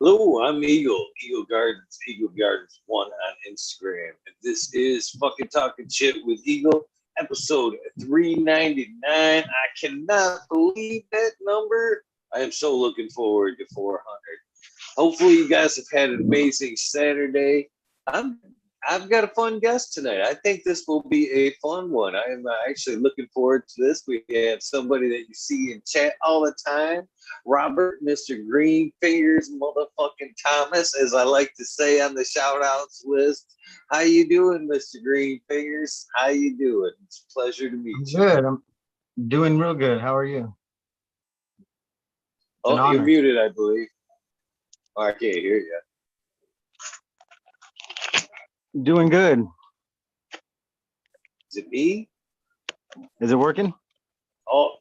Hello, I'm Eagle Gardens 1 on Instagram. And this is fucking Talking Shit with Eagle, episode 399. I cannot believe that number. I am so looking forward to 400. Hopefully, you guys have had an amazing Saturday. I've got a fun guest tonight. I think this will be a fun one. I am actually looking forward to this. We have somebody that you see in chat all the time, Robert, Mr. Green Fingers, motherfucking Thomas, as I like to say on the shout outs list. How you doing, Mr. Green Fingers? How you doing? It's a pleasure to meet you. Good. I'm doing real good. How are you? Oh, you're muted, I believe. Oh, I can't hear you. Doing good. Is it me? Is it working? Oh,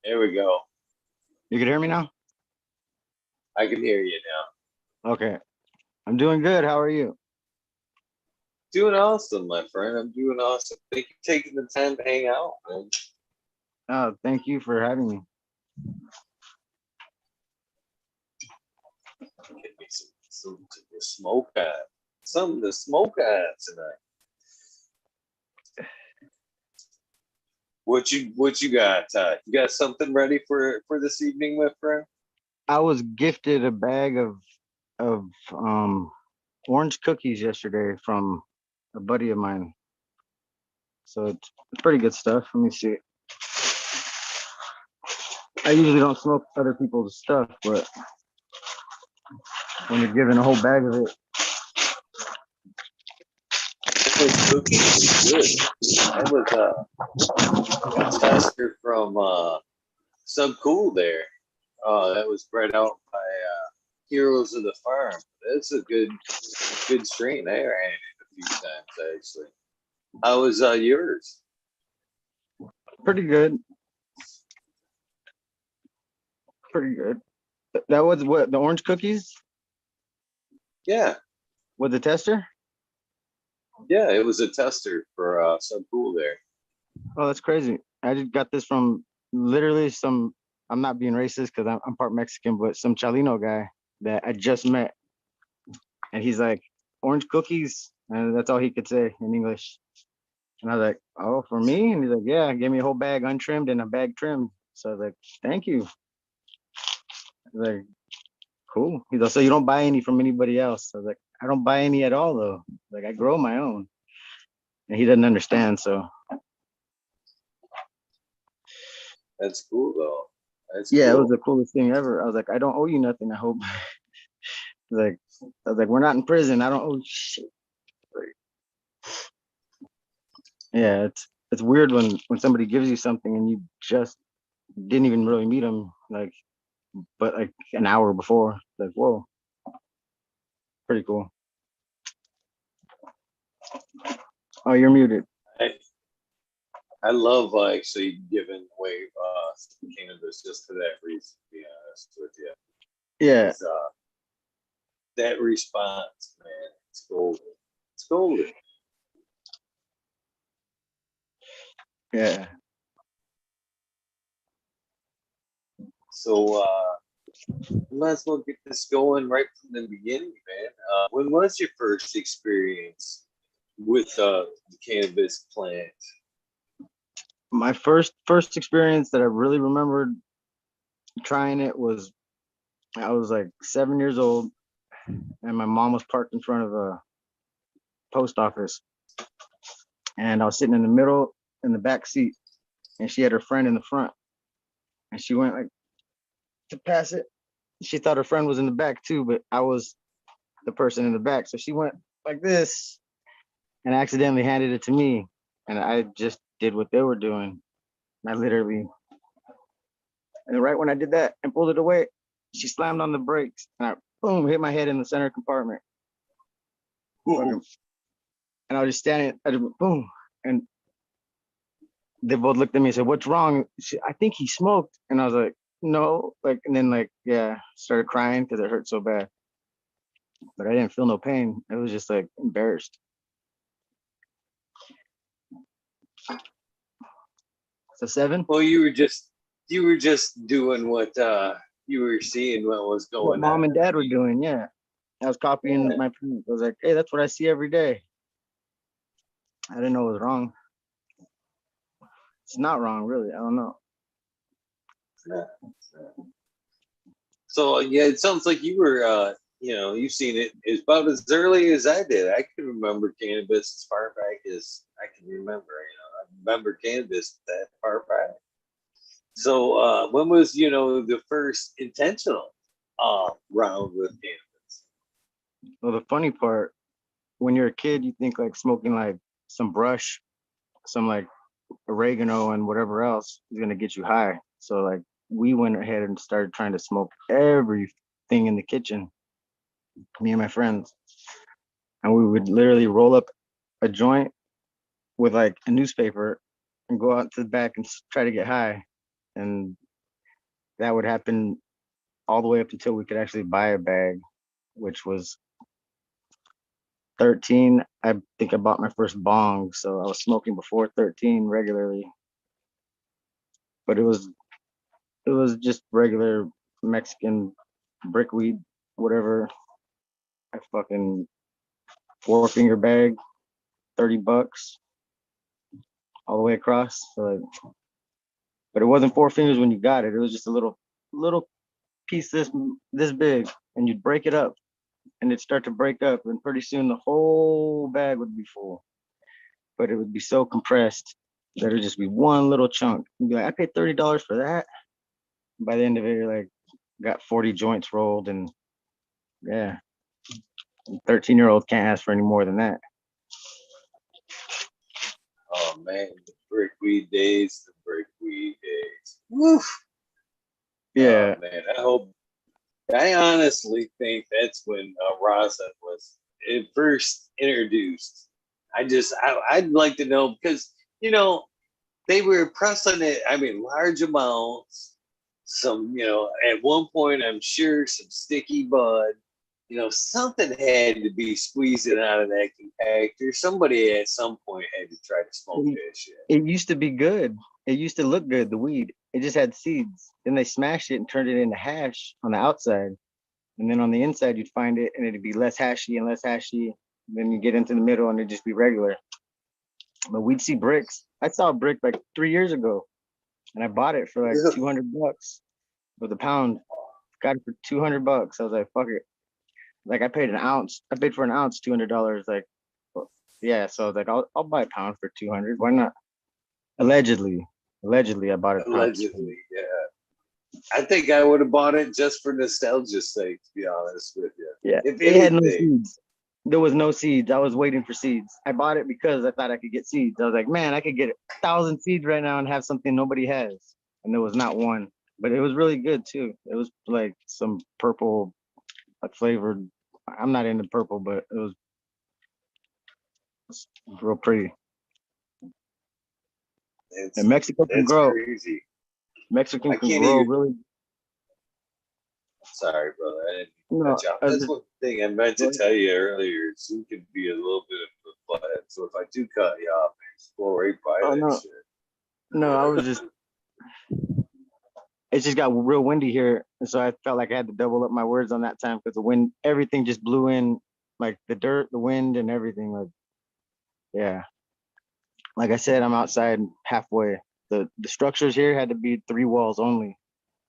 there we go. You can hear me now? I can hear you now. Okay. I'm doing good. How are you? Doing awesome, my friend. I'm doing awesome. Thank you for taking the time to hang out, man. Oh, thank you for having me. Get me some to smoke on. Something to smoke on tonight. What you got? You got something ready for this evening, my friend? I was gifted a bag of orange cookies yesterday from a buddy of mine. So it's pretty good stuff. Let me see. I usually don't smoke other people's stuff, but when you're given a whole bag of it. Those cookies were good. That was a tester from Sub Cool there. That was bred out by Heroes of the Farm. That's a good strain. I had it a few times actually. How was yours? Pretty good. Pretty good. That was what, the orange cookies? Yeah. With the tester? Yeah, it was a tester for Sub Cool there. Oh, that's crazy. I just got this from literally some, I'm not being racist because I'm part Mexican, but some Chalino guy that I just met. And he's like, orange cookies? And that's all he could say in English. And I was like, oh, for me? And he's like, yeah, give me a whole bag untrimmed and a bag trimmed. So I was like, thank you. I was like, cool. He's like, so you don't buy any from anybody else? I was like, I don't buy any at all, though. Like, I grow my own. And he doesn't understand, so. That's cool, though. That's yeah, cool. It was the coolest thing ever. I was like, I don't owe you nothing, I hope. I was like, we're not in prison. I don't owe you shit. Yeah, it's weird when somebody gives you something and you just didn't even really meet them, but like an hour before. Like, whoa, pretty cool. Oh, you're muted. I love actually giving away cannabis just for that reason, to be honest with you. Yeah. That response, man, it's golden. It's golden. Yeah. So we might as well get this going right from the beginning, man. When was your first experience with the cannabis plant? My first experience that I really remembered trying it was I was like 7 years old, and my mom was parked in front of a post office, and I was sitting in the middle in the back seat, and she had her friend in the front, and she went like to pass it. She thought her friend was in the back too, but I was the person in the back, so she went like this and accidentally handed it to me, and I just did what they were doing. I literally, and right when I did that and pulled it away, she slammed on the brakes, and I boom hit my head in the center compartment. And I was just standing, I just went, boom, and they both looked at me and said, "What's wrong?" I think he smoked, and I was like, "No," and then yeah, started crying because it hurt so bad, but I didn't feel no pain. It was just like embarrassed. So 7. Well, you were just doing what you were seeing what was what going mom on. and dad were doing. Yeah, I was copying Yeah. my parents. I was like, hey, that's what I see every day. I didn't know it was wrong. It's not wrong, really. I don't know. Yeah. So yeah, it sounds like you were, you've seen it about as early as I did. I can remember cannabis as far back as I can remember. I remember cannabis that far back. So when was the first intentional round with cannabis? Well, the funny part, when you're a kid, you think like smoking like some brush, some like oregano and whatever else is gonna get you high. So like we went ahead and started trying to smoke everything in the kitchen, me and my friends, and we would literally roll up a joint with like a newspaper and go out to the back and try to get high, and that would happen all the way up until we could actually buy a bag, which was 13. I think I bought my first bong, so I was smoking before 13 regularly, but it was just regular Mexican brickweed, whatever. I fucking 4-finger bag, $30 all the way across. So like, but it wasn't 4 fingers when you got it. It was just a little piece this big, and you'd break it up, and it'd start to break up, and pretty soon the whole bag would be full. But it would be so compressed that it'd just be one little chunk. You'd be like, I paid $30 for that. By the end of it, you're like, got 40 joints rolled, and yeah, 13-year-old can't ask for any more than that. Oh man, the brickweed days, the brickweed days. Woof. Yeah. Oh man, I honestly think that's when rosin was first introduced. I'd like to know because they were pressing it. I mean, large amounts. Some at one point I'm sure some sticky bud. Something had to be squeezing out of that compactor. Somebody at some point had to try to smoke that shit. It used to be good. It used to look good, the weed. It just had seeds. Then they smashed it and turned it into hash on the outside. And then on the inside, you'd find it and it'd be less hashy and less hashy. Then you get into the middle and it'd just be regular. But we'd see bricks. I saw a brick like 3 years ago and I bought it for like $200 for the pound. Got it for $200. I was like, fuck it. Like I paid an ounce. I paid for an ounce $200. Like, yeah. So I was like, I'll buy a pound for 200. Why not? Allegedly, I bought a pound. Allegedly, yeah. I think I would have bought it just for nostalgia's sake, to be honest with you. Yeah, If it had no anything. seeds. There was no seeds. I was waiting for seeds. I bought it because I thought I could get seeds. I was like, man, I could get 1,000 seeds right now and have something nobody has. And there was not one, but it was really good too. It was like some purple flavored. I'm not into purple, but it was real pretty. And Mexico can That's grow. crazy. Mexican I can can't grow even. really. Sorry, brother. I didn't No, cut you off. That's one thing I meant to go ahead. tell you earlier. Is you can be a little bit of a butthead. So if I do cut you off, man, just go right by Oh that no, shit. no, I was just. It just got real windy here, and so I felt like I had to double up my words on that time because the wind, everything just blew in, like the dirt, the wind, and everything. Like, yeah, like I said, I'm outside halfway. The structures here had to be 3 walls only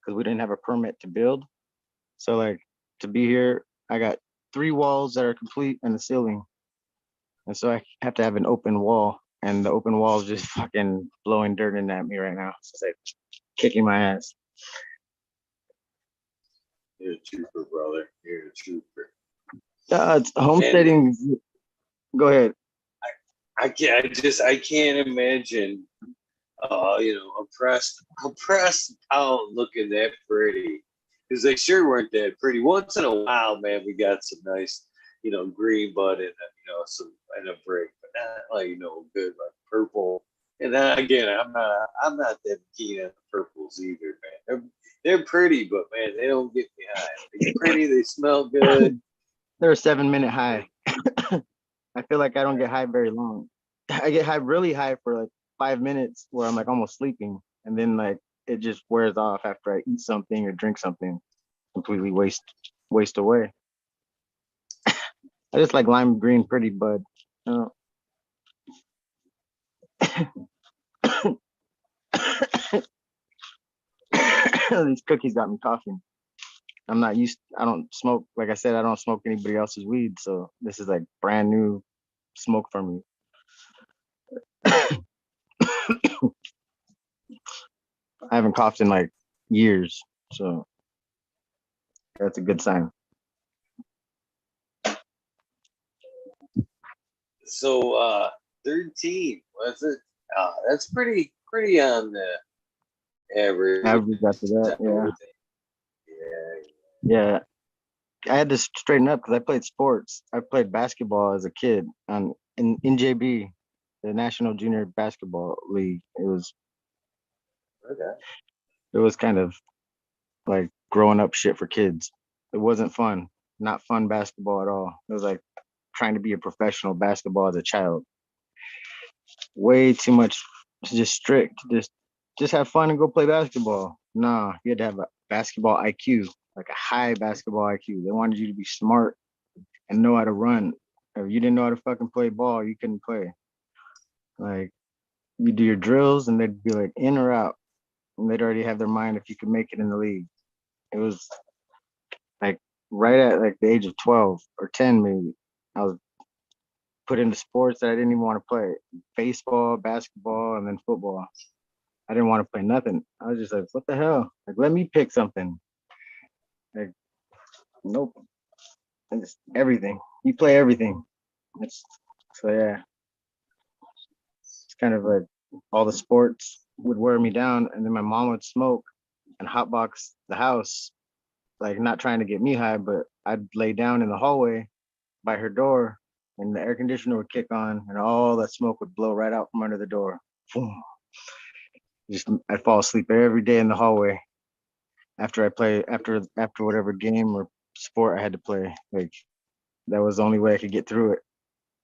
because we didn't have a permit to build. So like to be here, I got 3 walls that are complete and the ceiling, and so I have to have an open wall, and the open wall is just fucking blowing dirt in at me right now. It's like kicking my ass. You're a trooper, brother. You're a trooper. It's homesteading. Go ahead. I can't imagine. Oppressed out looking that pretty because they sure weren't that pretty. Once in a while, man, we got some nice, green bud and some and a brick, but not like good like purple. And then again, I'm not that keen on the purples either, man. They're pretty, but man, they don't get me high. They're pretty, they smell good. They're a 7-minute high. I feel like I don't get high very long. I get high really high for like 5 minutes where I'm like almost sleeping. And then like it just wears off after I eat something or drink something. Completely waste away. I just like lime green pretty bud. Uh, these cookies got me coughing. I don't smoke, like I said, I don't smoke anybody else's weed. So this is like brand new smoke for me. I haven't coughed in like years. So that's a good sign. So 13 was it? That's pretty on the average. Average after that, yeah. Yeah. I had to straighten up because I played sports. I played basketball as a kid in JB, the National Junior Basketball League. Okay. It was kind of like growing up shit for kids. It wasn't fun. Not fun basketball at all. It was like trying to be a professional basketball as a child. Way too much, just strict. Just have fun and go play basketball. Nah, you had to have a basketball IQ, like a high basketball IQ. They wanted you to be smart and know how to run. If you didn't know how to fucking play ball, you couldn't play. Like you do your drills and they'd be like in or out. And they'd already have their mind if you could make it in the league. It was like right at like the age of 12 or 10 maybe. I was put into sports that I didn't even want to play. Baseball, basketball, and then football. I didn't want to play nothing. I was just like, what the hell? Like, let me pick something. Like, nope. And just everything. You play everything. So yeah, it's kind of like all the sports would wear me down, and then my mom would smoke and hotbox the house, like not trying to get me high, but I'd lay down in the hallway by her door, and the air conditioner would kick on, and all that smoke would blow right out from under the door. Boom. Just I'd fall asleep every day in the hallway after I play after whatever game or sport I had to play. Like that was the only way I could get through it.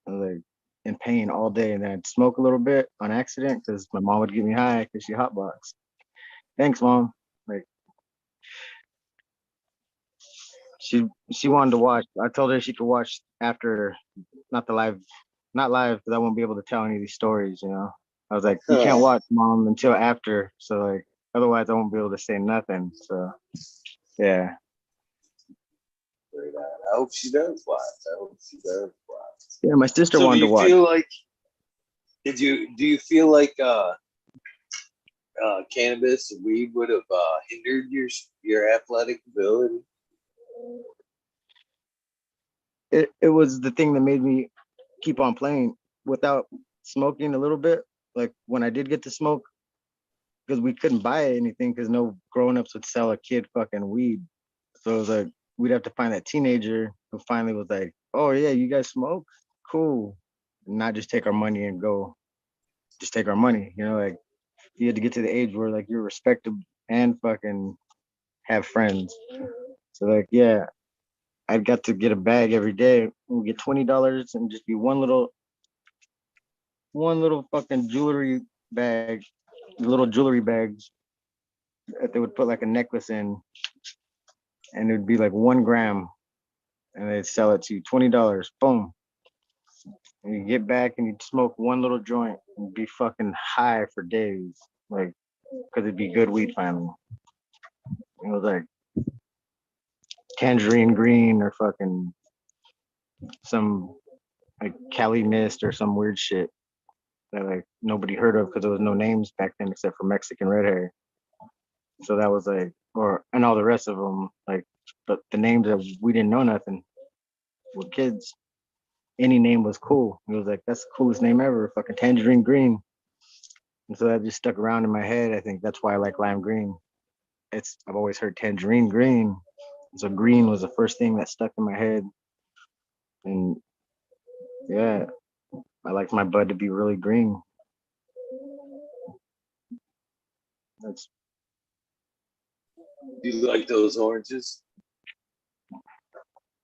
I was like in pain all day, and then I'd smoke a little bit on accident because my mom would get me high because she hotboxed. Thanks, mom. Like she wanted to watch. I told her she could watch after, not the live, not live because I won't be able to tell any of these stories. You know, I was like, you can't watch, mom, until after. So like, otherwise I won't be able to say nothing. So yeah. I hope she does watch. Yeah, my sister So wanted to watch. Do you feel like cannabis and weed would have hindered your athletic ability? It was the thing that made me keep on playing without smoking a little bit. Like when I did get to smoke, because we couldn't buy anything because no grown-ups would sell a kid fucking weed. So it was like we'd have to find that teenager who finally was like, oh yeah, you guys smoke? Cool. And not just take our money and go, just take our money. You know, like you had to get to the age where like you're respectable and fucking have friends. So like yeah, I got to get a bag every day. We get $20 and just be one little fucking jewelry bag, little jewelry bags that they would put like a necklace in, and it would be like 1 gram, and they'd sell it to you $20. Boom. And you get back and you'd smoke one little joint and be fucking high for days, like because it'd be good weed finally. It was like tangerine green or fucking some like Cali mist or some weird shit that like nobody heard of because there was no names back then except for Mexican red hair. So that was like, and all the rest of them, like the names that we didn't know nothing. We're kids. Any name was cool. It was like, that's the coolest name ever, fucking Tangerine Green. And so that just stuck around in my head. I think that's why I like lime green. I've always heard Tangerine Green. So green was the first thing that stuck in my head. And yeah, I like my bud to be really green. That's You like those oranges?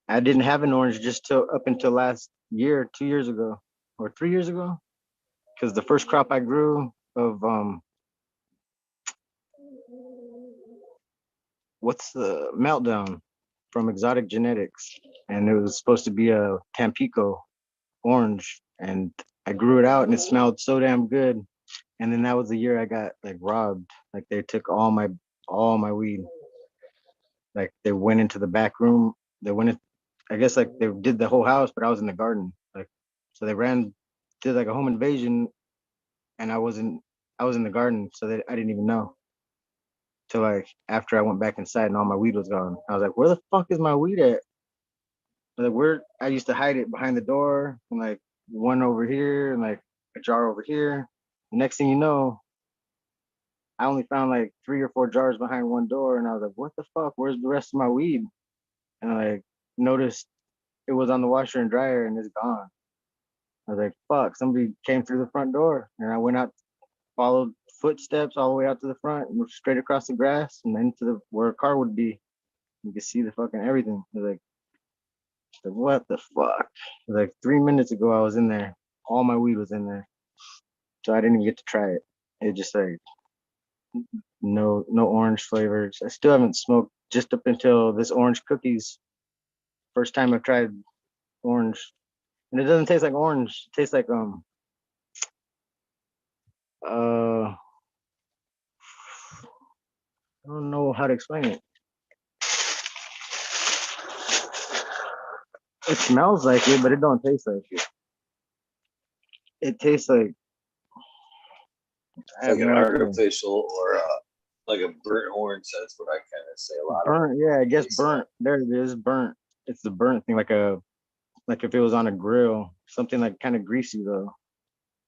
I didn't have an orange just till up until last year, 2 years ago, or 3 years ago. Because the first crop I grew of what's the Meltdown from Exotic Genetics, and it was supposed to be a Tampico orange, and I grew it out, and it smelled so damn good. And then that was the year I got like robbed. Like they took all my weed. Like they went into the back room. They went in, I guess like they did the whole house, but I was in the garden. Like so they did like a home invasion, and I was in the garden, so that I didn't even know till like after I went back inside and all my weed was gone. I was like, where the fuck is my weed at? Like where I used to hide it behind the door, and like one over here and like a jar over here. The next thing you know, I only found like 3 or 4 jars behind one door, and I was like, what the fuck? Where's the rest of my weed? And I like noticed it was on the washer and dryer and it's gone. I was like, fuck, somebody came through the front door. And I went out, followed footsteps all the way out to the front, and straight across the grass and then to the where a car would be. You could see the fucking everything. I was like, what the fuck? It was like 3 minutes ago I was in there. All my weed was in there. So I didn't even get to try it. It just like no orange flavors. I still haven't smoked just up until this orange cookies. First time I've tried orange. And it doesn't taste like orange. It tastes like I don't know how to explain it. It smells like it, but it don't taste like it. It tastes like I have like an no idea. artificial or like a burnt orange. That's what I kind of say a lot Burnt, of. yeah, I guess burnt. There it is, burnt. It's the burnt thing, like if it was on a grill, something like kind of greasy though.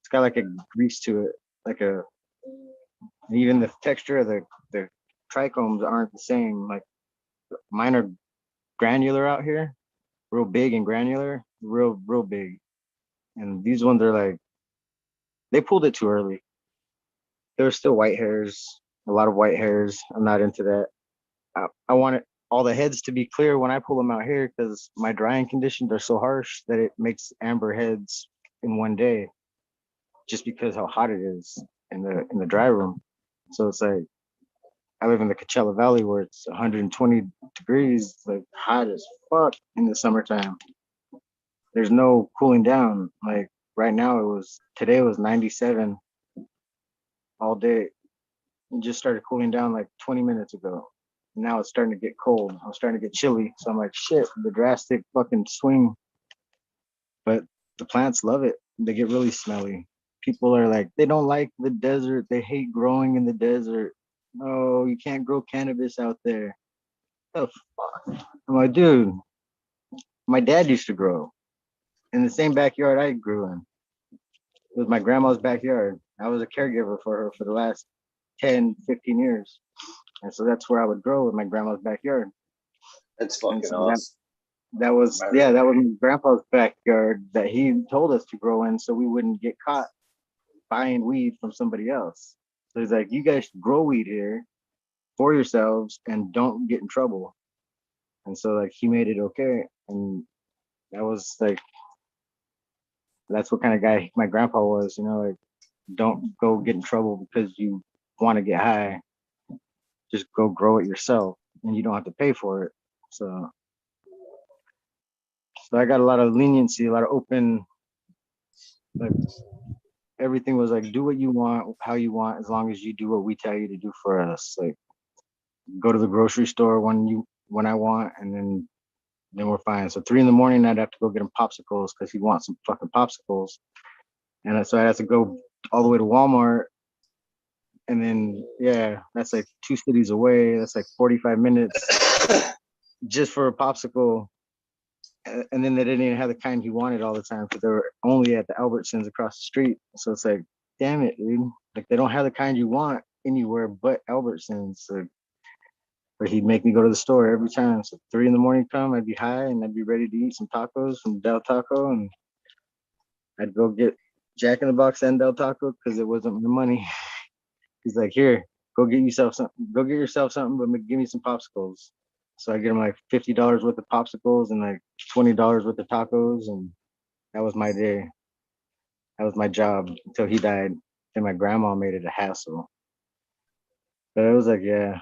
It's got like a grease to it, like a. Even the texture of the trichomes aren't the same. Like mine are granular out here, real big and granular, real big. And these ones are like they pulled it too early. There were still white hairs, a lot of white hairs. I'm not into that. I want it all the heads to be clear when I pull them out here because my drying conditions are so harsh that it makes amber heads in one day, just because how hot it is in the dry room. So it's like I live in the Coachella Valley where it's 120 degrees, like hot as fuck in the summertime. There's no cooling down. Like right now, today was 97 all day. It just started cooling down like 20 minutes ago. Now it's starting to get cold. I'm starting to get chilly. So I'm like, shit, the drastic fucking swing. But the plants love it. They get really smelly. People are like, they don't like the desert. They hate growing in the desert. No, you can't grow cannabis out there. The fuck? I'm like, dude, my dad used to grow in the same backyard I grew in. It was my grandma's backyard. I was a caregiver for her for the last 10, 15 years. And so that's where I would grow in my grandma's backyard. That's And fucking so awesome. that was my grandpa's backyard that he told us to grow in so we wouldn't get caught buying weed from somebody else. So he's like, you guys should grow weed here for yourselves and don't get in trouble. And so like he made it okay. And that was like that's what kind of guy my grandpa was, like don't go get in trouble because you want to get high. Just go grow it yourself and you don't have to pay for it. So I got a lot of leniency, a lot of open, like everything was like, do what you want, how you want, as long as you do what we tell you to do for us. Like go to the grocery store when I want, and then we're fine. So 3 in the morning, I'd have to go get him popsicles because he wants some fucking popsicles. And so I'd have to go all the way to Walmart. And then, yeah, that's like 2 cities away. That's like 45 minutes just for a popsicle. And then they didn't even have the kind he wanted all the time because they were only at the Albertsons across the street. So it's like, damn it, dude. Like they don't have the kind you want anywhere but Albertsons. So, but he'd make me go to the store every time. So 3 in the morning come, I'd be high and I'd be ready to eat some tacos from Del Taco, and I'd go get Jack in the Box and Del Taco because it wasn't my money. He's like, here, go get yourself something, but give me some popsicles. So I get him like $50 worth of popsicles and like $20 worth of tacos, and that was my day. That was my job until he died. And my grandma made it a hassle. But it was like, yeah.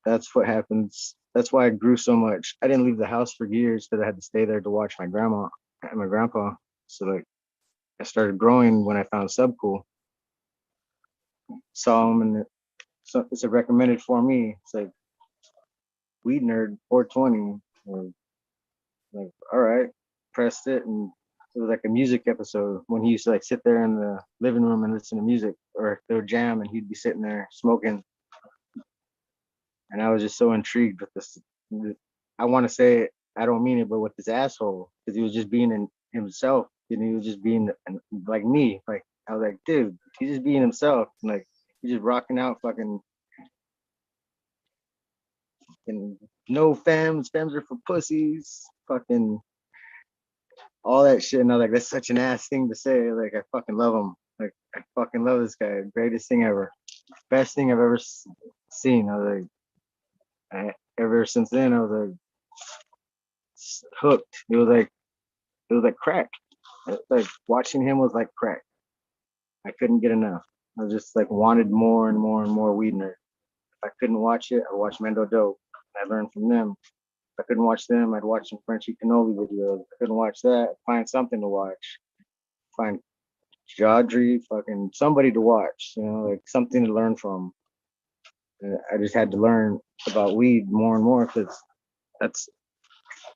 that's what happens. That's why I grew so much. I didn't leave the house for years because I had to stay there to watch my grandma and my grandpa. So like I started growing when I found Sub Cool. Saw him and so it's a recommended for me. It's like Weed Nerd 420. Like, all right, pressed it, and it was like a music episode when he used to like sit there in the living room and listen to music, or they would jam and he'd be sitting there smoking. And I was just so intrigued with this. I want to say it, I don't mean it, but with this asshole, because he was just being in himself, and he was just being like me. Like I was like, dude, he's just being himself. And, like he's just rocking out, fucking, and no fems are for pussies, fucking all that shit. And I was like, that's such an ass thing to say. Like I fucking love him. Like I fucking love this guy. Greatest thing ever. Best thing I've ever seen. I was like, ever since then, I was like hooked. It was like crack. Like watching him was like crack. I couldn't get enough. I just like wanted more and more and more Weedner. If I couldn't watch it, I watched Mendo Dope. I learned from them. If I couldn't watch them, I'd watch some Frenchy Cannoli videos. If I couldn't watch that, find something to watch. Find Jadri, fucking somebody to watch. Like something to learn from. I just had to learn about weed more and more because that's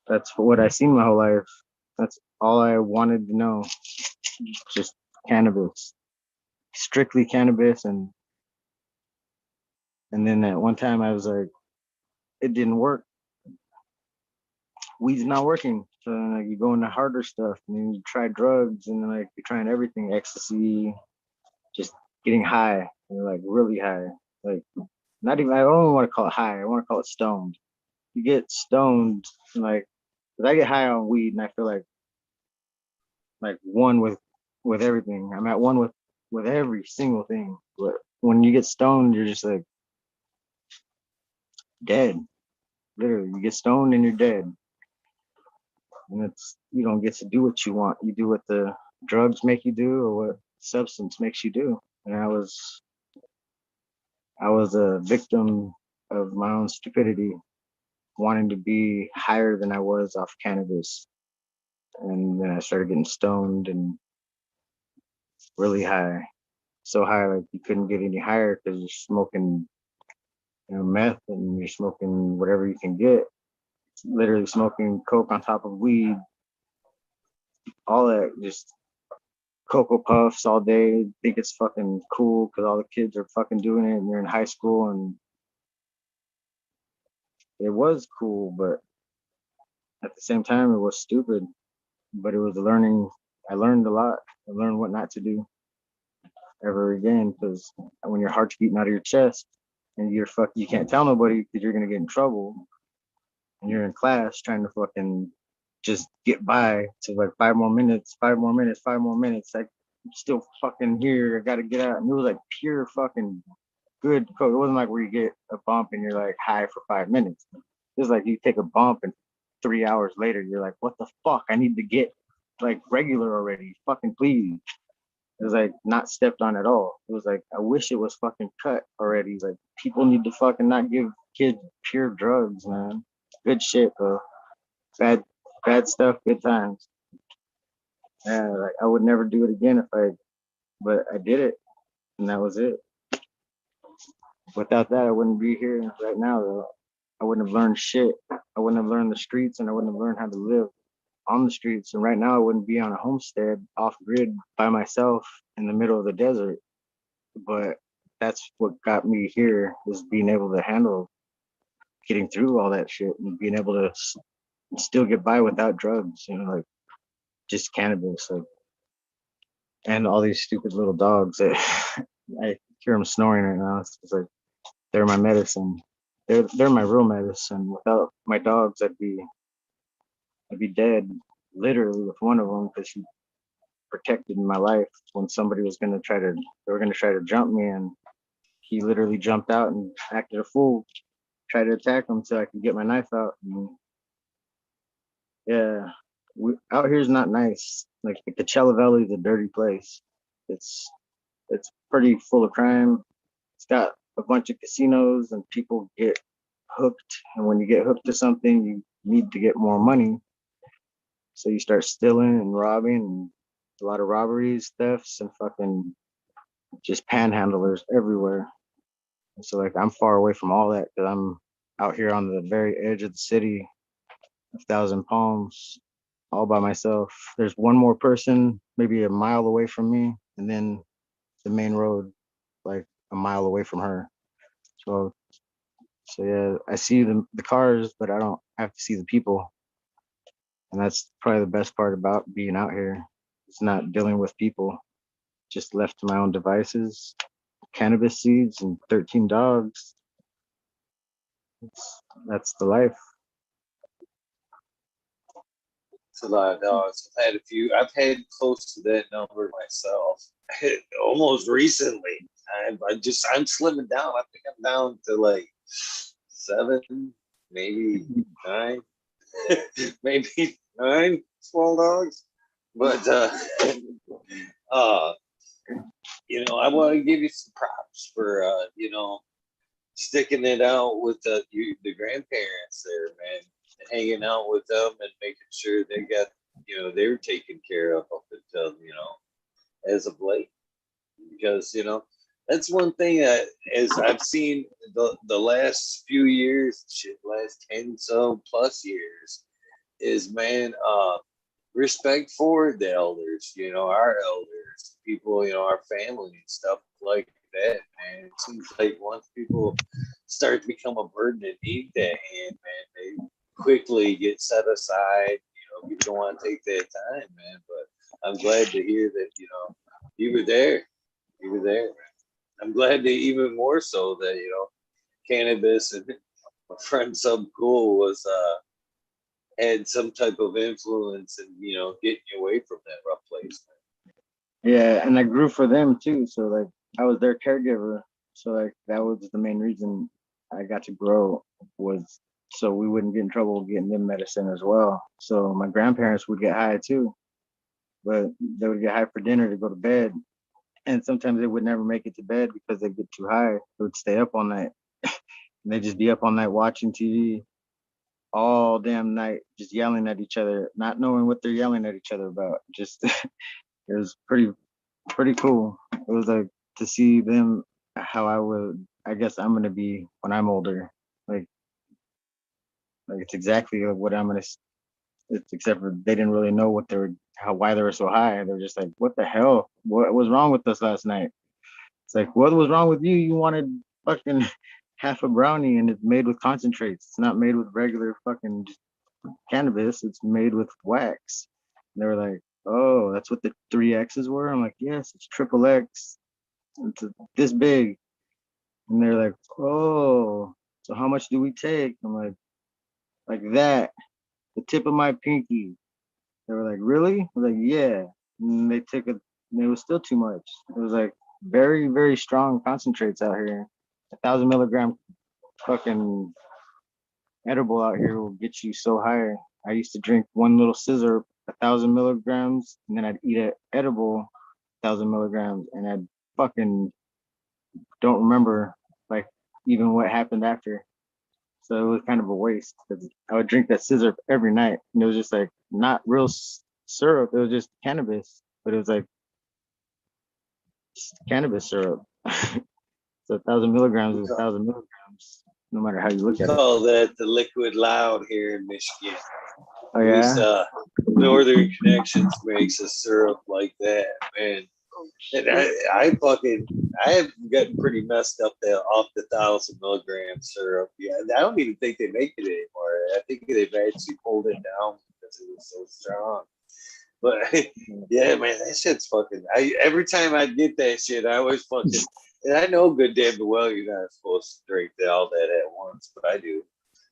that's what I seen my whole life. That's all I wanted to know. Just cannabis, strictly cannabis, and then at one time I was like, it didn't work. Weed's not working. So like you go into harder stuff and then you try drugs and then like you're trying everything, ecstasy, just getting high. You're like really high. Like not even I don't even want to call it high. I want to call it stoned. You get stoned and like because I get high on weed and I feel like one with everything. I'm at one with every single thing. But when you get stoned, you're just like dead. Literally, you get stoned and you're dead. And it's you don't get to do what you want. You do what the drugs make you do or what substance makes you do. And I was a victim of my own stupidity, wanting to be higher than I was off cannabis. And then I started getting stoned and really high. So high like you couldn't get any higher because you're smoking meth and you're smoking whatever you can get. Literally smoking coke on top of weed, all that just Cocoa Puffs all day. Think it's fucking cool because all the kids are fucking doing it and you're in high school and it was cool, but at the same time it was stupid. But it was learning. I learned a lot. I learned what not to do ever again because when your heart's beating out of your chest and you can't tell nobody because you're gonna get in trouble and you're in class trying to fucking just get by to like 5 more minutes, 5 more minutes, 5 more minutes. Like I'm still fucking here. I gotta get out. And it was like pure fucking good coke. It wasn't like where you get a bump and you're like high for 5 minutes. It was like you take a bump and 3 hours later you're like, what the fuck? I need to get like regular already. Fucking please. It was like not stepped on at all. It was like I wish it was fucking cut already. Like people need to fucking not give kids pure drugs, man. Good shit, bro. Bad bad stuff, good times. Yeah, like I would never do it again but I did it, and that was it. Without that, I wouldn't be here right now. Though I wouldn't have learned shit. I wouldn't have learned the streets, and I wouldn't have learned how to live on the streets. And right now, I wouldn't be on a homestead off grid by myself in the middle of the desert. But that's what got me here was being able to handle getting through all that shit and being able to still get by without drugs. Like just cannabis, like and all these stupid little dogs that I hear them snoring right now. It's just like they're my medicine. They're my real medicine. Without my dogs, I'd be dead, literally with one of them because she protected my life when somebody was gonna try to they were gonna try to jump me and he literally jumped out and acted a fool, tried to attack him so I could get my knife out. And yeah, out here is not nice. Like the Coachella Valley is a dirty place. It's it's pretty full of crime. It's got a bunch of casinos and people get hooked. And when you get hooked to something, you need to get more money. So you start stealing and robbing, and a lot of robberies, thefts, and fucking just panhandlers everywhere. And so like I'm far away from all that because I'm out here on the very edge of the city, a thousand palms, all by myself. There's one more person maybe a mile away from me, and then the main road like a mile away from her. So yeah, I see the cars, but I don't have to see the people. And that's probably the best part about being out here. It's not dealing with people, just left to my own devices, cannabis seeds and 13 dogs. That's the life. It's a lot of dogs. I've had a few. I've had close to that number myself. Almost recently. I'm slimming down. I think I'm down to like 7, maybe 9, maybe 9 small dogs. But I want to give you some props for sticking it out with the grandparents there, man. Hanging out with them and making sure they got, they were taken care of up until, as of late. Because, that's one thing that as I've seen the last few years, last 10 so plus years, is man, respect for the elders, our elders, people, our family and stuff like that, man. It seems like once people start to become a burden and need that hand, man, they quickly get set aside. People don't want to take that time, man. But I'm glad to hear that, you were there. You were there, man. I'm glad that even more so that, cannabis and my friend Sub Cool was had some type of influence in, getting you away from that rough place, man. Yeah, and I grew for them too. So like I was their caregiver. So like that was the main reason I got to grow, was so we wouldn't get in trouble getting them medicine as well. So my grandparents would get high too, but they would get high for dinner to go to bed. And sometimes they would never make it to bed because they'd get too high. They would stay up all night. And they'd just be up all night watching TV all damn night, just yelling at each other, not knowing what they're yelling at each other about. Just it was pretty cool. It was like to see them how I guess I'm gonna be when I'm older. Like it's exactly what I'm gonna. It's, except for they didn't really know why they were so high. They're just like, what the hell? What was wrong with us last night? It's like, what was wrong with you? You wanted fucking half a brownie and it's made with concentrates. It's not made with regular fucking cannabis. It's made with wax. And they were like, oh, that's what the 3X's were? I'm like, yes, it's triple X. It's this big. And they're like, oh, so how much do we take? I'm like that, the tip of my pinky. They were like, really? I was like, yeah. And they took it, and it was still too much. It was like very, very strong concentrates out here. 1,000 milligram fucking edible out here will get you so high. I used to drink one little scissor, 1,000 milligrams, and then I'd eat an edible, 1,000 milligrams, and I fucking don't remember like even what happened after. So it was kind of a waste because I would drink that scissor every night, and it was just like not real syrup. It was just cannabis, but it was like cannabis syrup. So 1,000 milligrams is 1,000 milligrams, no matter how you look at it. We call that the liquid loud here in Michigan. Oh yeah. At least Northern Connections makes a syrup like that, man. And I have gotten pretty messed up there off the 1,000 milligram syrup. Yeah, I don't even think they make it anymore. I think they've actually pulled it down because it was so strong. But yeah, man, that shit's fucking. Every time I get that shit, I always fucking. And I know good damn well you're not supposed to drink all that at once, but I do,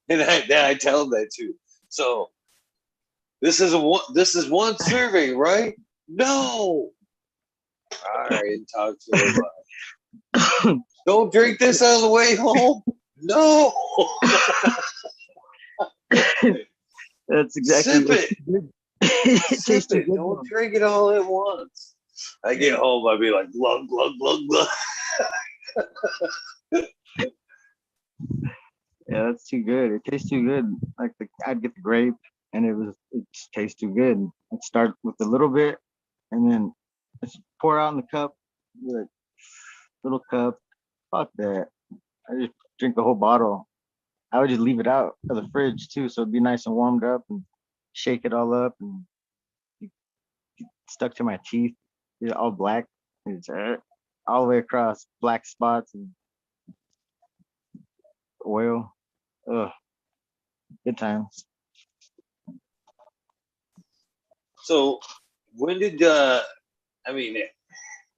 and I tell them that too. So this is one serving, right? No. All right, talk to him about. Don't drink this on the way home. No. That's exactly. Sip it. Sip it. Don't drink it all at once. I get home, I'd be like, glug, glug, glug, glug. Yeah, that's too good. It tastes too good. Like I'd get the grape, and it just tastes too good. I'd start with a little bit, and then just pour out in the cup, like little cup. Fuck that. I just drink the whole bottle. I would just leave it out of the fridge too, so it'd be nice and warmed up, and shake it all up, and it stuck to my teeth. It's all black. It's all the way across, black spots and oil. Ugh, good times. So when did I mean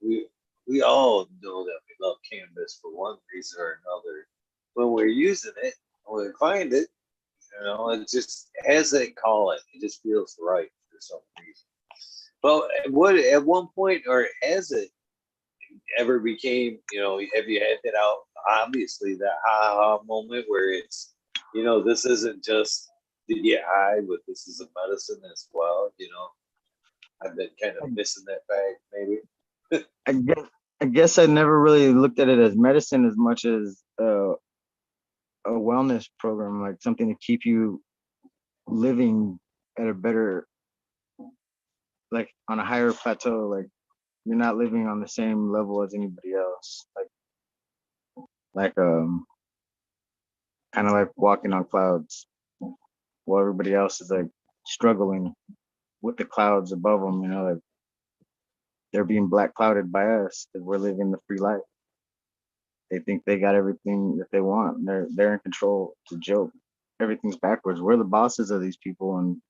we we all know that we love cannabis for one reason or another. When we're using it, when we find it, it just has that calling. It just feels right for some reason. Well, what at one point or has it ever became, have you had that out? Obviously, that ha ha moment where it's, this isn't just to get high, but this is a medicine as well. I've been kind of missing that fact, maybe. I guess I guess I never really looked at it as medicine as much as a wellness program, like something to keep you living at a better, like on a higher plateau. Like you're not living on the same level as anybody else. Like kind of like walking on clouds, while everybody else is like struggling with the clouds above them. Like they're being black clouded by us because we're living the free life. They think they got everything that they want. They're in control. It's a joke. Everything's backwards. We're the bosses of these people, and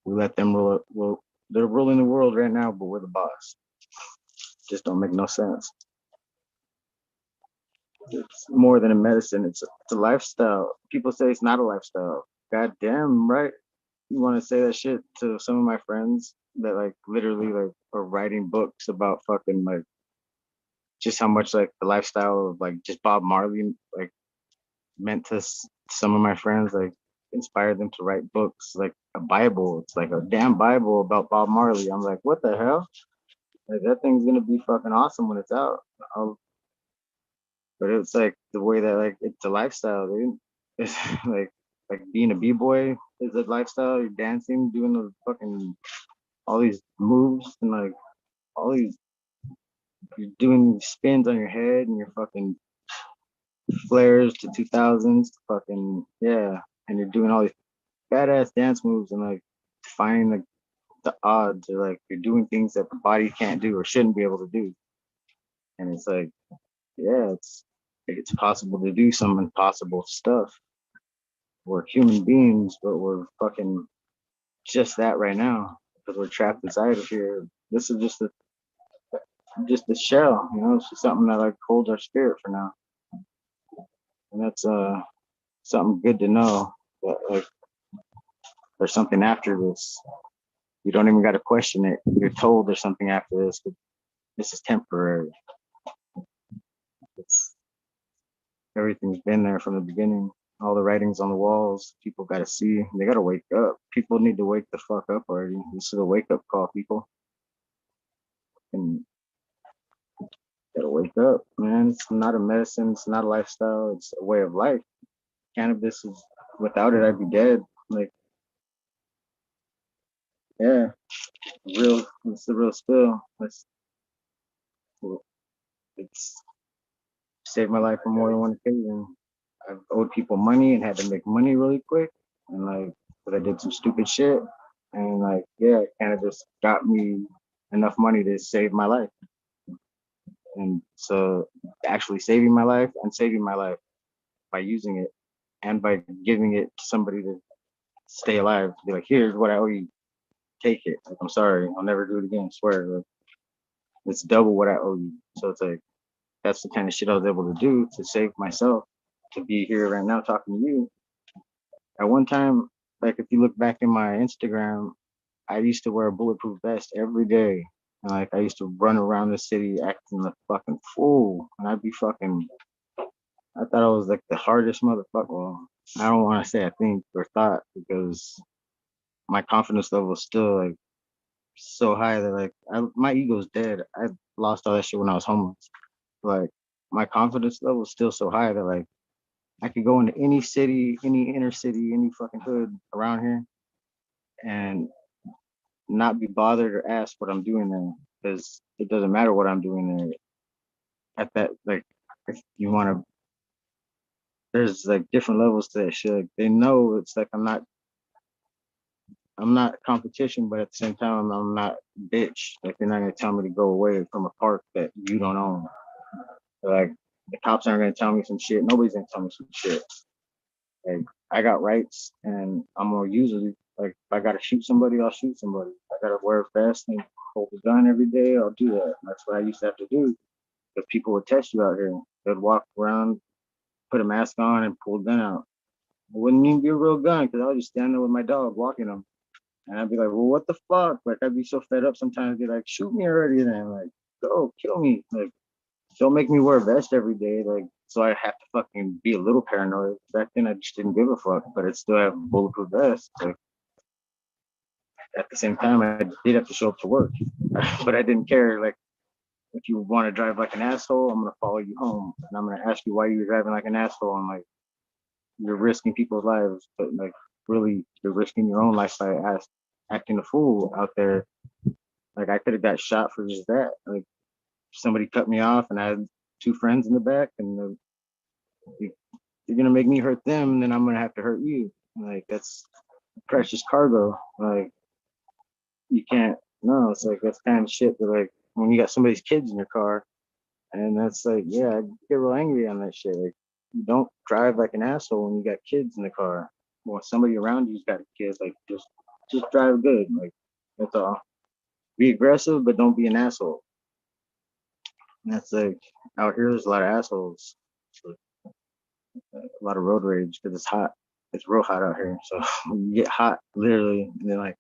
we let them rule it. Well, they're ruling the world right now, but we're the boss. Just don't make no sense. It's more than a medicine. It's a lifestyle. People say it's not a lifestyle. God damn right. You want to say that shit to some of my friends that like literally like are writing books about fucking like just how much like the lifestyle of like just Bob Marley like meant to some of my friends, like inspired them to write books like a Bible. It's like a damn Bible about Bob Marley. I'm like, what the hell? Like that thing's gonna be fucking awesome when it's out. I'll, but it's like the way that like it's a lifestyle, dude. It's like being a b-boy is a lifestyle. You're dancing, doing the fucking all these moves and like all these you're doing spins on your head and your fucking flares to 2000s fucking yeah, and you're doing all these badass dance moves and like defying the odds or like you're doing things that the body can't do or shouldn't be able to do. And it's like, yeah, it's possible to do some impossible stuff. We're human beings, but we're fucking just that right now because we're trapped inside of here. This is just a shell, it's just something that like holds our spirit for now. And that's something good to know that like there's something after this. You don't even got to question it. You're told there's something after this. But this is temporary. It's everything's been there from the beginning. All the writings on the walls. People got to see. They got to wake up. People need to wake the fuck up already. This is a wake up call, people. And gotta wake up, man. It's not a medicine. It's not a lifestyle. It's a way of life. Cannabis is without it, I'd be dead. Like, yeah, real. It's the real spill. It's saved my life on more than one occasion. I've owed people money and had to make money really quick, and like, but I did some stupid shit, and like, yeah, it kind of just got me enough money to save my life, and so actually saving my life and saving my life by using it and by giving it to somebody to stay alive, to be like, here's what I owe you, take it. Like, I'm sorry, I'll never do it again. I swear, like, it's double what I owe you. So it's like that's the kind of shit I was able to do to save myself, to be here right now talking to you. At one time, like if you look back in my Instagram, I used to wear a bulletproof vest every day. And like I used to run around the city acting like fucking fool. And I'd be fucking I thought I was like the hardest motherfucker. Well, I don't want to say I think or thought because my confidence level is still like so high that like my ego's dead. I lost all that shit when I was homeless. Like my confidence level is still so high that like I could go into any city, any inner city, any fucking hood around here, and not be bothered or asked what I'm doing there, because it doesn't matter what I'm doing there. At that, like, if you want to, there's like different levels to that shit. Like, they know it's like I'm not competition, but at the same time, I'm not bitch. Like, they're not gonna tell me to go away from a park that you don't own. Like, the cops aren't gonna tell me some shit. Nobody's gonna tell me some shit. Like, I got rights, and I'm gonna usually, like, if I gotta shoot somebody, I'll shoot somebody. If I gotta wear a vest and hold a gun every day, I'll do that. That's what I used to have to do, because people would test you out here. They'd walk around, put a mask on, and pull a gun out. It wouldn't even be a real gun, because I was just standing there with my dog walking them. And I'd be like, well, what the fuck? Like, I'd be so fed up sometimes. Be like, shoot me already then. Like, go, kill me. Like, don't make me wear a vest every day. Like, so I have to fucking be a little paranoid. Back then, I just didn't give a fuck, but I'd still have a bulletproof vest. Like, at the same time, I did have to show up to work, but I didn't care. Like, if you want to drive like an asshole, I'm gonna follow you home, and I'm gonna ask you why you're driving like an asshole. I'm like, you're risking people's lives, but like, really, you're risking your own life by acting a fool out there. Like, I could have got shot for just that. Like, somebody cut me off, and I had two friends in the back, and you're gonna make me hurt them, then I'm gonna have to hurt you. Like, that's precious cargo. Like, you can't. No, it's like, that's kind of shit. But like, when you got somebody's kids in your car, and that's like, yeah, I get real angry on that shit. Like, you don't drive like an asshole when you got kids in the car. Well, somebody around you's got kids. Like, just drive good. Like, that's all. Be aggressive, but don't be an asshole. And that's like, out here, there's a lot of assholes. So, a lot of road rage because it's hot. It's real hot out here. So you get hot, literally, and then like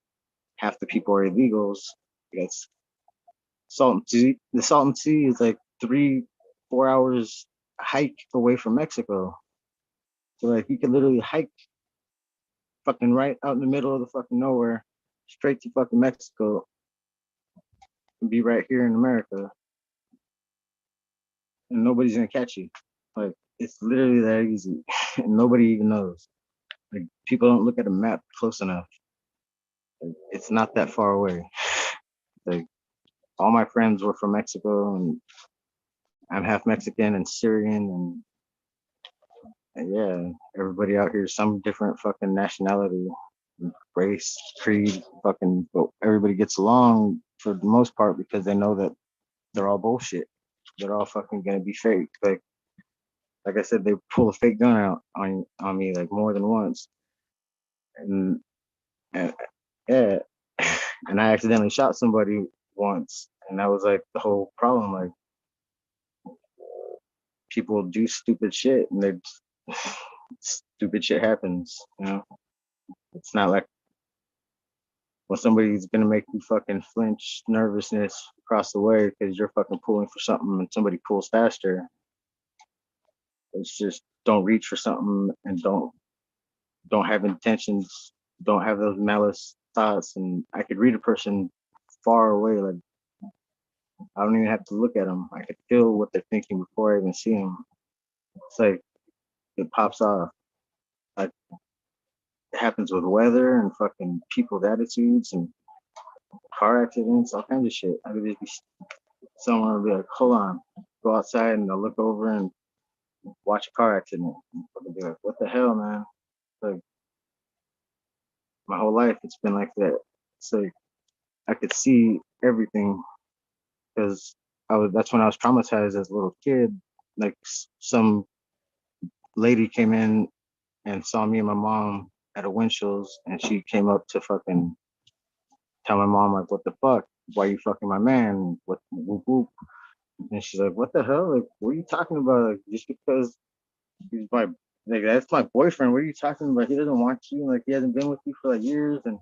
half the people are illegals. It's Salton Sea. The Salton Sea is like 3-4 hours hike away from Mexico. So like, you could literally hike fucking right out in the middle of the fucking nowhere, straight to fucking Mexico, and be right here in America, and nobody's gonna catch you. Like, it's literally that easy, and nobody even knows. Like, people don't look at a map close enough. Like, it's not that far away. Like, all my friends were from Mexico, and I'm half Mexican and Syrian, and yeah, everybody out here is some different fucking nationality, race, creed, fucking, but everybody gets along for the most part because they know that they're all bullshit. They're all fucking gonna be fake. Like I said, they pull a fake gun out on me like more than once, and, and yeah, and I accidentally shot somebody once, and that was like the whole problem. Like, people do stupid shit, and they stupid shit happens. You know, it's not like when somebody's gonna make you fucking flinch, nervousness across the way because you're fucking pulling for something and somebody pulls faster. It's just, don't reach for something, and don't have intentions, don't have those malice thoughts. And I could read a person far away. Like, I don't even have to look at them. I could feel what they're thinking before I even see them. It's like, it pops off. Like, it happens with weather and fucking people's attitudes and car accidents, all kinds of shit. I could just be someone will be like, hold on, go outside, and they'll look over and watch a car accident. And they'll be like, what the hell, man? Like, my whole life, it's been like that. It's like, I could see everything because that's when I was traumatized as a little kid. Like, some lady came in and saw me and my mom at a Winchell's, and she came up to fucking tell my mom, like, what the fuck? Why you fucking my man? What, whoop, whoop. And she's like, what the hell? Like, what are you talking about? Like, just because he's my, like, that's my boyfriend. What are you talking about? He doesn't want you. Like, he hasn't been with you for like years, and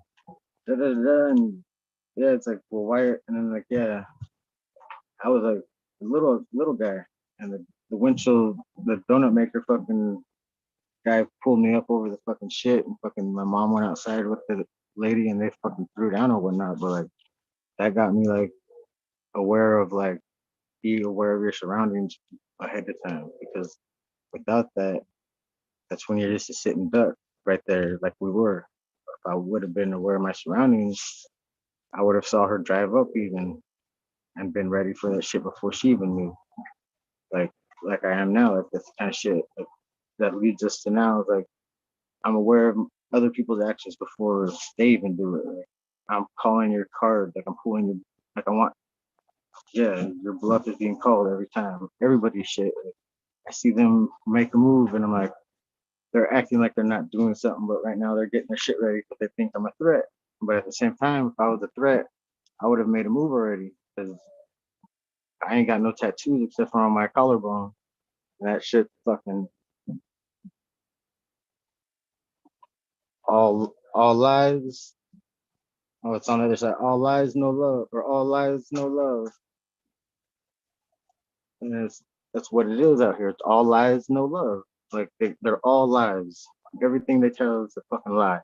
da da da. And yeah, it's like, well, why? And then like, yeah, I was like a little guy, and the windshield, the donut maker fucking guy pulled me up over the fucking shit, and fucking my mom went outside with the lady, and they fucking threw down or whatnot. But like, that got me like aware of, like, be aware of your surroundings ahead of time, because without that, that's when you're just a sitting duck right there, like we were. If I would have been aware of my surroundings, I would have saw her drive up even and been ready for that shit before she even knew. Like like I am now. Like that's the kind of shit like that leads us to now. Like I'm aware of other people's actions before they even do it. Like, I'm calling your card. Like I'm pulling your. Like I want. Yeah, your bluff is being called every time. Everybody's shit. Like, I see them make a move, and I'm like, they're acting like they're not doing something, but right now they're getting their shit ready because they think I'm a threat. But at the same time, if I was a threat, I would have made a move already because I ain't got no tattoos except for on my collarbone. And that shit fucking all lies. Oh, it's on the other side. All lies, no love, or all lies, no love. And that's what it is out here. It's all lies, no love. Like they're all lies. Everything they tell is a fucking lie,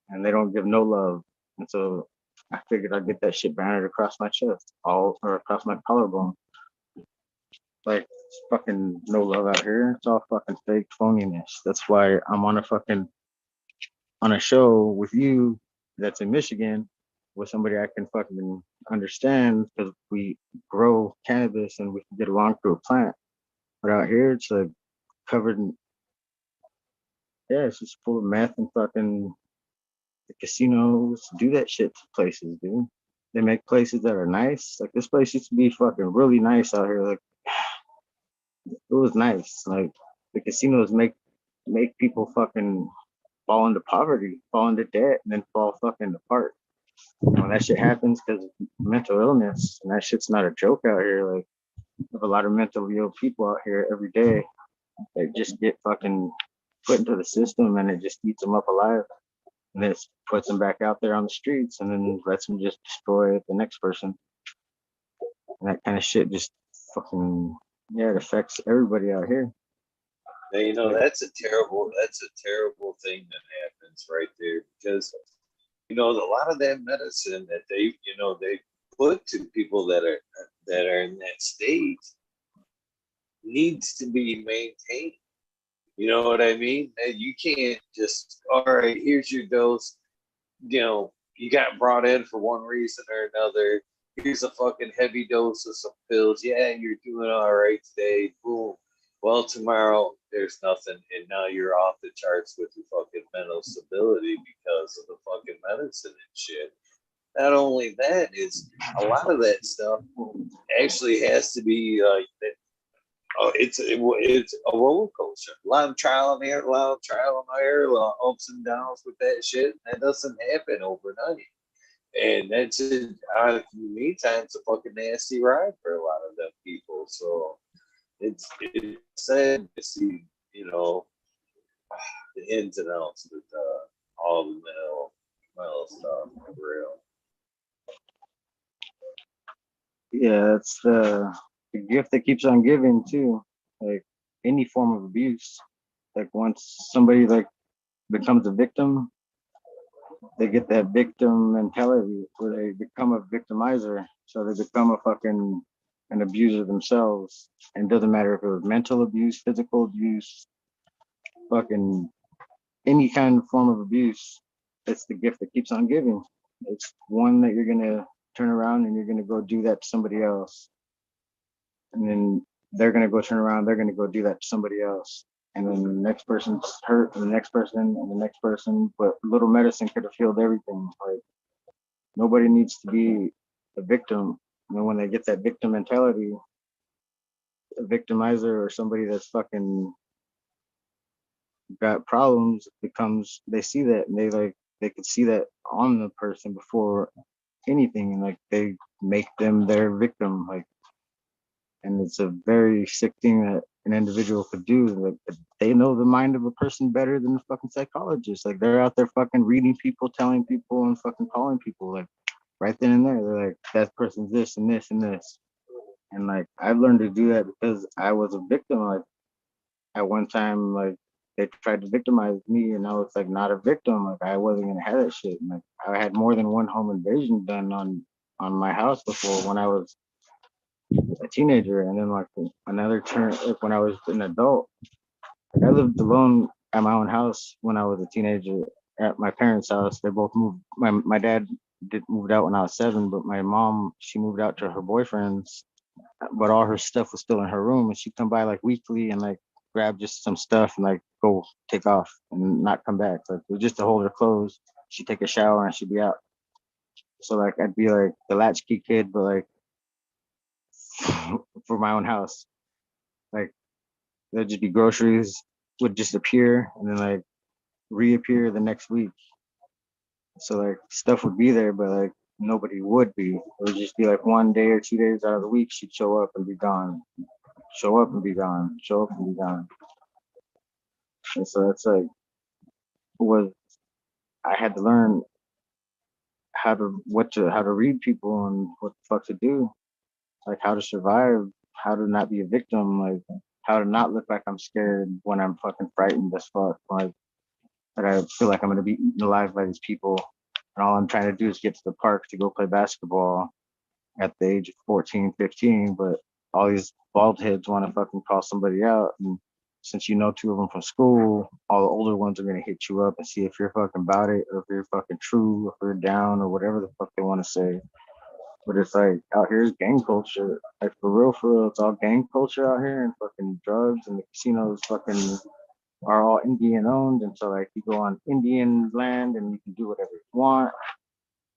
and they don't give no love. And so I figured I'd get that shit bannered across my chest, all or across my collarbone. Like it's fucking no love out here. It's all fucking fake phoniness. That's why I'm on a show with you that's in Michigan with somebody I can fucking understand because we grow cannabis and we can get along through a plant. But out here, it's like covered in, yeah, it's just full of meth and fucking the casinos do that shit to places, dude. They make places that are nice. Like this place used to be fucking really nice out here. Like it was nice. Like the casinos make people fucking fall into poverty, fall into debt, and then fall fucking apart. When that shit happens because of mental illness, and that shit's not a joke out here. Like, there's a lot of mentally ill people out here every day that just get fucking put into the system and it just eats them up alive. And then it puts them back out there on the streets and then lets them just destroy the next person. And that kind of shit just fucking, yeah, it affects everybody out here. Now, you know, that's a terrible thing that happens right there because, you know, a lot of that medicine that they put to people that are in that state needs to be maintained. You know what I mean? And you can't just, all right, here's your dose. You know, you got brought in for one reason or another. Here's a fucking heavy dose of some pills. Yeah, you're doing all right today. Boom. Well, tomorrow there's nothing, and now you're off the charts with your fucking mental stability because of the fucking medicine and shit. Not only that, is a lot of that stuff actually has to be it's a roller coaster. A lot of trial and error, a lot of trial and error, a lot of ups and downs with that shit. That doesn't happen overnight. And that's in the meantime, it's a fucking nasty ride for a lot of them people. So it's sad to see, you know, the ins and outs with all the mental stuff for real. Yeah, it's the gift that keeps on giving too. Like any form of abuse. Like once somebody like becomes a victim, they get that victim mentality where they become a victimizer. So they become a fucking an abuser themselves. And it doesn't matter if it was mental abuse, physical abuse, fucking any kind of form of abuse. It's the gift that keeps on giving. It's one that you're gonna turn around and you're gonna go do that to somebody else. And then they're gonna go turn around, they're gonna go do that to somebody else. And then the next person's hurt, and the next person, and the next person. But little medicine could have healed everything. Like nobody needs to be a victim. You know, when they get that victim mentality, a victimizer or somebody that's fucking got problems becomes they see that and they could see that on the person before anything and like they make them their victim. Like and it's a very sick thing that an individual could do. Like they know the mind of a person better than the fucking psychologist. Like they're out there fucking reading people, telling people, and fucking calling people. Like right then and there, they're like, that person's this and this and this. And like I've learned to do that because I was a victim. Like at one time, like they tried to victimize me, and I was like not a victim. Like I wasn't gonna have that shit. And, like I had more than one home invasion done on my house before when I was a teenager, and then like another turn like when I was an adult. Like I lived alone at my own house when I was a teenager at my parents' house. They both moved. My dad did moved out when I was 7, but my mom, she moved out to her boyfriend's, but all her stuff was still in her room, and she'd come by like weekly and like grab just some stuff and like go take off and not come back. Like it was just to hold her clothes. She'd take a shower and she'd be out. So like I'd be like the latchkey kid, but like for my own house. Like there'd just be groceries would just appear and then like reappear the next week. So like stuff would be there, but like nobody would be. It would just be like 1 day or 2 days out of the week she'd show up and be gone. Show up and be gone. Show up and be gone. And so that's like was I had to learn how to read people and what the fuck to do. Like how to survive, how to not be a victim, like how to not look like I'm scared when I'm fucking frightened as fuck. Like that I feel like I'm gonna be eaten alive by these people. And all I'm trying to do is get to the park to go play basketball at the age of 14, 15, but all these bald heads want to fucking call somebody out. And since you know 2 of them from school, all the older ones are going to hit you up and see if you're fucking about it or if you're fucking true, if you're down or whatever the fuck they want to say. But it's like out here is gang culture. Like for real, it's all gang culture out here and fucking drugs and the casinos fucking are all Indian owned. And so like you go on Indian land and you can do whatever you want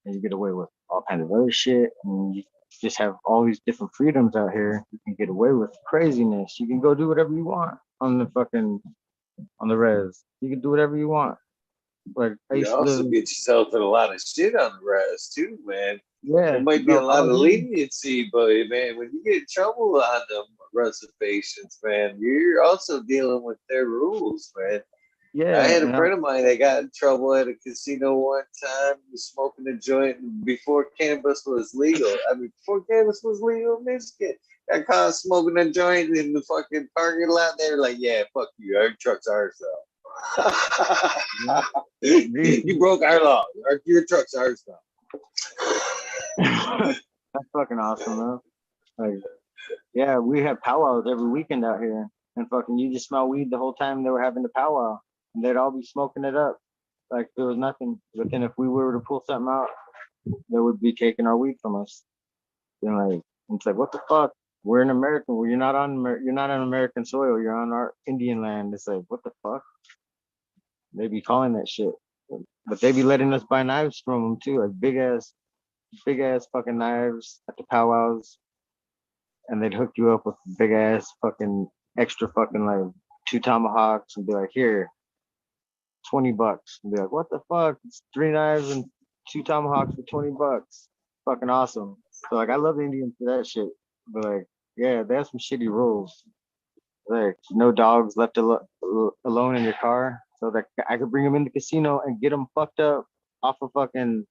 and you get away with all kinds of other shit, and you just have all these different freedoms out here. You can get away with craziness. You can go do whatever you want on the fucking on the res. You can do whatever you want. Like I You used to also live. get yourself in a lot of shit on the res too, man. There Yeah, might be a no, lot of leniency, but man, when you get in trouble on them reservations, man, you're also dealing with their rules, man. I yeah, had a and friend of mine that got in trouble at a casino one time. He was smoking a joint before cannabis was legal. I mean, before cannabis was legal in Michigan. Got caught smoking a joint in the fucking parking lot. They were like, "Yeah, fuck you. Our truck's ours, though. You broke our law. Your truck's ours, though." that's fucking awesome, though. Like, yeah, we have powwows every weekend out here, and fucking you just smell weed the whole time they were having the powwow, and they'd all be smoking it up like there was nothing. But then if we were to pull something out, they would be taking our weed from us. And like it's like what the fuck? We're an American. Well, you're not on American soil. You're on our Indian land. It's like what the fuck? They be calling that shit, but they be letting us buy knives from them too, like big ass fucking knives at the powwows, and they'd hook you up with big ass fucking extra fucking like 2 tomahawks and be like, here, $20, and be like, what the fuck? It's 3 knives and 2 tomahawks for $20. Fucking awesome. So like I love the Indians for that shit. But like, yeah, they have some shitty rules. Like no dogs left alone in your car. So that I could bring them in the casino and get them fucked up off of fucking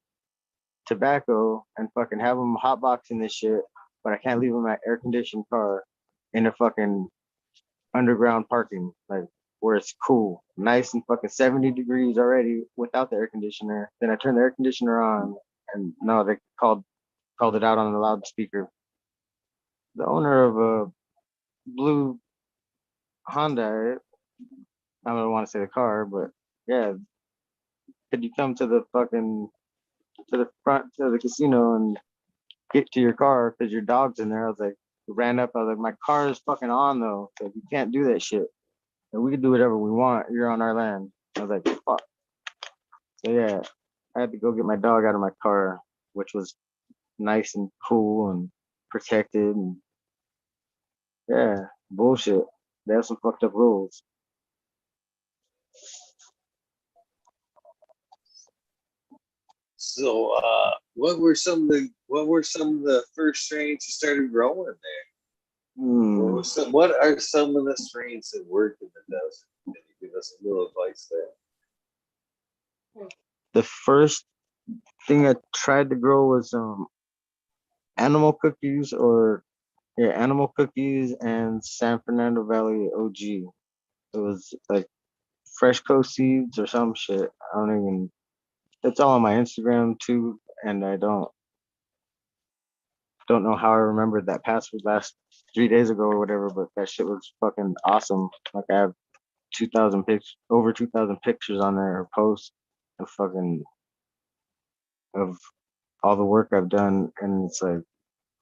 tobacco and fucking have them hotboxing this shit. But I can't leave them at air conditioned car in a fucking underground parking. Like where it's cool, nice and fucking 70 degrees already without the air conditioner. Then I turned the air conditioner on, and no, they called it out on the loudspeaker. The owner of a blue Honda, I don't want to say the car, but yeah, could you come to the fucking to the front to the casino and get to your car because your dog's in there? I was like, ran up. I was like, my car is fucking on though. So you can't do that shit. And we can do whatever we want. You're on our land. I was like, fuck. So yeah, I had to go get my dog out of my car, which was nice and cool and protected and yeah, bullshit. They have some fucked up rules. So, what were some of the first strains you started growing there? Hmm. What are some of the strains that work in the desert? Can you give us a little advice there? The first thing I tried to grow was animal cookies or yeah, animal cookies and San Fernando Valley OG. It was like fresh coast seeds or some shit. I don't even. It's all on my Instagram too, and I don't know how I remembered that password last 3 days ago or whatever, but that shit was fucking awesome. Like I have 2,000 pics, over 2,000 pictures on there, or posts of fucking of all the work I've done, and it's like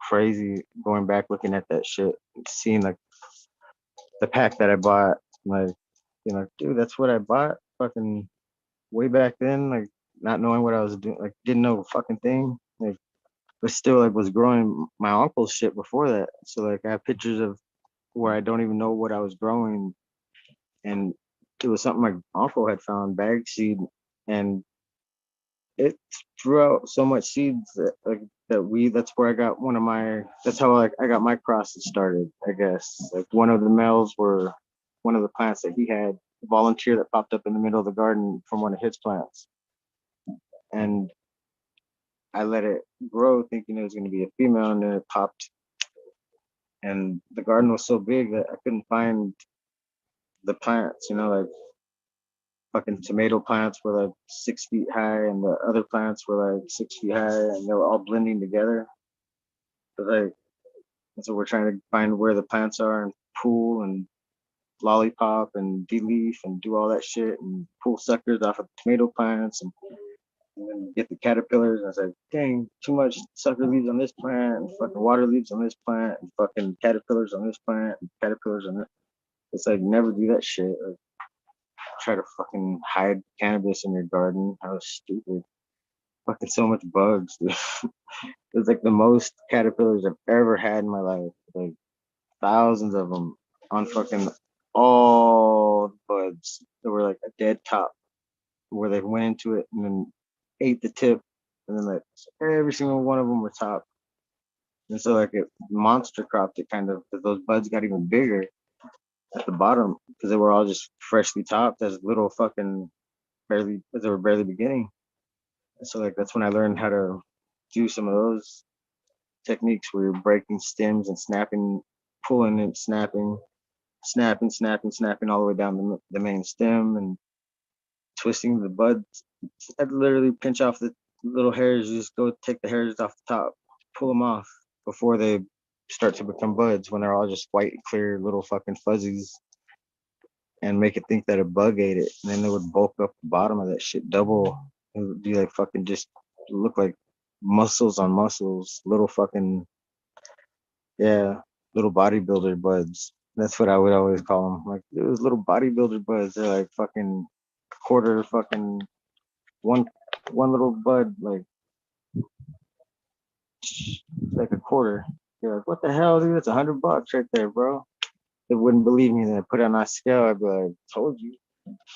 crazy going back looking at that shit, seeing like the pack that I bought, like dude, that's what I bought fucking way back then, like not knowing what I was doing, like didn't know a fucking thing, like but still like was growing my uncle's shit before that. So like I have pictures of where I don't even know what I was growing, and it was something my uncle had found bag seed, and it threw out so much seeds that like that's where I got one of my that's how like I got my crosses started, I guess. Like one of the males were one of the plants that he had, a volunteer that popped up in the middle of the garden from one of his plants. And I let it grow thinking it was gonna be a female, and then it popped, and the garden was so big that I couldn't find the plants, like fucking tomato plants were like 6 feet high, and the other plants were like 6 feet high, and they were all blending together. But like, and so we're trying to find where the plants are and pull and lollipop and deleaf and do all that shit and pull suckers off of tomato plants, and then get the caterpillars. And I was like, dang, too much sucker leaves on this plant, and fucking water leaves on this plant, and fucking caterpillars on this plant, and caterpillars on it. It's like, never do that shit. Like, try to fucking hide cannabis in your garden. That was stupid. Fucking so much bugs. It's like the most caterpillars I've ever had in my life. Like thousands of them on fucking all the buds that were like a dead top, where they went into it and then ate the tip, and then like every single one of them were top. And so like it monster cropped it kind of, because those buds got even bigger at the bottom because they were all just freshly topped as little fucking barely, as they were barely beginning. And so like that's when I learned how to do some of those techniques where you're breaking stems and snapping, pulling and snapping, snapping all the way down the main stem, and twisting the buds. I'd literally pinch off the little hairs. You just go take the hairs off the top, pull them off before they start to become buds, when they're all just white, clear little fucking fuzzies, and make it think that a bug ate it. And then it would bulk up the bottom of that shit double. It would be like fucking just look like muscles on muscles, little fucking, yeah, little bodybuilder buds. That's what I would always call them. Like, it was little bodybuilder buds. They're like fucking quarter fucking one one little bud, like a quarter. You're like, what the hell, dude? It's $100 right there, bro. They wouldn't believe me. Then I put it on my scale. I'd be like, told you.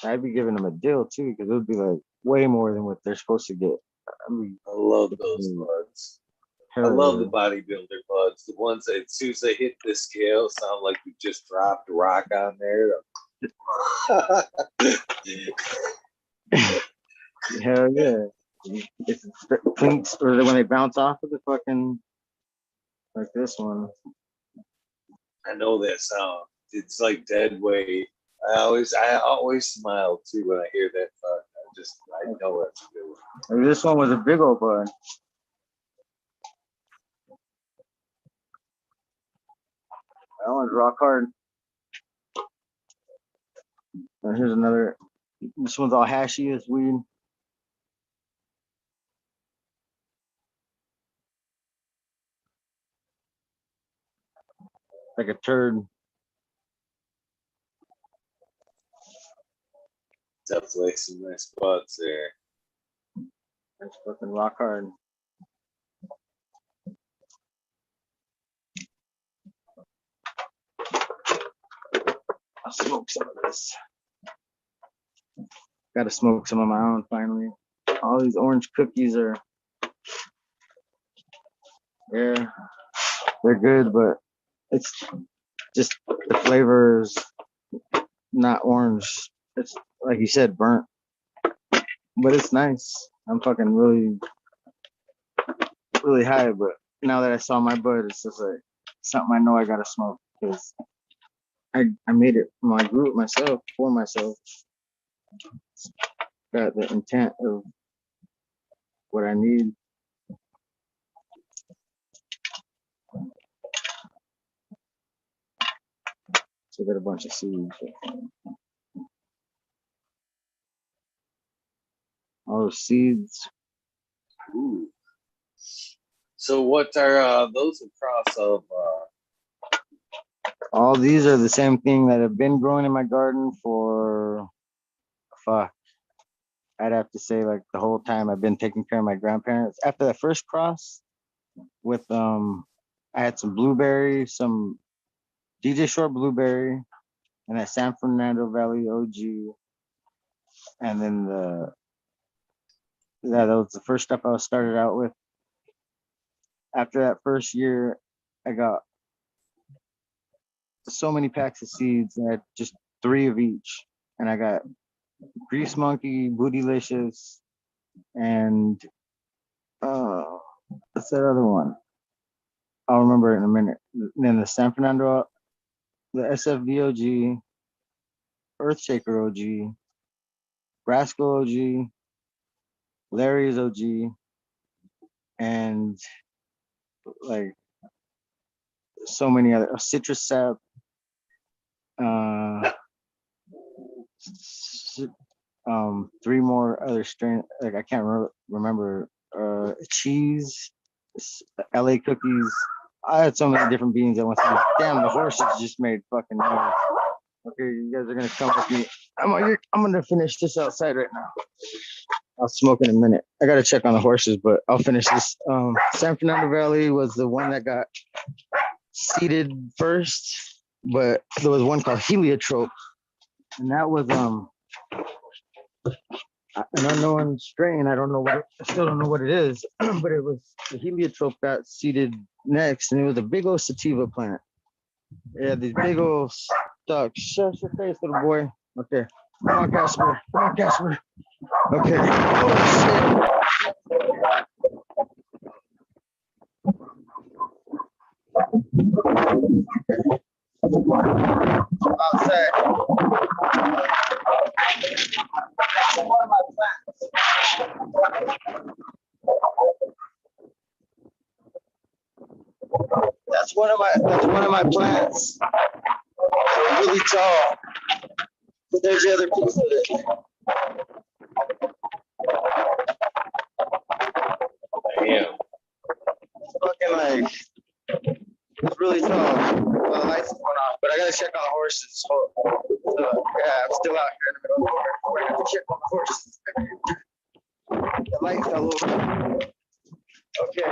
I'd be giving them a deal too, because it would be like way more than what they're supposed to get. I mean, I love those buds. I love the bodybuilder buds. The ones that as soon as they hit the scale sound like you just dropped a rock on there. Hell yeah. It's pinks, or when they bounce off of the fucking, like this one. I know that sound. It's like dead weight. I always smile too when I hear that fuck. I know that's a good one. Like, this one was a big old bud. That one's rock hard. And here's another. This one's all hashy as weed. Like a turd. Definitely some nice spots there. That's fucking rock hard. I'll smoke some of this. Gotta smoke some of my own finally. All these orange cookies are, yeah, they're good, but it's just the flavors not orange. It's like you said, burnt, but it's nice. I'm fucking really, really high, but now that I saw my bud, it's just like something I know I gotta smoke, because I made it. I grew it myself for myself. Got the intent of what I need. So I got a bunch of seeds. all those seeds. Ooh. So what are those across of? All these are the same thing that have been growing in my garden for fuck. I'd have to say like the whole time I've been taking care of my grandparents. After the first cross with I had some blueberry, some DJ Short blueberry, and that San Fernando Valley OG, and then that was the first stuff I started out with. After that first year, I got so many packs of seeds. I had just 3 of each, and I got Grease Monkey, Bootylicious, and what's that other one? I'll remember it in a minute. And then the San Fernando, the SFV OG, Earthshaker OG, Rascal OG, Larry's OG, and like so many other Citrus Sap, uh, 3 more other strain. Like I can't remember. Cheese, LA cookies. I had so many different beans at once. Damn, the horses just made fucking noise. Okay, you guys are gonna come with me. I'm gonna finish this outside right now. I'll smoke in a minute. I gotta check on the horses, but I'll finish this. San Fernando Valley was the one that got seeded first, but there was one called Heliotrope, and that was an unknown strain. I don't know what I still don't know what it is, but it was the Heliotrope got seeded next, and it was a big old sativa plant. Yeah, these big old stalks. Shut your face, little boy. Okay. Come on, Casper. Come on, Casper. Okay. Oh, shit. Outside. That's one of my plants. That's one of my plants. They're really tall. But there's the other piece of it. Damn. It's fucking like it's really tall. Well, the lights is going off, but I gotta check on the horses. So, yeah, I'm still out here in the middle of nowhere. I have to check on the horses. The light fell over. Okay.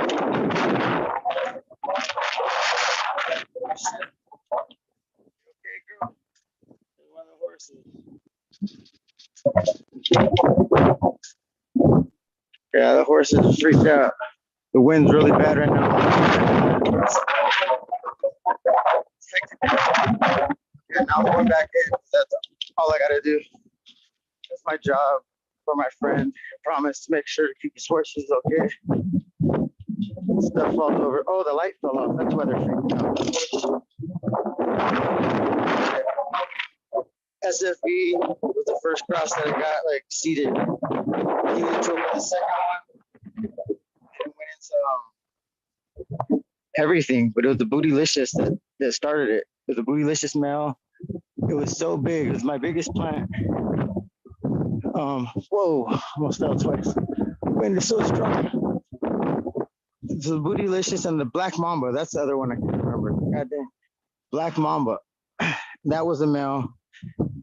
Okay, girl. One of the horses. Yeah, the horses are freaked out. The wind's really bad right now. Yeah, now I'm going back in. That's all I gotta do. That's my job for my friend. I promise to make sure to keep his horses okay. Stuff falls over. Oh, the light fell off. That's why they're freaking out. SFB was the first cross that I got like seeded. He went to the second one. It went into everything, but it was the Bootylicious that started it. It was a Bootylicious male. It was so big. It was my biggest plant. Whoa, almost fell twice. The wind is so strong. So the Bootylicious and the Black Mamba. That's the other one I can't remember. God damn. Black Mamba. That was a male.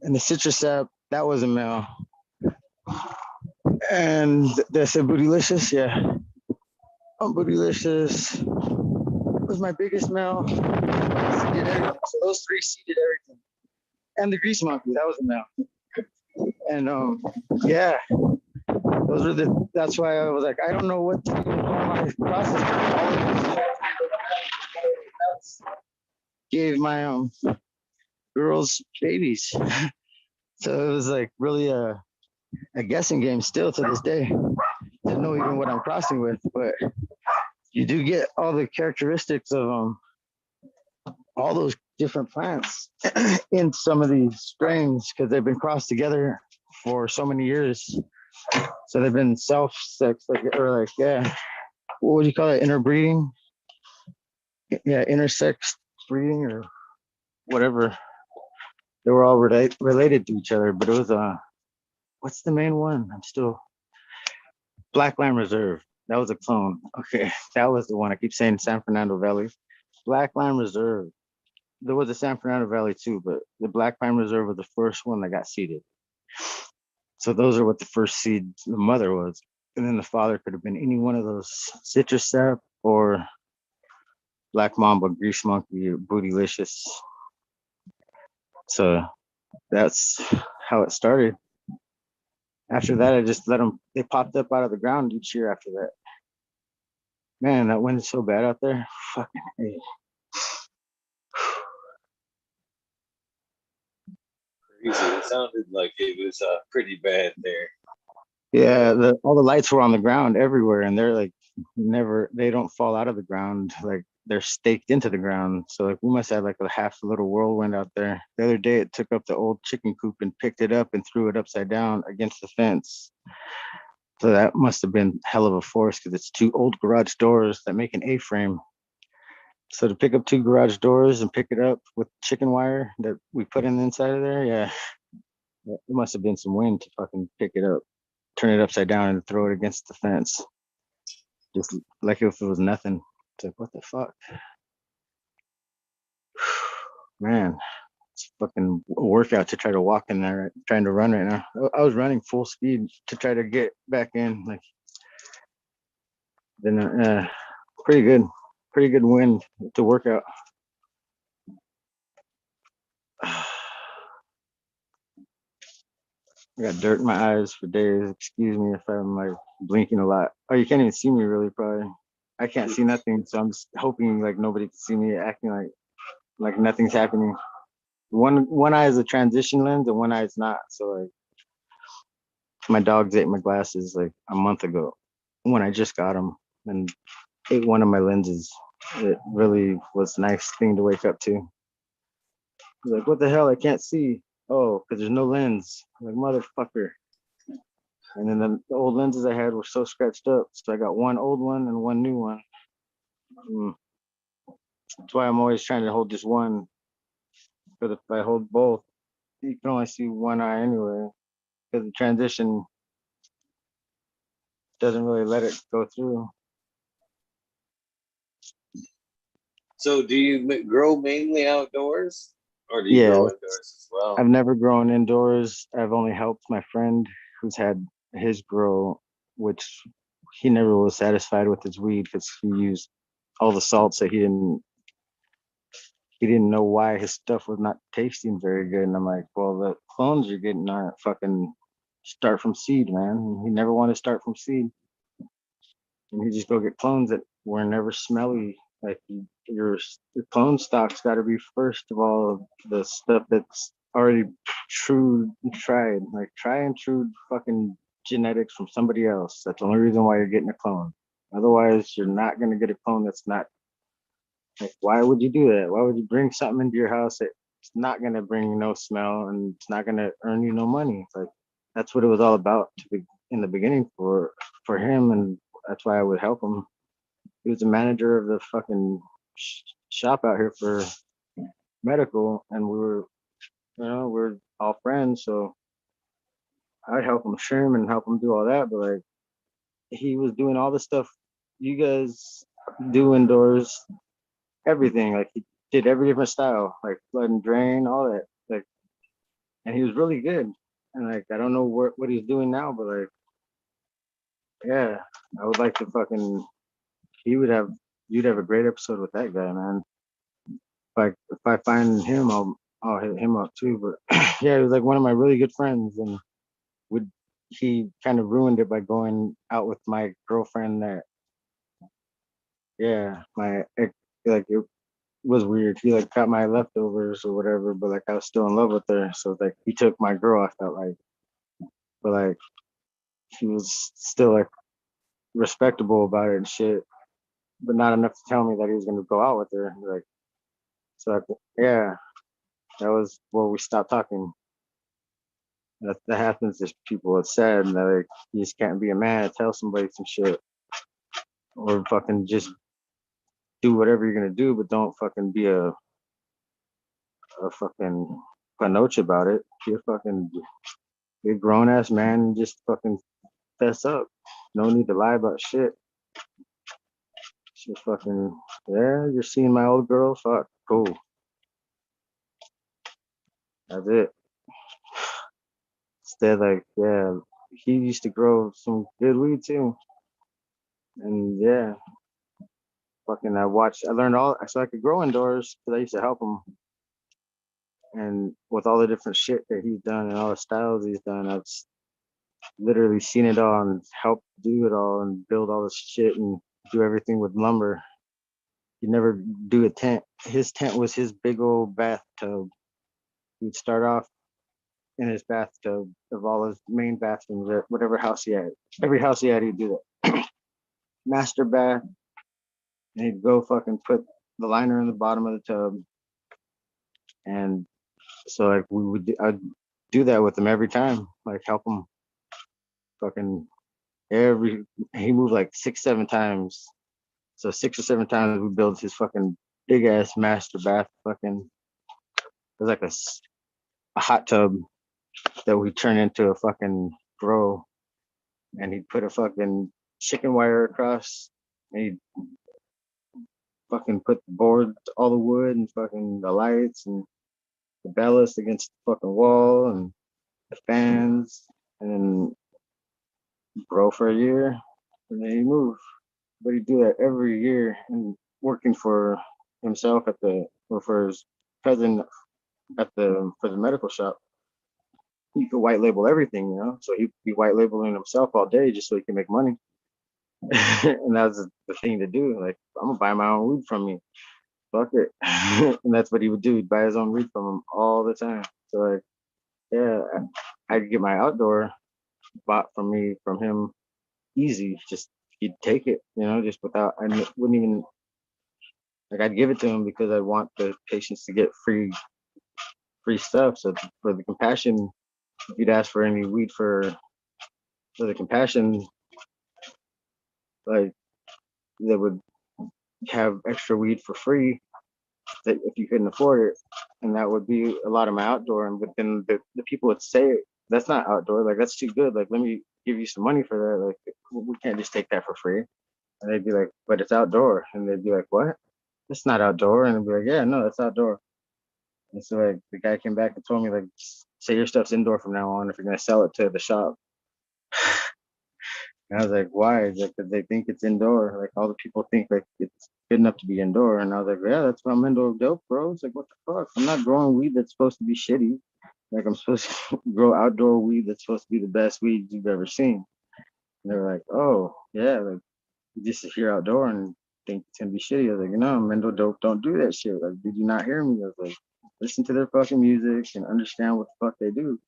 And the Citrus Sap, that was a male. And that's a Bootylicious, yeah. Bootylicious was my biggest male. Seeded everything. So those 3 seeded everything. And the Grease Monkey, that was a male. And yeah, that's why I was like, I don't know what to do my process. Gave my girls babies. So it was like really a guessing game still to this day to know even what I'm crossing with, but you do get all the characteristics of all those different plants in some of these strains because they've been crossed together for so many years. So they've been self-sex, yeah, what would you call it? Interbreeding? Yeah, intersex breeding or whatever. They were all related to each other, but it was what's the main one? Black Line Reserve. That was a clone. Okay, that was the one. I keep saying San Fernando Valley. Black Line Reserve. There was a San Fernando Valley too, but the Black Line Reserve was the first one that got seeded. So those are what the first seed the mother was. And then the father could have been any one of those citrus sap or Black Mamba, Grease Monkey, or Bootylicious. So that's how it started. After that, I just let them, they popped up out of the ground each year after that. Man, that wind is so bad out there. Fucking hey. Crazy. It sounded like it was pretty bad there. Yeah, all the lights were on the ground everywhere, and they're like never, they don't fall out of the ground. Like they're staked into the ground. So like we must have like a half a little whirlwind out there. The other day it took up the old chicken coop and picked it up and threw it upside down against the fence. So that must have been hell of a force because it's two old garage doors that make an A-frame. So to pick up two garage doors and pick it up with chicken wire that we put in the inside of there, yeah, it must have been some wind to fucking pick it up, turn it upside down and throw it against the fence. Just like if it was nothing. It's like, what the fuck? Man, it's fucking a workout to try to walk in there, trying to run right now. I was running full speed to try to get back in. Like, then, pretty good wind to work out. I got dirt in my eyes for days. Excuse me if I'm like blinking a lot. Oh, you can't even see me really, probably. I can't see nothing, so I'm just hoping like nobody can see me acting like nothing's happening. One eye is a transition lens and one eye is not. So like my dogs ate my glasses like a month ago when I just got them and ate one of my lenses. It really was a nice thing to wake up to. Like, what the hell? I can't see. Oh, because there's no lens. I'm like, motherfucker. And then the old lenses I had were so scratched up. So I got one old one and one new one. That's why I'm always trying to hold just one. Because if I hold both, you can only see one eye anyway. Because the transition doesn't really let it go through. So do you grow mainly outdoors? Or do you grow indoors as well? I've never grown indoors. I've only helped my friend who's had his grow, which he never was satisfied with his weed because he used all the salts that he didn't know why his stuff was not tasting very good. And I'm like, well, the clones you're getting aren't fucking start from seed, man. And he never wanted to start from seed. And he just go get clones that were never smelly. Like your clone stock's got to be first of all the stuff that's already tried, like try and true fucking genetics from somebody else. That's the only reason why you're getting a clone. Otherwise, you're not gonna get a clone that's not. Like, why would you do that? Why would you bring something into your house that's not gonna bring you no smell and it's not gonna earn you no money? Like that's what it was all about to be in the beginning for him, and that's why I would help him. He was the manager of the fucking shop out here for medical, and we're all friends, so I'd help him trim and help him do all that. But like, he was doing all the stuff you guys do indoors, everything. Like he did every different style, like flood and drain, all that. Like, and he was really good. And like, I don't know what he's doing now, but like, yeah, I would like to fucking. You'd have a great episode with that guy, man. If I find him, I'll hit him up too. But yeah, he was like one of my really good friends, and would he kind of ruined it by going out with my girlfriend that yeah, like it was weird. He like got my leftovers or whatever, but like I was still in love with her. So like he took my girl, I felt like. But like he was still like respectable about it and shit. But not enough to tell me that he was gonna go out with her. Like so like, yeah, that was where we stopped talking. That happens to people. It's sad, and that like you just can't be a man and tell somebody some shit, or fucking just do whatever you're gonna do, but don't fucking be a fucking panoche about it. Be a fucking be a grown ass man and just fucking fess up. No need to lie about shit. Just fucking, yeah, you're seeing my old girl? Fuck, cool. That's it. Instead, like, yeah, he used to grow some good weed too. And yeah, fucking, I learned all, so I could grow indoors because I used to help him. And with all the different shit that he's done and all the styles he's done, I've literally seen it all and helped do it all and build all this shit and do everything with lumber. He'd never do a tent. His tent was his big old bathtub. He'd start off in his bathtub of all his main bathrooms at whatever house he had. Every house he had, he'd do that. Master bath, and he'd go fucking put the liner in the bottom of the tub. And so like I'd do that with him every time, like help him fucking he moved like 6, 7 times. So 6 or 7 times we built his fucking big ass master bath. Fucking it was like a hot tub that we turned into a fucking grow, and he'd put a fucking chicken wire across, and he'd fucking put the board, all the wood and fucking the lights and the ballast against the fucking wall and the fans, and then grow for a year, and then he moved. But he'd do that every year and working for himself or for his cousin for the medical shop. He could white label everything, you know. So he'd be white labeling himself all day just so he can make money. And that was the thing to do. Like, I'm gonna buy my own weed from me. Fuck it. And that's what he would do. He'd buy his own weed from him all the time. So like, yeah, I'd get my outdoor bought from him easy. Just he'd take it, you know, just without I wouldn't even like I'd give it to him because I want the patients to get free stuff. So for the compassion, if you'd ask for any weed for the compassion, like they would have extra weed for free that if you couldn't afford it, and that would be a lot of my outdoor. And but then the people would say that's not outdoor, like that's too good. Like let me give you some money for that. Like we can't just take that for free. And they'd be like, but it's outdoor. And they'd be like, what? It's not outdoor. And I'd be like, yeah, no, it's outdoor. And so like the guy came back and told me like, say your stuff's indoor from now on if you're gonna sell it to the shop. And I was like, why? He's like, because they think it's indoor. Like all the people think like it's good enough to be indoor. And I was like, yeah, that's why I'm indoor dope, bro. It's like, what the fuck? I'm not growing weed that's supposed to be shitty. Like I'm supposed to grow outdoor weed that's supposed to be the best weed you've ever seen. And they were like, oh yeah, like just to hear outdoor and think it's gonna be shitty. I was like, no, Mendo dope don't do that shit. Like, did you not hear me? I was like, listen to their fucking music and understand what the fuck they do.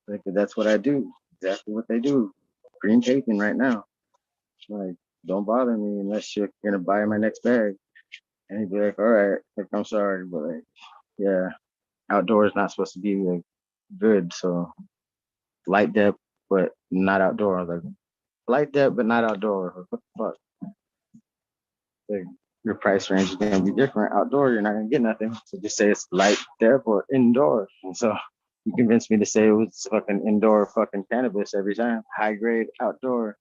Like that's what I do. Exactly what they do. Green taping right now. Like, don't bother me unless you're gonna buy my next bag. And he'd be like, all right, like I'm sorry, but like, yeah, outdoor is not supposed to be like good. So light depth, but not outdoor. Like light depth, but not outdoor. Like, what the fuck? Like, your price range is gonna be different. Outdoor, you're not gonna get nothing. So just say it's light depth or indoor. And so you convinced me to say it was fucking indoor fucking cannabis every time. High grade outdoor.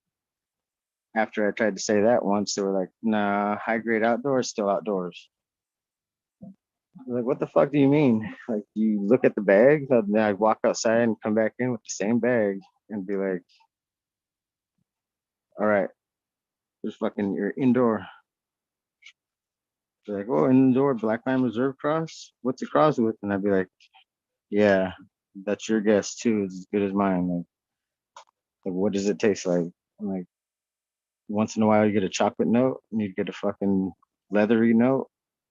After I tried to say that once, they were like, nah, high grade outdoors, still outdoors. Like, what the fuck do you mean? Like, you look at the bag, and then I walk outside and come back in with the same bag and be like, all right, there's fucking your indoor. They're like, oh, indoor Black Line Reserve cross? What's it crossed with? And I'd be like, yeah, that's your guess too. It's as good as mine. Like what does it taste like? I'm like, once in a while you get a chocolate note and you get a fucking leathery note.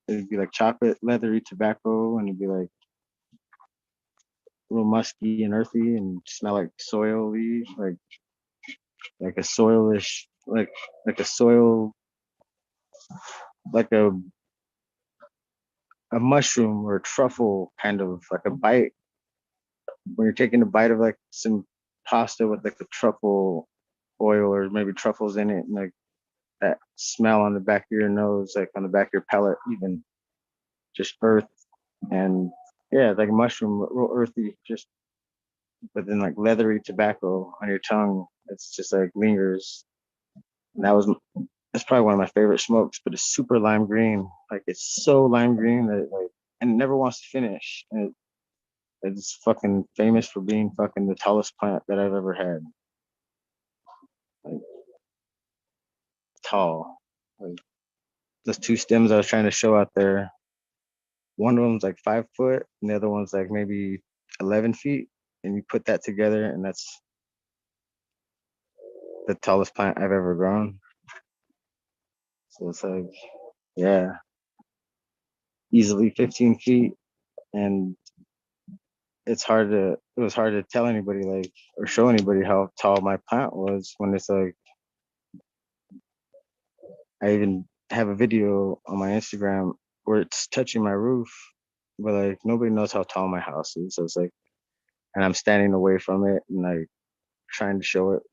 It'd be like chocolate, leathery tobacco, and it'd be like a little musky and earthy and smell like soily, like a soilish, like a soil, like a mushroom or a truffle kind of like a bite. When you're taking a bite of like some pasta with like a truffle oil or maybe truffles in it, and like that smell on the back of your nose, like on the back of your palate, even just earth and yeah, like a mushroom, real earthy, just but then like leathery tobacco on your tongue. It's just like lingers. And that's probably one of my favorite smokes, but it's super lime green. Like it's so lime green that like and it never wants to finish. And it's fucking famous for being fucking the tallest plant that I've ever had. Like tall. Like those two stems I was trying to show out there. One of them's like 5 foot, and the other one's like maybe 11 feet. And you put that together, and that's the tallest plant I've ever grown. So it's like, yeah, easily 15 feet. And it was hard to tell anybody like, or show anybody how tall my plant was when it's like, I even have a video on my Instagram where it's touching my roof, but like nobody knows how tall my house is. So it's like, and I'm standing away from it and like trying to show it.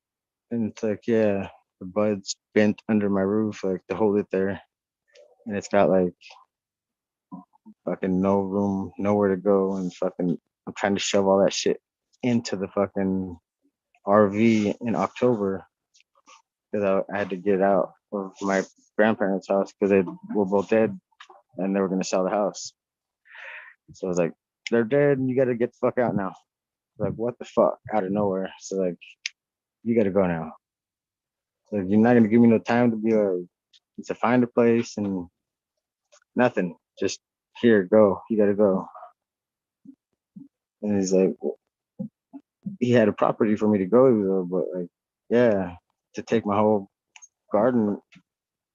And it's like, yeah, the bud's bent under my roof, like to hold it there. And it's got like fucking no room, nowhere to go. And fucking, I'm trying to shove all that shit into the fucking RV in October because I had to get out of my grandparents' house because they were both dead and they were going to sell the house. So I was like, they're dead and you got to get the fuck out now. Like, what the fuck? Out of nowhere. So, like, you got to go now. So, you're not going to give me no time to be like, to find a place and nothing. Just here, go. You got to go. And he's like, he had a property for me to go to, but like, yeah, to take my whole garden.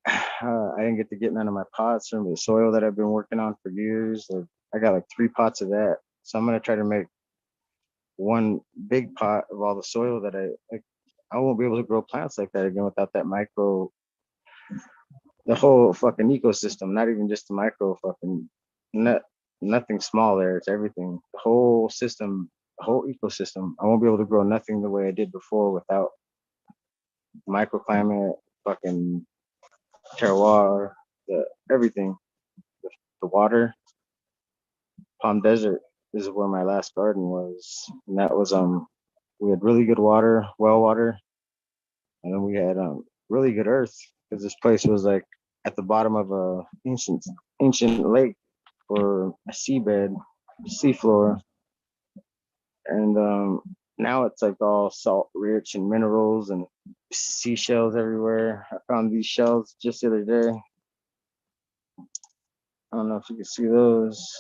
I didn't get to get none of my pots from the soil that I've been working on for years. Like, I got like 3 pots of that. So I'm gonna try to make one big pot of all the soil that I like. I won't be able to grow plants like that again without that micro, the whole fucking ecosystem, not even just the micro fucking, not, nothing small there. It's everything. The whole system, the whole ecosystem. I won't be able to grow nothing the way I did before without microclimate, fucking terroir, the everything, the water. Palm Desert is where my last garden was, and that was we had really good water, well water, and then we had really good earth because this place was like at the bottom of a ancient lake or a seabed, seafloor, and now it's like all salt rich and minerals and seashells everywhere. I found these shells just the other day. I don't know if you can see those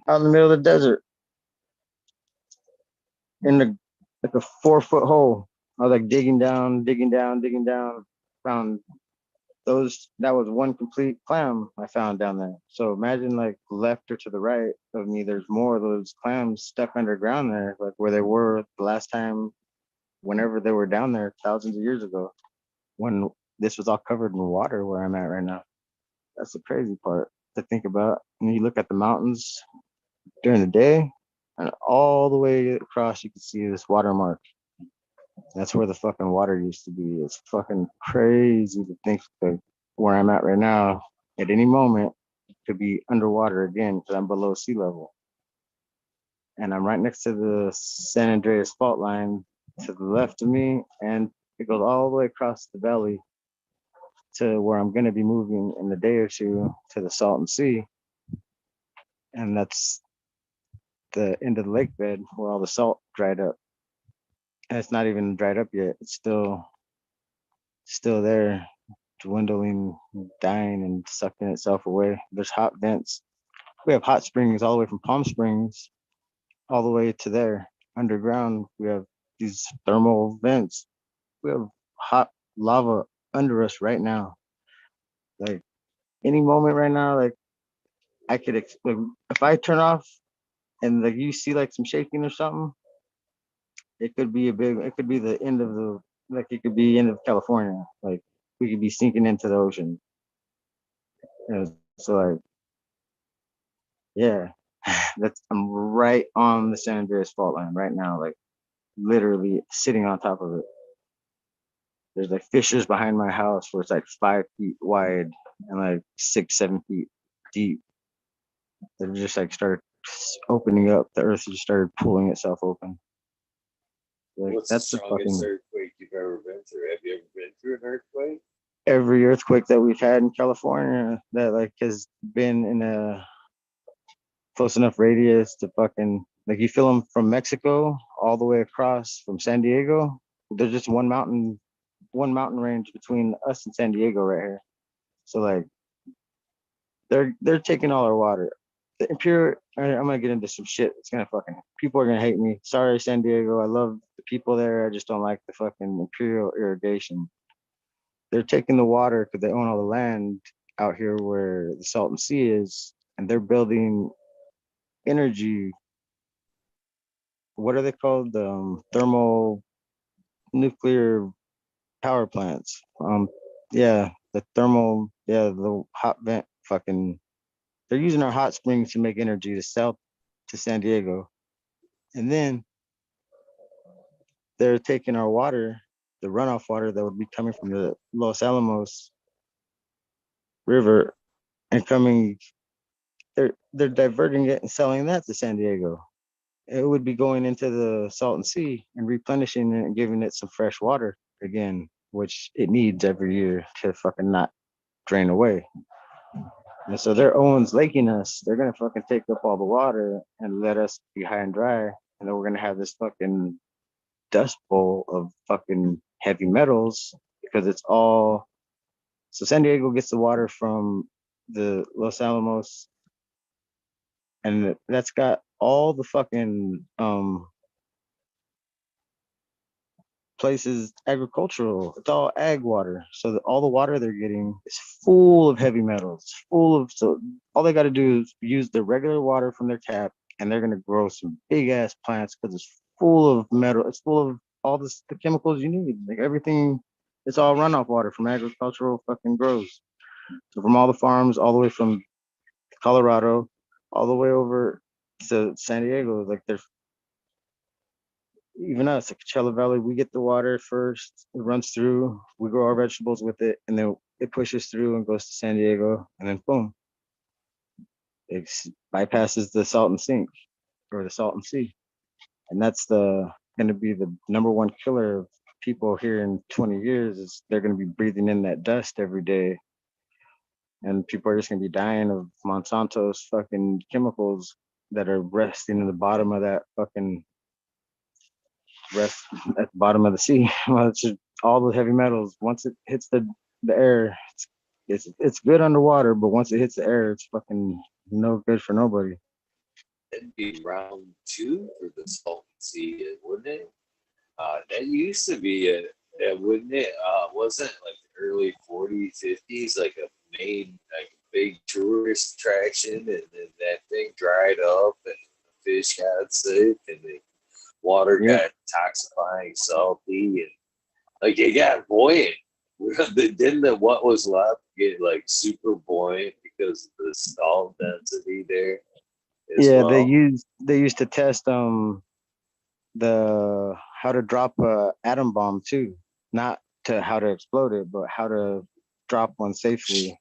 out in the middle of the desert in the like a 4 foot hole. I was like digging down, digging down, digging down. Found those. That was one complete clam I found down there. So imagine like left or to the right of me, there's more of those clams stuck underground there, like where they were the last time, whenever they were down there thousands of years ago, when this was all covered in water where I'm at right now. That's the crazy part to think about. And you look at the mountains during the day, and all the way across, you can see this watermark. That's where the fucking water used to be. It's fucking crazy to think that where I'm at right now, at any moment, could be underwater again because I'm below sea level. And I'm right next to the San Andreas fault line to the left of me, and it goes all the way across the valley to where I'm going to be moving in a day or two to the Salton Sea. And that's the end of the lake bed where all the salt dried up. And it's not even dried up yet. It's still there, dwindling, dying, and sucking itself away. There's hot vents. We have hot springs all the way from Palm Springs all the way to there. Underground, we have these thermal vents. We have hot lava under us right now. Like any moment right now, like I could, like, if I turn off and like you see like some shaking or something, it could be the end of the, like it could be end of California. Like we could be sinking into the ocean. And so like, yeah, that's I'm right on the San Andreas fault line right now, like literally sitting on top of it. There's like fissures behind my house where it's like 5 feet wide and like 6, 7 feet deep. That just like started opening up. The earth just started pulling itself open. Like What's the that's the strongest fucking earthquake you've ever been through? Have you ever been through an earthquake? every earthquake that we've had in California that like has been in a close enough radius to fucking like you feel them from Mexico all the way across from San Diego. There's just one mountain range between us and San Diego right here. So like they're taking all our water. The Imperial. I'm gonna get into some shit. It's gonna fucking people are gonna hate me. Sorry, San Diego. I love the people there. I just don't like the fucking Imperial irrigation. They're taking the water because they own all the land out here where the Salton Sea is, and they're building energy. What are they called? Thermal nuclear power plants. Yeah, the thermal. Yeah, the hot vent. Fucking. They're using our hot springs to make energy to sell to San Diego, and then they're taking our water, the runoff water that would be coming from the Los Alamos River, and coming. They're diverting it and selling that to San Diego. It would be going into the Salton Sea and replenishing it and giving it some fresh water again, which it needs every year to fucking not drain away. And so they're Owens laking us. They're gonna fucking take up all the water and let us be high and dry. And then we're gonna have this fucking dust bowl of fucking heavy metals because it's all so San Diego gets the water from the Los Alamos and that's got all the fucking places agricultural. It's all ag water. So all the water they're getting is full of heavy metals, full of so all they got to do is use the regular water from their tap and they're gonna grow some big ass plants because it's full of metal. It's full of all the chemicals you need. Like everything, it's all runoff water from agricultural fucking grows. So from all the farms, all the way from Colorado, all the way over to San Diego, like there's even us, the Coachella Valley, we get the water first, it runs through, we grow our vegetables with it, and then it pushes through and goes to San Diego, and then boom, it bypasses the Salton Sink or the Salton Sea. And that's the going to be the number one killer of people here in 20 years is they're going to be breathing in that dust every day. And people are just going to be dying of Monsanto's fucking chemicals that are resting in the bottom of that fucking rest at the bottom of the sea. Well, it's just all the heavy metals. Once it hits the air, it's good underwater, but once it hits the air, it's fucking no good for nobody. That'd be round two for the Salton Sea, wouldn't it? That used to be wouldn't it? Wasn't it like the early 40s, 50s, like a main, like a big tourist attraction, and then that thing dried up, and the fish got sick, and the water Yep. got toxifying, salty, and like it got buoyant. Didn't the what was left get like super buoyant because of the salt density there as Yeah, well? they used to test the how to drop a atom bomb too, not to how to explode it, but how to drop one safely.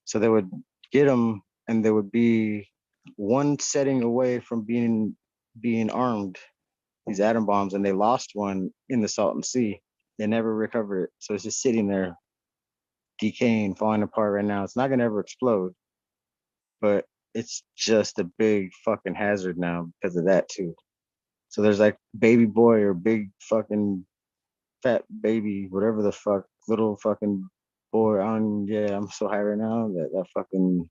So they would get them, and they would be one setting away from being armed. These atom bombs, and they lost one in the Salton Sea. They never recovered it, so it's just sitting there, decaying, falling apart right now. It's not gonna ever explode, but it's just a big fucking hazard now because of that too. So there's like baby boy or big fucking fat baby, whatever the fuck, little fucking boy. Yeah, I'm so high right now that fucking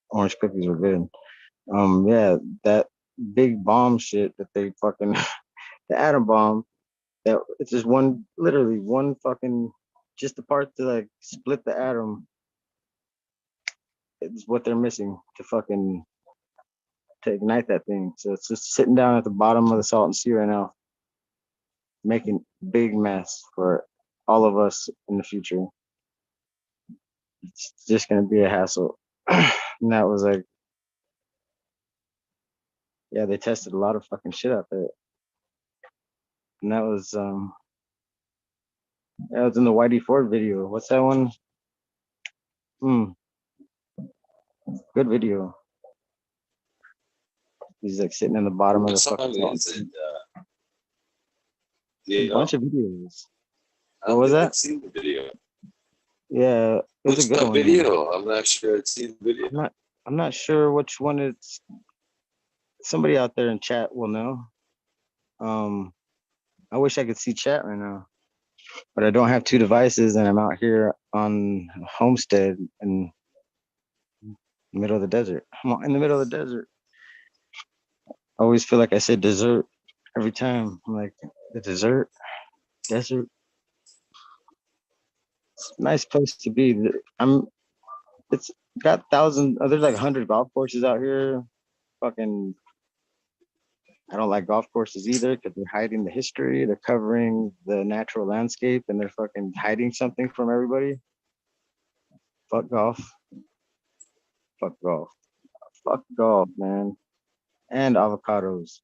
orange cookies were good. Yeah, that big bomb shit that they fucking the atom bomb. That it's just one, literally one fucking, just the part to like split the atom is what they're missing to fucking to ignite that thing. So it's just sitting down at the bottom of the Salton Sea right now, making big mess for all of us in the future. It's just gonna be a hassle. And that was like, yeah, they tested a lot of fucking shit out there. And that was in the Whitey Ford video. What's that one? Hmm, good video. He's like sitting in the bottom of What the song fucking Salton is it? Sea. A You bunch know, of videos. I What don't was think that? I'd seen the video. Yeah, it was a Which good one. video? I'm not sure I'd seen the video. I'm not sure which one it's. Somebody out there in chat will know. I wish I could see chat right now, but I don't have two devices, and I'm out here on homestead in the middle of the desert. I'm in the middle of the desert. I always feel like I said dessert every time. I'm like, the dessert, desert. It's a nice place to be. I'm. It's got thousands. There's like 100 golf courses out here. Fucking. I don't like golf courses either because they're hiding the history. They're covering the natural landscape, and they're fucking hiding something from everybody. Fuck golf. Fuck golf. Fuck golf, man. And avocados.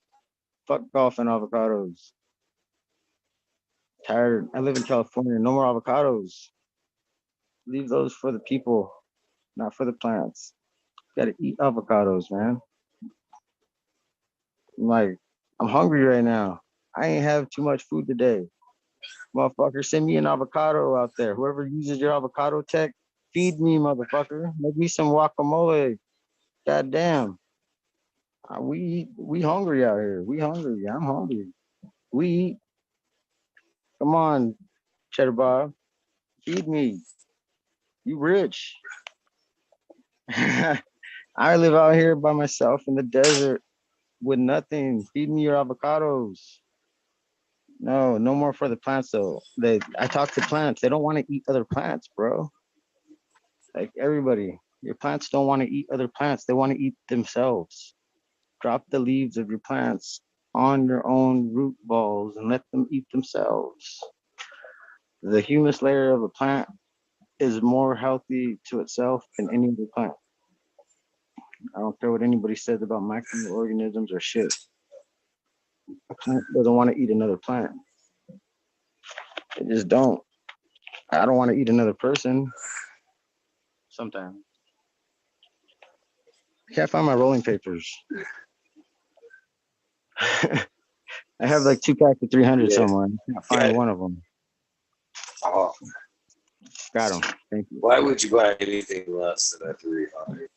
Fuck golf and avocados. Tired. I live in California. No more avocados. Leave those for the people, not for the plants. Gotta eat avocados, man. I'm like, I'm hungry right now. I ain't have too much food today. Motherfucker, send me an avocado out there. Whoever uses your avocado tech, feed me, motherfucker. Make me some guacamole. God damn. We hungry out here. We hungry. I'm hungry. We eat. Come on, Cheddar Bob. Feed me. You rich. I live out here by myself in the desert with nothing. Feed me your avocados. No, no more for the plants though. I talk to plants. They don't want to eat other plants, bro. Like everybody, your plants don't want to eat other plants. They want to eat themselves. Drop the leaves of your plants on your own root balls and let them eat themselves. The humus layer of a plant is more healthy to itself than any other plant. I don't care what anybody says about microorganisms or shit. A plant doesn't want to eat another plant. They just don't. I don't want to eat another person. Sometimes. I can't find my rolling papers. I have like 2 packs of 300 Yeah. somewhere. I can't find one of them. Oh, Got them. Thank you. why would you buy anything less than a 300?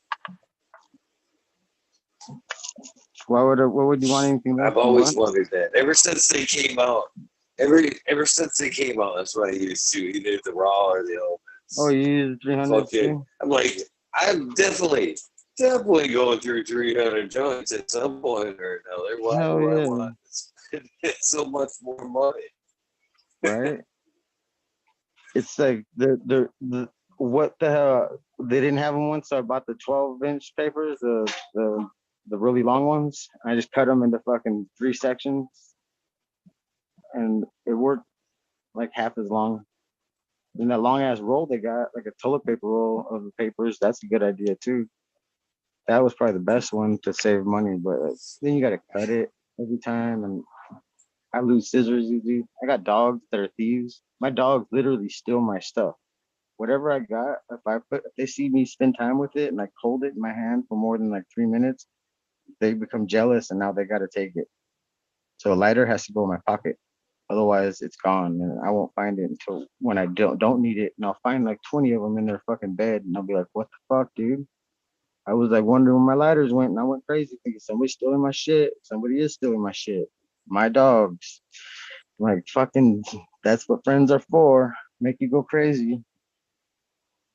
What would you want anything less I've than always what? wondered that. Ever since they came out, ever since they came out, that's what I used to, either the raw or the Oh, elements. you use 300 Fucking, too? I'm like, I'm definitely going through 300 joints at some point or another. Why Hell do I yeah. want to spend so much more money? Right? It's like the what the hell? They didn't have them once, so I bought the 12-inch papers, the really long ones. I just cut them into fucking 3 sections, and it worked like half as long. And that long ass roll they got, like a toilet paper roll of the papers, that's a good idea too. That was probably the best one to save money, but then you gotta cut it every time, and I lose scissors usually. I got dogs that are thieves. My dogs literally steal my stuff. Whatever I got, if they see me spend time with it and I hold it in my hand for more than like 3 minutes, they become jealous and now they gotta take it. So a lighter has to go in my pocket. Otherwise it's gone and I won't find it until when I don't need it. And I'll find like 20 of them in their fucking bed and I'll be like, what the fuck, dude? I was like wondering where my lighters went and I went crazy thinking somebody's stealing my shit. Somebody is stealing my shit. My dogs. Like fucking that's what friends are for. Make you go crazy.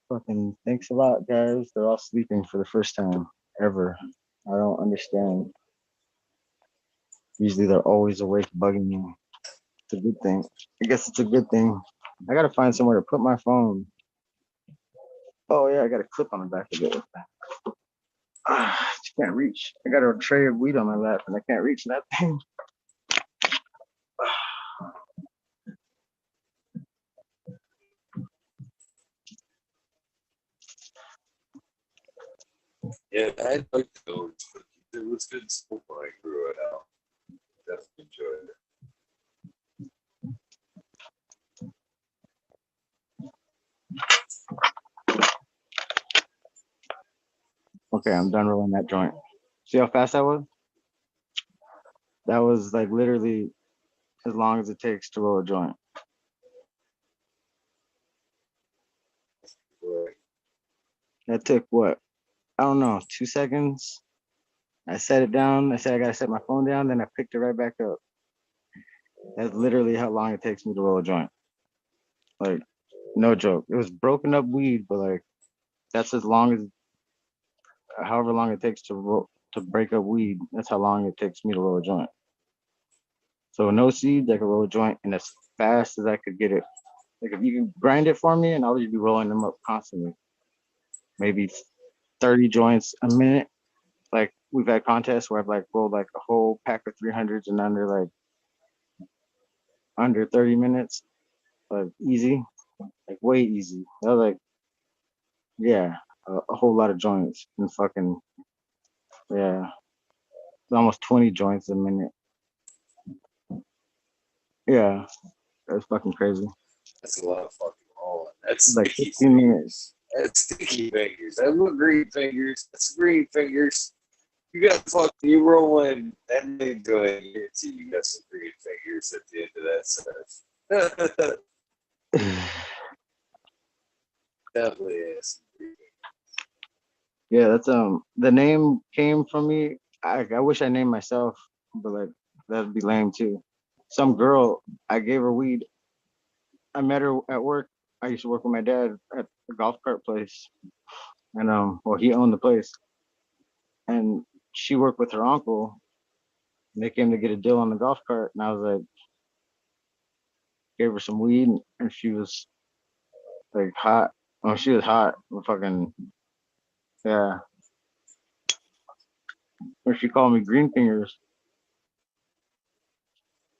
Fucking thanks a lot, guys. They're all sleeping for the first time ever. I don't understand. Usually they're always awake bugging me. It's a good thing. I guess it's a good thing. I gotta find somewhere to put my phone. Oh yeah, I got a clip on the back of it. Just can't reach. I got a tray of weed on my lap and I can't reach that thing. Yeah, I like those. It was good smoke when I grew it out. Definitely enjoyed it. Okay, I'm done rolling that joint. See how fast that was? That was like literally as long as it takes to roll a joint. Right. That took what? I don't know, 2 seconds. I set it down. I said I gotta set my phone down. Then I picked it right back up. That's literally how long it takes me to roll a joint. Like, no joke. It was broken up weed, but like that's as long as however long it takes to break up weed. That's how long it takes me to roll a joint. So no seeds, I could roll a joint, and as fast as I could get it. Like if you can grind it for me, and I'll just be rolling them up constantly. Maybe 30 joints a minute. Like we've had contests where I've like rolled like a whole pack of 300s in under 30 minutes. Like easy, like way easy. That was like yeah, a whole lot of joints and fucking yeah, almost 20 joints a minute. Yeah, that's fucking crazy. That's a lot of fucking rolling. That's Like sticky 15 minutes. fingers. That's sticky fingers. That's what green fingers. That's green fingers. You got fucking you rolling that many joint here too. You got some green fingers at the end of that stuff. Definitely is. Yeah, that's the name came from me. I wish I named myself, but like that'd be lame too. Some girl, I gave her weed. I met her at work. I used to work with my dad at the golf cart place, and well, he owned the place, and she worked with her uncle. And they came to get a deal on the golf cart, and I was like, gave her some weed, and she was like hot. Oh, she was hot. Fucking yeah. Or she called me green fingers,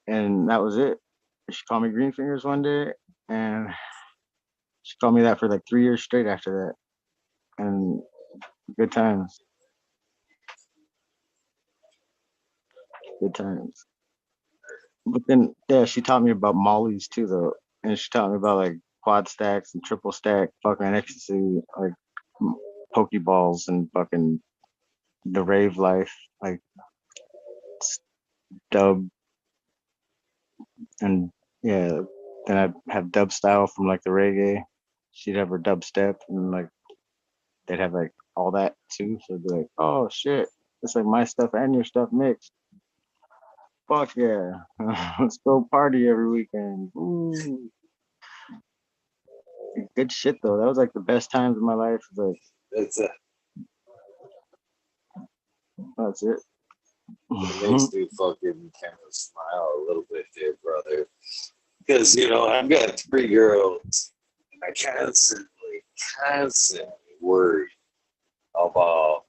and that was it. She called me green fingers one day, and she called me that for like 3 years straight after that. And good times, good times. But then, yeah, she taught me about mollies too, though, and she taught me about like quad stacks and triple stack, fucking ecstasy, like pokeballs and fucking the rave life, like dub and yeah. Then I'd have dub style from like the reggae. She'd have her dubstep and like they'd have like all that too. So it'd be like, oh shit, it's like my stuff and your stuff mixed. Fuck yeah. Let's go party every weekend. Ooh. Good shit though. That was like the best times of my life. Like That's a that's it. it makes me fucking kind of smile a little bit there, brother. Because I've got three girls, and I constantly worry about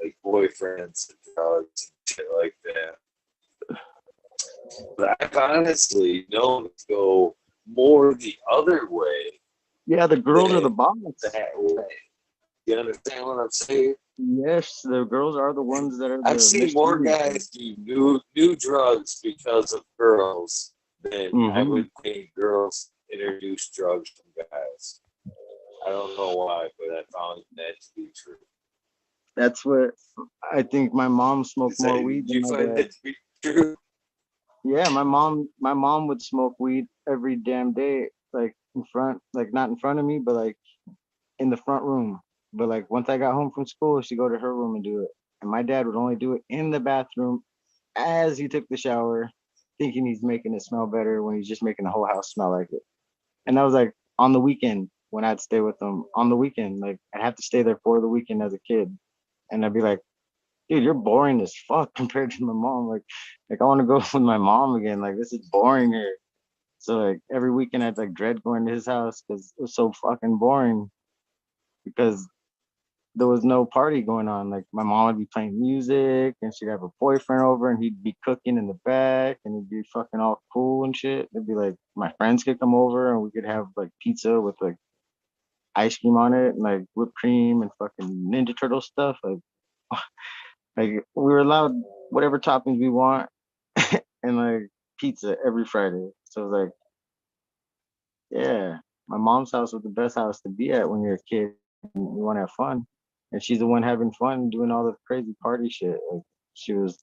like boyfriends and drugs and shit like that. But I've honestly known to go more the other way Yeah, the girls are the than boss. that way. You understand what I'm saying? Yes, the girls are the ones that are I've the seen more mischievous. guys do new drugs because of girls than I Mm-hmm. would think girls introduce drugs from guys. I don't know why, but I found that to be true. That's what I think. My mom smoked more Did weed than you my find dad. that to be true? Yeah, my mom would smoke weed every damn day, like in front, like not in front of me, but like in the front room. But like once I got home from school, she'd go to her room and do it. And my dad would only do it in the bathroom as he took the shower, thinking he's making it smell better when he's just making the whole house smell like it. And that was like on the weekend when I'd stay with them on the weekend. Like I'd have to stay there for the weekend as a kid. And I'd be like, dude, you're boring as fuck compared to my mom. Like I want to go with my mom again. Like this is boring here. So like every weekend I'd like dread going to his house because it was so fucking boring because there was no party going on. Like my mom would be playing music and she'd have a boyfriend over and he'd be cooking in the back and he'd be fucking all cool and shit. It'd be like my friends could come over and we could have like pizza with like ice cream on it and like whipped cream and fucking Ninja Turtle stuff. Like we were allowed whatever toppings we want and like pizza every Friday. So it was like, yeah, my mom's house was the best house to be at when you're a kid and you want to have fun. And she's the one having fun doing all the crazy party shit. Like she was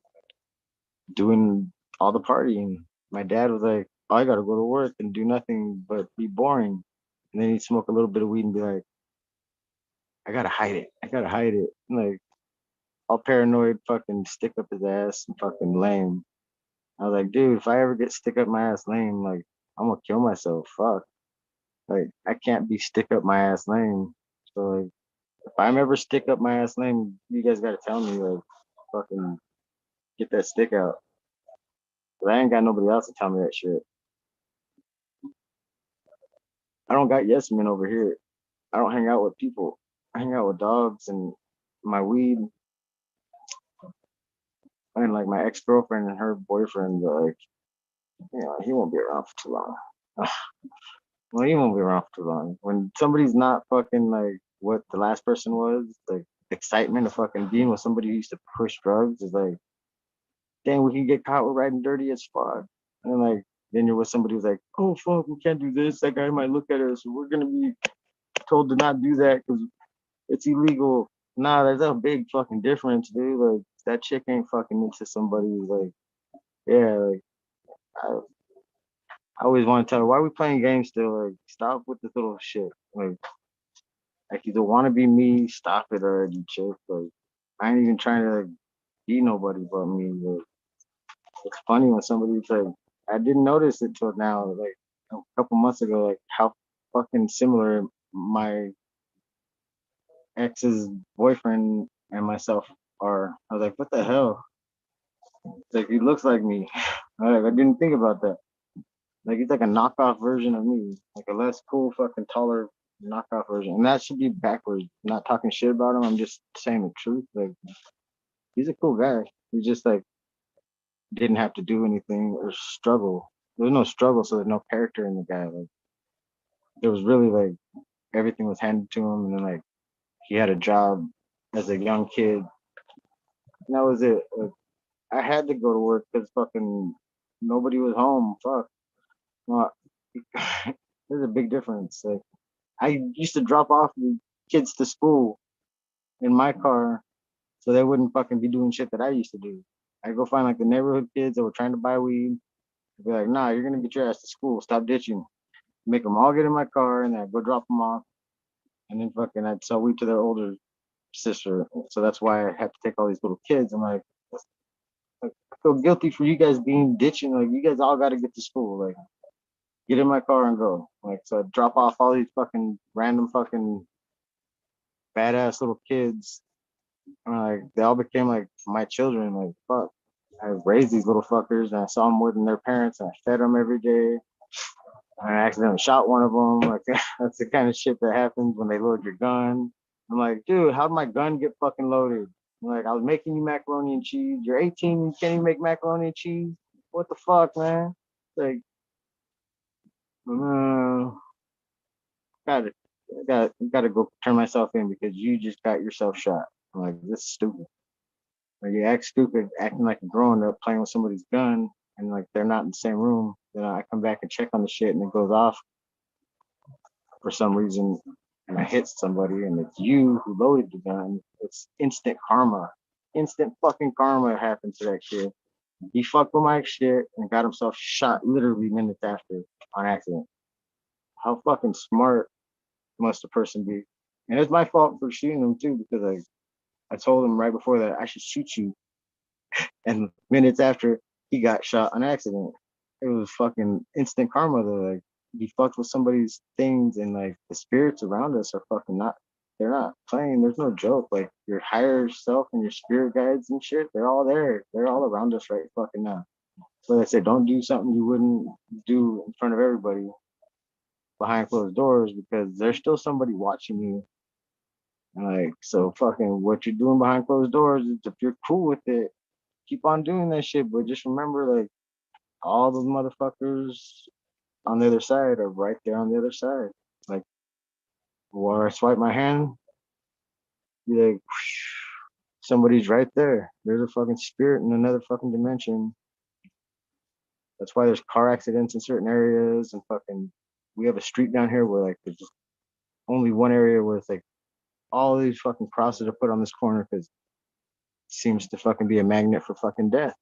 doing all the partying. my dad was like, oh, I gotta go to work and do nothing but be boring. And then he'd smoke a little bit of weed and be like, I gotta hide it. I gotta hide it. Like all paranoid, fucking stick up his ass and fucking lame. I was like, dude, if I ever get stick up my ass lame, like I'm gonna kill myself. Fuck. Like I can't be stick up my ass lame. So like if I'm ever stick up my ass lame, you guys gotta tell me like fucking get that stick out. But I ain't got nobody else to tell me that shit. I don't got yes men over here. I don't hang out with people. I hang out with dogs and my weed and like my ex girlfriend and her boyfriend. But like, he won't be around for too long. Well, he won't be around for too long. When somebody's not fucking like what the last person was, like excitement of fucking being with somebody who used to push drugs is like, dang, we can get caught with riding dirty as fuck. And like, then you're with somebody who's like, oh fuck, we can't do this. That guy might look at us. We're gonna be told to not do that because it's illegal. Nah, there's a big fucking difference, dude. Like that chick ain't fucking into somebody who's like, yeah, like I, I always want to tell her, why are we playing games still? Like, stop with this little shit. Like you don't want to be me, stop it already, chick. Like, I ain't even trying to like, be nobody but me. Like, it's funny when somebody's like, I didn't notice it till now, like a couple months ago, like how fucking similar my ex's boyfriend and myself are. I was like, what the hell? It's like he looks like me. I didn't think about that. Like he's like a knockoff version of me, like a less cool, fucking taller knockoff version. And that should be backwards. Not talking shit about him. I'm just saying the truth. Like he's a cool guy. He just like didn't have to do anything or struggle. There was no struggle, so there's no character in the guy. Like there was really like everything was handed to him, and then like he had a job as a young kid. And that was it. Like, I had to go to work because fucking nobody was home. Fuck. Well, there's a big difference. Like I used to drop off the kids to school in my car so they wouldn't fucking be doing shit that I used to do. I go find like the neighborhood kids that were trying to buy weed. I'd be like, nah, you're gonna get your ass to school. Stop ditching. Make them all get in my car and then I'd go drop them off. And then fucking I'd sell weed to their older sister. So that's why I had to take all these little kids. I'm like, I feel guilty for you guys being ditching. Like you guys all got to get to school. Like get in my car and go. Like so I drop off all these fucking random fucking badass little kids. And like they all became like my children. Like fuck, I raised these little fuckers and I saw them more than their parents and I fed them every day. And I accidentally shot one of them. Like that's the kind of shit that happens when they load your gun. I'm like, dude, how'd my gun get fucking loaded? I'm like, I was making you macaroni and cheese. You're 18, you can't even make macaroni and cheese. What the fuck, man? Like, uh, gotta, gotta go turn myself in because you just got yourself shot. I'm like, this is stupid. Like, you act stupid, acting like a grown up, playing with somebody's gun, and like they're not in the same room. Then I come back and check on the shit, and it goes off for some reason, and I hit somebody, and it's you who loaded the gun. It's instant karma. Instant fucking karma happened to that kid. He fucked with my shit and got himself shot literally minutes after on accident. How fucking smart must a person be? And it's my fault for shooting him too, because I told him right before that I should shoot you. And minutes after he got shot on accident. It was fucking instant karma though. Like you fucked with somebody's things and like the spirits around us are fucking not they're not playing. There's no joke. Like your higher self and your spirit guides and shit, they're all there. They're all around us right fucking now. So I said, don't do something you wouldn't do in front of everybody behind closed doors because there's still somebody watching you. And like, so fucking what you're doing behind closed doors, if you're cool with it, keep on doing that shit. But just remember, like, all those motherfuckers on the other side are right there on the other side. Like, where I swipe my hand, you're like, somebody's right there. There's a fucking spirit in another fucking dimension. That's why there's car accidents in certain areas and fucking. We have a street down here where like there's just only one area where it's like all these fucking crosses are put on this corner because it seems to fucking be a magnet for fucking death.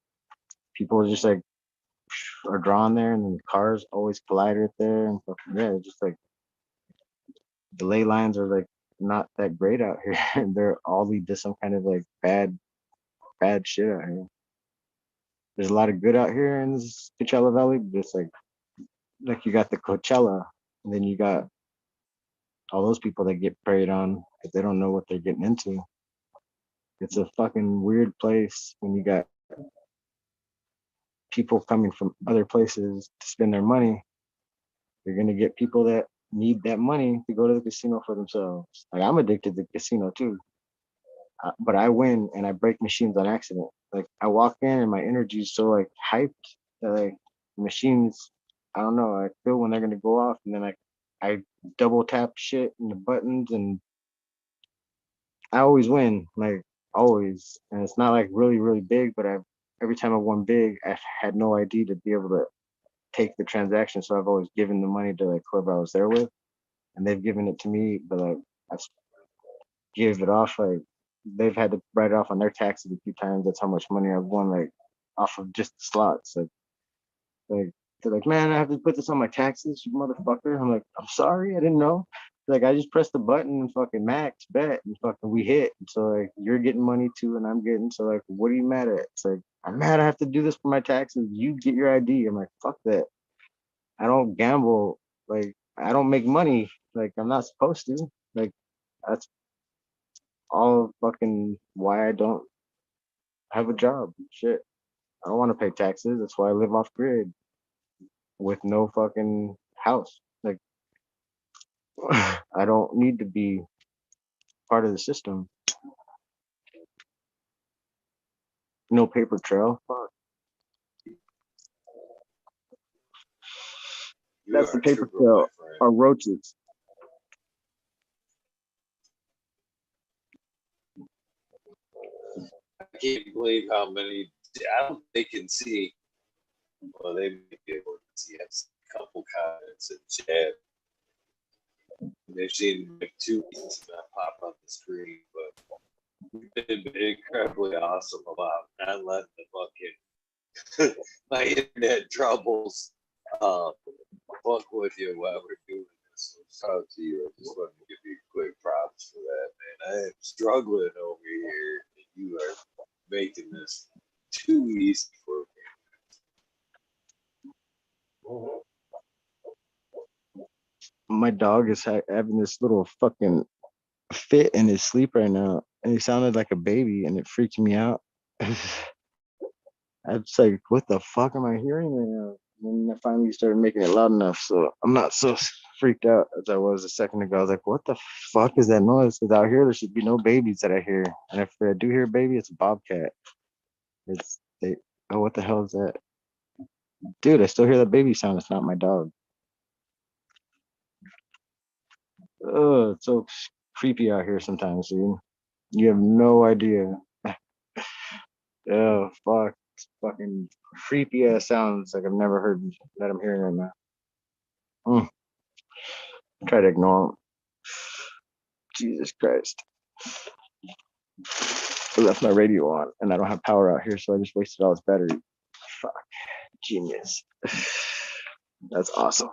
People are just like are drawn there, and then the cars always collide right there, and fucking, yeah, just like the ley lines are like not that great out here. And they're all lead to some kind of like bad shit out here. There's a lot of good out here in this Coachella Valley, but it's like you got the Coachella, and then you got all those people that get preyed on because they don't know what they're getting into. It's a fucking weird place when you got people coming from other places to spend their money. You're gonna get people that need that money to go to the casino for themselves. Like I'm addicted to the casino too, but I win and I break machines on accident. Like I walk in and my energy is so like hyped that like machines, I don't know, I feel when they're gonna go off, and then I double tap shit and the buttons, and I always win, like always. And it's not like really big, but every time I won big, I had no ID to be able to take the transaction. So I've always given the money to like whoever I was there with, and they've given it to me, but like I give it off, like they've had to write it off on their taxes a few times. That's how much money I've won, like off of just the slots. Like they're like, man, I have to put this on my taxes, you motherfucker. I'm like, I'm sorry, I didn't know. Like I just pressed the button and fucking max bet and fucking we hit. And so like you're getting money too and I'm getting, so like what are you mad at? It's like I'm mad I have to do this for my taxes. You get your ID. I'm like, fuck that. I don't gamble. Like I don't make money. Like I'm not supposed to. Like that's all fucking why I don't have a job. Shit. I don't want to pay taxes. That's why I live off grid with no fucking house. Like I don't need to be part of the system. No paper trail. Fuck. You That's are the a paper trooper, my trail. friend. Or roaches. I can't believe how many. I don't think they can see. Well, they may be able to see a couple comments in chat. They've seen like two pieces that pop on the screen, but you've been incredibly awesome about not letting the fucking my internet troubles fuck with you while we're doing this. So shout out to you. I just wanted to give you quick props for that, man. I am struggling over here, and you are making this too easy for me. My dog is having this little fucking fit in his sleep right now, and he sounded like a baby, and it freaked me out. I was like, what the fuck am I hearing right now? And then I finally started making it loud enough, so I'm not so freaked out as I was a second ago. I was like, what the fuck is that noise? Because out here, there should be no babies that I hear. And if I do hear a baby, it's a bobcat. It's they. Oh, what the hell is that? Dude, I still hear that baby sound. It's not my dog. Oh, it's so creepy out here sometimes, dude. You have no idea. Oh, fuck. It's fucking creepy ass sounds like I've never heard that I'm hearing right now. Mm. Try to ignore them. Jesus Christ. I left my radio on and I don't have power out here, so I just wasted all this battery. Fuck. Genius. That's awesome.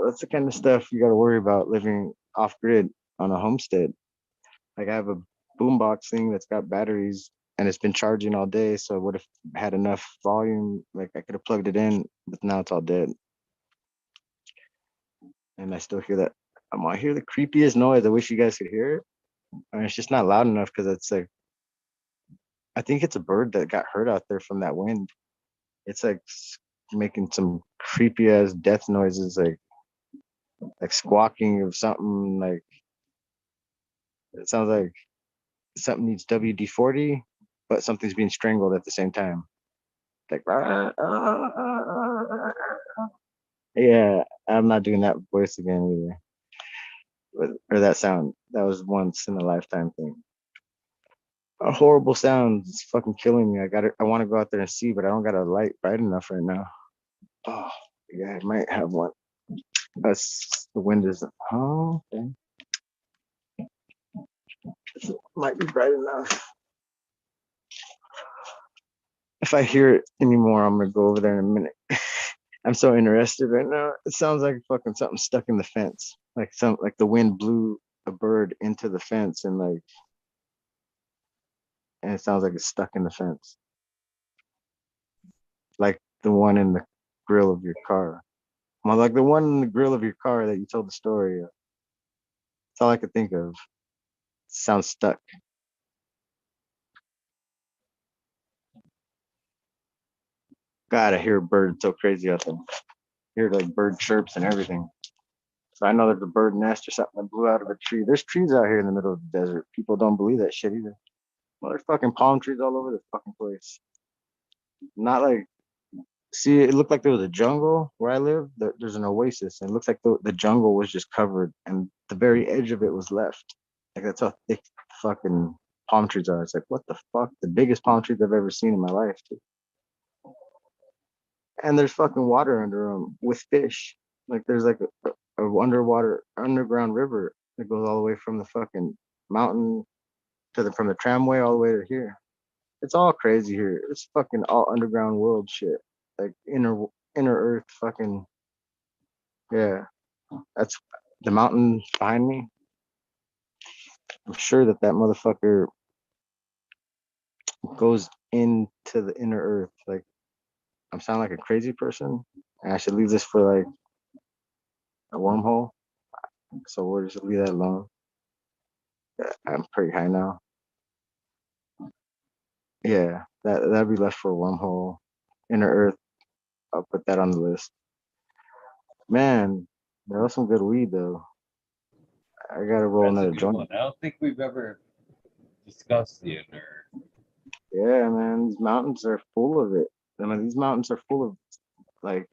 That's the kind of stuff you got to worry about living off grid on a homestead. Like I have a boombox thing that's got batteries and it's been charging all day, so it would have had enough volume. Like I could have plugged it in, but now it's all dead. And I still hear that. I hear the creepiest noise. I wish you guys could hear it. And it's just not loud enough because it's like I think it's a bird that got hurt out there from that wind. It's like making some creepy ass death noises, like squawking of something. Like it sounds like something needs WD-40, but something's being strangled at the same time. Like yeah, I'm not doing that voice again either. Or that sound. That was once in a lifetime thing. A horrible sound. It's fucking killing me. I want to go out there and see, but I don't got a light bright enough right now. Oh, yeah, I might have one. That's the wind is. Oh, okay. It might be bright enough. If I hear it anymore, I'm gonna go over there in a minute. I'm so interested right now. It sounds like fucking something stuck in the fence. Like the wind blew a bird into the fence and it sounds like it's stuck in the fence. Like the one in the grill of your car. Well, like the one in the grill of your car that you told the story of. That's all I could think of. It sounds stuck. God, I hear birds so crazy out there. I hear like bird chirps and everything. So I know there's a bird nest or something that blew out of a tree. There's trees out here in the middle of the desert. People don't believe that shit either. Well, there's fucking palm trees all over this fucking place. Not like, see, it looked like there was a jungle where I live. There's an oasis, and it looks like the jungle was just covered, and the very edge of it was left. Like that's how thick fucking palm trees are. It's like, what the fuck? The biggest palm trees I've ever seen in my life, dude. And there's fucking water under them with fish. Like there's like a underwater underground river that goes all the way from the fucking mountain to the from the tramway all the way to here. It's all crazy here. It's fucking all underground world shit. Like inner earth fucking yeah. That's the mountain behind me. I'm sure that motherfucker goes into the inner earth. Like I'm sounding like a crazy person, and I should leave this for like a wormhole. So we'll just leave that alone. I'm pretty high now. Yeah, that'd be left for a wormhole. Inner Earth. I'll put that on the list. Man, there was some good weed though. I gotta roll That's a another good joint. one. I don't think we've ever discussed the inner. Yeah, man, these mountains are full of it. I mean, these mountains are full of like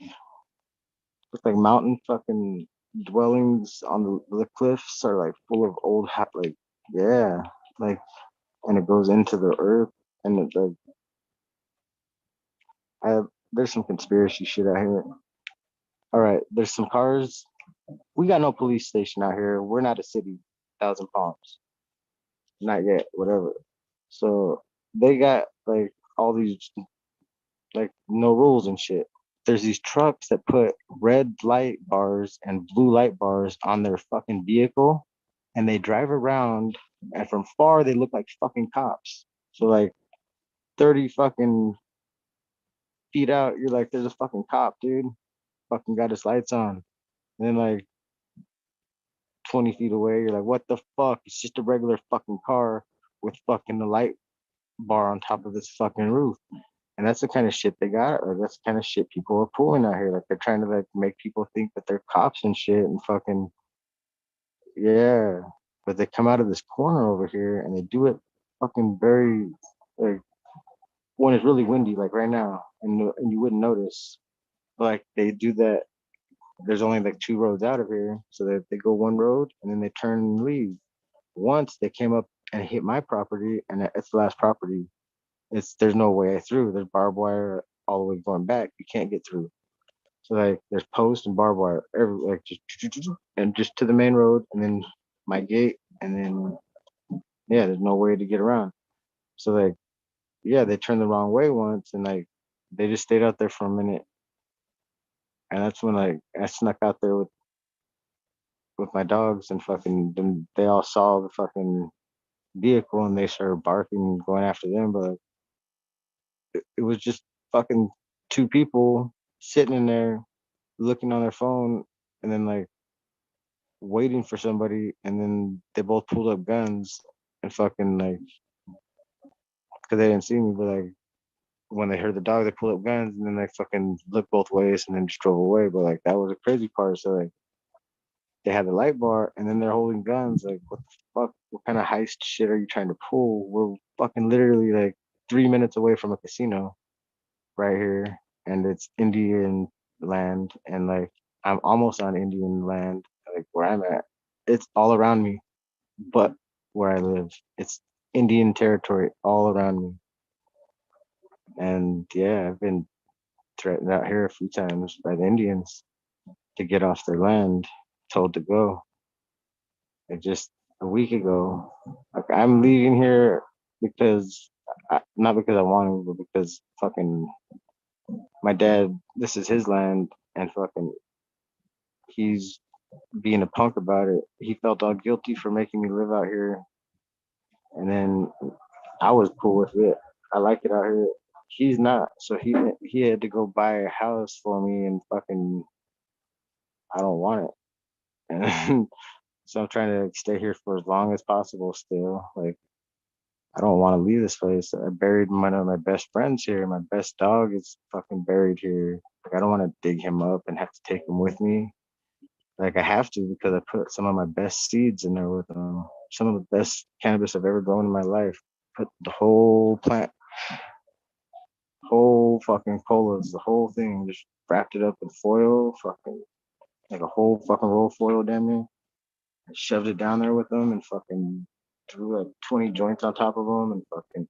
look like mountain fucking dwellings on the cliffs are like full of old like yeah, like and it goes into the earth and it like I have, there's some conspiracy shit out here. All right, there's some cars. We got no police station out here. We're not a city, Thousand Palms. Not yet, whatever. So they got like all these like no rules and shit. There's these trucks that put red light bars and blue light bars on their fucking vehicle and they drive around and from far they look like fucking cops. So like 30 fucking feet out, you're like, there's a fucking cop, dude. Fucking got his lights on. And then like 20 feet away, you're like, what the fuck? It's just a regular fucking car with fucking the light bar on top of this fucking roof. And that's the kind of shit they got, or that's the kind of shit people are pulling out here. Like they're trying to like make people think that they're cops and shit and fucking yeah. But they come out of this corner over here and they do it fucking very like when it's really windy, like right now, and you wouldn't notice. Like they do that. There's only like two roads out of here, so they go one road and then they turn and leave. Once they came up and hit my property, and it's the last property. There's no way through. There's barbed wire all the way going back. You can't get through. So like there's posts and barbed wire every like just and just to the main road, and then my gate, and then yeah, there's no way to get around. So like yeah, they turned the wrong way once, and like they just stayed out there for a minute, and that's when like I snuck out there with my dogs, and fucking then they all saw the fucking vehicle and they started barking and going after them, but like, it was just fucking two people sitting in there looking on their phone and then like waiting for somebody, and then they both pulled up guns and fucking like because they didn't see me, but like when they heard the dog they pulled up guns and then they fucking looked both ways and then just drove away. But like that was a crazy part. So like they had the light bar and then they're holding guns. Like what the fuck, what kind of heist shit are you trying to pull? We're fucking literally like 3 minutes away from a casino right here, and it's Indian land, and like I'm almost on Indian land, like where I'm at. It's all around me, but where I live, it's Indian territory all around me. And yeah, I've been threatened out here a few times by the Indians to get off their land, told to go. Like just a week ago, like I'm leaving here because not because I want to, but because fucking my dad, this is his land, and fucking he's being a punk about it. He felt all guilty for making me live out here, and then I was cool with it. I like it out here. He's not, so he had to go buy a house for me, and fucking I don't want it. And so I'm trying to stay here for as long as possible. Still, like I don't want to leave this place. I buried one of my best friends here. My best dog is fucking buried here. Like I don't want to dig him up and have to take him with me. Like I have to because I put some of my best seeds in there with them. Some of the best cannabis I've ever grown in my life. Put the whole plant, whole fucking colas, the whole thing, just wrapped it up in foil, fucking like a whole fucking roll of foil, damn near. I shoved it down there with them and fucking threw like 20 joints on top of them and fucking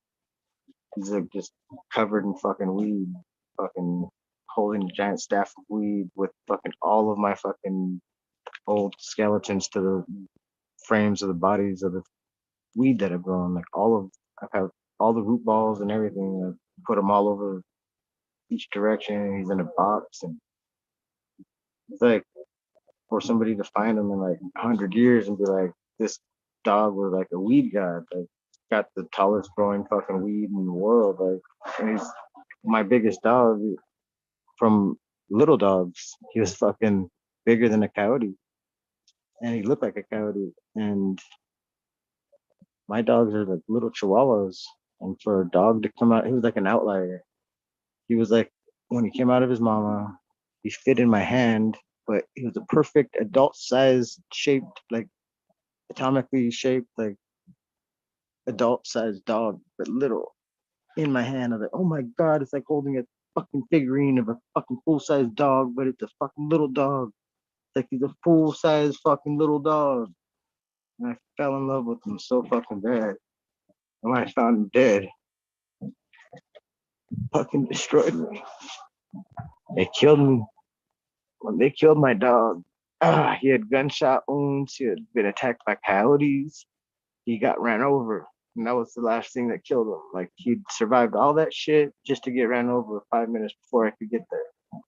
he's like just covered in fucking weed, fucking holding a giant staff of weed with fucking all of my fucking old skeletons to the frames of the bodies of the weed that I've grown. Like I have all the root balls and everything. I put them all over each direction. He's in a box, and it's like for somebody to find him in like 100 years and be like, this dog was like a weed god, like got the tallest growing fucking weed in the world, like, and he's my biggest dog from little dogs. He was fucking bigger than a coyote, and he looked like a coyote. And my dogs are like little chihuahuas, and for a dog to come out, he was like an outlier. He was like when he came out of his mama, he fit in my hand, but he was a perfect adult size shaped, like atomically shaped, like adult sized dog, but little in my hand. I was like, oh my god, it's like holding a fucking figurine of a fucking full size dog, but it's a fucking little dog. It's like he's a full size fucking little dog. And I fell in love with him so fucking bad. And when I found him dead, fucking destroyed me. They killed me. When they killed my dog, he had gunshot wounds. He had been attacked by coyotes. He got ran over. And that was the last thing that killed him. Like he'd survived all that shit just to get ran over 5 minutes before I could get there.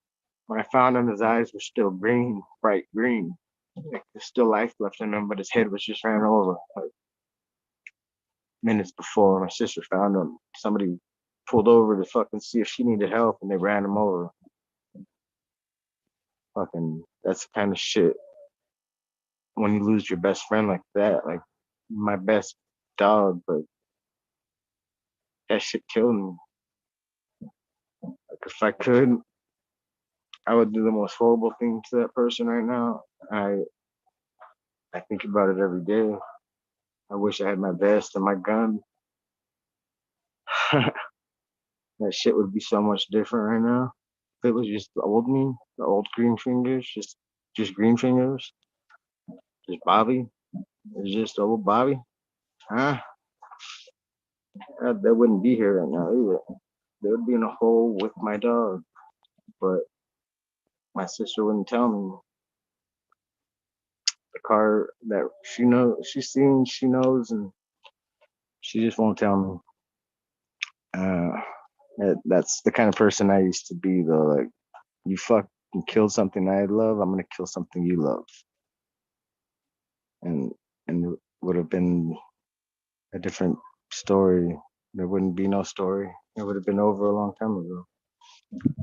When I found him, his eyes were still green, bright green. Like there's still life left in him, but his head was just ran over. Like minutes before my sister found him, somebody pulled over to fucking see if she needed help, and they ran him over. Fucking, that's the kind of shit when you lose your best friend like that. Like my best dog, but that shit killed me. Like if I could, I would do the most horrible thing to that person right now. I think about it every day. I wish I had my vest and my gun. That shit would be so much different right now. If it was just the old me, the old green fingers, just green fingers, just Bobby. It's just old Bobby. Huh? They wouldn't be here right now either. They would be in a hole with my dog. But my sister wouldn't tell me. The car that she knows, she's seen, she knows, and she just won't tell me. That's the kind of person I used to be, though. Like, you fucking killed something I love, I'm gonna kill something you love, and it would have been a different story. There wouldn't be no story. It would have been over a long time ago.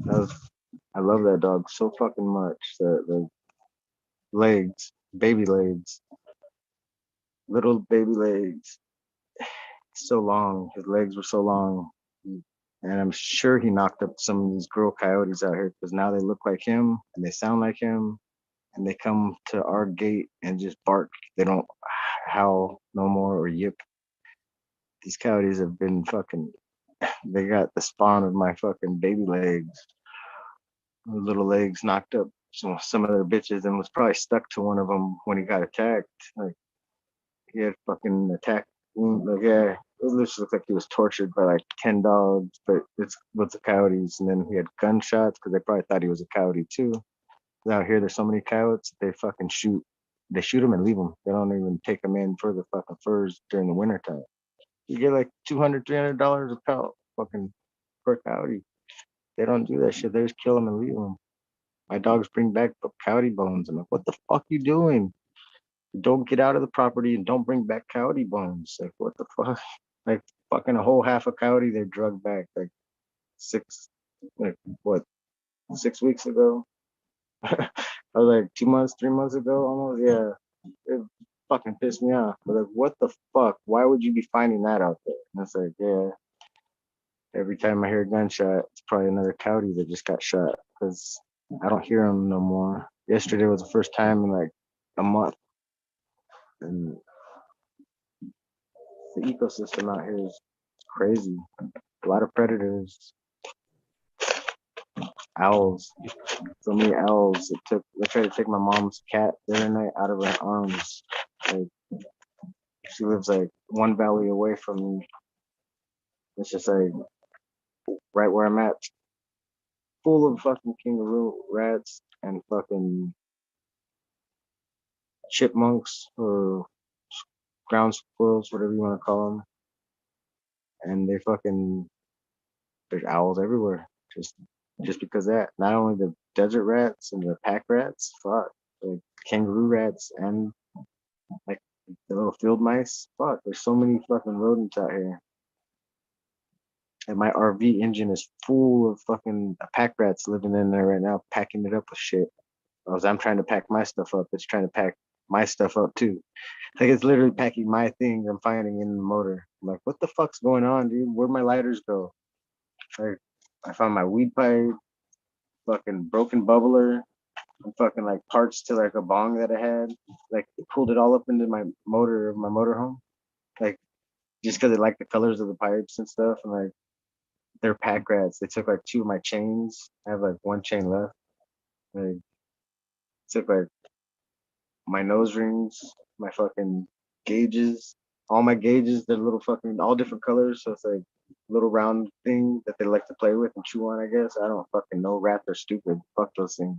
That was, I love that dog so fucking much. The legs, baby legs, little baby legs, so long. His legs were so long. And I'm sure he knocked up some of these girl coyotes out here because now they look like him and they sound like him and they come to our gate and just bark. They don't howl no more or yip. These coyotes have been fucking, they got the spawn of my fucking baby legs, little legs knocked up some of their bitches and was probably stuck to one of them when he got attacked. Like he had fucking attacked. Like yeah, it looks like he was tortured by like 10 dogs, but it's with the coyotes. And then he had gunshots because they probably thought he was a coyote too. Out here, there's so many coyotes, they fucking shoot. They shoot them and leave them. They don't even take them in for the fucking furs during the wintertime. You get like $200, $300 a pelt, fucking per coyote. They don't do that shit. They just kill them and leave them. My dogs bring back coyote bones. I'm like, what the fuck you doing? Don't get out of the property and don't bring back coyote bones. Like, what the fuck? Like, fucking a whole half a coyote they drug back like six, like what, 6 weeks ago? I was like 2 months, 3 months ago almost. Yeah, it fucking pissed me off. But like, what the fuck? Why would you be finding that out there? And it's like, yeah, every time I hear a gunshot, it's probably another coyote that just got shot because I don't hear them no more. Yesterday was the first time in like a month, and the ecosystem out here is crazy. A lot of predators, owls, so many owls. They tried to take my mom's cat the other night out of her arms. Like, she lives like one valley away from me. It's just like right where I'm at, full of fucking kangaroo rats and fucking chipmunks or ground squirrels, whatever you want to call them. And there's owls everywhere. Just because of that. Not only the desert rats and the pack rats, fuck, the kangaroo rats and like the little field mice. Fuck, there's so many fucking rodents out here. And my RV engine is full of fucking pack rats living in there right now, packing it up with shit. As I'm trying to pack my stuff up, it's trying to pack my stuff up too. Like it's literally packing my things I'm finding in the motor. I'm like, what the fuck's going on, dude? Where'd my lighters go? Like, I found my weed pipe, fucking broken bubbler, and fucking like parts to like a bong that I had. Like, it pulled it all up into my motorhome. Like, just because I like the colors of the pipes and stuff. And like, they're pack rats. They took like two of my chains. I have like one chain left. They took like my nose rings, my fucking gauges, all my gauges. They're little fucking all different colors. So it's like little round thing that they like to play with and chew on. I guess I don't fucking know. Rats are stupid. Fuck those things.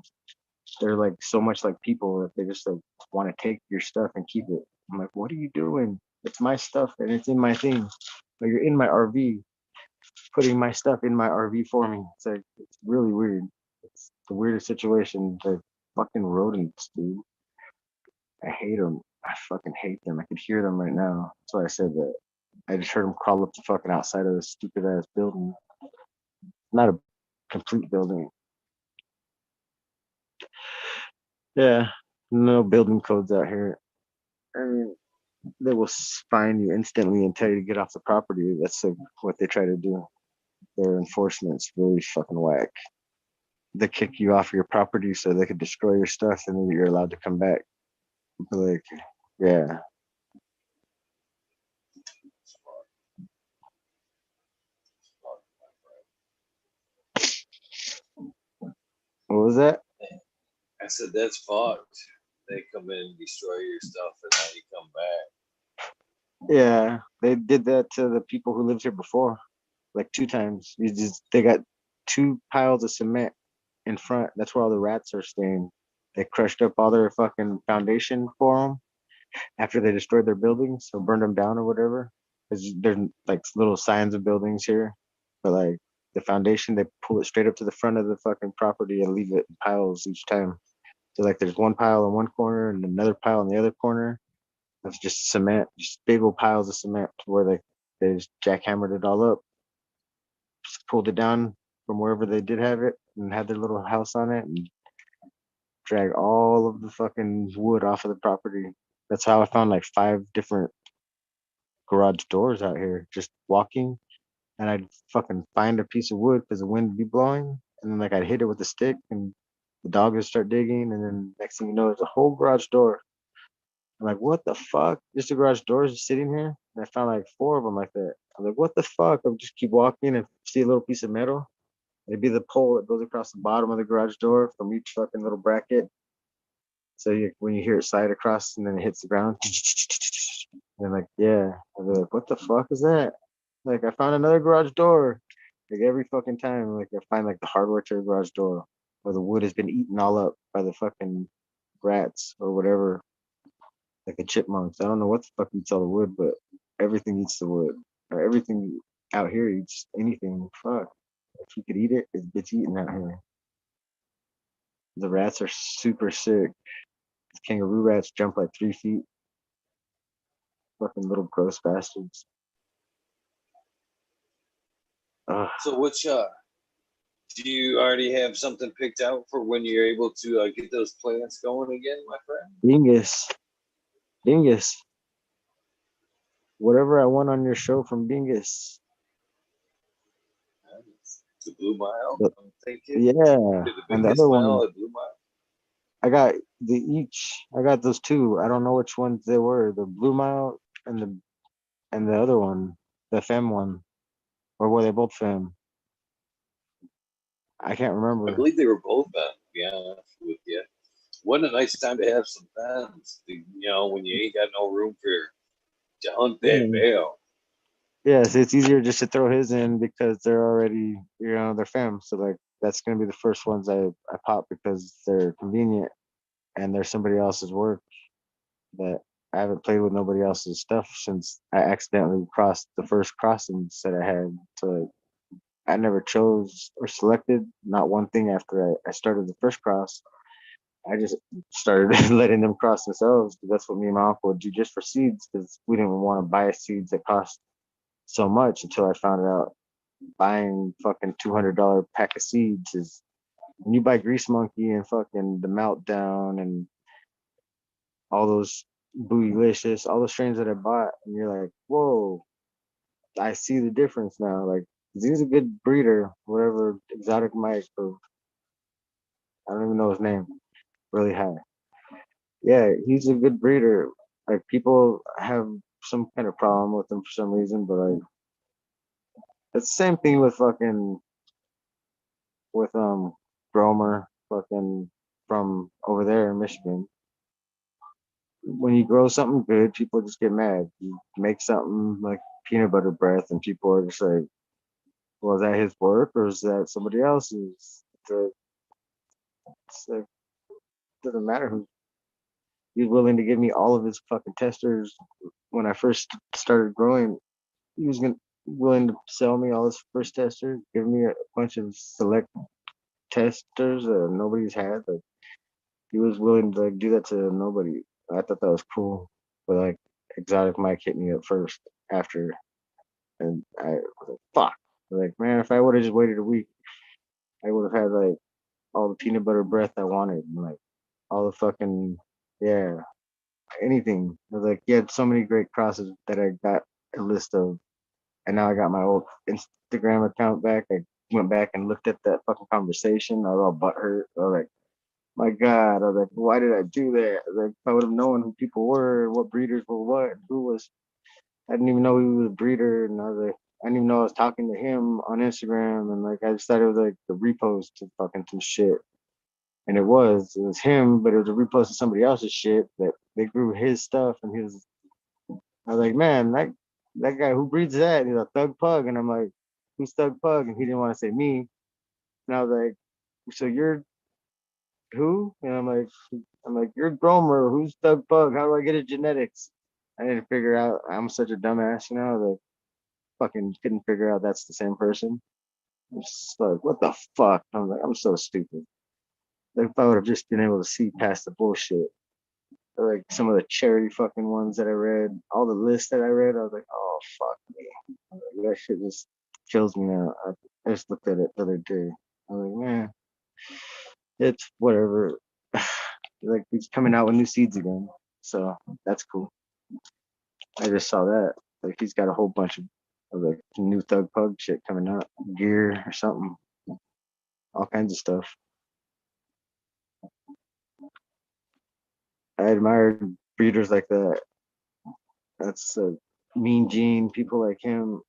They're like so much like people that they just like want to take your stuff and keep it. I'm like, what are you doing? It's my stuff and it's in my thing. But you're in my RV, putting my stuff in my RV for me. It's like it's really weird. It's the weirdest situation. The fucking rodents, dude. I hate them. I fucking hate them. I could hear them right now. That's why I said that. I just heard them crawl up the fucking outside of this stupid ass building. Not a complete building. Yeah, no building codes out here. I mean, they will fine you instantly and tell you to get off the property. That's like what they try to do. Their enforcement's really fucking whack. They kick you off your property so they could destroy your stuff and then you're allowed to come back. But like, yeah. What was that? I said that's fucked. They come in and destroy your stuff, and now you come back. Yeah, they did that to the people who lived here before, like 2 times. They got 2 piles of cement in front. That's where all the rats are staying. They crushed up all their fucking foundation for them after they destroyed their buildings or burned them down or whatever. There's like little signs of buildings here, but like the foundation, they pull it straight up to the front of the fucking property and leave it in piles each time. So like there's one pile in one corner and another pile in the other corner. That's just cement, just big old piles of cement where they just jackhammered it all up, just pulled it down from wherever they did have it and had their little house on it and drag all of the fucking wood off of the property. That's how I found like 5 different garage doors out here just walking. And I'd fucking find a piece of wood because the wind would be blowing. And then like I'd hit it with a stick and the dog would start digging. And then next thing you know, there's a whole garage door. I'm like, what the fuck? Just a garage door is just sitting here. And I found like 4 of them like that. I'm like, what the fuck? I would just keep walking and see a little piece of metal. It'd be the pole that goes across the bottom of the garage door from each fucking little bracket. So when you hear it slide across and then it hits the ground, and like, yeah, I'd be like, what the fuck is that? Like, I found another garage door. Like every fucking time, like I find like the hardware to the garage door, where the wood has been eaten all up by the fucking rats or whatever, like the chipmunks. I don't know what the fuck eats all the wood, but everything eats the wood. Everything out here eats anything. Fuck. If you could eat it, it's eaten out here. The rats are super sick. Kangaroo rats jump like 3 feet. Fucking little gross bastards. Ugh. So which do you already have something picked out for when you're able to get those plants going again, my friend? Dingus. Whatever I want on your show from Dingus. The Blue Mile, But, I'm thinking. yeah, The and the biggest other mile one, at Blue Mile. I got those two. I don't know which ones they were. The Blue Mile and the other one, the Femme one, or were they both Femme? I can't I remember. believe they were both on, to be honest with you. What a nice time to have some fans, when you ain't got no room to hunt that Yeah. bale. Yeah, so it's easier just to throw his in because they're already, they're Femme. So like that's gonna be the first ones I pop because they're convenient and they're somebody else's work that I haven't played with nobody else's stuff since I accidentally crossed the first crossings that I had. So I never chose or selected not one thing after I started the first cross. I just started letting them cross themselves because that's what me and my uncle would do just for seeds because we didn't want to buy seeds that cost so much until I found out buying fucking $200 pack of seeds is when you buy Grease Monkey and fucking the Meltdown and all those Bootylicious, all the strains that I bought, and you're like, whoa, I see the difference now. Like, he's a good breeder, whatever exotic Mike, or I don't even know his name, really high. Yeah, he's a good breeder. Like, people have some kind of problem with him for some reason, but like, it's the same thing with fucking, with, Gromer, fucking from over there in Michigan. When you grow something good, people just get mad. You make something like peanut butter breath, and people are just like, well, is that his work or is that somebody else's? It's like, doesn't matter who. He's willing to give me all of his fucking testers when I first started growing. He was willing to sell me all his first testers, give me a bunch of select testers that nobody's had. Like, he was willing to like do that to nobody. I thought that was cool. But like Exotic Mike hit me up first after, and I was like, fuck. Like, man, if I would have just waited a week, I would have had like all the peanut butter breath I wanted, and like all the fucking, yeah, anything. I was like, he had so many great crosses that I got a list of, and now I got my old Instagram account back. I went back and looked at that fucking conversation. I was all butthurt. I was like, my God. I was like, why did I do that? I was like, if I would have known who people were, what breeders were what, who was, I didn't even know he was a breeder, and I was like, I didn't even know I was talking to him on Instagram, and like I just thought it was like the repost to fucking some shit. And it was him, but it was a repost of somebody else's shit that they grew his stuff, and I was like, man, that guy who breeds that, he's a Thug Pug, and I'm like, who's Thug Pug? And he didn't want to say me, and I was like, so you're who? And I'm like, you're Gromer, who's Thug Pug? How do I get his genetics? I didn't figure out. I'm such a dumbass, like fucking couldn't figure out that's the same person. I'm just like, what the fuck? I'm like, I'm so stupid. Like, if I would have just been able to see past the bullshit, like some of the charity fucking ones that I read, all the lists that I read, I was like, oh fuck me, like, that shit just kills me now. I just looked at it the other day. I was like, man, it's whatever. Like, he's coming out with new seeds again, so that's cool. I just saw that. Like, he's got a whole bunch of like new Thug Pug shit coming out, gear or something, all kinds of stuff. I admire breeders like that. That's a Mean Gene, people like him.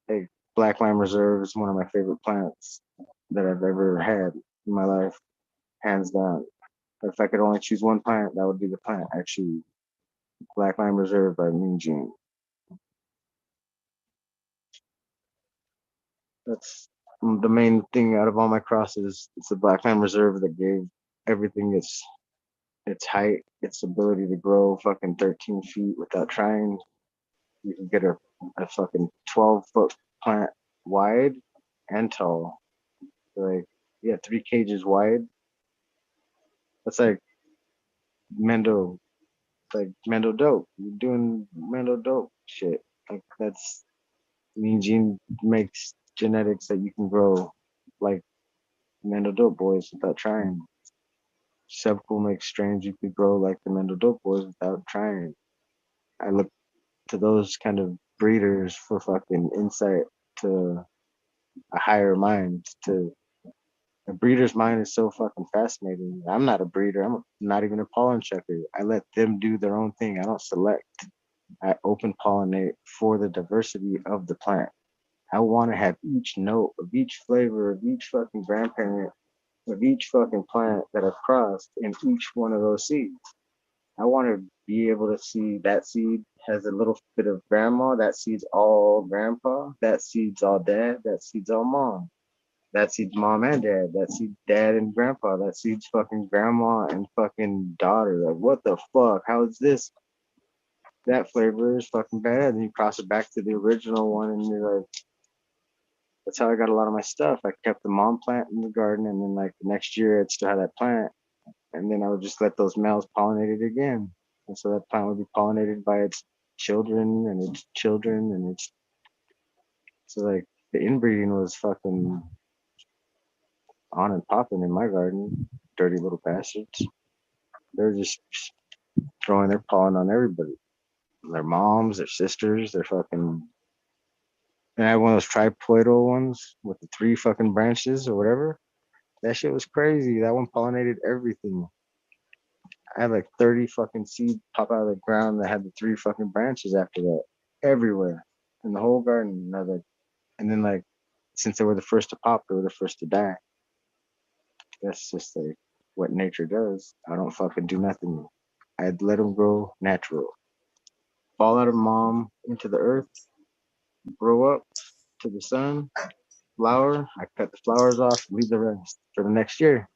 Like, Black Lime Reserve is one of my favorite plants that I've ever had in my life, hands down. If I could only choose one plant, that would be the plant I choose. Black Lime Reserve by Mean Gene. That's the main thing out of all my crosses. It's the Black Lime Reserve that gave everything its height, its ability to grow fucking 13 feet without trying. You can get a a fucking 12-foot plant wide and tall. Like, yeah, 3 cages wide. That's like Mendo, like Mendo dope. You're doing Mendo dope shit. Like that's Mean Gene makes genetics that you can grow like Mendo dope boys without trying. Subcool makes strains you could grow like the Mendo dope boys without trying. I look to those kind of breeders for fucking insight to a higher mind. To a breeder's mind is so fucking fascinating. I'm not a breeder. I'm not even a pollen checker. I let them do their own thing. I don't select. I open pollinate for the diversity of the plant. I want to have each note of each flavor of each fucking grandparent of each fucking plant that I've crossed in each one of those seeds. I want to be able to see that seed has a little bit of grandma, that seed's all grandpa, that seed's all dad, that seed's all mom, that seed's mom and dad, that seed's dad and grandpa, that seed's fucking grandma and fucking daughter. Like, what the fuck? How is this? That flavor is fucking bad. And you cross it back to the original one, and you're like, that's how I got a lot of my stuff. I kept the mom plant in the garden, and then like the next year, I'd still have that plant, and then I would just let those males pollinate it again, and so that plant would be pollinated by its children and its children, and it's so like the inbreeding was fucking on and popping in my garden. Dirty little bastards. They're just throwing their pollen on everybody. Their moms, their sisters, their fucking. And I had one of those triploidal ones with the 3 fucking branches or whatever. That shit was crazy. That one pollinated everything. I had like 30 fucking seeds pop out of the ground that had the 3 fucking branches after that. Everywhere. In the whole garden. And I was like, and then like since they were the first to pop, they were the first to die. That's just like what nature does. I don't fucking do nothing. I'd let them grow natural. Fall out of mom into the earth, grow up to the sun, flower. I cut the flowers off, leave the rest for the next year.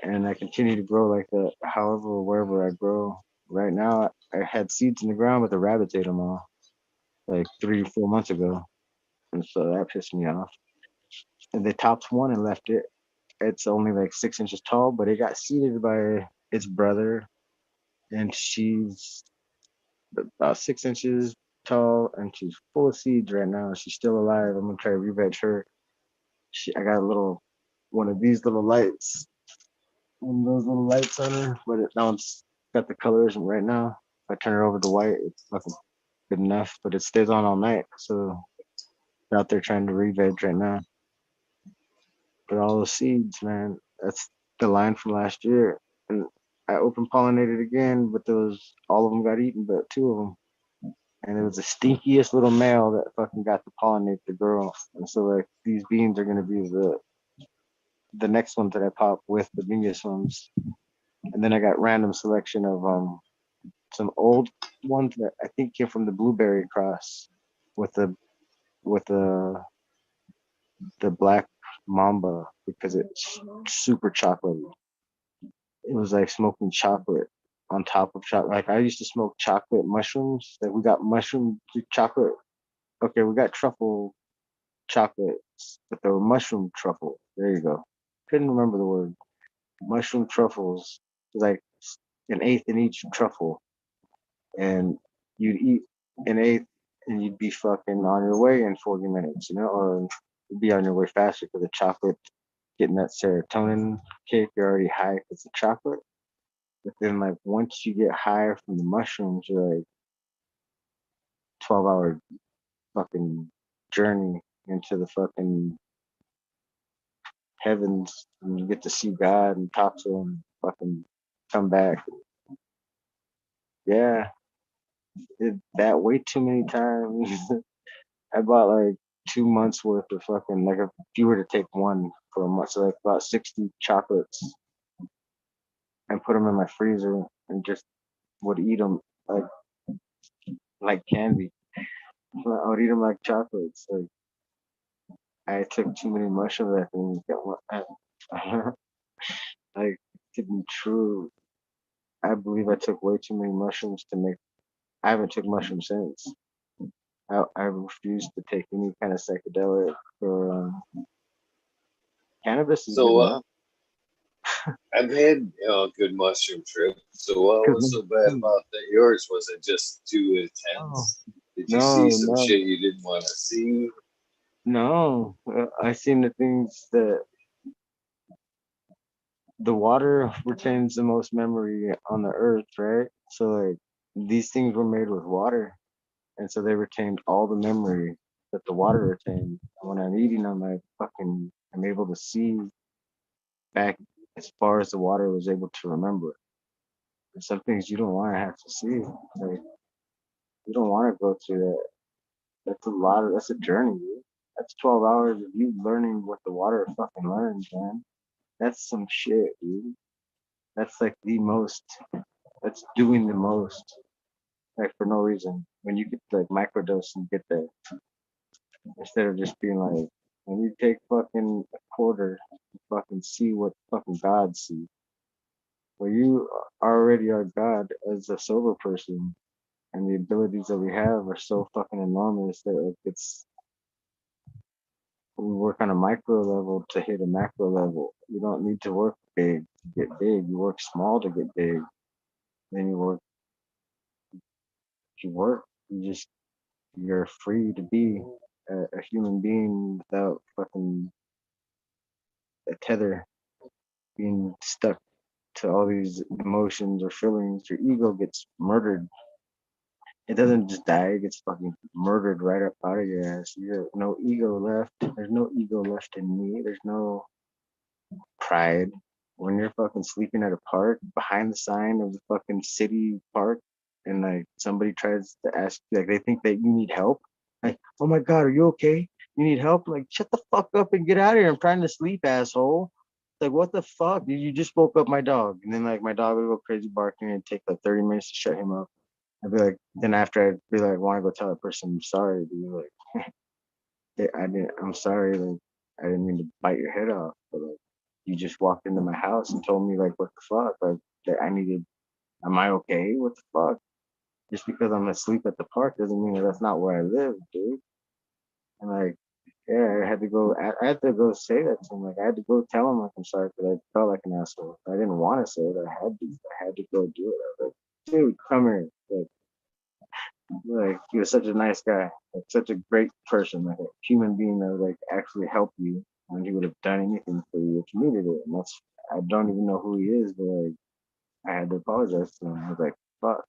And I continue to grow like that, however, wherever I grow. Right now, I had seeds in the ground, but the rabbits ate them all like 3 or 4 months ago. And so that pissed me off. And they topped one and left it. It's only like 6 inches tall, but it got seeded by its brother. And she's about 6 inches tall and she's full of seeds right now. She's still alive. I'm gonna try to re-veg her. I got a little one of these little lights, one of those little lights on her, but now it's got the colors. And right now, if I turn her over to white, it's fucking good enough. But it stays on all night, so they're out there trying to re-veg right now. But all those seeds, man, that's the line from last year. And I open pollinated again, but those all of them got eaten, but 2 of them. And it was the stinkiest little male that fucking got to pollinate the girl. And so like these beans are gonna be the next ones that I pop with the biggest ones. And then I got random selection of some old ones that I think came from the blueberry cross with the black mamba because it's super chocolatey. It was like smoking chocolate on top of chocolate. Like I used to smoke chocolate mushrooms. Like we got mushroom chocolate. Okay, we got truffle chocolates, but they were mushroom truffle. There you go. Couldn't remember the word. Mushroom truffles, like an eighth in each truffle, and you'd eat an eighth, and you'd be fucking on your way in 40 minutes, or you'd be on your way faster because the chocolate, getting that serotonin kick, you're already high because the chocolate. But then, like, once you get higher from the mushrooms, you're like 12-hour fucking journey into the fucking heavens, and you get to see God and talk to him, fucking come back. Yeah, did that way too many times. I bought like 2 months worth of fucking, like if you were to take one for a month, so like about 60 chocolates and put them in my freezer and just would eat them like candy. I would eat them like chocolates. Like I took too many mushrooms. I think like to be true. I believe I took way too many mushrooms to make. I haven't took mushrooms since. I refuse to take any kind of psychedelic or cannabis is good So enough. I've had a good mushroom trip. So what Cause was so bad about that? Yours was it just too no, intense? Did you see no, some no, shit you didn't want to see? no. I seen the things that the water retains the most memory on the earth, right? So like these things were made with water, and so they retained all the memory that the water retained. When I'm eating, I'm able to see back as far as the water was able to remember. And some things you don't want to have to see. Like you don't want to go through that. That's a journey, dude. That's 12 hours of you learning what the water fucking learns, man. That's some shit, dude. That's like the most, that's doing the most, like for no reason. When you get like microdose and get that, instead of just being like, when you take fucking a quarter, and fucking see what fucking God sees. Well, you already are God as a sober person, and the abilities that we have are so fucking enormous that like, we work on a micro level to hit a macro level. You don't need to work big to get big. You work small to get big. Then you work. You're free to be a human being without fucking a tether being stuck to all these emotions or feelings. Your ego gets murdered. It doesn't just die, it gets fucking murdered right up out of your ass. You have no ego left. There's no ego left in me. There's no pride. When you're fucking sleeping at a park behind the sign of the fucking city park and like somebody tries to ask like they think that you need help. Like, oh my god, are you okay? You need help? Like, shut the fuck up and get out of here. I'm trying to sleep, asshole. Like, what the fuck? You just woke up my dog. And then like my dog would go crazy barking and take like 30 minutes to shut him up. I'd be like, then after I'd be like, want to go tell that person I'm sorry, dude. Like I'm sorry, like I didn't mean to bite your head off, but like you just walked into my house and told me like what the fuck, like that I needed. Am I okay? What the fuck? Just because I'm asleep at the park doesn't mean that that's not where I live, dude. And like, yeah, I had to go say that to him. Like I had to go tell him like I'm sorry because I felt like an asshole. I didn't want to say it. I had to go do it. I was like, dude, come here. Like he was such a nice guy, like such a great person, like a human being that would like actually help you, and he would have done anything for you if you needed it. And that's I don't even know who he is, but like I had to apologize to him. I was like, "Fuck,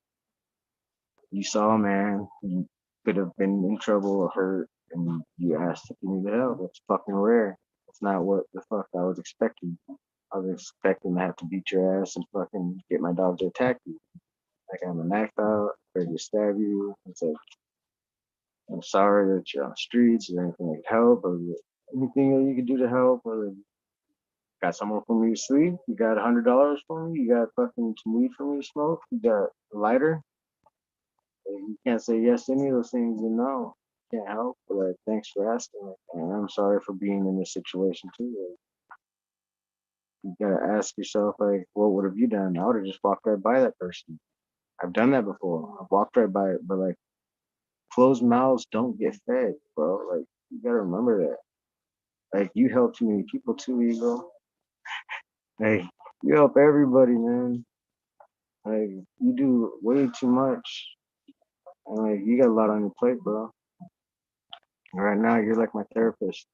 you saw a man, you could have been in trouble or hurt, and you asked if you needed help. That's fucking rare. That's not what the fuck I was expecting. I was expecting to have to beat your ass and fucking get my dog to attack you. Like I'm a knife out, ready to stab you. It's like I'm sorry that you're on the streets. Is there anything I could help, or anything that you could do to help? Or got somewhere for me to sleep? You got $100 for me? You got fucking some weed for me to smoke? You got a lighter? You can't say yes to any of those things. You know, can't help. But like, thanks for asking. And I'm sorry for being in this situation too. Like, you gotta ask yourself, like, what would have you done? I would have just walked right by that person. I've done that before. I've walked right by it, but like, closed mouths don't get fed, bro. Like, you gotta remember that. Like you help too many people too, Eagle. Hey, you help everybody, man. Like you do way too much. And like you got a lot on your plate, bro. And right now you're like my therapist.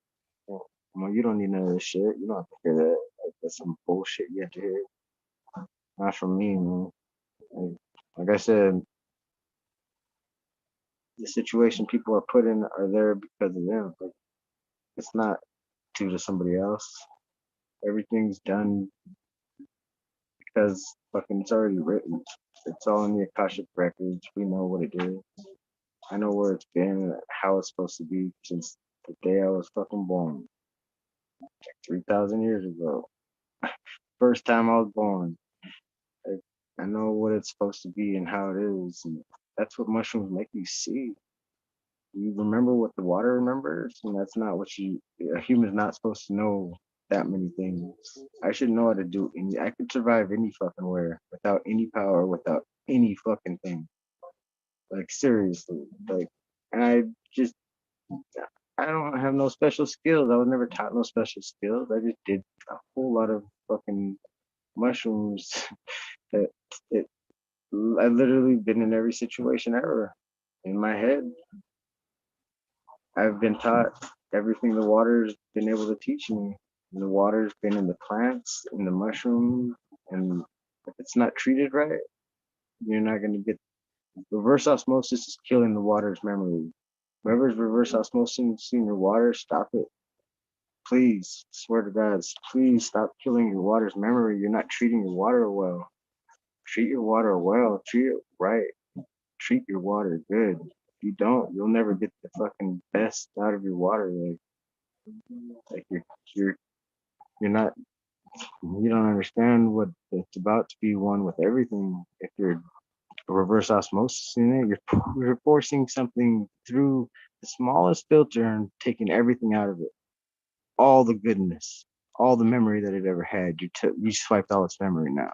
Well, you don't need none of this shit. You don't have to hear that. Like that's some bullshit you have to hear. Not from me, man. Like I said, the situation people are put in are there because of them. Like it's not due to somebody else. Everything's done because fucking it's already written. It's all in the Akashic records. We know what it is. I know where it's been and how it's supposed to be since the day I was fucking born, 3,000 years ago. First time I was born. Like, I know what it's supposed to be and how it is. And that's what mushrooms make you see. You remember what the water remembers, and that's not what a human's not supposed to know that many things. I should know how to do any, I could survive any fucking where without any power, without any fucking thing. Like, seriously. Like, And just, I don't have no special skills. I was never taught no special skills. I just did a whole lot of fucking mushrooms that it, I literally been in every situation ever. In my head, I've been taught everything the water's been able to teach me. And the water's been in the plants, in the mushrooms, and if it's not treated right, you're not going to get. Reverse osmosis is killing the water's memory. Whoever's reverse osmosis in your water, stop it. Please, swear to God, please stop killing your water's memory. You're not treating your water well. Treat your water well. Treat it right. Treat your water good. If you don't, you'll never get the fucking best out of your water. Like you're you're not, you don't understand what it's about to be one with everything. If you're reverse osmosis in it, you're forcing something through the smallest filter and taking everything out of it, all the goodness, all the memory that it ever had. You swiped all its memory now.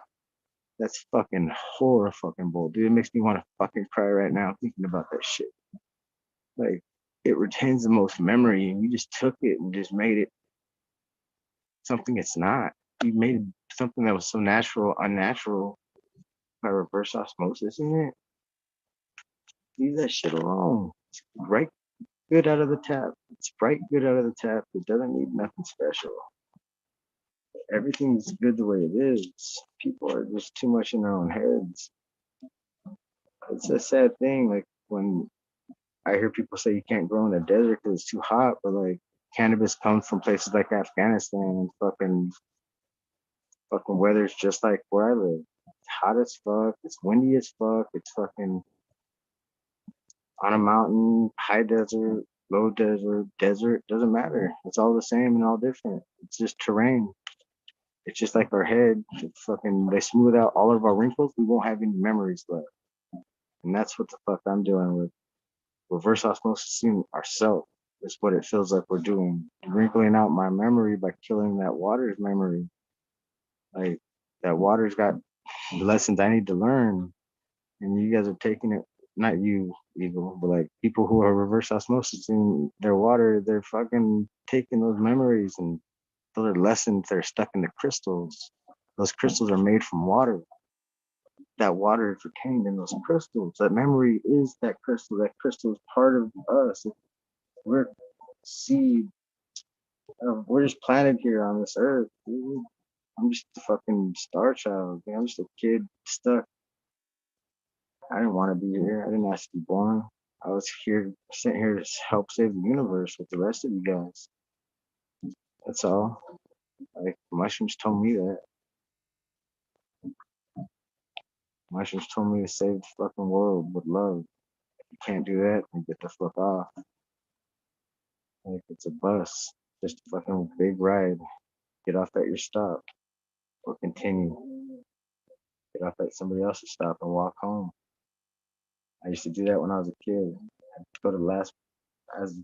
That's fucking horror fucking bull, dude. It makes me want to fucking cry right now thinking about that shit. Like, it retains the most memory, and you just took it and just made it something it's not. You made something that was so natural unnatural by reverse osmosis in it. Leave that shit alone. It's right good out of the tap. It's right good out of the tap. It doesn't need nothing special. Everything's good the way it is. People are just too much in their own heads. It's a sad thing. Like when I hear people say you can't grow in the desert because it's too hot, but like cannabis comes from places like Afghanistan and fucking weather's just like where I live. It's hot as fuck. It's windy as fuck. It's fucking on a mountain, high desert, low desert, doesn't matter. It's all the same and all different. It's just terrain. It's just like our head. They smooth out all of our wrinkles. We won't have any memories left. And that's what the fuck I'm doing with reverse osmosis in ourselves. That's what it feels like we're doing. Wrinkling out my memory by killing that water's memory. Like that water's got lessons I need to learn. And you guys are taking it, not you, Eagle, but like people who are reverse osmosis in their water, they're fucking taking those memories and those are lessons that are stuck in the crystals. Those crystals are made from water. That water is retained in those crystals. That memory is that crystal. That crystal is part of us. We're seed. We're just planted here on this earth. Dude. I'm just a fucking star child. Man. I'm just a kid stuck. I didn't want to be here. I didn't ask to be born. I was sent here to help save the universe with the rest of you guys. That's all. Like mushrooms told me that. Mushrooms told me to save the fucking world with love. If you can't do that, then get the fuck off. Like it's a bus, just a fucking big ride. Get off at your stop or continue. Get off at somebody else's stop and walk home. I used to do that when I was a kid. I'd go to the last, as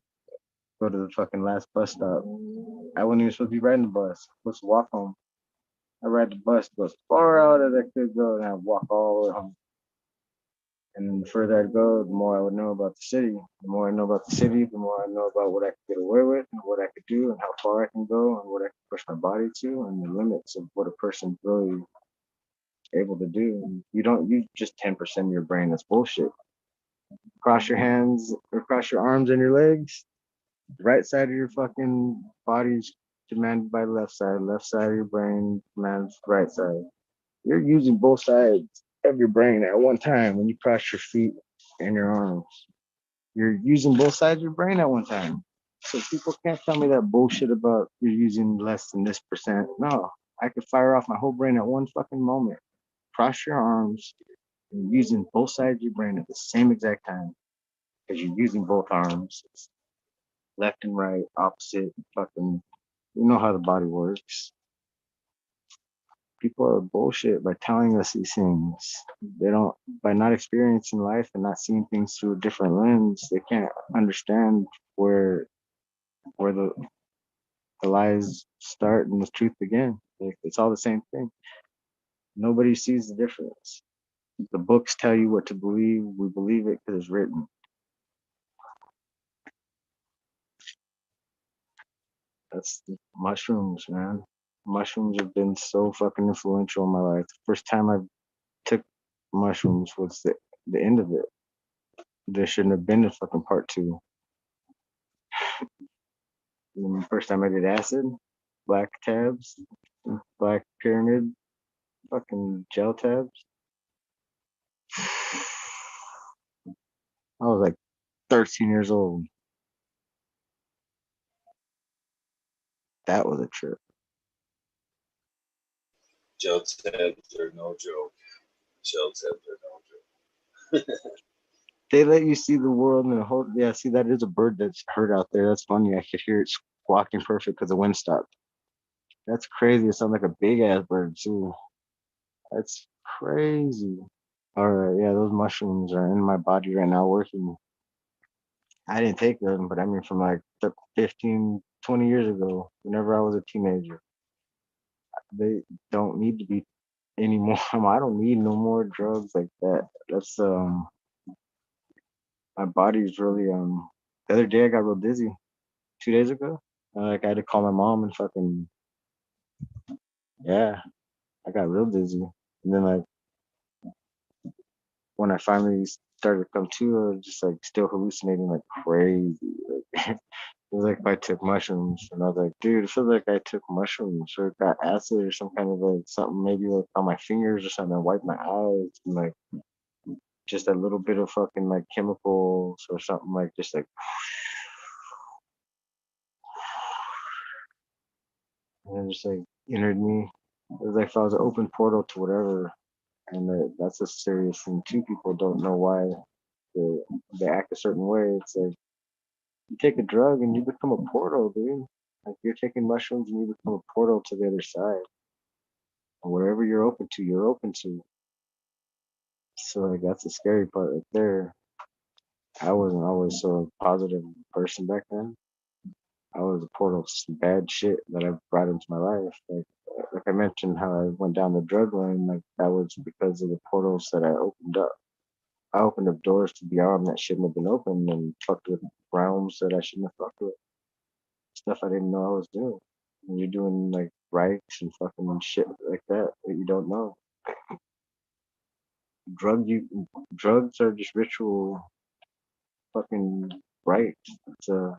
go to the fucking last bus stop. I wasn't even supposed to be riding the bus. I was supposed to walk home. I ride the bus, go as far out as I could go, and I walk all the way home. And then the further I'd go, the more I would know about the city. The more I know about the city, the more I know about what I could get away with and what I could do and how far I can go and what I can push my body to and the limits of what a person's really able to do. And you don't use just 10% of your brain. That's bullshit. Cross your hands or cross your arms and your legs. The right side of your fucking body is commanded by the left side. Left side of your brain commands the right side. You're using both sides of your brain at one time when you cross your feet and your arms. You're using both sides of your brain at one time. So people can't tell me that bullshit about you're using less than this percent. No, I could fire off my whole brain at one fucking moment. Cross your arms and using both sides of your brain at the same exact time because you're using both arms, left and right, opposite, fucking. You know how the body works. People are bullshit by telling us these things. They don't, by not experiencing life and not seeing things through a different lens, they can't understand where the lies start and the truth begin. Like, it's all the same thing. Nobody sees the difference. The books tell you what to believe. We believe it because it's written. That's mushrooms, man. Mushrooms have been so fucking influential in my life. The first time I took mushrooms was the end of it. There shouldn't have been a fucking part two. And the first time I did acid, black tabs, black pyramid, fucking gel tabs. I was like 13 years old. That was a trip. Gel tabs are no joke. Gel tabs are no joke. They let you see the world in a whole. Yeah, see, that is a bird that's heard out there. That's funny. I could hear it squawking perfect because the wind stopped. That's crazy. It sounds like a big ass bird too. That's crazy. All right, yeah, those mushrooms are in my body right now working. I didn't take them, but I mean from like 15, 20 years ago, whenever I was a teenager. They don't need to be anymore. I don't need no more drugs like that. That's my body's really the other day I got real dizzy. 2 days ago. Like I had to call my mom and fucking yeah, I got real dizzy. And then like when I finally started to come to, I was just like still hallucinating like crazy. Like, it was like if I took mushrooms, and I was like, dude, it feels like I took mushrooms or got acid or some kind of like something maybe like on my fingers or something. I wiped my eyes and like just a little bit of fucking like chemicals or something like just like and then just like entered me. It was like if I was an open portal to whatever, and that's a serious thing too. People don't know why they act a certain way. It's like you take a drug and you become a portal, dude. Like you're taking mushrooms and you become a portal to the other side. And whatever you're open to, you're open to. So like that's the scary part right there. I wasn't always so positive person back then. I was a portal to some bad shit that I brought into my life. Like I mentioned how I went down the drug lane, like that was because of the portals that I opened up. I opened up doors to beyond that shouldn't have been open and fucked with realms that I shouldn't have fucked with. Stuff I didn't know I was doing. And you're doing like rights and fucking shit like that you don't know. Drugs are just ritual fucking rights. It's a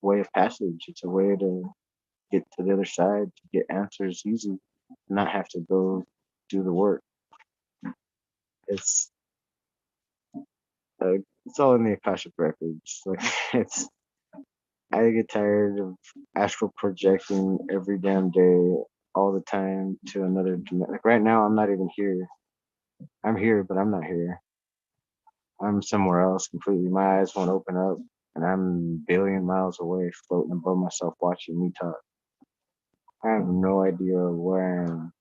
way of passage. It's a way to get to the other side, to get answers easy, not have to go do the work. It's it's all in the Akashic records. Like it's I get tired of astral projecting every damn day, all the time to another dimension. Like right now, I'm not even here. I'm here, but I'm not here. I'm somewhere else completely. My eyes won't open up, and I'm a billion miles away, floating above myself, watching me talk. I have no idea where I am.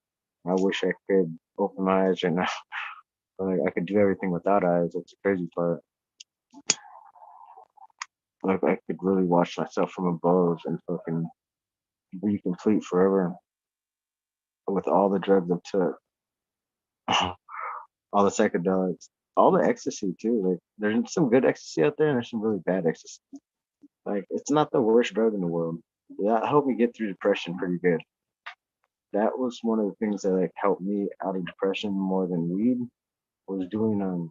I wish I could open my eyes right now, but like, I could do everything without eyes. That's the crazy part. Like I could really watch myself from above and fucking be complete forever with all the drugs I took, all the psychedelics, all the ecstasy too. Like there's some good ecstasy out there, and there's some really bad ecstasy. Like it's not the worst drug in the world. That helped me get through depression pretty good. That was one of the things that like helped me out of depression more than weed was doing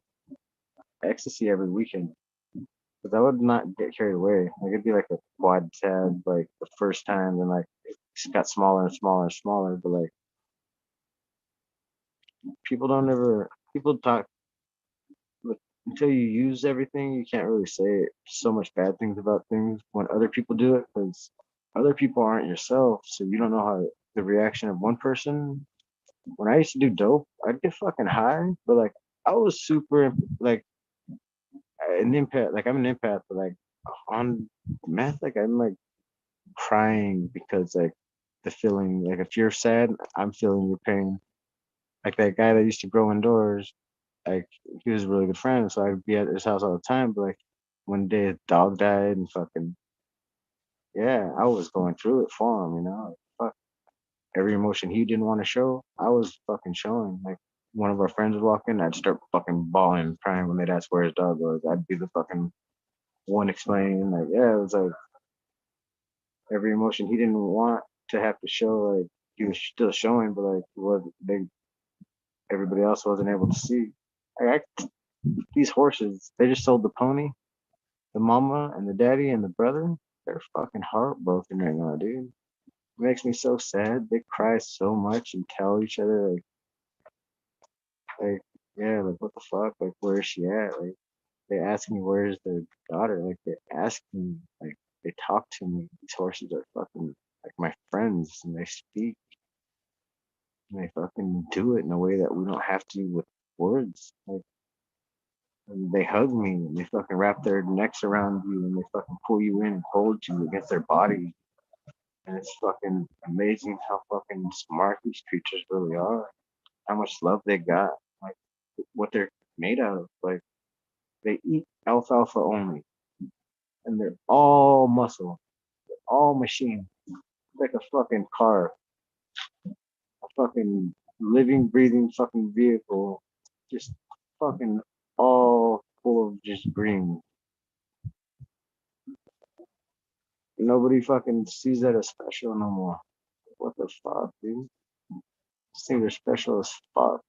ecstasy every weekend. Because I would not get carried away. Like it'd be like a quad tab like the first time, then like it got smaller and smaller and smaller. But like people talk but until you use everything, you can't really say so much bad things about things when other people do it because other people aren't yourself, so you don't know how the reaction of one person. When I used to do dope, I'd get fucking high, but like I was super like an empath. Like I'm an empath, but like on meth, like I'm like crying because like the feeling. Like if you're sad, I'm feeling your pain. Like that guy that used to grow indoors, like he was a really good friend, so I'd be at his house all the time. But like one day his dog died and fucking yeah, I was going through it for him, you know. Fuck. Every emotion he didn't want to show, I was fucking showing. Like one of our friends would walk in, I'd start fucking bawling, crying when they'd ask where his dog was. I'd be the fucking one explaining, like, yeah, it was like every emotion he didn't want to have to show, like he was still showing, but like what everybody else wasn't able to see. These horses, they just sold the pony, the mama and the daddy and the brother. They're fucking heartbroken right now, dude. It makes me so sad. They cry so much and tell each other like yeah, like what the fuck, like where is she at? Like they ask me where's their daughter. Like they ask me, like they talk to me. These horses are fucking like my friends, and they speak and they fucking do it in a way that we don't have to with words. Like and they hug me and they fucking wrap their necks around you and they fucking pull you in and hold you against their body. And it's fucking amazing how fucking smart these creatures really are. How much love they got. Like what they're made out of. Like they eat alfalfa only. And they're all muscle. They're all machine. Like a fucking car. A fucking living, breathing fucking vehicle. Just fucking all full of just green. Nobody fucking sees that as special no more. What the fuck, dude? These things are special as fuck.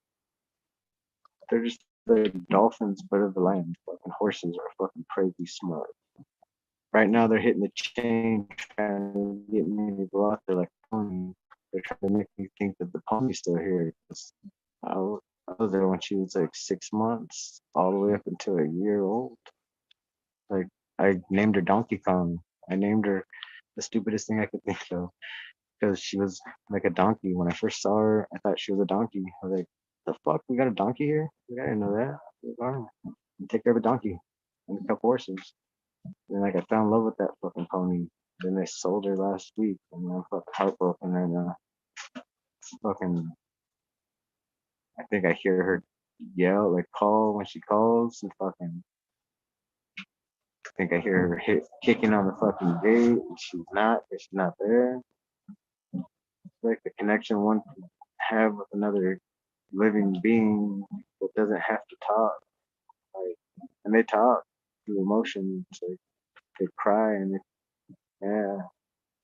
They're just like dolphins, but of the land. Fucking horses are fucking crazy smart. Right now, they're hitting the chain, trying to get me to go out there like a pony. They're trying to make me think that the pony's still here. I was there when she was like 6 months, all the way up until a year old. Like, I named her Donkey Kong. I named her the stupidest thing I could think of because she was like a donkey. When I first saw her, I thought she was a donkey. I was like, the fuck? We got a donkey here? Like, I didn't know that. All right. Take care of a donkey and a couple horses. And like I fell in love with that fucking pony. Then they sold her last week, and I'm fucking heartbroken right now. Fucking, I think I hear her yell, like call when she calls, and fucking, I think I hear her kicking on the fucking gate, and she's not there. It's like the connection one can have with another living being that doesn't have to talk. Like, and they talk through emotions. Like they cry and yeah.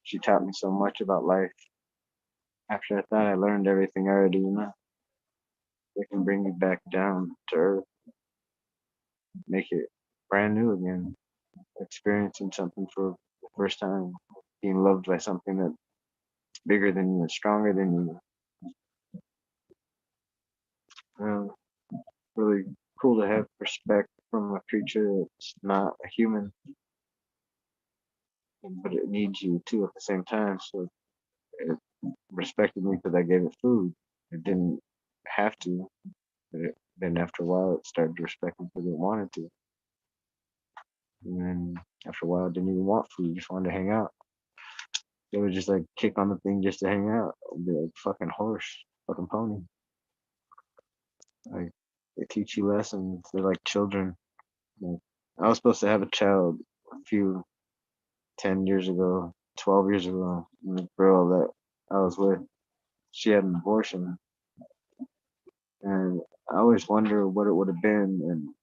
She taught me so much about life. After I thought I learned everything I already know, they can bring me back down to earth, make it brand new again, experiencing something for the first time, being loved by something that's bigger than you and stronger than you. Really cool to have respect from a creature that's not a human, but it needs you too at the same time. So it respected me because I gave it food. It didn't have to. Then after a while, it started to respect me because it wanted to. And then after a while, it didn't even want food, just wanted to hang out. They would just like kick on the thing just to hang out. It'd be like fucking horse, fucking pony. Like they teach you lessons. They're like children. Like, I was supposed to have a child a few 10 years ago, 12 years ago. And the girl that I was with, she had an abortion, and I always wonder what it would have been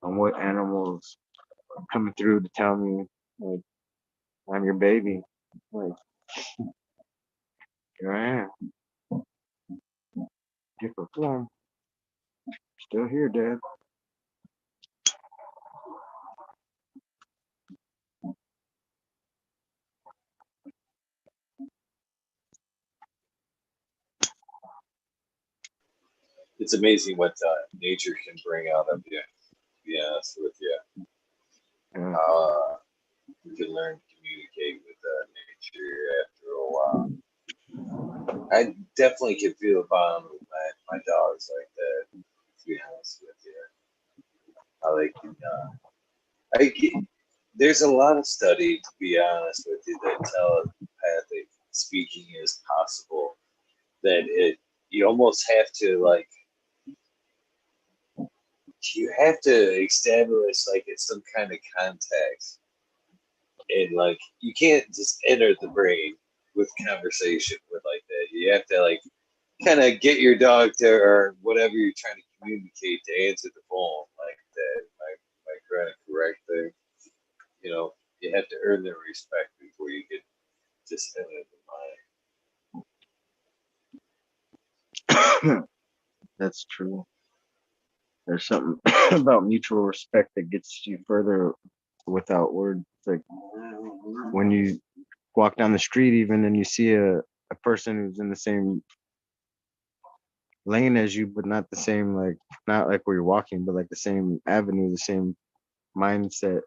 and what animals are coming through to tell me like I'm your baby. Like here I am, different form, still here, Dad. It's amazing what nature can bring out of you. To be honest with you, Yeah, how you can learn to communicate with nature after a while. I definitely can feel a bond with my dogs like that. To be honest with you, I like I get, there's a lot of study to be honest with you that telepathic speaking is possible. That it you almost have to like you have to establish like it's some kind of context and like you can't just enter the brain with conversation with like that. You have to like kind of get your dog to or whatever you're trying to communicate to answer the phone like that. Am I correct there? You know, you have to earn their respect before you get distant in mind. That's true. There's something about mutual respect that gets you further without words. Like when you walk down the street even and you see a person who's in the same lane as you, but not the same, like not like where you're walking, but like the same avenue, the same mindset,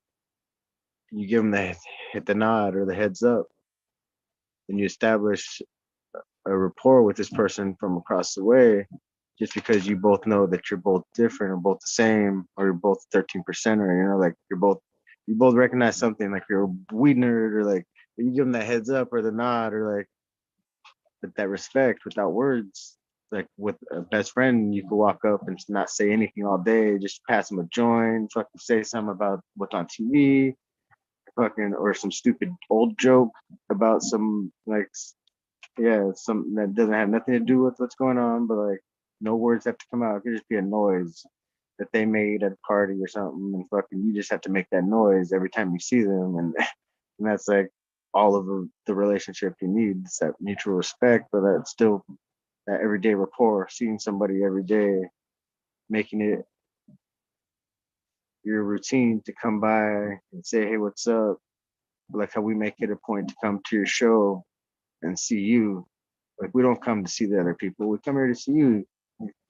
you give them the hit the nod or the heads up, and you establish a rapport with this person from across the way, just because you both know that you're both different or both the same, or you're both 13%, or like you both recognize something, like you're a weed nerd, or like you give them that heads up or the nod, or like that respect without words. Like with a best friend, you could walk up and not say anything all day, just pass them a joint, fucking say something about what's on TV, fucking, or some stupid old joke about some, like, yeah, something that doesn't have nothing to do with what's going on, but like no words have to come out. It could just be a noise that they made at a party or something, and fucking you just have to make that noise every time you see them, and and that's like all of the relationship you need. It's that mutual respect, but that's still that everyday rapport, seeing somebody every day, making it your routine to come by and say, hey, what's up? Like how we make it a point to come to your show and see you. Like we don't come to see the other people. We come here to see you.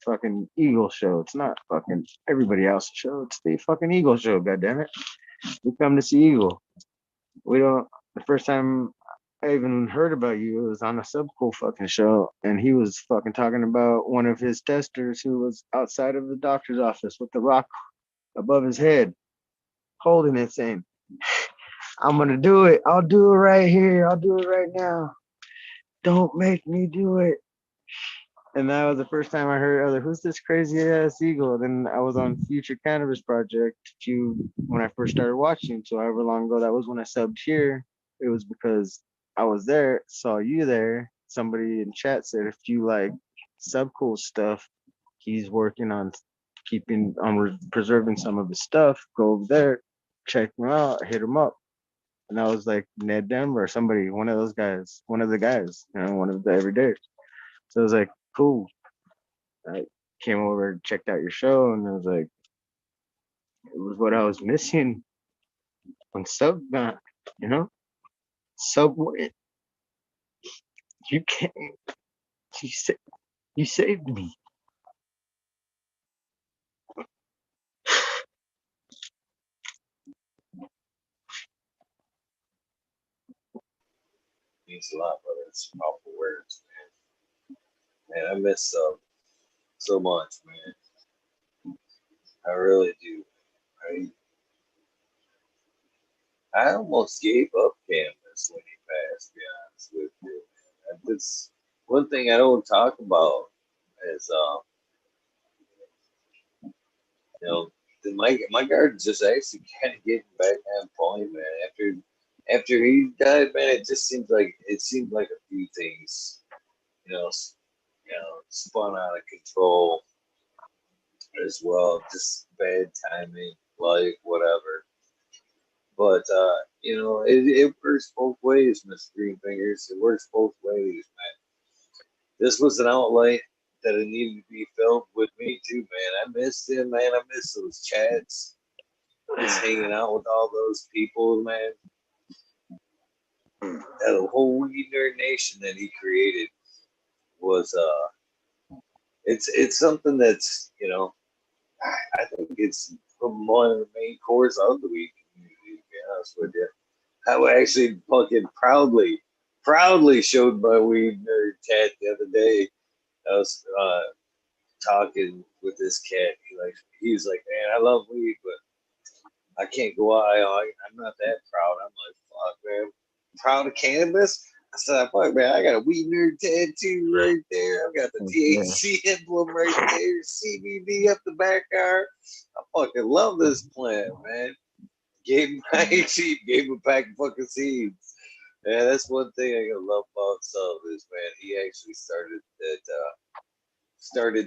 Fucking Eagle show. It's not fucking everybody else's show. It's the fucking Eagle show, goddammit. We come to see Eagle. We don't, the first time I even heard about you, it was on a Subcool fucking show, and he was fucking talking about one of his testers who was outside of the doctor's office with the rock above his head, holding it, saying, I'm gonna do it. I'll do it right here. I'll do it right now. Don't make me do it. And that was the first time I heard, I was like, who's this crazy ass Eagle? Then I was on Future Cannabis Project when I first started watching. So however long ago that was when I subbed here, it was because I was there, saw you there. Somebody in chat said, if you like Subcool stuff, he's working on preserving some of his stuff. Go over there, check him out, hit him up. And I was like, Ned Denver, somebody, one of those guys, one of the guys, one of the everyday. So I was like, cool. I came over, checked out your show, and I was like, it was what I was missing on Subnet, you know? Subway. You came, you, sa- you saved me. Means a lot, brother. It's powerful words, man. Man, I miss so much, man. I really do. I almost gave up cannabis when he passed, to be honest with you. That's one thing I don't talk about is you know, my garden's just actually kind of getting back on point, man. After he died, man, it seemed like a few things, you know, spun out of control as well. Just bad timing, like whatever. But it works both ways, Miss Green Fingers. It works both ways, man. This was an outlet that it needed to be filled with me too, man. I missed him, man. I miss those chats, just hanging out with all those people, man. That whole Weed Nerd Nation that he created was it's something that's I think it's one of the main cores of the weed community. To be honest with you, I actually fucking proudly showed my Weed Nerd tat the other day. I was talking with this cat. He was like, man, I love weed, but I can't go out. I'm not that proud. I'm like, fuck, man, proud of cannabis. I said, fuck, man, I got a Weed Nerd tattoo right there. I've got the THC emblem right there, CBD up the back arm. I fucking love this plant, man. Gave him gave him a pack of fucking seeds. Yeah, that's one thing I gotta love about Sub is, man, he actually started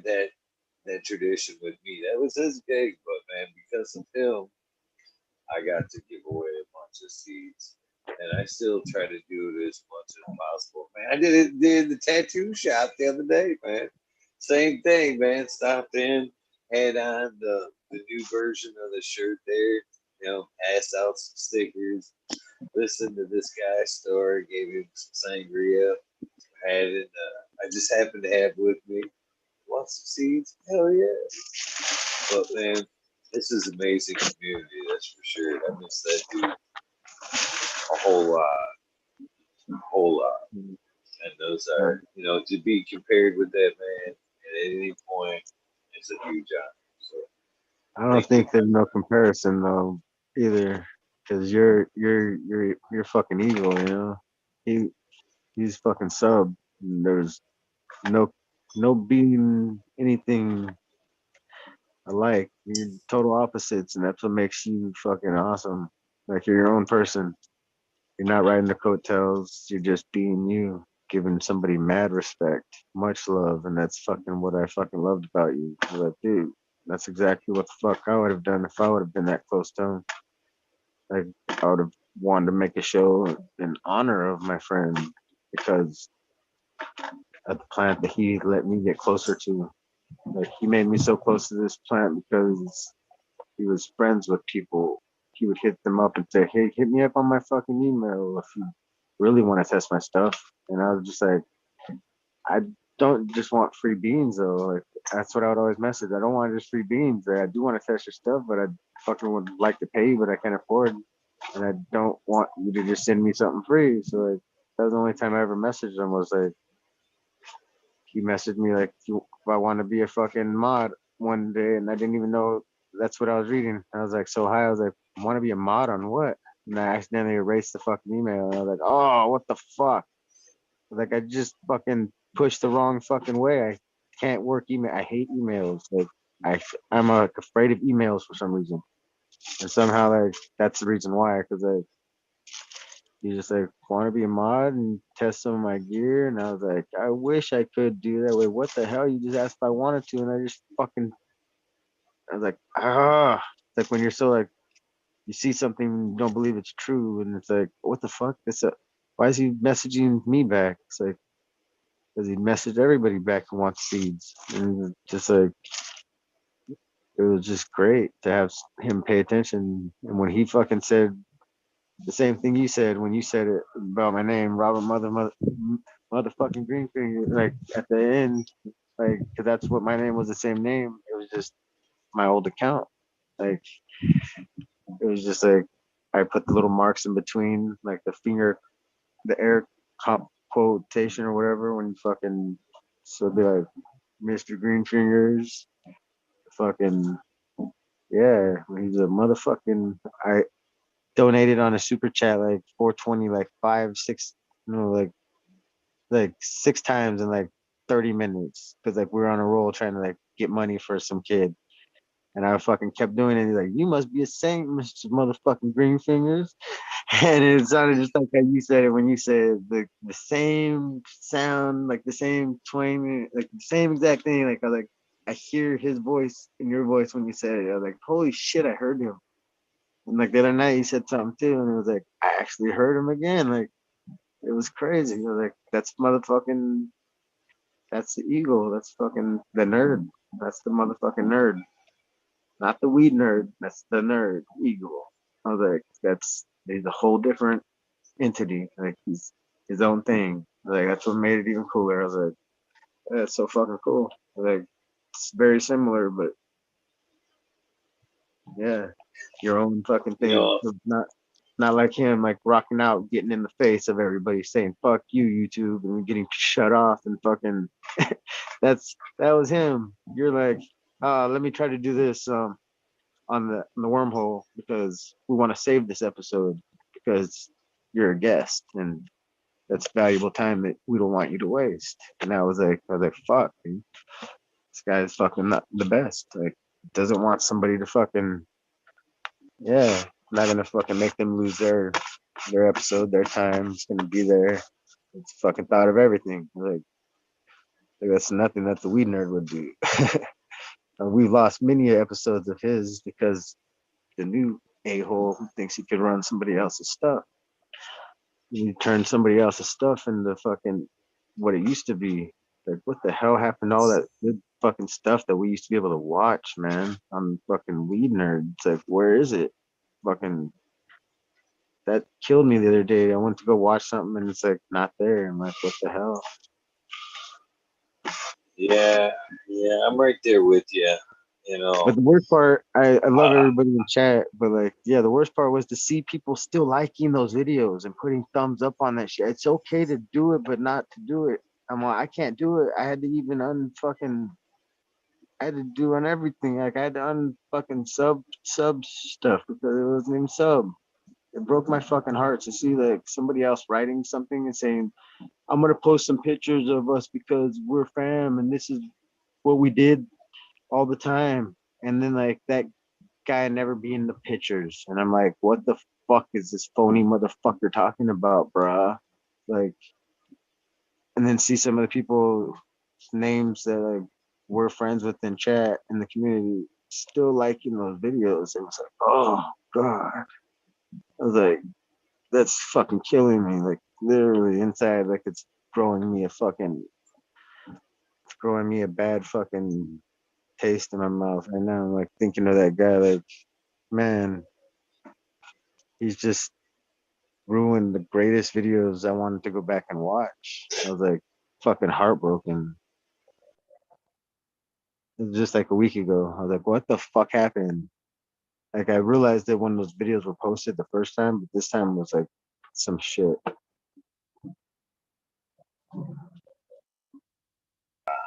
that tradition with me. That was his gig, but man, because of him, I got to give away a bunch of seeds. and I still try to do it as much as possible, man. I did the tattoo shop the other day, man. Same thing, man. Stopped in, had on the new version of the shirt there. You know, passed out some stickers. Listened to this guy's story. Gave him some sangria. Had it. I just happened to have with me. Want some seeds? Hell yeah! But man, this is amazing community. That's for sure. I miss that dude a whole lot. And those are, you know, to be compared with that man at any point is a huge honor. So I don't thank you. think there's no comparison though either, because you're fucking Eagle, you know. He he's fucking sub. There's no being anything alike. You're total opposites, and that's what makes you fucking awesome. Like you're your own person. You're not riding the coattails. You're just being you, giving somebody mad respect, much love, and that's fucking what I fucking loved about you. I was like, dude, that's exactly what the fuck I would have done if I would have been that close to him. Like I would have wanted to make a show in honor of my friend because at the plant that he let me get closer to. Like he made me so close to this plant because he was friends with people. He would hit them up and say, "Hey, hit me up on my fucking email if you really want to test my stuff." And I was just like, I don't just want free beans though. Like that's what I would always message. I don't want just free beans. Like, I do want to test your stuff, but I fucking would like to pay you, but I can't afford. And I don't want you to just send me something free. So like that was the only time I ever messaged him was like he messaged me like if I want to be a fucking mod one day, and I didn't even know that's what I was reading. I was like so high. I was like, want to be a mod on what? And I accidentally erased the fucking email. And I was like, oh, what the fuck? Like I just fucking pushed the wrong fucking way. I can't work email. I hate emails. Like I'm like afraid of emails for some reason, and somehow like that's the reason why. Because like he just like want to be a mod and test some of my gear, and I was like, I wish I could do that. Wait, what the hell? You just asked if I wanted to, and I just fucking. I was like, ah. It's like when you're so like you see something you don't believe it's true, and it's like, what the fuck? Why is he messaging me back? It's like because he messaged everybody back who wants seeds, and just like it was just great to have him pay attention. And when he fucking said the same thing you said when you said it about my name, Robert motherfucking Greenfinger, like at the end, like because that's what my name was the same name. It was just my old account. Like it was just like I put the little marks in between, like the air comp quotation or whatever when you fucking so it'd be like Mr. Greenfingers, fucking yeah, he's a motherfucking. I donated on a super chat like 420, like 5, 6, like 6 times in like 30 minutes because like we were on a roll trying to like get money for some kid. And I fucking kept doing it. He's like, you must be a saint, Mr. Motherfucking Greenfingers. And it sounded just like how you said it when you said the same sound, like the same twang, like the same exact thing. Like I was like, I hear his voice in your voice when you said it. I was like, holy shit, I heard him. And like the other night, he said something too, and it was like, I actually heard him again. Like it was crazy. I was like, that's motherfucking, that's the eagle. That's fucking the nerd. That's the motherfucking nerd. Not the weed nerd. That's the nerd eagle. I was like, he's a whole different entity. Like he's his own thing. Like that's what made it even cooler. I was like, that's so fucking cool. Like it's very similar, but yeah, your own fucking You thing. know, It's not like him like rocking out, getting in the face of everybody saying "fuck you, YouTube" and getting shut off and fucking. That was him. You're like, let me try to do this on the wormhole because we want to save this episode because you're a guest and that's valuable time that we don't want you to waste. And I was like, fuck, dude. This guy is fucking not the best. Like, doesn't want somebody to fucking, yeah, not gonna fucking make them lose their episode, their time. It's gonna be there. It's fucking thought of everything. Like that's nothing that the weed nerd would do. And we've lost many episodes of his because the new a-hole who thinks he could run somebody else's stuff. You turn somebody else's stuff into fucking what it used to be. Like, what the hell happened to all that good fucking stuff that we used to be able to watch, man? I'm fucking weed nerd. It's like, where is it? Fucking, that killed me the other day. I went to go watch something and it's like not there. I'm like, what the hell? Yeah, yeah, I'm right there with you. You But know, the worst part, I love uh, everybody in chat, but like, yeah, the worst part was to see people still liking those videos and putting thumbs up on that shit. It's okay to do it, but not to do it. I'm like, I can't do it. I had to even unfucking, I had to do on everything. Like, I had to unfucking sub stuff because it wasn't even sub. It broke my fucking heart to see like somebody else writing something and saying, I'm gonna post some pictures of us because we're fam and this is what we did all the time. And then like that guy never be in the pictures. And I'm like, what the fuck is this phony motherfucker talking about, bruh? Like, and then see some of the people's names that like we're friends with in chat in the community still liking those videos. It was like, oh god. I was like, that's fucking killing me. Like literally inside, like it's growing me a fucking, it's growing me a bad fucking taste in my mouth right now. I'm like thinking of that guy, like, man, he's just ruined the greatest videos I wanted to go back and watch. I was like fucking heartbroken. It was just like a week ago. I was like, what the fuck happened? Like I realized that when those videos were posted the first time, but this time was like some shit.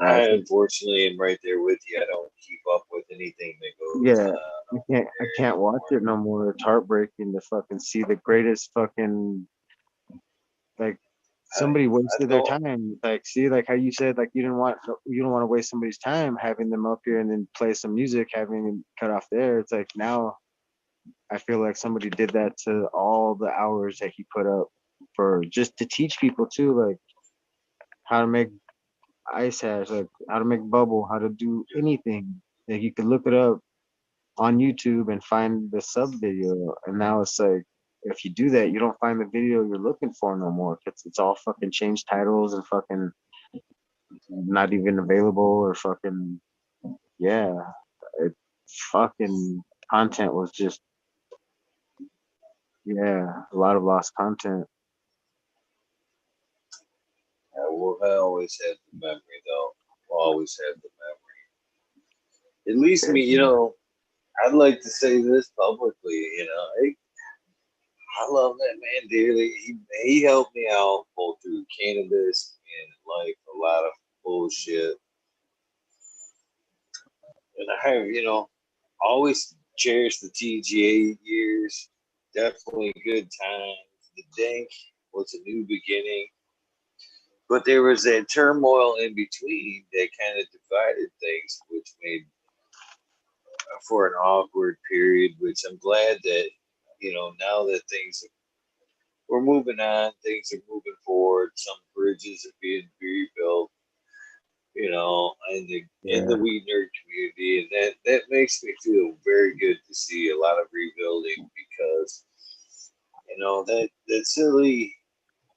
I It's like, unfortunately am right there with you. I don't keep up with anything that goes yeah, on over I there can't watch anymore. it no more. It's heartbreaking to fucking see the greatest fucking, like, somebody I wasted their don't. time. Like, see, like how you said, like you don't want to waste somebody's time having them up here and then play some music, having them cut off there. It's like now I feel like somebody did that to all the hours that he put up for just to teach people too, like how to make ice hash, like how to make bubble, how to do anything. Like you could look it up on YouTube and find the sub video. And now it's like if you do that, you don't find the video you're looking for no more. It's all fucking changed titles and fucking not even available or fucking yeah. It fucking content was just yeah, a lot of lost content. I always had the memory, though. Always had the memory. At least me, I'd like to say this publicly. I love that man dearly. He helped me out both through cannabis and like a lot of bullshit. And I have, always cherished the TGA years. Definitely good times. The Dank was a new beginning. But there was that turmoil in between that kind of divided things, which made for an awkward period, which I'm glad that, now that we're moving on, things are moving forward, some bridges are being rebuilt, in the Yeah. weed nerd community, and that makes me feel very good to see a lot of rebuilding because that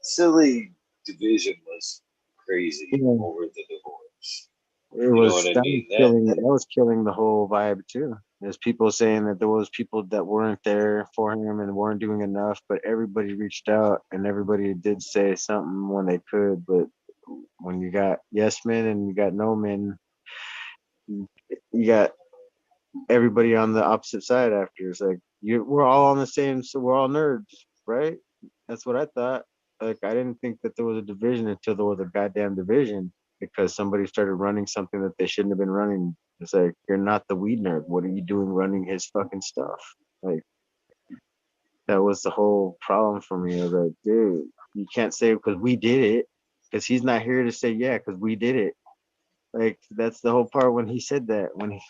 silly division was crazy Yeah. over the divorce. It You know what was I that was mean? killing the whole vibe too. There's people saying that there was people that weren't there for him and weren't doing enough, but everybody reached out and everybody did say something when they could. But when you got yes men and you got no men, you got everybody on the opposite side after. It's like we're all on the same, so we're all nerds, right? That's what I thought. Like I didn't think that there was a division until there was a goddamn division because somebody started running something that they shouldn't have been running. It's like you're not the weed nerd. What are you doing running his fucking stuff? Like that was the whole problem for me. I was like, dude, you can't say because we did it because he's not here to say yeah because we did it. Like that's the whole part when he said that when he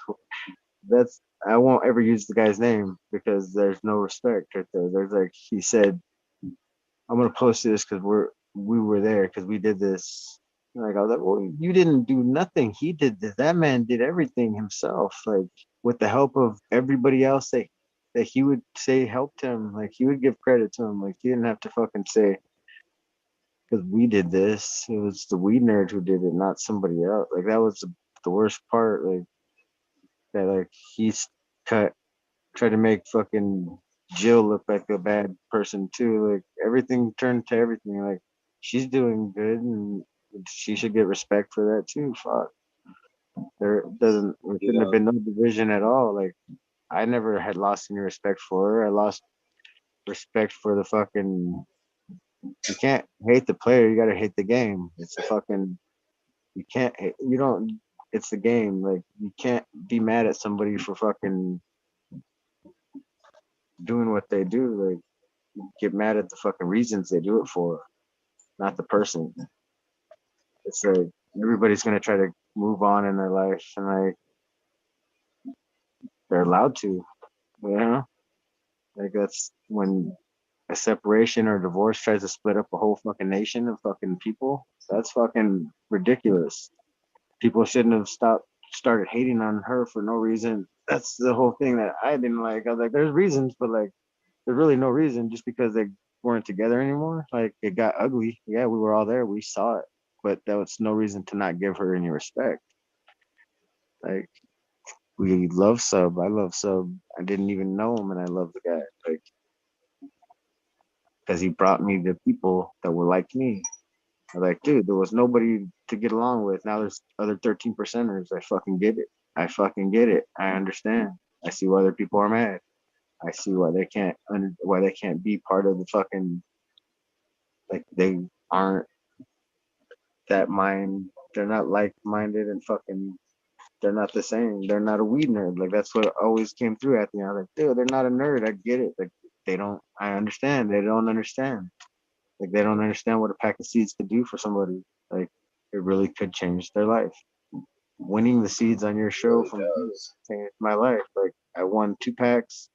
that's I won't ever use the guy's name because there's no respect right there. There's like he said, I'm gonna post this because we were there because we did this. Like I was like, well, you didn't do nothing. He did this. That man did everything himself, like with the help of everybody else that he would say helped him. Like he would give credit to him. Like he didn't have to fucking say. because we did this. It was the weed nerd who did it, not somebody else. Like that was the worst part. Like that, like he's cut tried to make fucking Jill look like a bad person too. Like everything turned to everything. Like she's doing good and she should get respect for that too. Fuck. There shouldn't have been no division at all. Like I never had lost any respect for her. I lost respect for the fucking you can't hate the player, you gotta hate the game. It's a fucking you can't you don't it's the game. Like you can't be mad at somebody for fucking doing what they do. Like get mad at the fucking reasons they do it for, not the person. It's like everybody's gonna try to move on in their life and like they're allowed to, you know? Like that's when a separation or divorce tries to split up a whole fucking nation of fucking people. That's fucking ridiculous. People shouldn't have started hating on her for no reason. That's the whole thing that I didn't like. I was like, there's reasons, but like there's really no reason just because they weren't together anymore. Like it got ugly. Yeah, we were all there. We saw it. But that was no reason to not give her any respect. Like we love Sub. I love Sub. I didn't even know him and I love the guy. Like because he brought me the people that were like me. I was like, dude, there was nobody to get along with. Now there's other 13 percenters. I fucking get it. I fucking get it. I understand. I see why other people are mad. I see why they can't be part of the fucking like they aren't that mind. They're not like minded and fucking. They're not the same. They're not a weed nerd. Like that's what always came through at me. I was like, dude, they're not a nerd. I get it. Like they don't. I understand. They don't understand. Like they don't understand what a pack of seeds could do for somebody. Like it really could change their life. Winning the seeds on your show from changed my life. Like I won 2 packs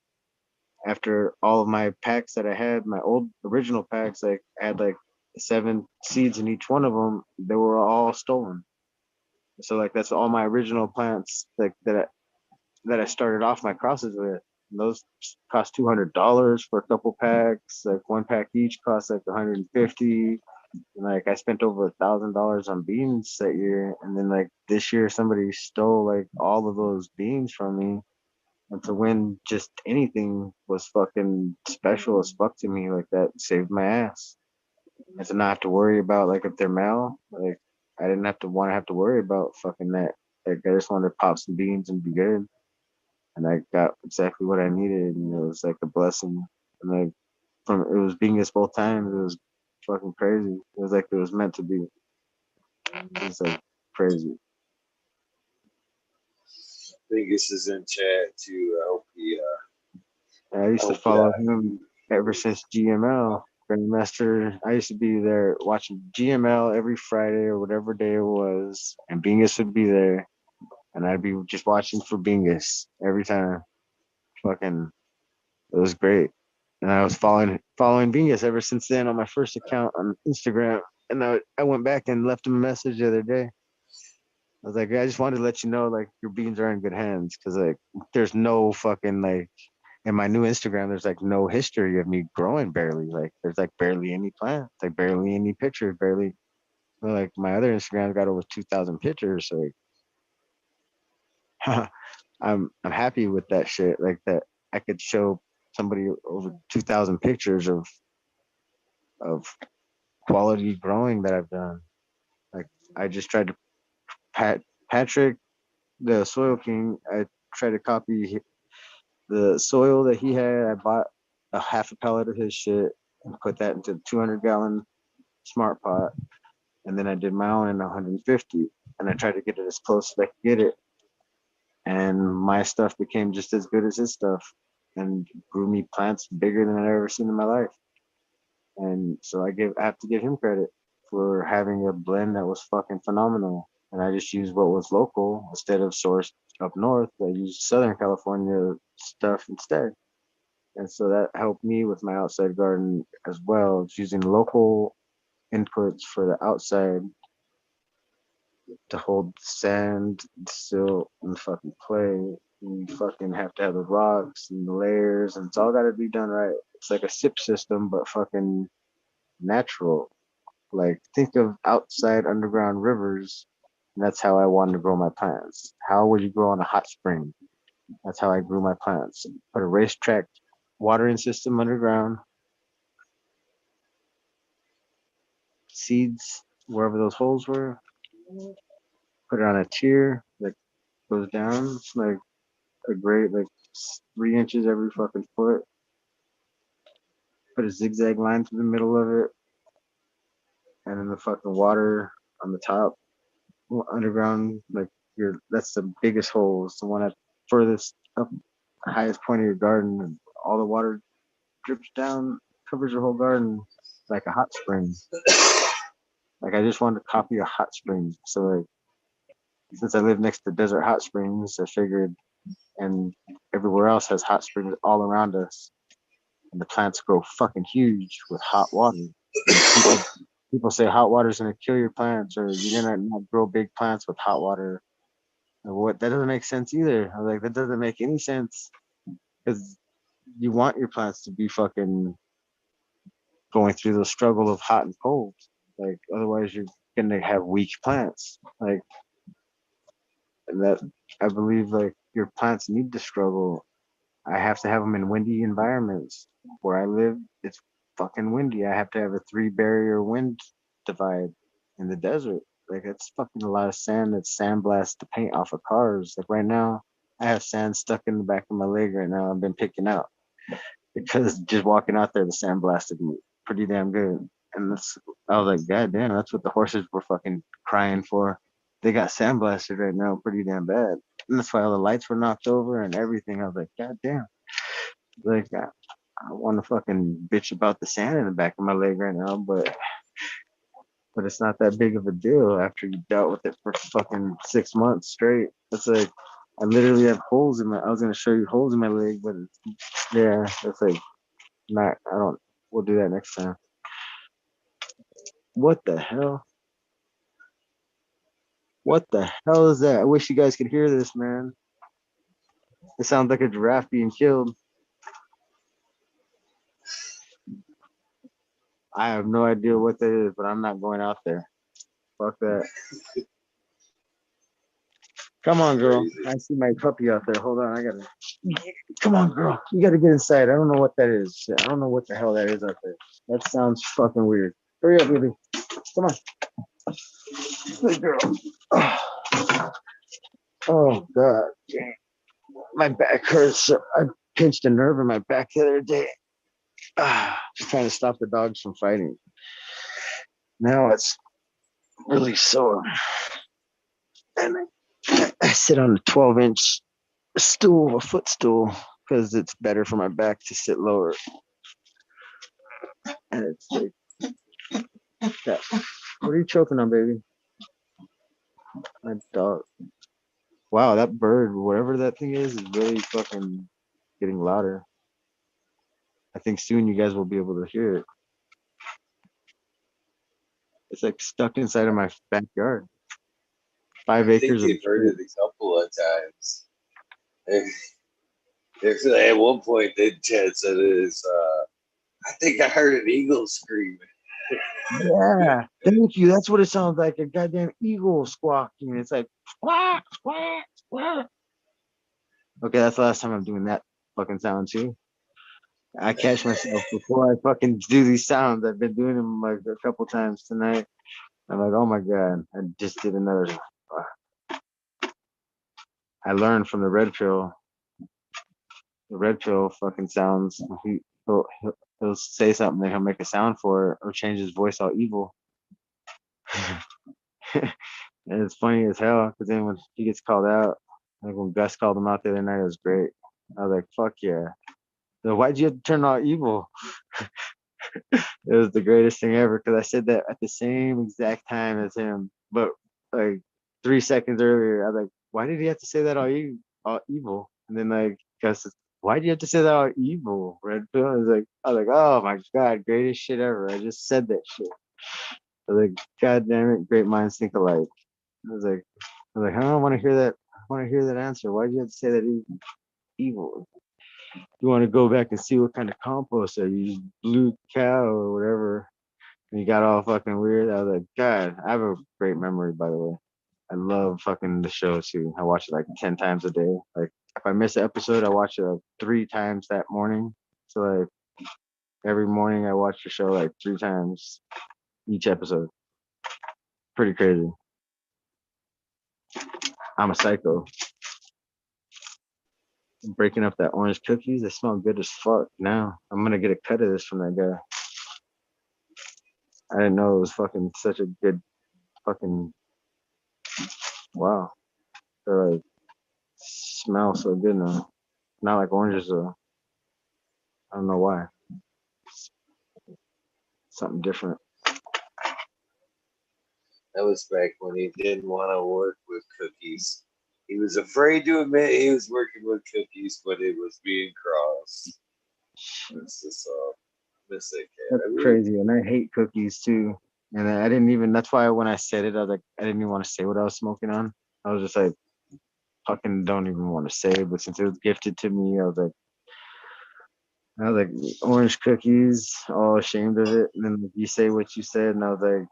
after all of my packs that I had, my old original packs. Like I had like 7 seeds in each one of them. They were all stolen. So like that's all my original plants like that I started off my crosses with. And those cost $200 for a couple packs. Like 1 pack each cost like 150. And like I spent over $1,000 on beans that year, and then like this year somebody stole like all of those beans from me. And to win just anything was fucking special as fuck to me. Like that saved my ass. And to not have to worry about like if they're male, like I didn't have to worry about fucking that. Like I just wanted to pop some beans and be good. And I got exactly what I needed, and it was like a blessing. And like from it was being this both times, it was fucking crazy. It was like it was meant to be. It's like crazy. Vegas is in chat too. I hope he And I used to follow him ever since GML. Grandmaster, I used to be there watching GML every Friday or whatever day it was, and Bingus would be there, and I'd be just watching for Bingus every time. Fucking, it was great, and I was following Bingus ever since then on my first account on Instagram, and I went back and left him a message the other day. I was like, I just wanted to let you know, like, your beans are in good hands, because like, there's no fucking like in my new Instagram, there's like no history of me growing barely. Like there's like barely any plants, like barely any pictures, barely like my other Instagram's got over 2,000 pictures. So like, I'm happy with that shit. Like that I could show somebody over 2,000 pictures of quality growing that I've done. Like I just tried to Patrick, the Soil King. I tried to copy the soil that he had. I bought a half a pallet of his shit and put that into a 200-gallon smart pot. And then I did my own in 150. And I tried to get it as close as I could get it. And my stuff became just as good as his stuff and grew me plants bigger than I'd ever seen in my life. And so I have to give him credit for having a blend that was fucking phenomenal. And I just used what was local instead of sourced up north. I used Southern California stuff instead. And so that helped me with my outside garden as well. It's using local inputs for the outside to hold sand, silt, and fucking clay. You fucking have to have the rocks and the layers, and it's all got to be done right. It's like a SIP system, but fucking natural. Like think of outside underground rivers. And that's how I wanted to grow my plants. How would you grow on a hot spring? That's how I grew my plants. Put a racetrack watering system underground, seeds wherever those holes were, put it on a tier that goes down. It's like a grade, like 3 inches every fucking foot. Put a zigzag line through the middle of it, and then the fucking water on the top, underground. Like that's the biggest hole. It's the one at furthest up, highest point of your garden, and all the water drips down, covers your whole garden like a hot spring. Like I just wanted to copy a hot spring. So like since I live next to desert hot springs, I figured, and everywhere else has hot springs all around us, and the plants grow fucking huge with hot water. People say hot water is gonna kill your plants, or you're gonna not grow big plants with hot water. And what that doesn't make sense either. I was like, that doesn't make any sense because you want your plants to be fucking going through the struggle of hot and cold. Like otherwise, you're gonna have weak plants. Like and that I believe like your plants need to struggle. I have to have them in windy environments. Where I live, it's fucking windy. I have to have a 3 barrier wind divide in the desert. Like it's fucking a lot of sand. It's sandblast to paint off of cars. Like right now, I have sand stuck in the back of my leg right now. I've been picking out because just walking out there, the sand blasted me pretty damn good. And I was like, God damn, that's what the horses were fucking crying for. They got sandblasted right now pretty damn bad. And that's why all the lights were knocked over and everything. I was like, God damn. Like, I want to fucking bitch about the sand in the back of my leg right now, but it's not that big of a deal after you dealt with it for fucking 6 months straight. It's like I literally have holes in my. I was gonna show you holes in my leg, but yeah, it's like not. I don't. We'll do that next time. What the hell? What the hell is that? I wish you guys could hear this, man. It sounds like a giraffe being killed. I have no idea what that is, but I'm not going out there. Fuck that. Come on, girl. I see my puppy out there. Hold on, I gotta. Come on, girl. You gotta get inside. I don't know what that is. I don't know what the hell that is out there. That sounds fucking weird. Hurry up, baby. Come on. Good girl. Oh God. My back hurts. I pinched a nerve in my back the other day. Just trying to stop the dogs from fighting. Now it's really sore. And I sit on a 12-inch stool, a footstool, because it's better for my back to sit lower. And it's like, that. What are you choking on, baby? My dog. Wow, that bird, whatever that thing is really fucking getting louder. I think soon you guys will be able to hear it. It's like stuck inside of my backyard. 5 acres of. They've heard it a couple of times. Actually, at one point, Chad said it is. I think I heard an eagle screaming. Yeah, thank you. That's what it sounds like, a goddamn eagle squawking. It's like squawk, squawk, squawk. Okay, that's the last time I'm doing that fucking sound too. I catch myself before I fucking do these sounds. I've been doing them like a couple times tonight. I'm like, oh my God, I just did another. I learned from the red pill. The red pill fucking sounds. He'll say something, then he'll make a sound for it or change his voice all evil. And it's funny as hell because then when he gets called out, like when Gus called him out the other night, it was great. I was like, fuck yeah. So why'd you have to turn all evil? It was the greatest thing ever because I said that at the same exact time as him, but like 3 seconds earlier. I was like, why did he have to say that all evil? And then like Gus says, why do you have to say that all evil? Red pill. I was like, oh my God, greatest shit ever. I just said that shit. I was like, God damn it, great minds think alike. I was like, I don't want to hear that. I want to hear that answer. Why do you have to say that evil? You want to go back and see what kind of compost I use, blue cow or whatever. and you got all fucking weird. I was like, God, I have a great memory, by the way. I love fucking the show too. I watch it like 10 times a day. Like if I miss an episode, I watch it like 3 times that morning. So like every morning I watch the show like 3 times each episode. Pretty crazy. I'm a psycho. I'm breaking up that orange cookies. They smell good as fuck now. I'm gonna get a cut of this from that guy. I didn't know it was fucking such a good fucking wow. They're like smell so good now. Not like oranges though. I don't know why. Something different. That was back when he didn't want to work with cookies. He was afraid to admit he was working with cookies, but it was being crossed. It's just miss that cat. That's crazy. And I hate cookies too. And I didn't even, that's why when I said it, I was like, I didn't even want to say what I was smoking on. I was just like, fucking don't even want to say it. But since it was gifted to me, I was like, orange cookies, all ashamed of it. And then you say what you said, and I was like,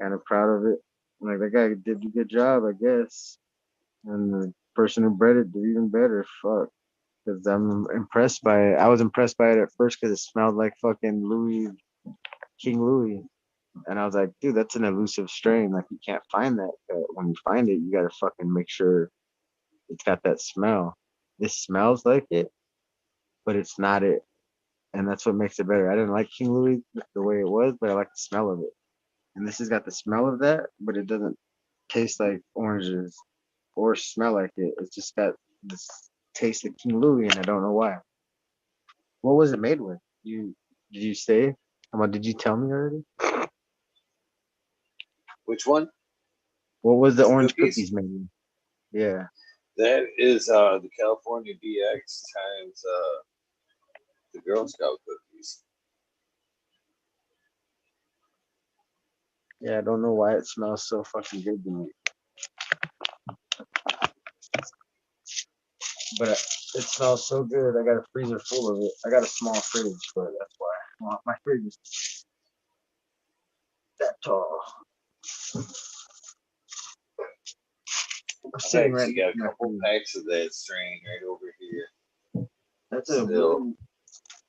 kind of proud of it. I'm like, that guy did a good job, I guess. And the person who bred it did even better. Fuck. Because I'm impressed by it. I was impressed by it at first because it smelled like fucking King Louis. And I was like, dude, that's an elusive strain. Like, you can't find that. But when you find it, you got to fucking make sure it's got that smell. This smells like it, but it's not it. And that's what makes it better. I didn't like King Louis the way it was, but I like the smell of it. And this has got the smell of that, but it doesn't taste like oranges or smell like it. It's just got this taste of King Louis, and I don't know why. What was it made with? Did you say? Did you tell me already? Which one? What was the orange Cookies? cookies made with? Yeah. That is the California DX times the Girl Scout cookies. Yeah, I don't know why it smells so fucking good to me. But it smells so good. I got a freezer full of it. I got a small fridge, but that's why. Well, my fridge is that tall. I'm sitting right You got a next to my couple fridge. packs of that strain right over here. That's Still.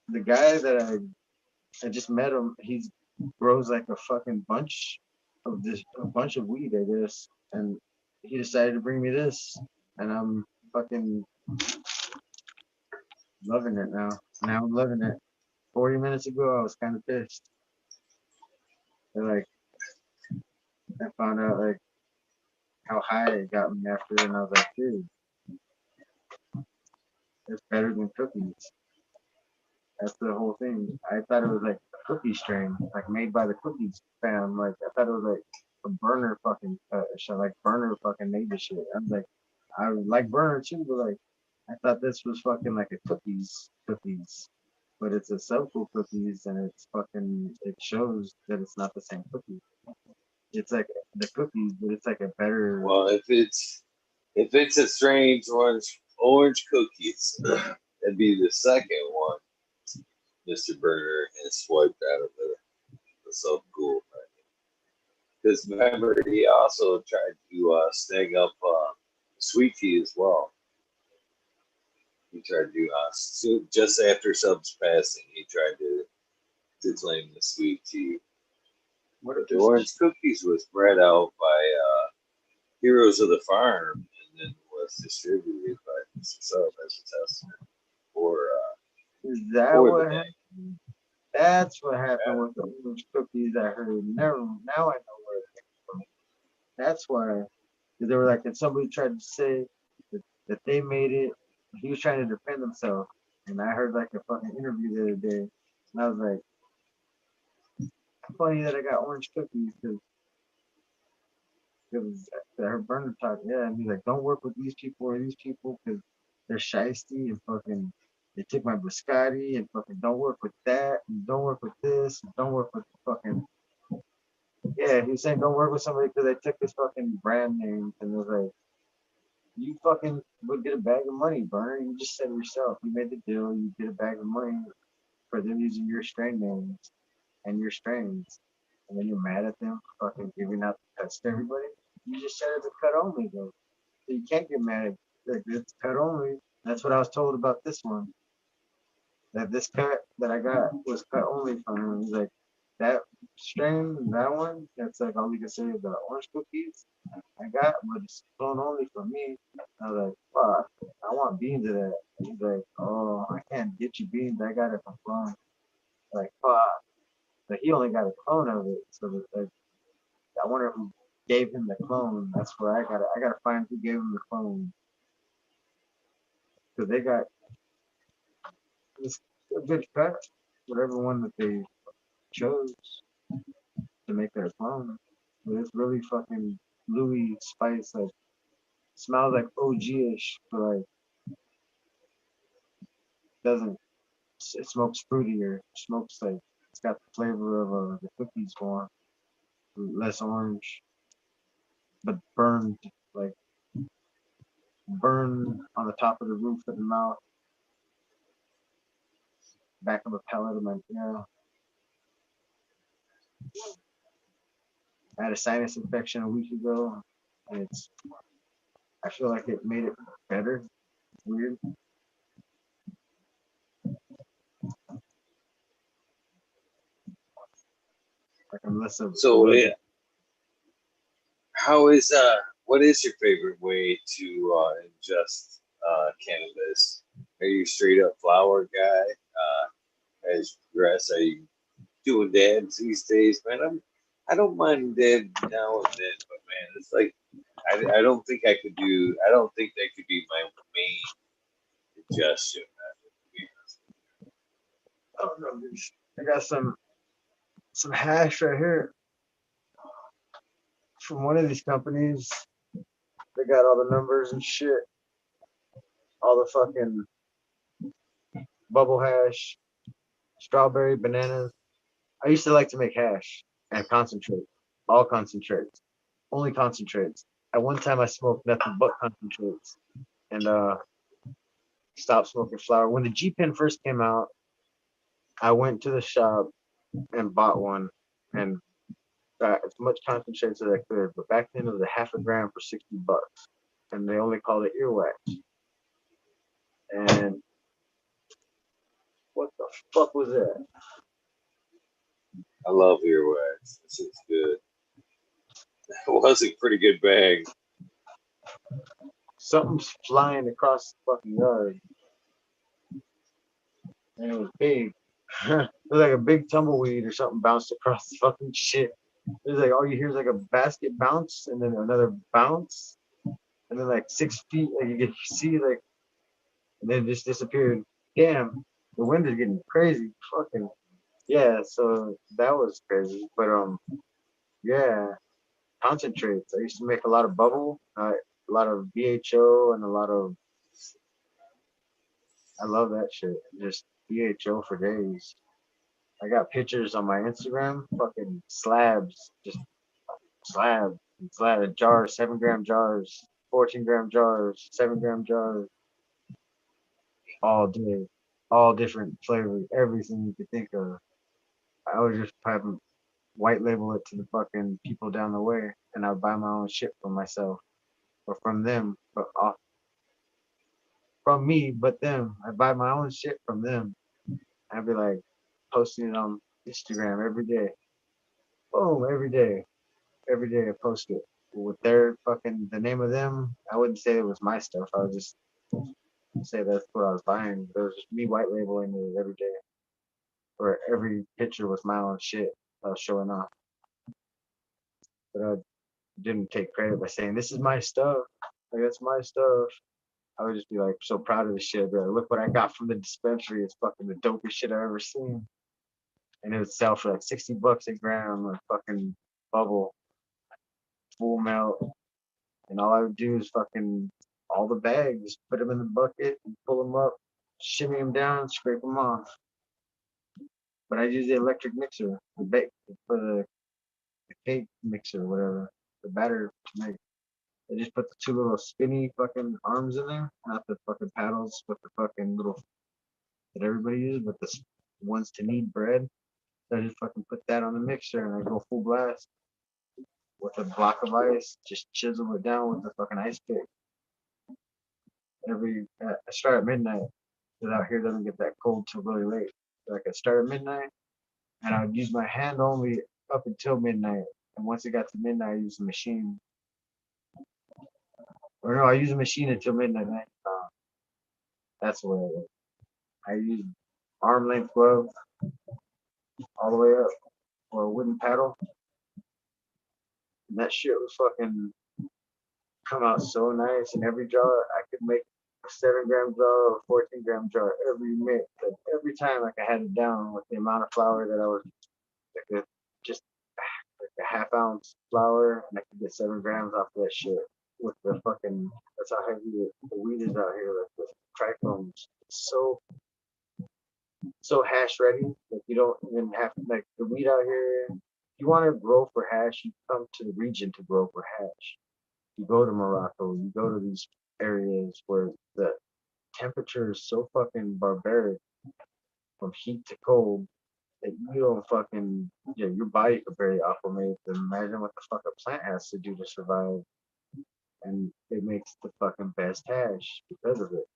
the guy that I just met him. He grows like a fucking bunch of weed, I guess, and he decided to bring me this, and I'm fucking loving it now. Now I'm loving it. 40 minutes ago, I was kind of pissed. And like, I found out like how high it got me after, and I was like, dude, it's better than cookies. That's the whole thing. I thought it was like a cookie strain, like made by the cookies fam. Like I thought it was like a burner fucking shit, like burner fucking made the shit. I was like, I like burner too, but like I thought this was fucking like a cookies, but it's a Subcool cookies, and it's fucking. It shows that it's not the same cookie. It's like the cookies, but it's like a better. Well, if it's a strange orange cookies, that'd be the second one Mr. Burger has swiped out of the so cool. Because remember, he also tried to snag up sweet tea as well. He tried to just after Sub's passing, he tried to claim the sweet tea. But the orange cookies was bred out by Heroes of the Farm and then was distributed by Sub as a testament for Is that for what the name. happened? That's what happened with the orange cookies. I heard. Never. Now I know where it came from. That's why. Because they were like, and somebody tried to say that they made it. He was trying to defend himself, and I heard like a fucking interview the other day, and I was like, funny that I got orange cookies because her burner talk, yeah, and he's like, don't work with these people or these people because they're shiesty and fucking. They took my biscotti and fucking don't work with that and don't work with this and don't work with the fucking. Yeah, he's saying don't work with somebody because they took his fucking brand names, and it was like, you fucking would get a bag of money, Burner. You just said it yourself. You made the deal. You get a bag of money for them using your strain names. and your strains, and then you're mad at them for fucking giving out the cuts to everybody. You just said it's a cut only though, so you can't get mad at like it's cut only. That's what I was told about this one. That this cut that I got was cut only from him. He's like that strain, that one. That's like all we can say is the orange cookies I got, but it's clone only for me. I was like, fuck, I want beans of that. He's like, oh, I can't get you beans. I got it from clone. Like, fuck. But he only got a clone of it. So like, I wonder who gave him the clone. That's where I gotta find who gave him the clone. Because they got this a good cut, whatever one that they chose to make their clone. But it's really fucking Louis spice, like smells like OG-ish, but like doesn't. It smokes fruitier. Smokes like it's got the flavor of the cookies going, less orange, but burned like burned on the top of the roof of the mouth, back of the palate of my I had a sinus infection a week ago, and I feel like it made it better. It's weird. Like I'm less of So yeah, how is what is your favorite way to ingest cannabis? Are you a straight up flower guy? As you progress, are you doing dabs these days, man? I don't mind dab now and then, but man, it's like I don't think I could do. I don't think that could be my main ingestion. I don't know. I got some hash right here from one of these companies. They got all the numbers and shit, all the fucking bubble hash, strawberry, bananas. I used to like to make hash and concentrate, all concentrates, only concentrates. At one time, I smoked nothing but concentrates, and stopped smoking flower. When the G Pen first came out, I went to the shop and bought one, and got as much concentrates as I could. But back then, it was a half a gram for $60, and they only called it earwax. And what the fuck was that? I love earwax. This is good. It was a pretty good bag. Something's flying across the fucking yard, and it was big. It was like a big tumbleweed or something bounced across the fucking shit. It was like all you hear is like a basket bounce and then another bounce, and then like 6 feet, like you can see like, and then it just disappeared. Damn, the wind is getting crazy. Fucking yeah. So that was crazy, but yeah, concentrates. I used to make a lot of bubble, a lot of BHO, and a lot of. I love that shit. Just BHO for days. I got pictures on my Instagram, fucking slabs, just slab jars, 7 gram jars, 14 gram jars, 7 gram jars, all day, all different flavors, everything you could think of. I would just have them white label it to the fucking people down the way, and I'd buy my own shit for myself or from them, but off from me, but them. I buy my own shit from them. I'd be like posting it on Instagram every day. Boom, every day. Every day I post it with their fucking the name of them. I wouldn't say it was my stuff. I would just say that's what I was buying. There was just me white labeling it every day, or every picture was my own shit I was showing off. But I didn't take credit by saying this is my stuff. Like that's my stuff. I would just be like so proud of the shit. Like, look what I got from the dispensary. It's fucking the dopest shit I've ever seen. And it would sell for like $60 a gram of fucking bubble, full melt. And all I would do is fucking all the bags, put them in the bucket, and pull them up, shimmy them down, scrape them off. But I use the electric mixer, for the cake mixer, whatever, the batter to make. I just put the two little spinny fucking arms in there, not the fucking paddles, but the fucking little that everybody uses, but the ones to knead bread. So I just fucking put that on the mixer and I go full blast with a block of ice, just chisel it down with the fucking ice pick. I start at midnight, because out here doesn't get that cold till really late. So I could start at midnight, and I would use my hand only up until midnight. And once it got to midnight, I used the machine. Or no, I use a machine until midnight. That's the way it is. I use arm length glove all the way up for a wooden paddle. And that shit was fucking come out so nice. In every jar, I could make a 7-gram jar or a 14-gram jar every mix. Like every time, like I had it down with the amount of flour that I was like just like a half-ounce flour, and I could get 7 grams off of that shit with the fucking. That's how heavy the weed is out here. Like the trichomes, it's so hash ready. Like you don't even have to like the weed out here. If you want to grow for hash, you come to the region to grow for hash. You go to Morocco, you go to these areas where the temperature is so fucking barbaric from heat to cold that you don't fucking, yeah, your body could barely acclimate. Imagine what the fuck a plant has to do to survive. And it makes the fucking best hash because of it.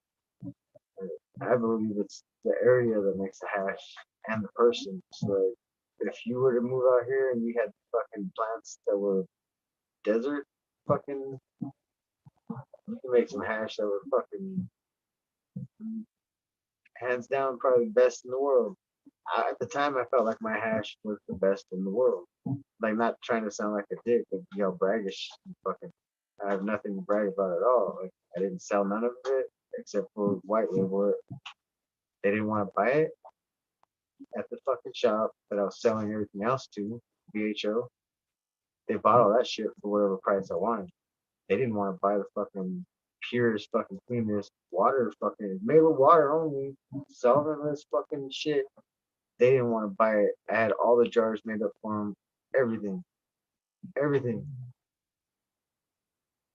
I believe it's the area that makes the hash and the person. So like, if you were to move out here and you had fucking plants that were desert fucking, you can make some hash that were fucking hands down probably the best in the world. At the time, I felt like my hash was the best in the world. Like not trying to sound like a dick, but you know, braggish. Fucking, I have nothing to brag about at all. Like I didn't sell none of it except for white label. They didn't want to buy it at the fucking shop that I was selling everything else to, BHO. They bought all that shit for whatever price I wanted. They didn't want to buy the fucking purest fucking cleanest water fucking made with water only, solventless fucking shit. They didn't want to buy it. I had all the jars made up for them, everything, everything.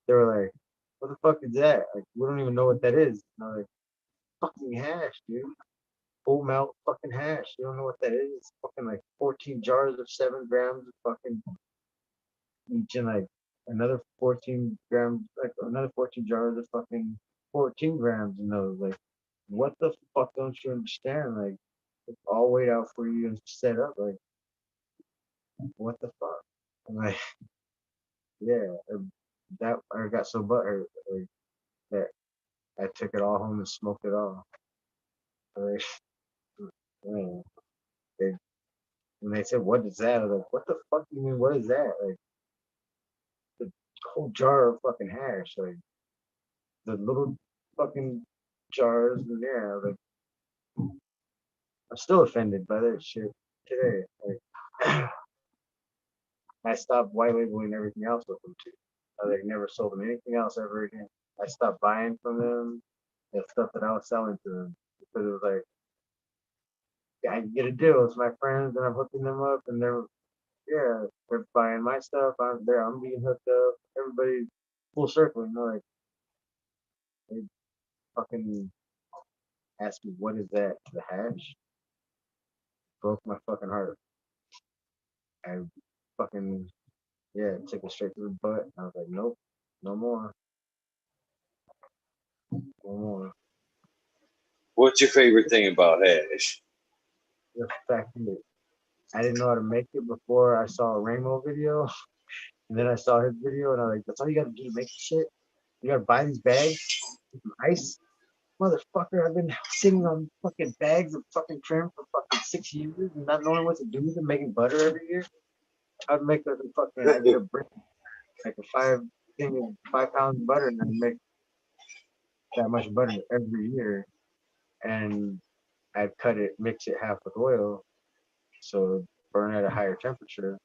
They were like, "What the fuck is that? Like, we don't even know what that is." And I'm like, "Fucking hash, dude. Full melt fucking hash. You don't know what that is? It's fucking like 14 jars of 7 grams of fucking each, and like another 14 grams, like another 14 jars of fucking 14 grams in those. Like, what the fuck don't you understand? Like, it's all weighed out for you and set up. Like, what the fuck?" I'm like, yeah, that I got so butthurt like, that I took it all home and smoked it all. Like, man, they, when they said, "What is that?" I was like, "What the fuck do you mean? What is that?" Like the whole jar of fucking hash, like the little fucking jars. And yeah, like I'm still offended by that shit today. Like I stopped white labeling everything else with them too. I like never sold them anything else ever again. I stopped buying from them the stuff that I was selling to them because it was like I can get a deal. It's my friends and I'm hooking them up and they're buying my stuff. I'm being hooked up. Everybody full circle, you know, like they fucking asked me what is that? The hash? Broke my fucking heart. I fucking took it straight to the butt. I was like, nope, no more. No more. What's your favorite thing about hash? The fact that I didn't know how to make it before I saw a Rainbow video. And then I saw his video and I was like, that's all you gotta do to make shit. You gotta buy these bags with some ice. Motherfucker, I've been sitting on fucking bags of fucking trim for fucking 6 years and not knowing what to do with it, making butter every year. I'd make like a fucking, I get a brick, like a 5 pounds of butter and I'd make that much butter every year. And I'd cut it, mix it half with oil, so it'd burn at a higher temperature.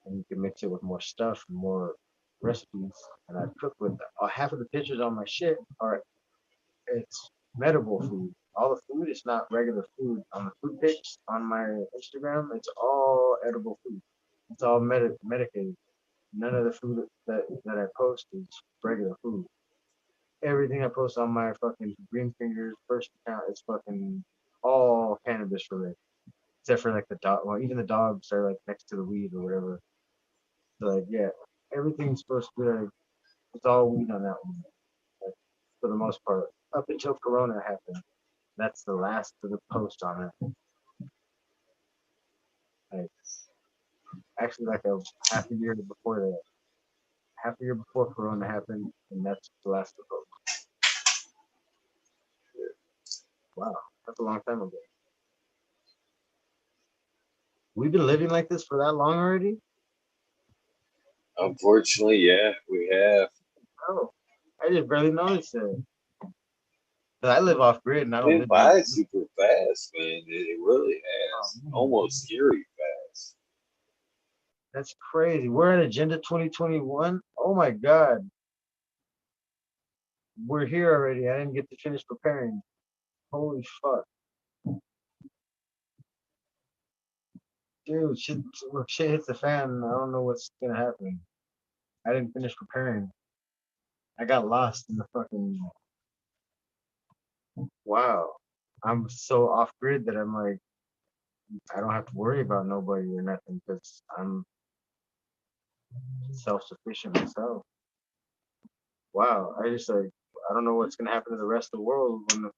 And you can mix it with more stuff and more recipes. And I cook with half of the pictures on my shit are it's medical food. All the food is not regular food. On the food pics on my Instagram, it's all edible food. It's all medicated. None of the food that I post is regular food. Everything I post on my fucking Green Fingers first account is fucking all cannabis related. except for like the dog. Well, even the dogs are like next to the weed or whatever. So like, yeah, everything's supposed to be like it's all weed on that one, like, for the most part, up until Corona happened. That's the last of the post on it. Like actually, like a half a year before that, half a year before Corona happened, and that's the last of the post. Wow, that's a long time ago. We've been living like this for that long already? Unfortunately, yeah, we have. Oh, I just barely noticed it. I live off grid and I don't Been live near. by super fast, man. It really has. Almost scary fast. That's crazy. We're at Agenda 2021. Oh my God. We're here already. I didn't get to finish preparing. Holy fuck. Dude, shit hits the fan. I don't know what's gonna happen. I didn't finish preparing. I got lost in the fucking. Wow. I'm so off grid that I'm like, I don't have to worry about nobody or nothing because I'm self-sufficient myself. Wow. I just like, I don't know what's gonna happen to the rest of the world when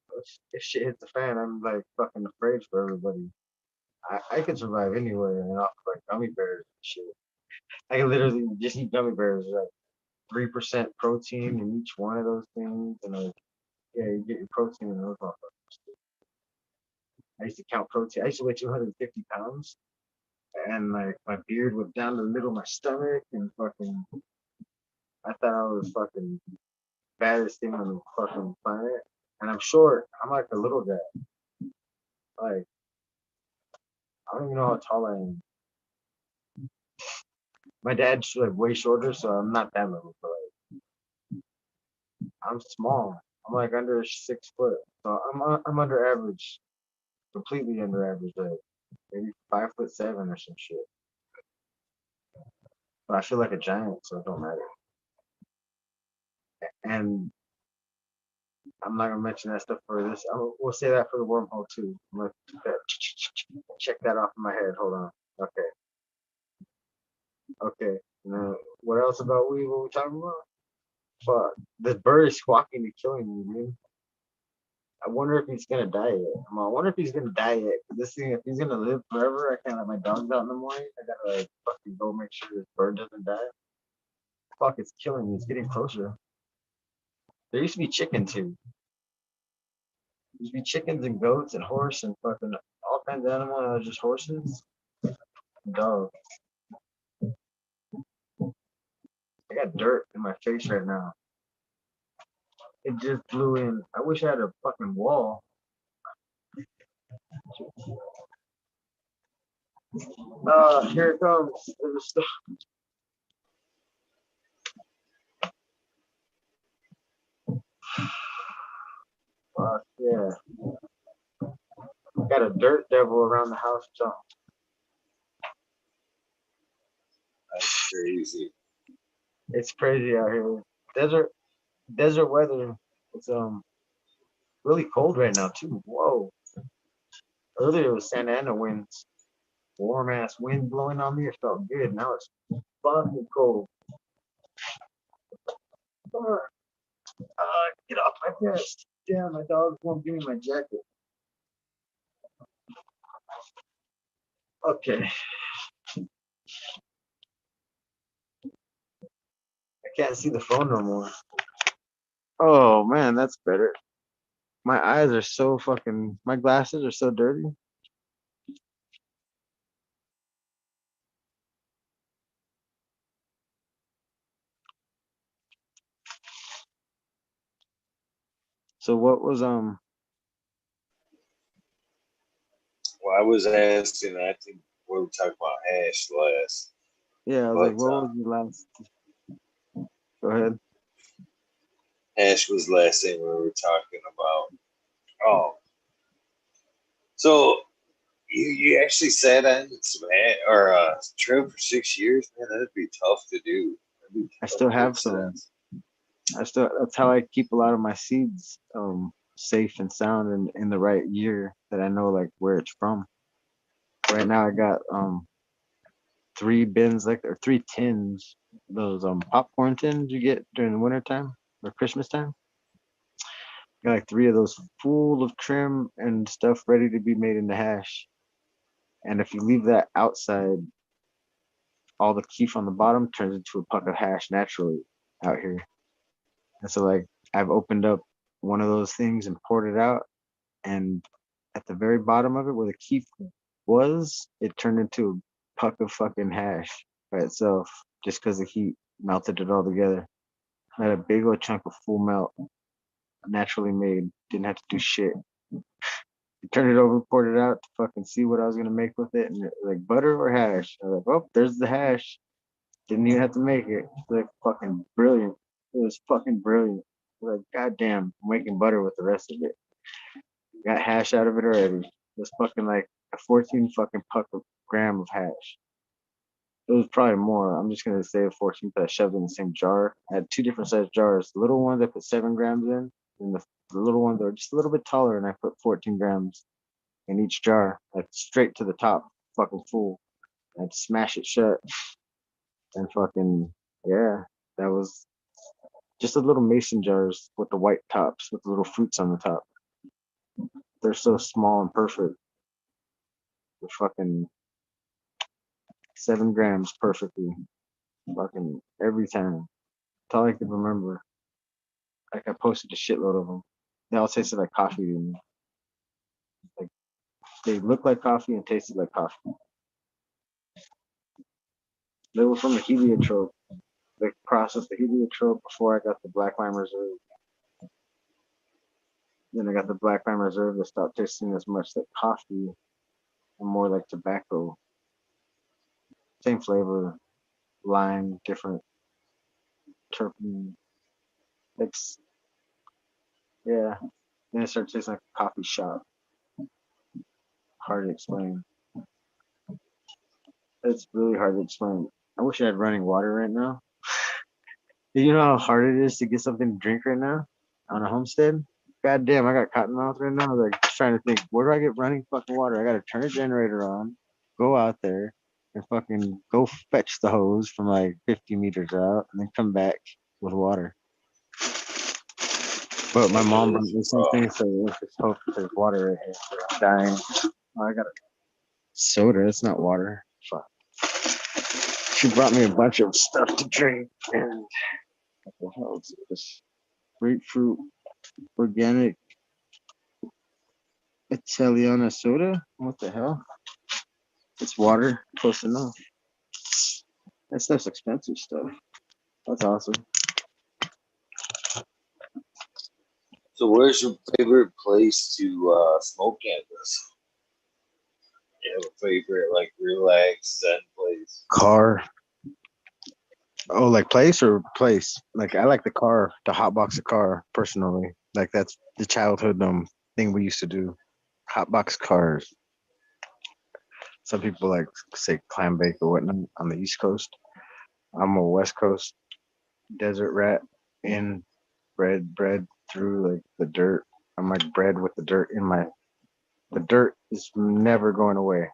if shit hits the fan. I'm like fucking afraid for everybody. I could survive anywhere and off like gummy bears and shit. I can literally just eat gummy bears, like 3% protein in each one of those things, and like, yeah, you get your protein in those motherfuckers. I used to count protein. I used to weigh 250 pounds, and like my beard went down to the middle of my stomach, and fucking, I thought I was fucking baddest thing on the fucking planet. And I'm short. I'm like a little guy. Like I don't even know how tall I am. My dad's like way shorter, so I'm not that little, but like I'm small. I'm like under 6 foot, so I'm under average, completely under average, like maybe 5'7" or some shit. But I feel like a giant, so it don't matter. And I'm not gonna mention that stuff for this. We'll say that for the wormhole too. I'm gonna check that off in my head. Hold on. Okay. Okay. Now, what else about weed? What we talking about? Fuck. The bird is squawking and killing me, dude. I wonder if he's gonna die yet. I wonder if he's gonna die yet. This thing, if he's gonna live forever, I can't let my dogs out in the morning. I gotta like fucking go make sure this bird doesn't die. Fuck, it's killing me. It's getting closer. There used to be chicken too. There used to be chickens and goats and horse and fucking all kinds of animals. And just horses. Dog. I got dirt in my face right now. It just blew in. I wish I had a fucking wall. Here it comes. Fuck yeah. Got a dirt devil around the house, John. That's crazy. It's crazy out here. Desert weather. It's really cold right now too. Whoa. Earlier it was Santa Ana winds. Warm ass wind blowing on me. It felt good. Now it's fucking cold. Get off my chest. Damn, my dog won't give me my jacket. Okay. I can't see the phone no more. Oh man, that's better. My eyes are so fucking. My glasses are so dirty. So what was Well, I was asking, I think we were talking about hash last. Yeah, I was like, what was the last? Go ahead. Hash was last thing we were talking about. Oh, so you actually sat on some trim for 6 years, man. That'd be tough to do. I still have some. That's how I keep a lot of my seeds safe and sound and in the right year that I know like where it's from. Right now I got 3 bins or 3 tins, those popcorn tins you get during the winter time or Christmas time. Got like 3 of those full of trim and stuff ready to be made into hash. And if you leave that outside, all the keef on the bottom turns into a puck of hash naturally out here. And so like I've opened up one of those things and poured it out, and at the very bottom of it where the keef was, it turned into a puck of fucking hash by itself just because the heat melted it all together. I had a big old chunk of full melt, naturally made, didn't have to do shit. Turned it over, poured it out to fucking see what I was gonna make with it, and it was like butter or hash. I was like, oh, there's the hash. Didn't even have to make it. Like fucking brilliant. It was fucking brilliant. Like goddamn, I'm making butter with the rest of it. Got hash out of it already. It was fucking like a 14 fucking puck of gram of hash. It was probably more. I'm just gonna say 14 because I shoved it in the same jar. I had 2 different sized jars. The little ones I put 7 grams in, and the little ones that were just a little bit taller, and I put 14 grams in each jar, like straight to the top, fucking full. I'd smash it shut and fucking yeah. That was just the little mason jars with the white tops with the little fruits on the top. They're so small and perfect. They're fucking 7 grams perfectly. Fucking every time. That's all I could remember. Like I posted a shitload of them. They all tasted like coffee to me. Like they looked like coffee and tasted like coffee. They were from the heliotrope. They processed the heliotrope before I got the black lime reserve. Then I got the black lime reserve that stopped tasting as much like coffee and more like tobacco. Same flavor, lime, different terpene. It's yeah. Then it started tasting like a coffee shop. Hard to explain. It's really hard to explain. I wish I had running water right now. You know how hard it is to get something to drink right now on a homestead? God damn, I got cotton mouth right now. Like just trying to think, where do I get running fucking water? I gotta turn a generator on, go out there, and fucking go fetch the hose from like 50 meters out, and then come back with water. But my mom brought me something, so let's just hope that there's water right here. I'm dying. Oh, I got a soda. It's not water. Fuck. She brought me a bunch of stuff to drink, and what the hell is this? Grapefruit organic Italiana soda? What the hell? It's water. Close enough. That stuff's expensive stuff. That's awesome. So, where's your favorite place to smoke cannabis? You have a favorite, like, relaxed zen place? Car. Oh, like place or place? Like I like the car, the hot box of car personally. Like that's the childhood thing we used to do. Hot box cars. Some people like say clam bake or whatnot on the East Coast. I'm a West Coast desert rat in bred through like the dirt. I'm like bred with the dirt in my. The dirt is never going away.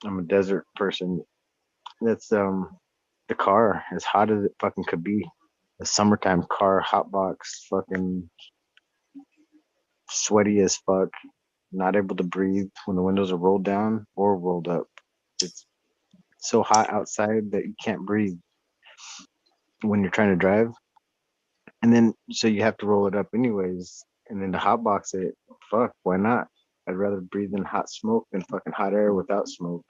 I'm a desert person. That's the car as hot as it fucking could be. The summertime car hot box fucking sweaty as fuck. Not able to breathe when the windows are rolled down or rolled up. It's so hot outside that you can't breathe when you're trying to drive. And then so you have to roll it up anyways. And then to hotbox it, fuck, why not? I'd rather breathe in hot smoke than fucking hot air without smoke.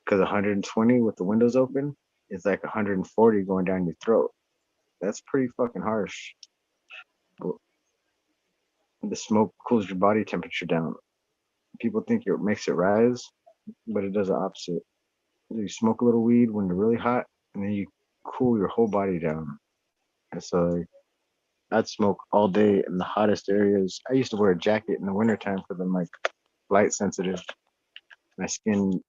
Because 120 with the windows open is like 140 going down your throat. That's pretty fucking harsh. But the smoke cools your body temperature down. People think it makes it rise, but it does the opposite. You smoke a little weed when you're really hot, and then you cool your whole body down. And so like, I'd smoke all day in the hottest areas. I used to wear a jacket in the wintertime because I'm like light sensitive. My skin,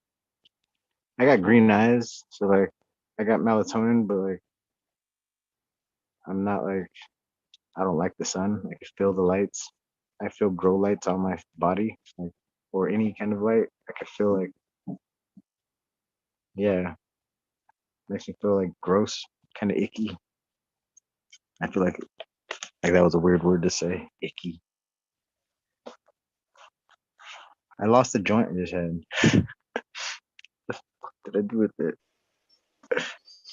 I got green eyes, so like I got melatonin, but like I'm not like I don't like the sun. I can feel the lights. I feel grow lights on my body. Like or any kind of light, I could feel like, yeah, makes me feel like gross, kind of icky. I feel like that was a weird word to say, icky. I lost the joint I just had. What did I do with it?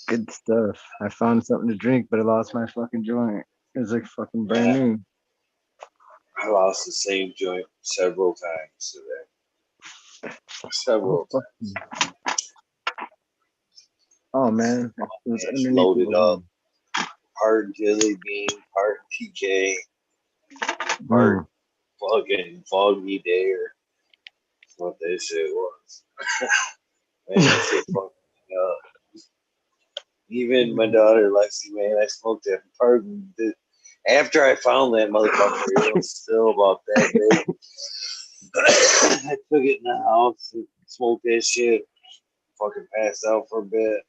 Good stuff. I found something to drink, but I lost my fucking joint. It was like fucking brand new. I lost the same joint several times today. Several times. Oh man, it was It's underneath loaded the up. Part jelly bean, part PK, part fucking foggy dare. That's what that shit was. Man, that shit fucked me up. Even my daughter Lexi, man, I smoked that part. After I found that motherfucker, it was still about that big. I took it in the house and smoked that shit. Fucking passed out for a bit.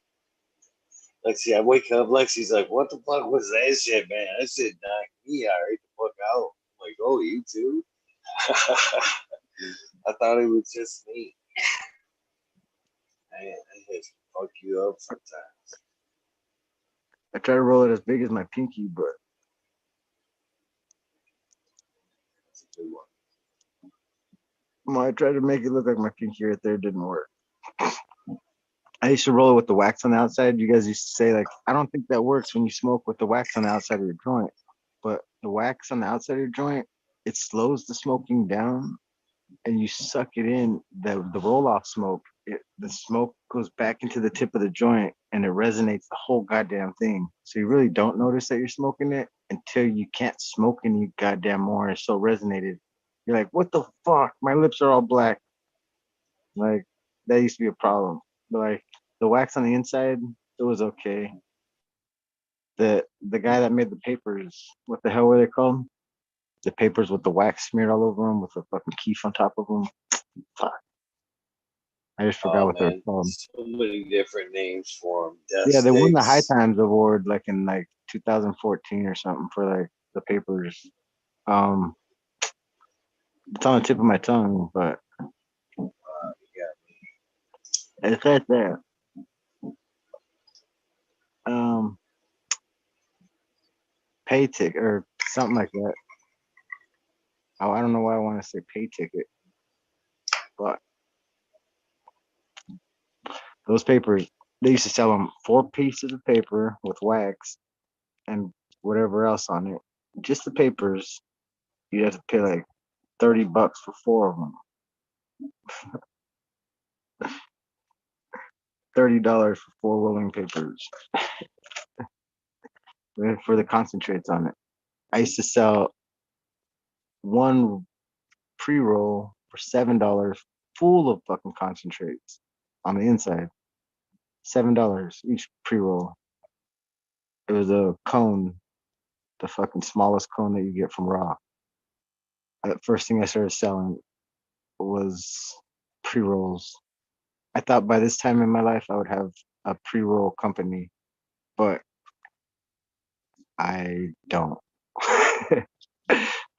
Lexi, I wake up. Lexi's like, "What the fuck was that shit, man? That shit knocked me out right the fuck out." I'm like, "Oh, you too?" I thought it was just me. Man, it has fuck you up sometimes. I tried to roll it as big as my pinky, but That's a good one. I tried to make it look like my pinky right there. It didn't work. I used to roll it with the wax on the outside. You guys used to say, like, I don't think that works when you smoke with the wax on the outside of your joint. But the wax on the outside of your joint, it slows the smoking down and you suck it in. The roll-off smoke, the smoke goes back into the tip of the joint and it resonates the whole goddamn thing. So you really don't notice that you're smoking it until you can't smoke any goddamn more. It's so resonated. You're like, what the fuck? My lips are all black. Like, that used to be a problem. But like the wax on the inside, it was okay. The guy that made the papers, what the hell were they called? The papers with the wax smeared all over them with a fucking keef on top of them. Fuck. I just forgot what they're called. So many different names for them. Death Yeah, they won the High sticks. Times Award like in like 2014 or something for like the papers. It's on the tip of my tongue, but it's right there. Pay ticket or something like that. Oh, I don't know why I want to say pay ticket, but those papers, they used to sell them 4 pieces of paper with wax and whatever else on it. Just the papers, you have to pay like $30 for 4 of them. $30 for 4 rolling papers for the concentrates on it. I used to sell one pre-roll for $7 full of fucking concentrates on the inside. $7 each pre-roll. It was a cone, the fucking smallest cone that you get from raw. The first thing I started selling was pre-rolls. I thought by this time in my life I would have a pre-roll company, but I don't.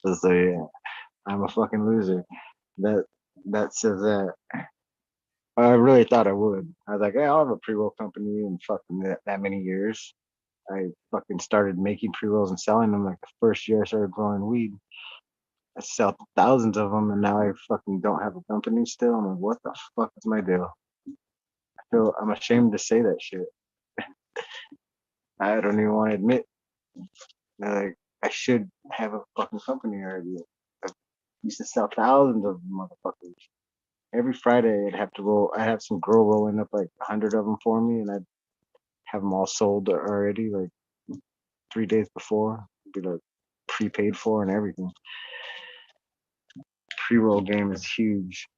So yeah, I'm a fucking loser. That says that. I really thought I would. I was like, hey, I'll have a pre-roll company in fucking that many years. I fucking started making pre-rolls and selling them like the first year I started growing weed. I sell thousands of them, and now I fucking don't have a company still. I'm like, what the fuck is my deal? I feel I'm ashamed to say that shit. I don't even want to admit that, like, I should have a fucking company already. I used to sell thousands of motherfuckers. Every Friday, I'd have to roll. I have some girl rolling up like 100 of them for me, and I'd have them all sold already, like 3 days before. Be like prepaid for and everything. Pre-roll game is huge.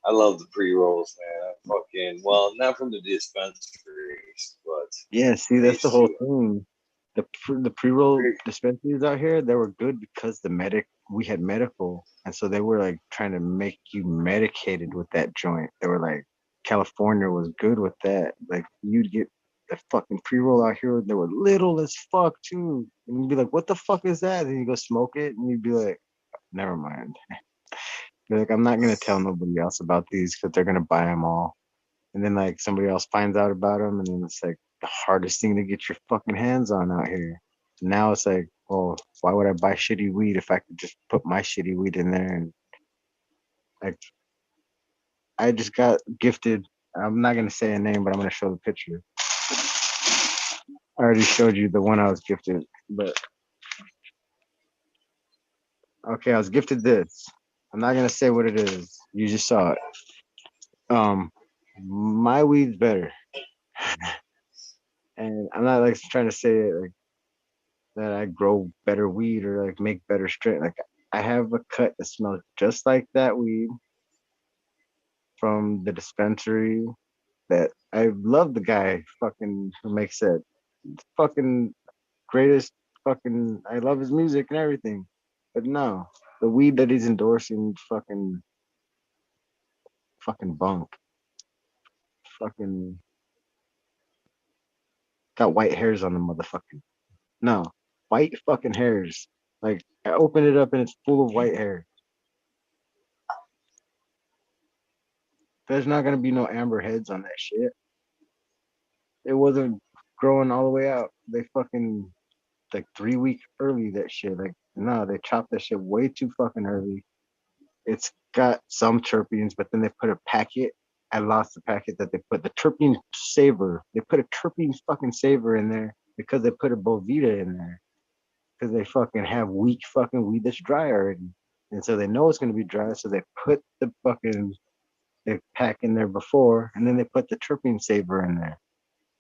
I love the pre-rolls, man. Well, not from the dispensaries, but yeah. See, that's the whole thing. The pre-roll dispensaries out here, they were good because we had medical, and so they were like trying to make you medicated with that joint. They were like California was good with that. Like you'd get the fucking pre-roll out here. They were little as fuck too. And you'd be like, what the fuck is that? And you go smoke it and you'd be like, never mind. You're like, I'm not gonna tell nobody else about these because they're gonna buy them all. And then like somebody else finds out about them, and then it's like the hardest thing to get your fucking hands on out here. Now it's like, well, why would I buy shitty weed if I could just put my shitty weed in there? And like, I just got gifted. I'm not gonna say a name, but I'm gonna show the picture. I already showed you the one I was gifted, but okay, I was gifted this. I'm not gonna say what it is. You just saw it. My weed's better, and I'm not like trying to say it like that I grow better weed or like make better strain. Like I have a cut that smells just like that weed from the dispensary. That I love the guy fucking who makes it. Fucking greatest fucking. I love his music and everything, but no, the weed that he's endorsing fucking bunk. Fucking got white hairs on the motherfucking. No, white fucking hairs. Like I open it up and it's full of white hair. There's not gonna be no amber heads on that shit. It wasn't growing all the way out. They fucking like 3 weeks early that shit. Like no, they chopped that shit way too fucking early. It's got some terpenes, but then they put a packet. I lost the packet that they put the terpene saver. They put a terpene fucking saver in there because they put a Bovita in there because they fucking have weak fucking weed that's dry already, and so they know it's gonna be dry. So they put the fucking pack in there before, and then they put the terpene saver in there.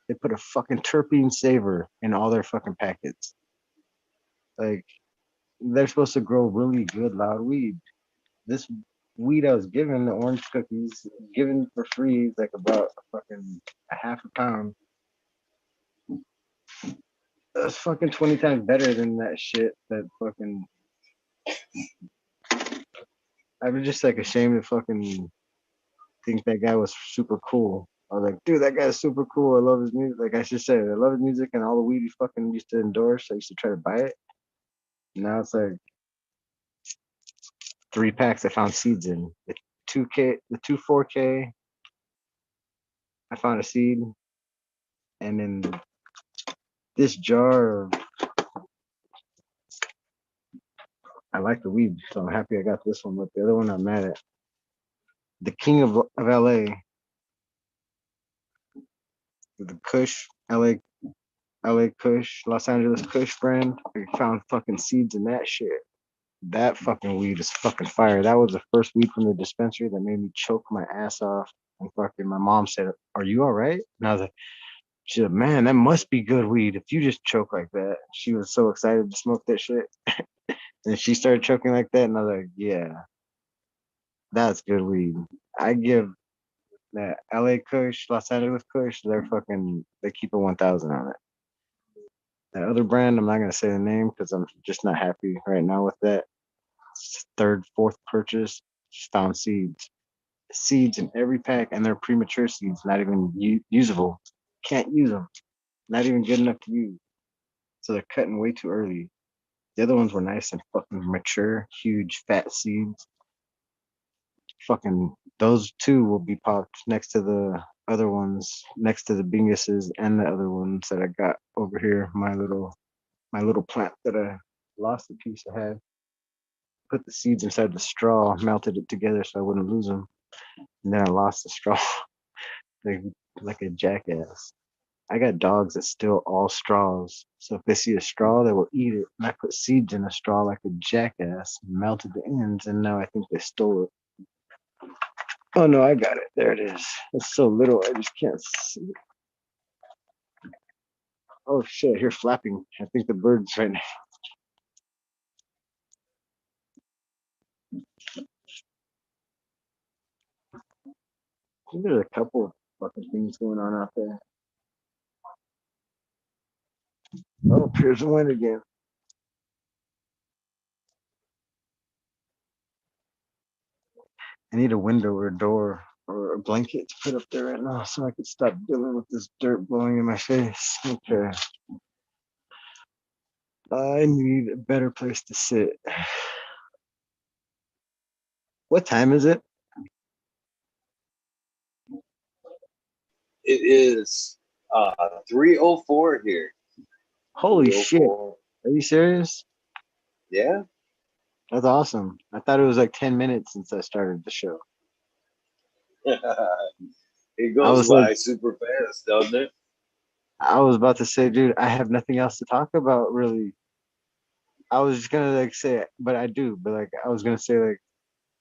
They put a fucking terpene saver in all their fucking packets. Like they're supposed to grow really good loud weed. This weed I was given, the orange cookies, given for free, is like about fucking a half a pound. That's fucking 20 times better than that shit that fucking. I was just like ashamed to fucking think that guy was super cool. I was like, dude, that guy's super cool. I love his music. Like I just said, I love his music and all the weed he fucking used to endorse. I used to try to buy it. Now it's like 3 packs I found seeds in. The 2K, the 2 4K, I found a seed. And then this jar of, I like the weed, so I'm happy I got this one, but the other one I'm mad at. The King of LA, the Kush, LA Kush, Los Angeles Kush brand. I found fucking seeds in that shit. That fucking weed is fucking fire. That was the first weed from the dispensary that made me choke my ass off. And fucking my mom said, "Are you all right?" And I was like, she said, "Man, that must be good weed if you just choke like that." She was so excited to smoke that shit. And she started choking like that, and I was like, "Yeah, that's good weed." I give that LA Kush, Los Angeles Kush, they keep a 1,000 on it. That other brand, I'm not gonna say the name because I'm just not happy right now with that. Third, fourth purchase, just found seeds in every pack, and they're premature seeds, not even usable. Can't use them. Not even good enough to use. So they're cutting way too early. The other ones were nice and fucking mature, huge, fat seeds. Fucking those two will be popped next to the other ones, next to the Binguses and the other ones that I got over here. My little plant that I lost a piece I had. Put the seeds inside the straw, melted it together so I wouldn't lose them, and then I lost the straw like, like a jackass. I got dogs that steal all straws, so if they see a straw, they will eat it. And I put seeds in a straw like a jackass, melted the ends, and now I think they stole it. Oh no, I got it. There it is. It's so little, I just can't see it. Oh shit, I hear flapping. I think the bird's right now. I think there's a couple of fucking things going on out there. Oh, here's the wind again. I need a window or a door or a blanket to put up there right now so I could stop dealing with this dirt blowing in my face. Okay. I need a better place to sit. What time is it? It is 3:04 here. Holy shit. 3:04. Are you serious? Yeah. That's awesome. I thought it was like 10 minutes since I started the show. It I goes was like, by super fast, doesn't it? I was about to say, dude, I have nothing else to talk about really. I was just gonna like say, but I do, but like I was gonna say like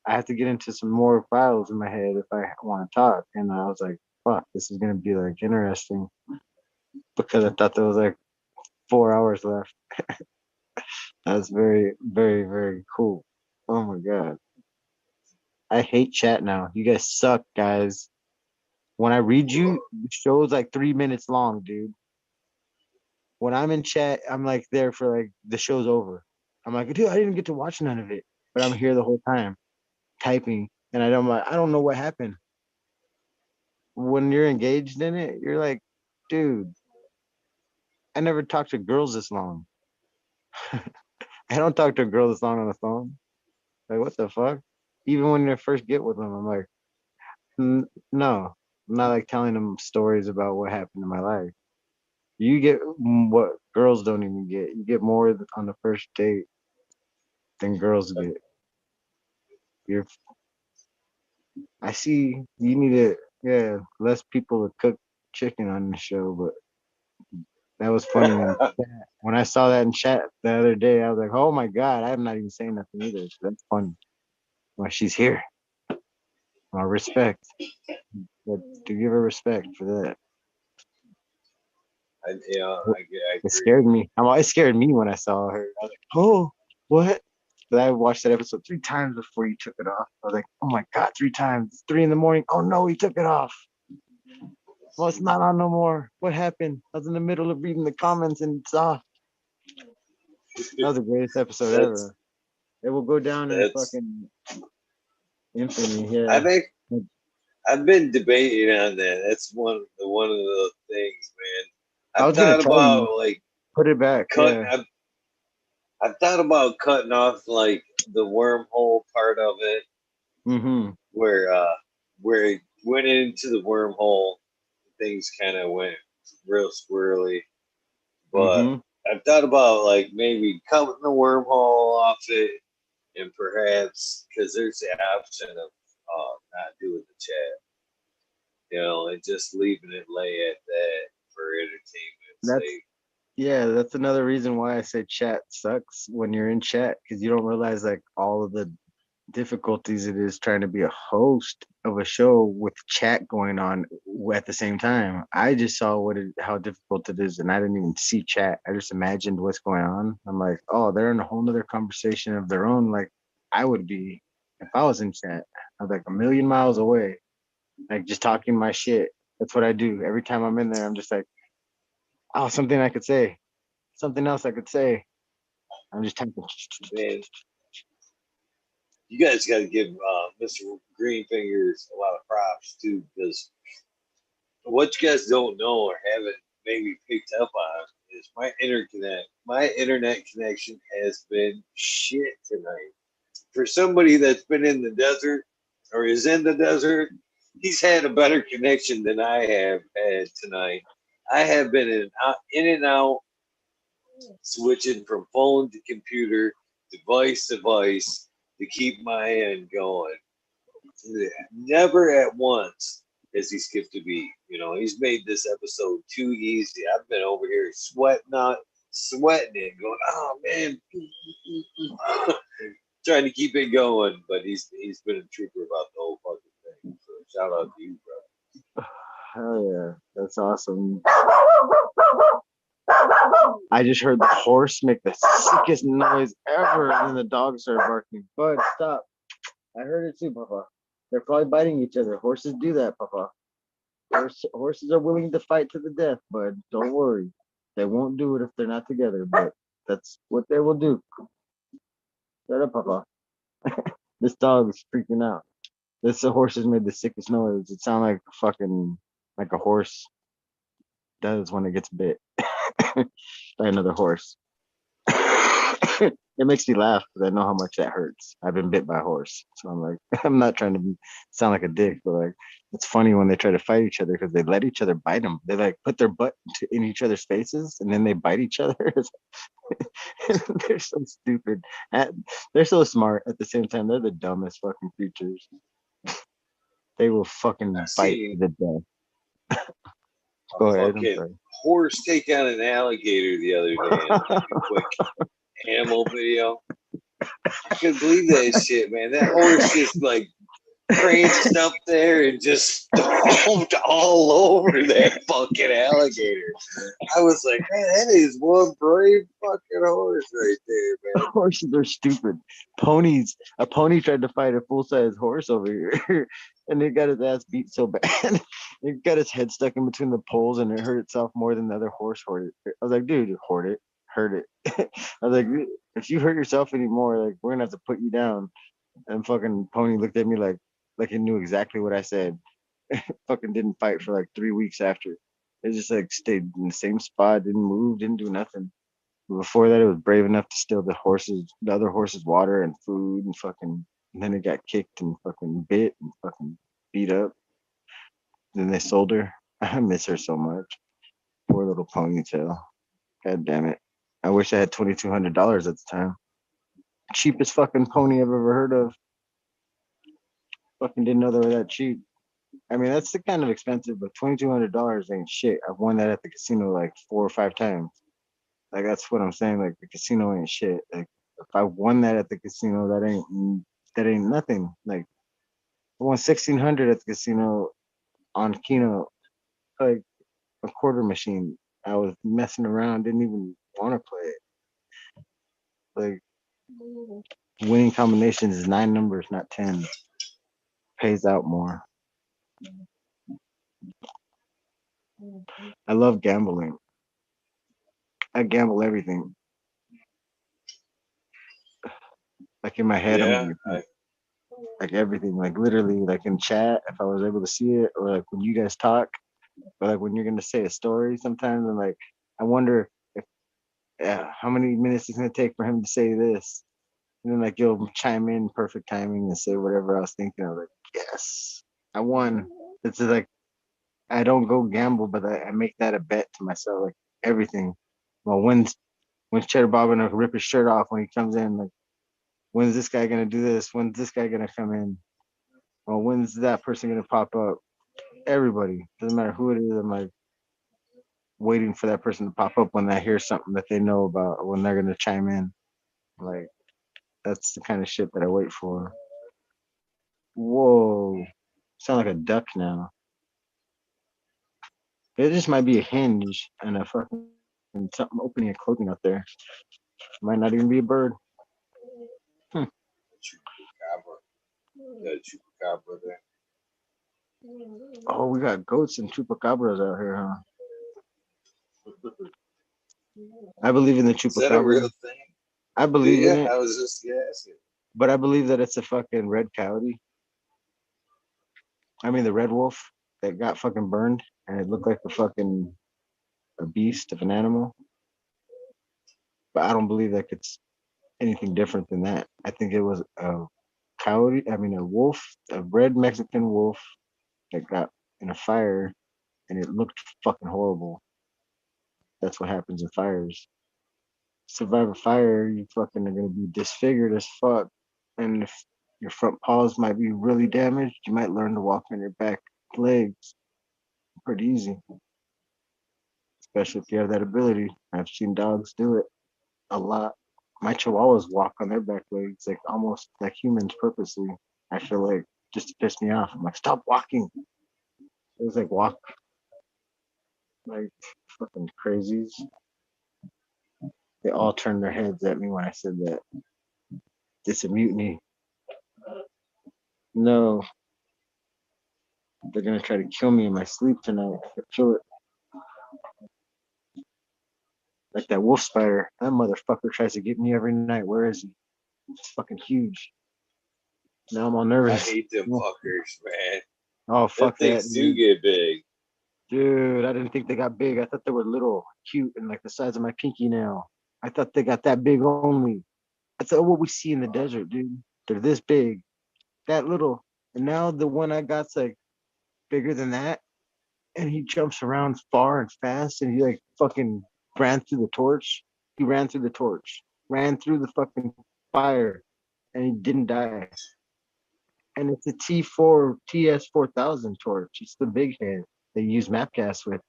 I have to get into some more files in my head if I want to talk. And I was like, fuck, this is gonna be like interesting because I thought there was like 4 hours left. That's very, very, very cool. Oh my god. I hate chat now. You guys suck, guys. When I read you, the show's like 3 minutes long, dude. When I'm in chat, I'm like there for like the show's over. I'm like, dude, I didn't get to watch none of it, but I'm here the whole time typing, and I don't know what happened. When you're engaged in it, you're like, dude, I never talked to girls this long. I don't talk to a girl this long on the phone. Like, what the fuck? Even when you first get with them, I'm like, no, I'm not like telling them stories about what happened in my life. You get what girls don't even get. You get more on the first date than girls get. You're, I see you need to, yeah, less people to cook chicken on the show, but that was funny. When I saw that in chat the other day, I was like, oh my God, I'm not even saying nothing either. So that's funny. Well, she's here. Well, respect. But to give her respect for that. I It agree. scared me. It scared me when I saw her. I was like, oh, what? But I watched that episode 3 times before you took it off. I was like, oh my God, 3 times. It's 3 a.m. Oh no, he took it off. Well, it's not on no more. What happened? I was in the middle of reading the comments and it's off. That was the greatest episode ever. It will go down in That's fucking infamy. Yeah. I've been debating on that. That's one of the things, man. I I've was gonna thought tell you, about like put it back. cut. Yeah. I've thought about cutting off like the wormhole part of it, Mm-hmm. where it went into the wormhole, things kind of went real squirrely. But Mm-hmm. I've thought about like maybe cutting the wormhole off it, and perhaps because there's the option of not doing the chat, and just leaving it lay at that for entertainment's That's sake. Yeah, that's another reason why I say chat sucks when you're in chat because you don't realize like all of the difficulties it is trying to be a host of a show with chat going on at the same time. I just saw how difficult it is, and I didn't even see chat. I just imagined what's going on. I'm like, oh, they're in a whole nother conversation of their own, like I would be if I was in chat. I was like a million miles away, like just talking my shit. That's what I do every time I'm in there. I'm just like, oh, something I could say, something else I could say. I'm just typing. Man, you guys got to give Mr. Greenfingers a lot of props too, because what you guys don't know or haven't maybe picked up on is my internet connection has been shit tonight. For somebody that's been in the desert or is in the desert, he's had a better connection than I have had tonight. I have been in and out, switching from phone to computer, device to device to keep my end going. Never at once has he skipped a beat. He's made this episode too easy. I've been over here sweating it, going, oh man, trying to keep it going. But he's been a trooper about the whole fucking thing. So shout out to you, bro. Hell yeah, that's awesome. I just heard the horse make the sickest noise ever, and then the dog started barking. Bud, stop. I heard it too, Papa. They're probably biting each other. Horses do that, Papa. Horses are willing to fight to the death, bud. Don't worry. They won't do it if they're not together, but that's what they will do. Shut up, Papa. This dog is freaking out. This the horses made the sickest noise. It sounded like fucking like a horse does when it gets bit by another horse. It makes me laugh because I know how much that hurts. I've been bit by a horse, so I'm like, I'm not trying to sound like a dick, but like, it's funny when they try to fight each other because they let each other bite them. They like put their butt in each other's faces and then they bite each other. They're so stupid. They're so smart at the same time. They're the dumbest fucking creatures. They will I fucking bite to seen the death. a Go ahead. I'm fucking sorry. horse take on an alligator the other day in a quick animal video. I couldn't believe that shit, man. That horse just like pranced up there and just stomped all over that fucking alligator. I was like, man, that is one brave fucking horse right there, man. Horses are stupid. Ponies. A pony tried to fight a full-size horse over here, and it got his ass beat so bad. It got its head stuck in between the poles, and it hurt itself more than the other horse hurt it. I was like, dude, hurt it. I was like, if you hurt yourself anymore, like we're gonna have to put you down. And fucking pony looked at me like it knew exactly what I said. Fucking didn't fight for like 3 weeks after. It just like stayed in the same spot, didn't move, didn't do nothing. Before that, it was brave enough to steal the other horses' water and food and fucking. And then it got kicked and fucking bit and fucking beat up. Then they sold her. I miss her so much. Poor little ponytail. God damn it. I wish I had $2,200 at the time. Cheapest fucking pony I've ever heard of. Fucking didn't know they were that cheap. I mean, that's the kind of expensive, but $2,200 ain't shit. I've won that at the casino like 4 or 5 times. Like that's what I'm saying. Like the casino ain't shit. Like if I won that at the casino, that ain't nothing. Like I won 1,600 at the casino on Keno, like a quarter machine. I was messing around, didn't even want to play it. Like winning combinations is 9 numbers, not 10. Pays out more. I love gambling. I gamble everything. Like in my head, I'm Yeah, gonna get like everything, like literally, like in chat, if I was able to see it, or like when you guys talk, or like when you're gonna say a story sometimes, and like I wonder if how many minutes it's gonna take for him to say this, and then like you'll chime in perfect timing and say whatever I was thinking. I was like, yes, I won. It's just like I don't go gamble, but I make that a bet to myself, like everything. Well, when's Cheddar Bob gonna rip his shirt off when he comes in? Like when's this guy gonna do this? When's this guy gonna come in? Well, when's that person gonna pop up? Everybody, doesn't matter who it is. I'm like waiting for that person to pop up when I hear something that they know about, or when they're gonna chime in. Like that's the kind of shit that I wait for. Whoa, sound like a duck now. It just might be a hinge and a fucking something opening and closing out there. Might not even be a bird. Hmm. chupacabra. Got a chupacabra there. Oh, we got goats and chupacabras out here, huh? I believe in the Is that a real chupacabra. thing? I believe in Yeah, it, I was just asking. but I believe that it's a fucking red coyote. I mean, the red wolf that got fucking burned, and it looked like a beast of an animal. But I don't believe that it's anything different than that. I think it was a coyote. I mean, a wolf, a red Mexican wolf that got in a fire, and it looked fucking horrible. That's what happens in fires. Survive a fire, you fucking are gonna be disfigured as fuck, and if your front paws might be really damaged, you might learn to walk on your back legs pretty easy, especially if you have that ability. I've seen dogs do it a lot. My chihuahuas walk on their back legs like almost like humans purposely. I feel like just to piss me off. I'm like, stop walking. It was like walk like fucking crazies. They all turned their heads at me when I said that. It's a mutiny. No, they're gonna try to kill me in my sleep tonight. I feel it. Like that wolf spider. That motherfucker tries to get me every night. Where is he? It's fucking huge. Now I'm all I nervous. hate them fuckers, man. Oh, Them fuck that. things do get big. Dude, I didn't think they got big. I thought they were little, cute, and like the size of my pinky nail. I thought they got that big only. I thought what we see in the desert, dude. They're this big, that little. And now the one I got's like bigger than that. And he jumps around far and fast. And he like fucking ran through the torch. He ran through the torch, ran through the fucking fire, and he didn't die. And it's a T4 TS4000 torch. It's the big head they use map gas with.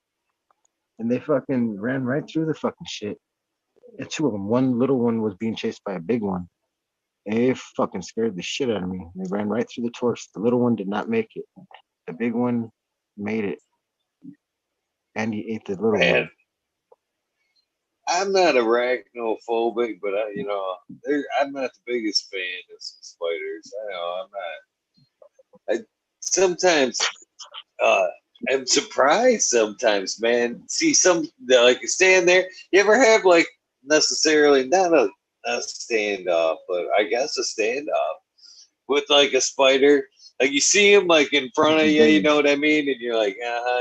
And they fucking ran right through the fucking shit. And two of them. One little one was being chased by a big one. And it fucking scared the shit out of me. They ran right through the torch. The little one did not make it. The big one made it. And he ate the little Man, one. I'm not arachnophobic, but I'm not the biggest fan of some spiders. I know I'm not. I sometimes I'm surprised. Sometimes, man, see some like stand there. You ever have like necessarily not a standoff, but I guess a standoff with like a spider? Like you see him like in front of you, you know what I mean? And you're like,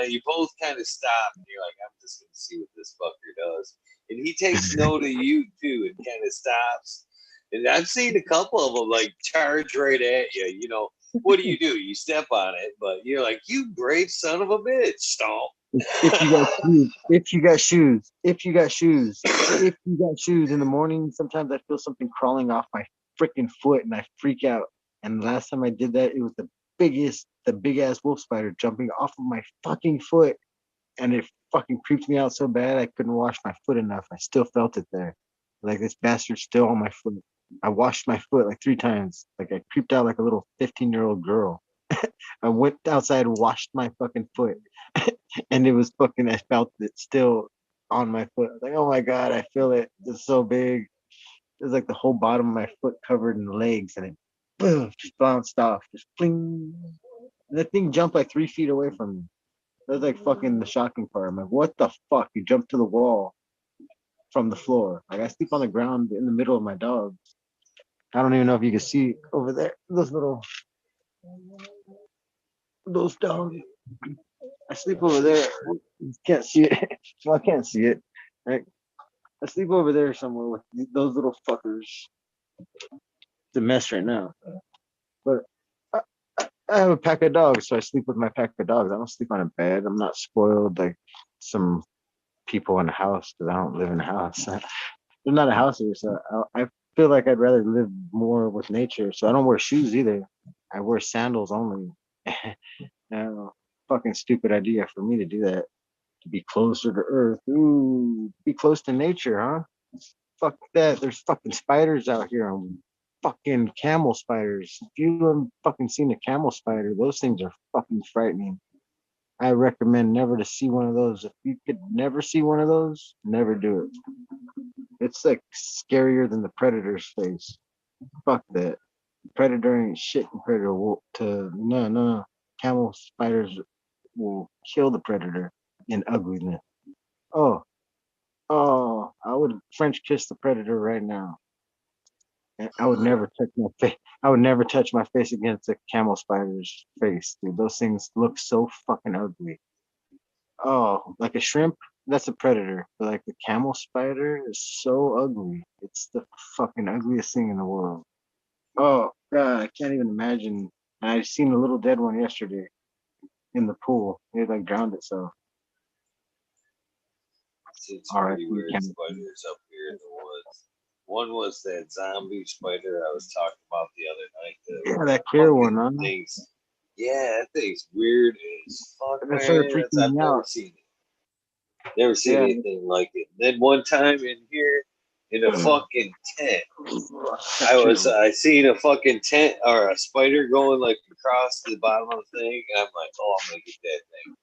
you both kind of stop and you're like, I'm just gonna see what this fucker does. And he takes note of you too and kind of stops. And I've seen a couple of them like charge right at you, you know. What do? You step on it, but you're like, you brave son of a bitch, stomp. If you got shoes, if you got shoes, if you got shoes, if you got shoes in the morning, sometimes I feel something crawling off my freaking foot and I freak out. And the last time I did that, it was the big ass wolf spider jumping off of my fucking foot. And it fucking creeped me out so bad I couldn't wash my foot enough. I still felt it there. Like this bastard's still on my foot. I washed my foot like 3 times. Like I creeped out like a little 15-year-old girl. I went outside, washed my fucking foot, and it was fucking. I felt it still on my foot. Like, oh my god, I feel it. It's so big. It was like the whole bottom of my foot covered in legs, and it boom, just bounced off, just bling. And the thing jumped like 3 feet away from me. That was like fucking the shocking part. I'm like, what the fuck? You jumped to the wall from the floor. Like I sleep on the ground in the middle of my dogs. I don't even know if you can see over there. Those dogs. I sleep over there. You can't see it. Well, I can't see it. Right? I sleep over there somewhere with those little fuckers. It's a mess right now. But I have a pack of dogs, so I sleep with my pack of dogs. I don't sleep on a bed. I'm not spoiled like some people in a house because I don't live in a house. There's not a house here, so I feel like I'd rather live more with nature. So I don't wear shoes either. I wear sandals only. Fucking stupid idea for me to do that. To be closer to Earth. Ooh, be close to nature, huh? Fuck that. There's fucking spiders out here. Fucking camel spiders. If you haven't fucking seen a camel spider, those things are fucking frightening. I recommend never to see one of those. If you could never see one of those, never do it. It's like scarier than the predator's face. Fuck that. Predator ain't shit compared to no. Camel spiders will kill the predator in ugliness. Oh, I would French kiss the predator right now. And I would never touch my face. I would never touch my face against a camel spider's face, dude. Those things look so fucking ugly. Oh, like a shrimp, that's a predator. But like the camel spider is so ugly. It's the fucking ugliest thing in the world. Oh god, I can't even imagine. I seen a little dead one yesterday in the pool. It like drowned itself. It's All right, pretty weird spiders up here in the woods. One was that zombie spider I was talking about the other night. Yeah, that clear one, huh? Things. Yeah, that thing's weird as fuck, That started man. freaking I've me never out. seen it. Never seen anything like it. And then one time in here, in a fucking tent, I seen a fucking tent or a spider going like across the bottom of the thing. And I'm like, oh, I'm gonna get that thing.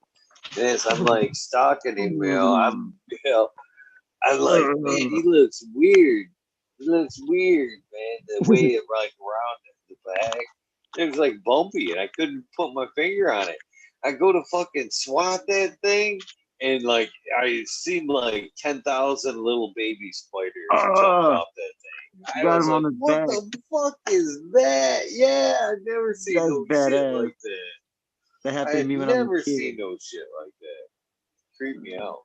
And as I'm like stalking him, I'm like, man, he looks weird. He looks weird, man. The way it like around the back, it was like bumpy, and I couldn't put my finger on it. I go to fucking swat that thing, and like I seen like 10,000 little baby spiders jump off that thing. I Got was him like, on his what back. the fuck is that? Yeah, I've never seen That's no shit badass. like that. That I happened to had me when I was never a kid. seen no shit like that. Creep me out.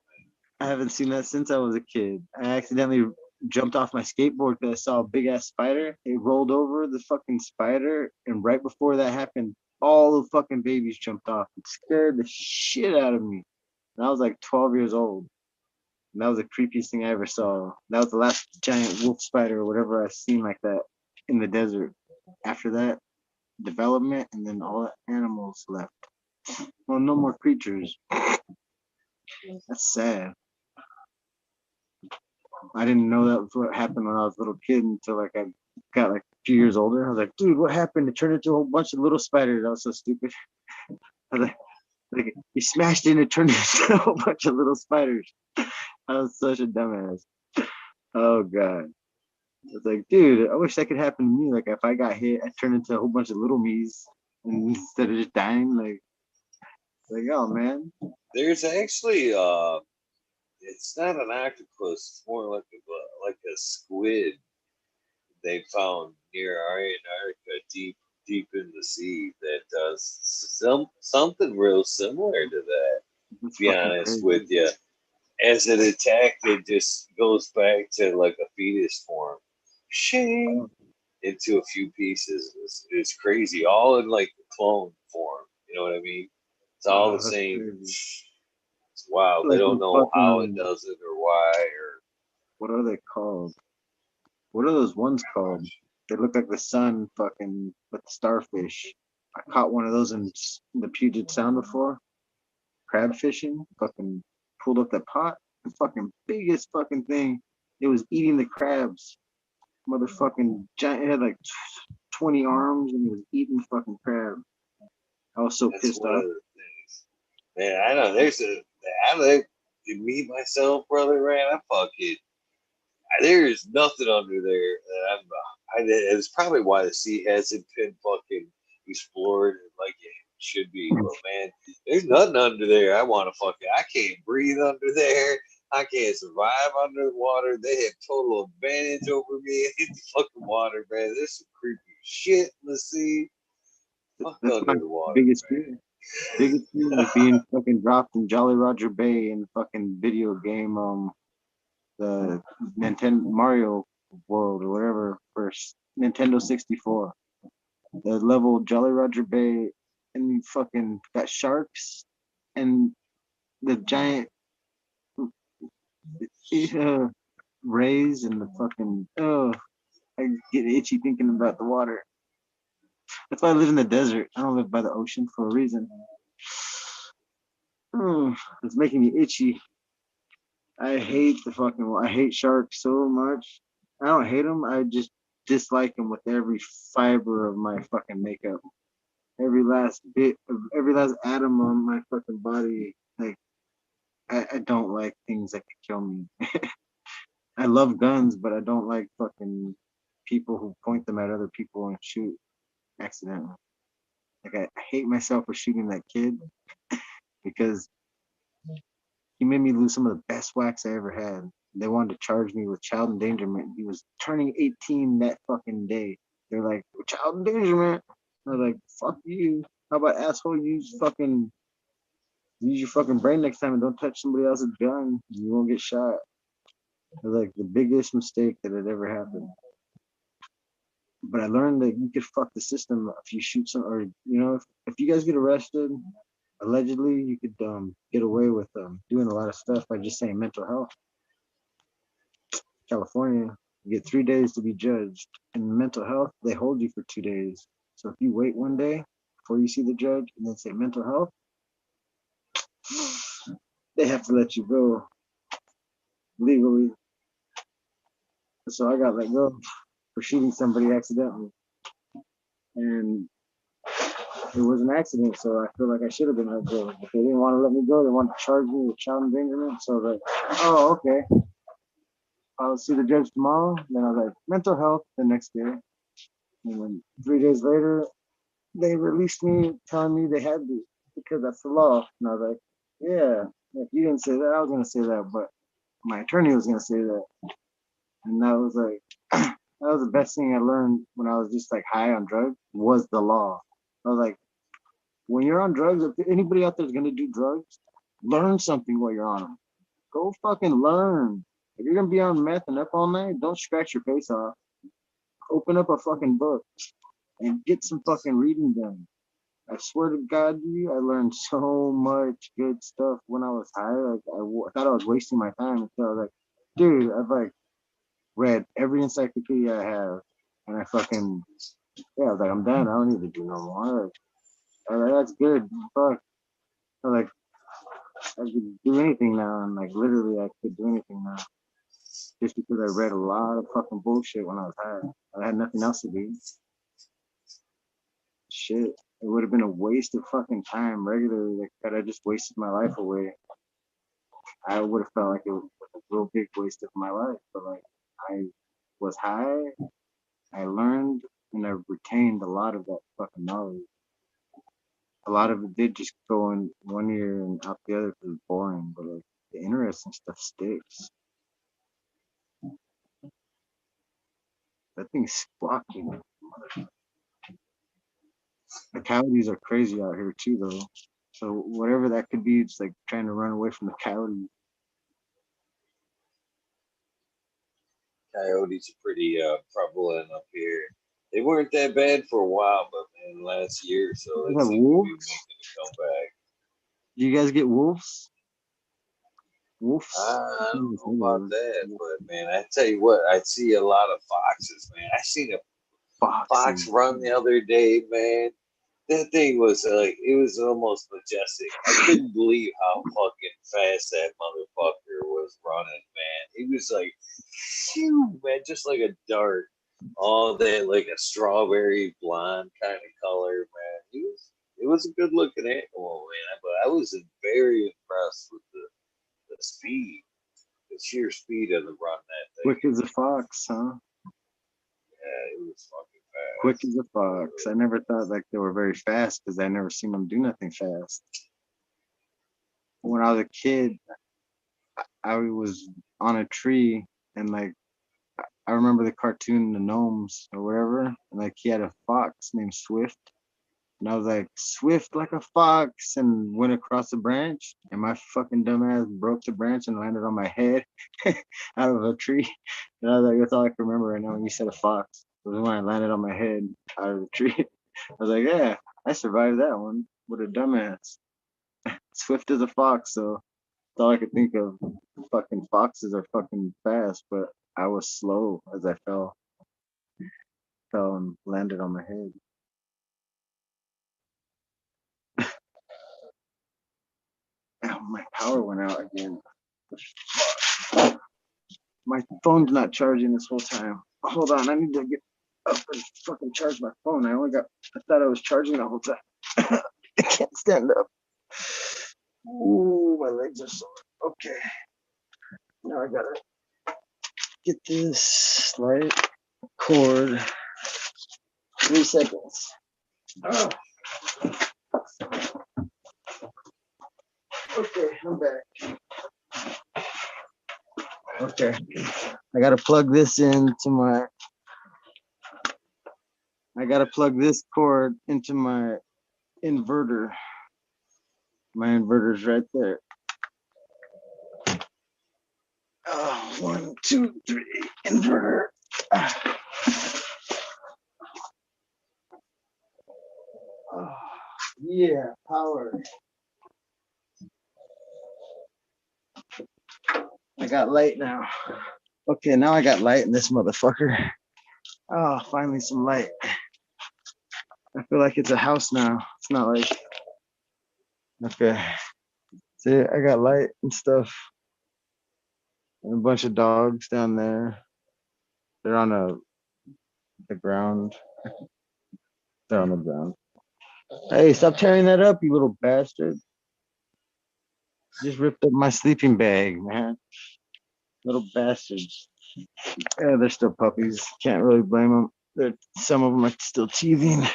I haven't seen that since I was a kid. I accidentally jumped off my skateboard because I saw a big ass spider. It rolled over the fucking spider, and right before that happened, all the fucking babies jumped off. It scared the shit out of me. And I was like 12 years old. And that was the creepiest thing I ever saw. That was the last giant wolf spider or whatever I've seen like that in the desert. After that, development, and then all the animals left. Well, no more creatures. That's sad. I didn't know that was what happened when I was a little kid until like I got like a few years older. I was like, dude, what happened? It turned into a whole bunch of little spiders. That was so stupid. I was like he smashed it and it turned into a whole bunch of little spiders. I was such a dumbass. Oh god. I was like, dude, I wish that could happen to me. Like if I got hit, I turned into a whole bunch of little me's and instead of just dying. Like oh man. There's actually it's not an octopus, it's more like a squid they found near Antarctica, deep in the sea, that does something real similar to that. To That's be fucking honest crazy. with you, as it attacked, it just goes back to like a fetus form, shing, into a few pieces. It's crazy, all in like clone form. You know what I mean? It's all the That's same. crazy. It's wild. They Like don't those know how it fucking does it or why or what are they called? What are those ones called? They look like the sun fucking with the starfish. I caught one of those in the Puget Sound before. Crab fishing. Fucking pulled up that pot. The fucking biggest fucking thing. It was eating the crabs. Motherfucking giant. It had like 20 arms and it was eating fucking crab. I was so that's pissed one of off. the things. Man, I know I like me myself, brother, man. I fucking there's nothing under there that it's probably why the sea hasn't been fucking explored like it should be. But man, there's nothing under there. I can't breathe under there. I can't survive under the water. They have total advantage over me in the fucking water, man. There's some creepy shit in the sea. Fuck That's my under the water, biggest man. fear. Biggest fear was being fucking dropped in Jolly Roger Bay in fucking video game the Nintendo Mario World or whatever for Nintendo 64. The level Jolly Roger Bay, and you fucking got sharks and the giant rays and the fucking I get itchy thinking about the water. That's why I live in the desert. I don't live by the ocean for a reason. It's making me itchy. I hate sharks so much. I don't hate them. I just dislike them with every fiber of my fucking makeup. Every last bit of every last atom on my fucking body. Like I don't like things that could kill me. I love guns, but I don't like fucking people who point them at other people and shoot accidentally. Like I hate myself for shooting that kid because he made me lose some of the best wax I ever had. They wanted to charge me with child endangerment. He was turning 18 that fucking day. They're like, child endangerment. I was like, fuck you. How about asshole use your fucking brain next time and don't touch somebody else's gun. You won't get shot. It was like the biggest mistake that had ever happened. But I learned that you could fuck the system if you shoot some, or if you guys get arrested, allegedly you could get away with doing a lot of stuff by just saying mental health. California, you get 3 days to be judged. In mental health, they hold you for 2 days. So if you wait one day before you see the judge and then say mental health, they have to let you go legally. So I got let go for shooting somebody accidentally. And it was an accident, so I feel like I should have been let go. But they didn't want to let me go. They wanted to charge me with child endangerment. So I was like, oh, okay. I'll see the judge tomorrow. Then I was like, mental health the next day. And then 3 days later, they released me telling me they had to because that's the law. And I was like, yeah, if you didn't say that, I was going to say that. But my attorney was going to say that. And I was like, That was the best thing I learned when I was just like high on drugs was the law. I was like, when you're on drugs, if anybody out there is gonna do drugs, learn something while you're on them. Go fucking learn. If you're gonna be on meth and up all night, don't scratch your face off. Open up a fucking book and get some fucking reading done. I swear to God, dude, I learned so much good stuff when I was high. Like I thought I was wasting my time until I was like, dude, I've like read every encyclopedia I have, and I fucking yeah, I was like, I'm done. I don't need to do no more. Like, that's good. Fuck. I was like, I could do anything now, and like literally, I could do anything now, just because I read a lot of fucking bullshit when I was high. I had nothing else to do. Shit, it would have been a waste of fucking time regularly. Like, that I just wasted my life away. I would have felt like it was a real big waste of my life. But like, I was high, I learned, and I retained a lot of that fucking knowledge. A lot of it did just go in one ear and out the other because it's boring. But like, the interesting stuff sticks. That thing's squawking. The coyotes are crazy out here too, though. So whatever that could be, it's like trying to run away from the coyotes. Coyotes are pretty prevalent up here. They weren't that bad for a while, but man, last year or so You they have seem to be wolves? making a comeback. Do you guys get wolves? Wolves? I don't know about that, but man, I tell you what, I see a lot of foxes, man. I seen a fox run the other day, man. That thing was like, it was almost majestic. I couldn't believe how fucking fast that motherfucker was running, man. He was like, phew, man, just like a dart. All that, like a strawberry blonde kind of color, man. It was a good looking animal, man. But I was very impressed with the speed, the sheer speed of the run that thing. Quick as a fox, huh? Yeah, it was fucking fast. Quick as a fox. I never thought like they were very fast because I never seen them do nothing fast. When I was a kid, I was on a tree and like I remember the cartoon The Gnomes or whatever, and like he had a fox named Swift. And I was like, swift like a fox, and went across the branch. And my fucking dumbass broke the branch and landed on my head out of a tree. And I was like, that's all I can remember right now when you said a fox. It was when I landed on my head out of the tree. I was like, yeah, I survived that one. What a dumbass. Swift as a fox, so that's all I could think of. Fucking foxes are fucking fast, but I was slow as I fell and landed on my head. Ow, my power went out again. My phone's not charging this whole time. Hold on, I need to get up and fucking charge my phone. I thought I was charging the whole time. I can't stand up. Ooh, my legs are sore. Okay. Now I gotta get this light cord. 3 seconds. Oh. Okay, I'm back. Okay. I gotta plug this cord into my inverter. My inverter's right there. 1, 2, 3, inverter. Oh, yeah, power. I got light now. Okay, now I got light in this motherfucker. Oh, finally some light. I feel like it's a house now. It's not like, okay. See, I got light and stuff. And a bunch of dogs down there. They're on the ground. They're on the ground. Hey, stop tearing that up, you little bastard. Just ripped up my sleeping bag, man. Little bastards. Yeah, they're still puppies. Can't really blame them. Some of them are still teething.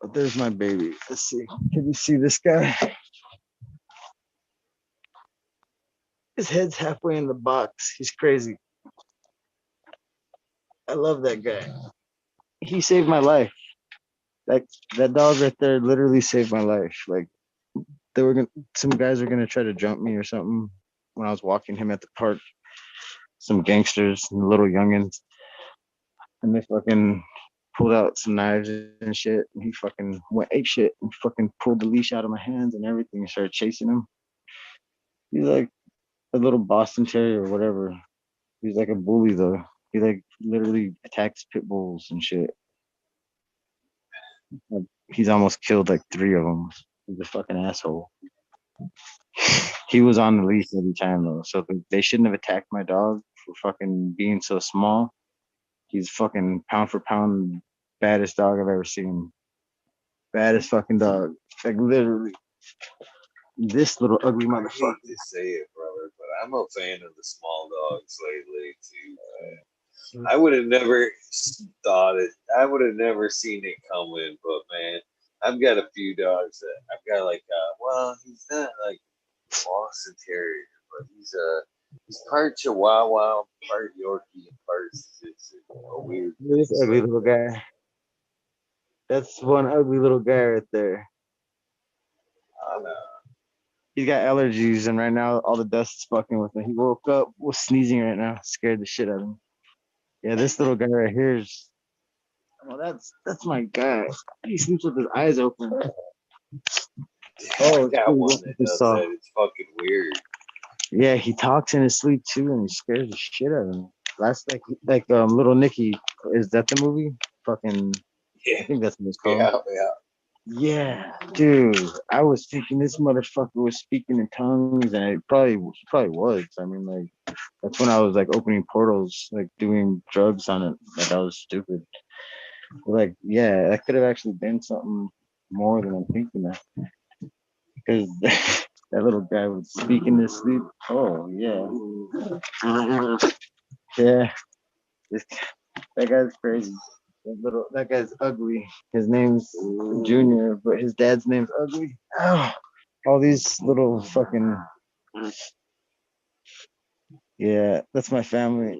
But there's my baby. Let's see. Can you see this guy? His head's halfway in the box. He's crazy. I love that guy. He saved my life. Like that dog right there literally saved my life. Like they were gonna, some guys were gonna try to jump me or something when I was walking him at the park. Some gangsters and little youngins, and they fucking pulled out some knives and shit. And he fucking went ape shit and fucking pulled the leash out of my hands and everything and started chasing him. He's like a little Boston Terrier or whatever. He's like a bully though. He like literally attacks pit bulls and shit. Like, he's almost killed like 3 of them. He's a fucking asshole. He was on the leash every time though, so they shouldn't have attacked my dog for fucking being so small. He's fucking pound for pound baddest dog I've ever seen. Baddest fucking dog. Like literally, this little ugly I motherfucker. hate to say it, brother, but I'm a fan of the small dogs lately too. I would have never thought it. I would have never seen it coming. But man, I've got a few dogs that I've got like. Well, he's not like Boston Terrier, but he's part Chihuahua, part Yorkie, and part it's a weird. This ugly little guy. That's one ugly little guy right there. I don't know. He's got allergies, and right now all the dust is fucking with him. He woke up, was sneezing right now, scared the shit out of him. Yeah, this little guy right here is. Oh, that's my guy. He sleeps with his eyes open. I got one that does that. It's fucking weird. Yeah, he talks in his sleep too, and he scares the shit out of him. Last like Little Nicky, is that the movie? Fucking, Yeah, I think that's what it's called. yeah. Yeah, dude, I was thinking this motherfucker was speaking in tongues, and he probably was. I mean, like that's when I was like opening portals, like doing drugs on it. Like I was stupid. Like, yeah, that could have actually been something more than I'm thinking of, because that little guy would speak in his sleep. Oh yeah, yeah. That guy's crazy. That guy's ugly. His name's Junior, but his dad's name's Ugly. Oh, all these little fucking. Yeah, that's my family.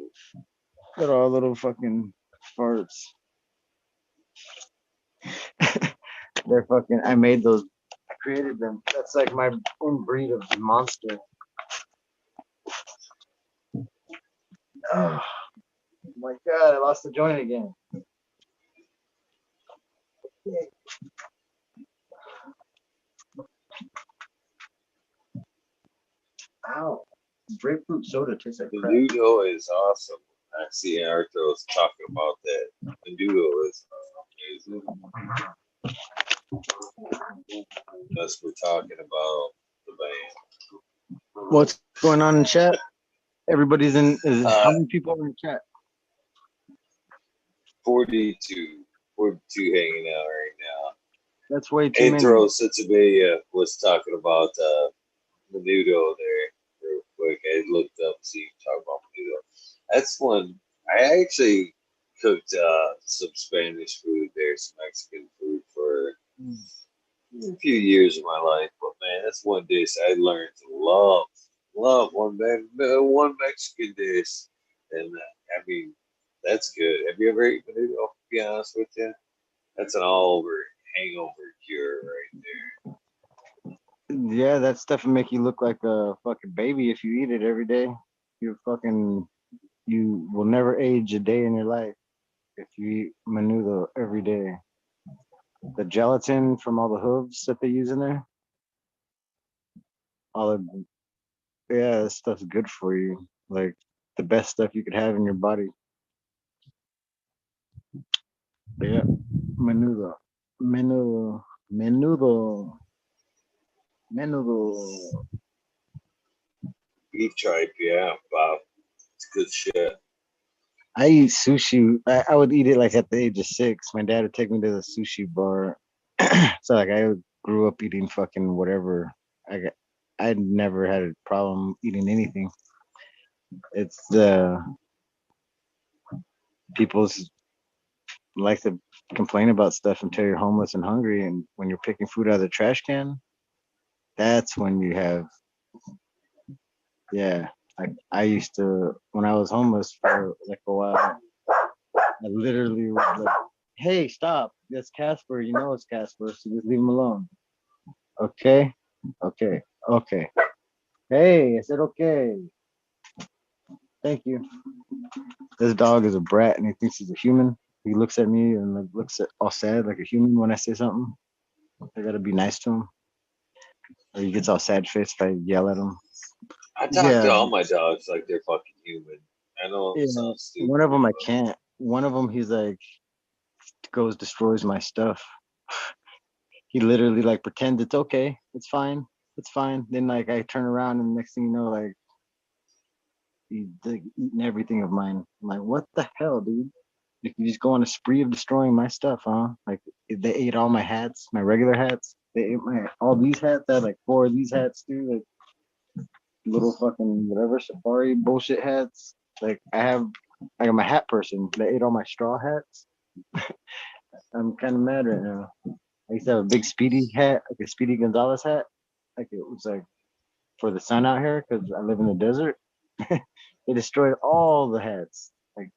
They're all little fucking farts. They're fucking. I made those. I created them. That's like my own breed of monster. Oh my god! I lost the joint again. Ow. Grapefruit soda tastes like The crap. Nudo is awesome. I see Arthur's talking about that. The Nudo is amazing. Unless we're talking about the band. What's going on in chat? Everybody's in. How many people are in chat? 42 hanging out right now. That's way too many. Antro Sitsubaya was talking about Menudo there real quick. I looked up to see you talk about Menudo. That's one. I actually cooked some Spanish food there, some Mexican food for a few years of my life. But man, that's one dish I learned to love. Love one Mexican dish, and I mean that's good. Have you ever eaten Menudo? To be honest with you, that's an all-over hangover cure right there. Yeah, that stuff will make you look like a fucking baby if you eat it every day. You will never age a day in your life if you eat menudo every day. The gelatin from all the hooves that they use in there, all of yeah, that stuff's good for you. Like the best stuff you could have in your body. But yeah, menudo, menudo, menudo, menudo. Beef tripe, yeah, Bob. It's good shit. I eat sushi. I would eat it like at the age of 6. My dad would take me to the sushi bar. So like I grew up eating fucking whatever. I never had a problem eating anything. It's the people's like to complain about stuff until you're homeless and hungry, and when you're picking food out of the trash can, that's when you have Yeah, I used to, when I was homeless for like a while, I literally was like, "Hey, stop! That's Casper. You know it's Casper. So just leave him alone." Okay, okay, okay. Hey, I said okay. Thank you. This dog is a brat and he thinks he's a human. He looks at me and like looks at all sad like a human when I say something. I gotta be nice to him. Or he gets all sad faced if I yell at him. I talk to Yeah, all my dogs like they're fucking human. I know it yeah. sounds stupid. One of them I but can't. One of them he's like goes destroys my stuff. He literally like pretends it's okay, it's fine, it's fine. Then like I turn around and next thing you know, like he's like eating everything of mine. I'm like, what the hell, dude? Like you just go on a spree of destroying my stuff, huh? Like they ate all my hats, my regular hats. They ate my all these hats. I had like 4 of these hats too, like little fucking whatever safari bullshit hats. Like I am a hat person. They ate all my straw hats. I'm kind of mad right now. I used to have a big Speedy hat, like a Speedy Gonzalez hat. Like it was like for the sun out here because I live in the desert. They destroyed all the hats. Like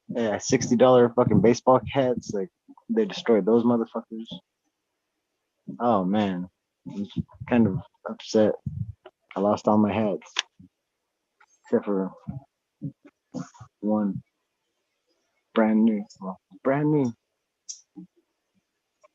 yeah, $60 fucking baseball hats. Like they destroyed those motherfuckers. Oh man, I'm kind of upset. I lost all my hats except for one, brand new. Well, brand new.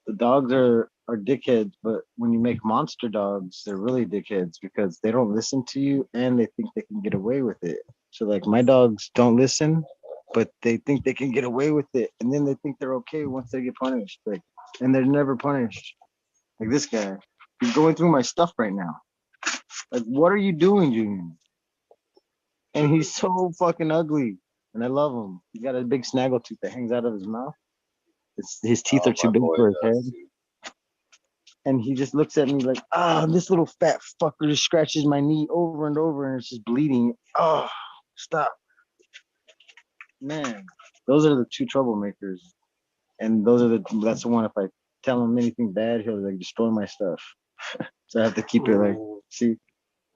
The dogs are dickheads, but when you make monster dogs, they're really dickheads because they don't listen to you and they think they can get away with it. So like my dogs don't listen, but they think they can get away with it, and then they think they're okay once they get punished. Like, and they're never punished. Like this guy, he's going through my stuff right now. Like, what are you doing, Junior? And he's so fucking ugly, and I love him. He's got a big snaggle tooth that hangs out of his mouth. His teeth are Oh, too my big boy for his does head. too. And he just looks at me like, this little fat fucker just scratches my knee over and over and it's just bleeding. Oh, stop. Man, those are the 2 troublemakers. And that's the one, if I tell him anything bad, he'll like destroy my stuff. So I have to keep it like, see,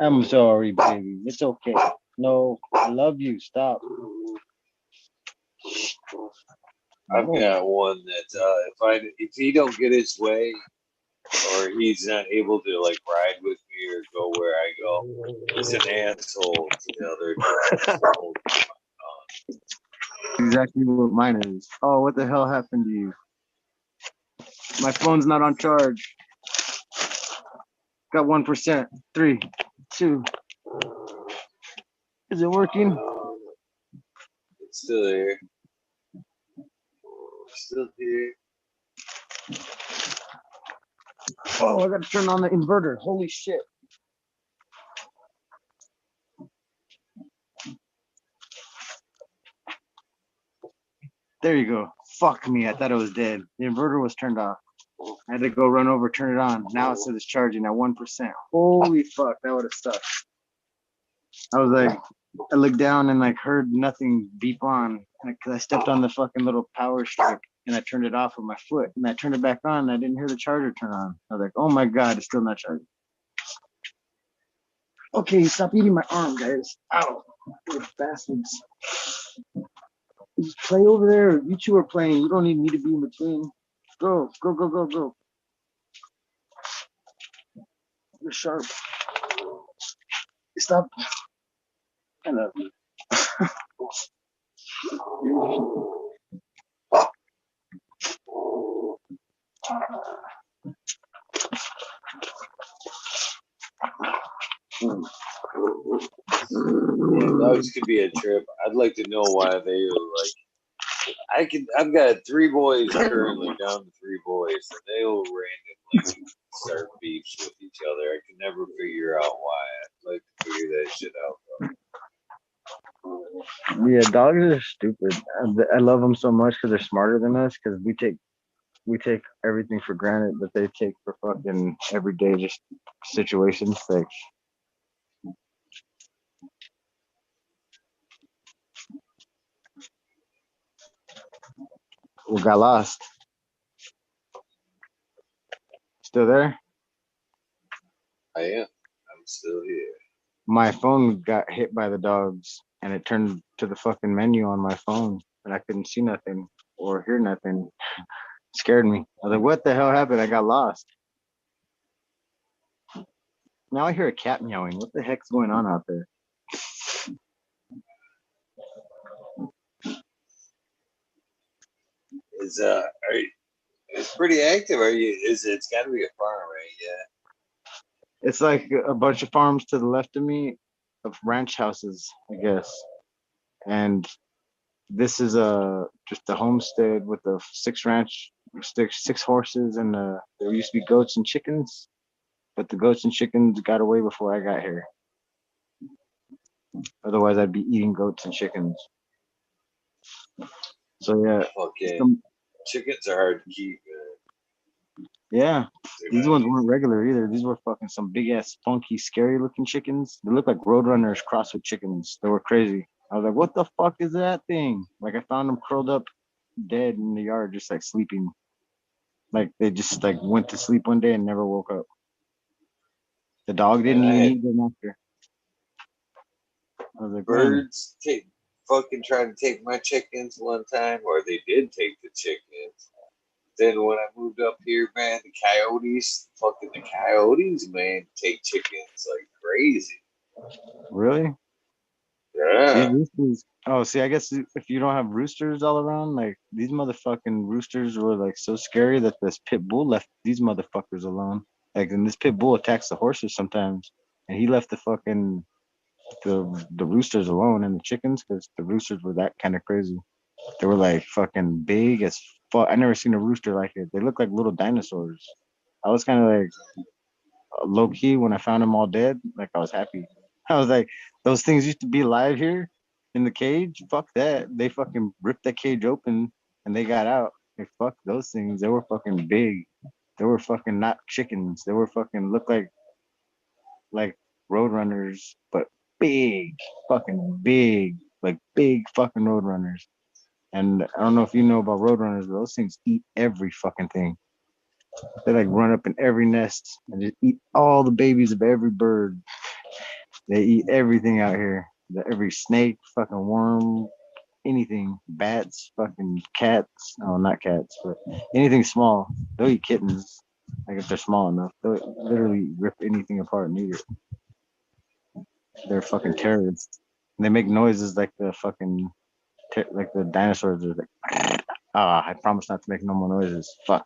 I'm sorry, baby. It's okay. No, I love you. Stop. I've No. got one that if he don't get his way or he's not able to like ride with me or go where I go, he's an asshole to the other dogs. Exactly what mine is. Oh, what the hell happened to you? My phone's not on charge. Got 1%. 3, 2. Is it working? It's still there. Still here. Oh, I gotta turn on the inverter. Holy shit. There you go. Fuck me. I thought it was dead. The inverter was turned off. I had to go run over, turn it on. Now it says it's charging at 1%. Holy fuck, that would have sucked. I was like, I looked down and like heard nothing beep on because I stepped on the fucking little power strip and I turned it off with my foot and I turned it back on and I didn't hear the charger turn on. I was like, oh my God, it's still not charging. Okay, stop eating my arm, guys. Ow, you bastards. Just play over there. You 2 are playing. You don't need me to be in between. Go, go, go, go, go. You're sharp. Stop. I love you. Yeah, dogs could be a trip. I'd like to know why they are like. I've got 3 boys currently, down to 3 boys, and they will randomly start beefs with each other. I can never figure out why. I'd like to figure that shit out though. Yeah, dogs are stupid. I love them so much because they're smarter than us. Because we take everything for granted that they take for fucking everyday just situations. Like we got lost. Still there? I am. I'm still here. my phone got hit by the dogs, and it turned to the fucking menu on my phone, and I couldn't see nothing or hear nothing. Scared me. I was like, "What the hell happened? I got lost." Now I hear a cat meowing. What the heck's going on out there? Is are you, it's pretty active. Are you? Is it? It's got to be a farm, right? Yeah. It's like a bunch of farms to the left of me, of ranch houses, I guess. And this is just a homestead with the six horses, and there used to be goats and chickens, but the goats and chickens got away before I got here. Otherwise, I'd be eating goats and chickens. So yeah, Fucking chickens are hard to keep. yeah. They're These not ones easy. weren't regular either. These were fucking some big ass, funky, scary looking chickens. They looked like roadrunners crossed with chickens. They were crazy. I was like, "What the fuck is that thing?" Like I found them curled up, dead in the yard, just like sleeping. Like they just like went to sleep one day and never woke up. The dog Man, didn't I even had eat them after. I was like, man, birds try to take my chickens one time, or they did take the chickens. Then when I moved up here, man, the coyotes, man, take chickens like crazy. really? These Yeah. roosters. Oh, see, I guess if you don't have roosters all around, like these motherfucking roosters were like so scary that this pit bull left these motherfuckers alone. Like, and this pit bull attacks the horses sometimes, and he left the roosters alone and the chickens because the roosters were that kind of crazy. They were like fucking big as fuck. I never seen a rooster like it. They look like little dinosaurs. I was kind of like low key when I found them all dead. Like I was happy. I was like, those things used to be alive here in the cage. Fuck that. They fucking ripped that cage open and they got out. Like fuck those things. They were fucking big. They were fucking not chickens. They were fucking look like roadrunners, but big, fucking big, like big fucking roadrunners. And I don't know if you know about roadrunners, but those things eat every fucking thing. They like run up in every nest and just eat all the babies of every bird. They eat everything out here. Every snake, fucking worm, anything. Bats, fucking cats. Oh, not cats, but anything small. They'll eat kittens. Like if they're small enough, they'll literally rip anything apart and eat it. They're fucking terrorists. And they make noises like the fucking like the dinosaurs are like. Ah, I promise not to make no more noises. Fuck.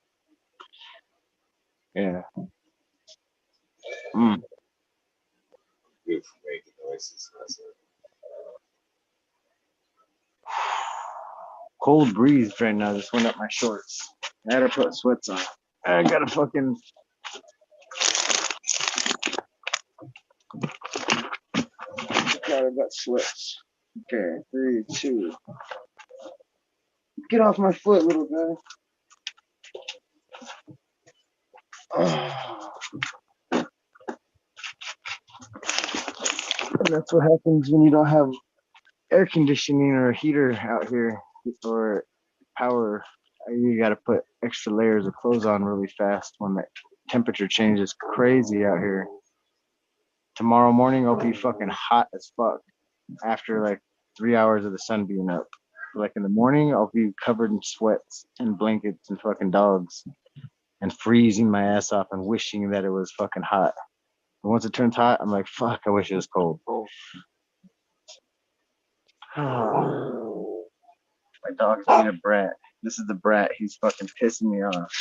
Yeah. Mm. Good for making noises. That's it. Cold breeze right now just went up my shorts. I had to put sweats on. I gotta fucking. God, I got sweats. Okay, 3, 2. Get off my foot, little guy. Oh. And that's what happens when you don't have air conditioning or a heater out here or power. You gotta put extra layers of clothes on really fast when the temperature changes crazy out here. Tomorrow morning I'll be fucking hot as fuck after like 3 hours of the sun being up. Like in the morning, I'll be covered in sweats and blankets and fucking dogs and freezing my ass off and wishing that it was fucking hot. And once it turns hot, I'm like, fuck, I wish it was cold. Oh. My dog's being a brat. This is the brat. He's fucking pissing me off.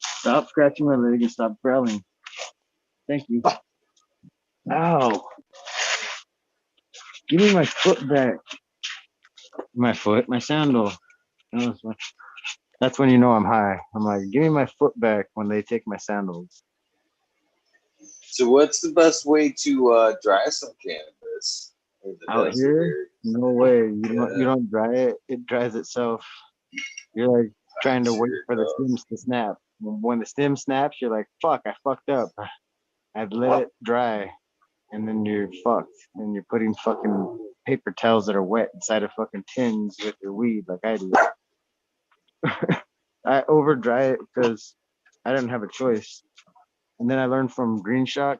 Stop scratching my leg and stop growling. Thank you. Ow. Give me my foot back. My foot, my sandal. That's when you know I'm high. I'm like, give me my foot back when they take my sandals. So, what's the best way to dry some cannabis in the Out desert here, areas? no way. You Yeah, don't dry it. It dries itself. You're like trying I'm to wait sure it for the does. stems to snap. When the stem snaps, you're like, fuck, I fucked up. I'd let it dry. And then you're fucked. And you're putting fucking paper towels that are wet inside of fucking tins with your weed like I do. I over dry it because I didn't have a choice. And then I learned from Green Shock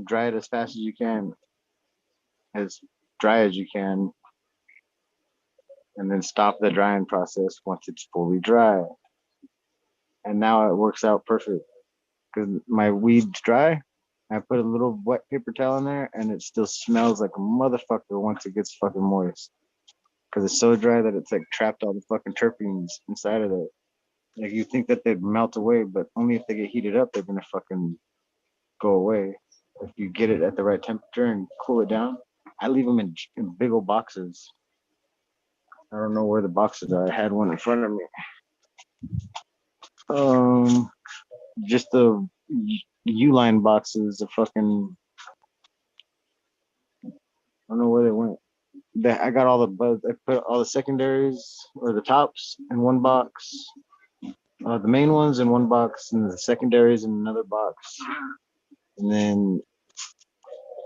dry it as fast as you can, as dry as you can, and then stop the drying process once it's fully dry. And now it works out perfect because my weed's dry. I put a little wet paper towel in there, and it still smells like a motherfucker once it gets fucking moist. Because it's so dry that it's like trapped all the fucking terpenes inside of it. Like you think that they'd melt away, but only if they get heated up, they're gonna fucking go away. If you get it at the right temperature and cool it down, I leave them in big old boxes. I don't know where the boxes are. I had one in front of me. Just the U-line boxes. The fucking I don't know where they went. I got all the buds. I put all the secondaries or the tops in one box. The main ones in one box, and the secondaries in another box. And then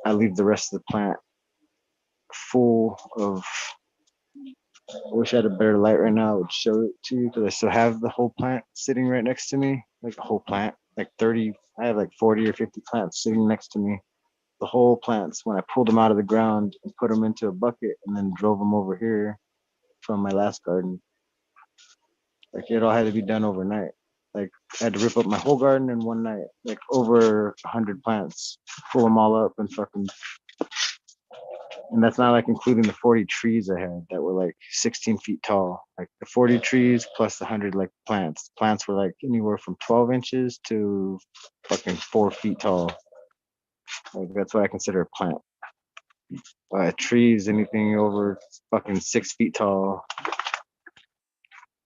I leave the rest of the plant full of. I wish I had a better light right now. I would show it to you because I still have the whole plant sitting right next to me. Like the whole plant, like 30. I have like 40 or 50 plants sitting next to me. The whole plants. When I pulled them out of the ground and put them into a bucket and then drove them over here from my last garden. Like it all had to be done overnight. Like I had to rip up my whole garden in one night. Like over 100 plants, pull them all up and fucking. And that's not like including the 40 trees I had that were like 16 feet tall. Like the 40 trees plus the 100 like plants. Plants were like anywhere from 12 inches to fucking 4 feet tall. Like that's what I consider a plant. Trees, anything over fucking 6 feet tall,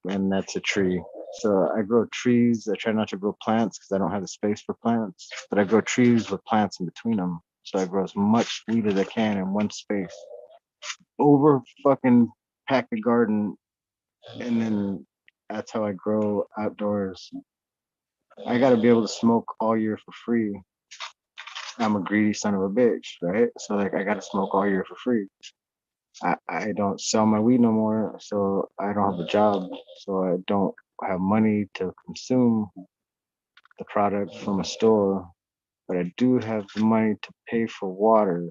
and that's a tree. So I grow trees. I try not to grow plants because I don't have the space for plants, but I grow trees with plants in between them. So I grow as much weed as I can in one space. Over fucking pack a garden, and then that's how I grow outdoors. I gotta be able to smoke all year for free. I'm a greedy son of a bitch, right? So like I gotta smoke all year for free. I don't sell my weed no more, so I don't have a job, so I don't have money to consume the product from a store, but I do have the money to pay for water.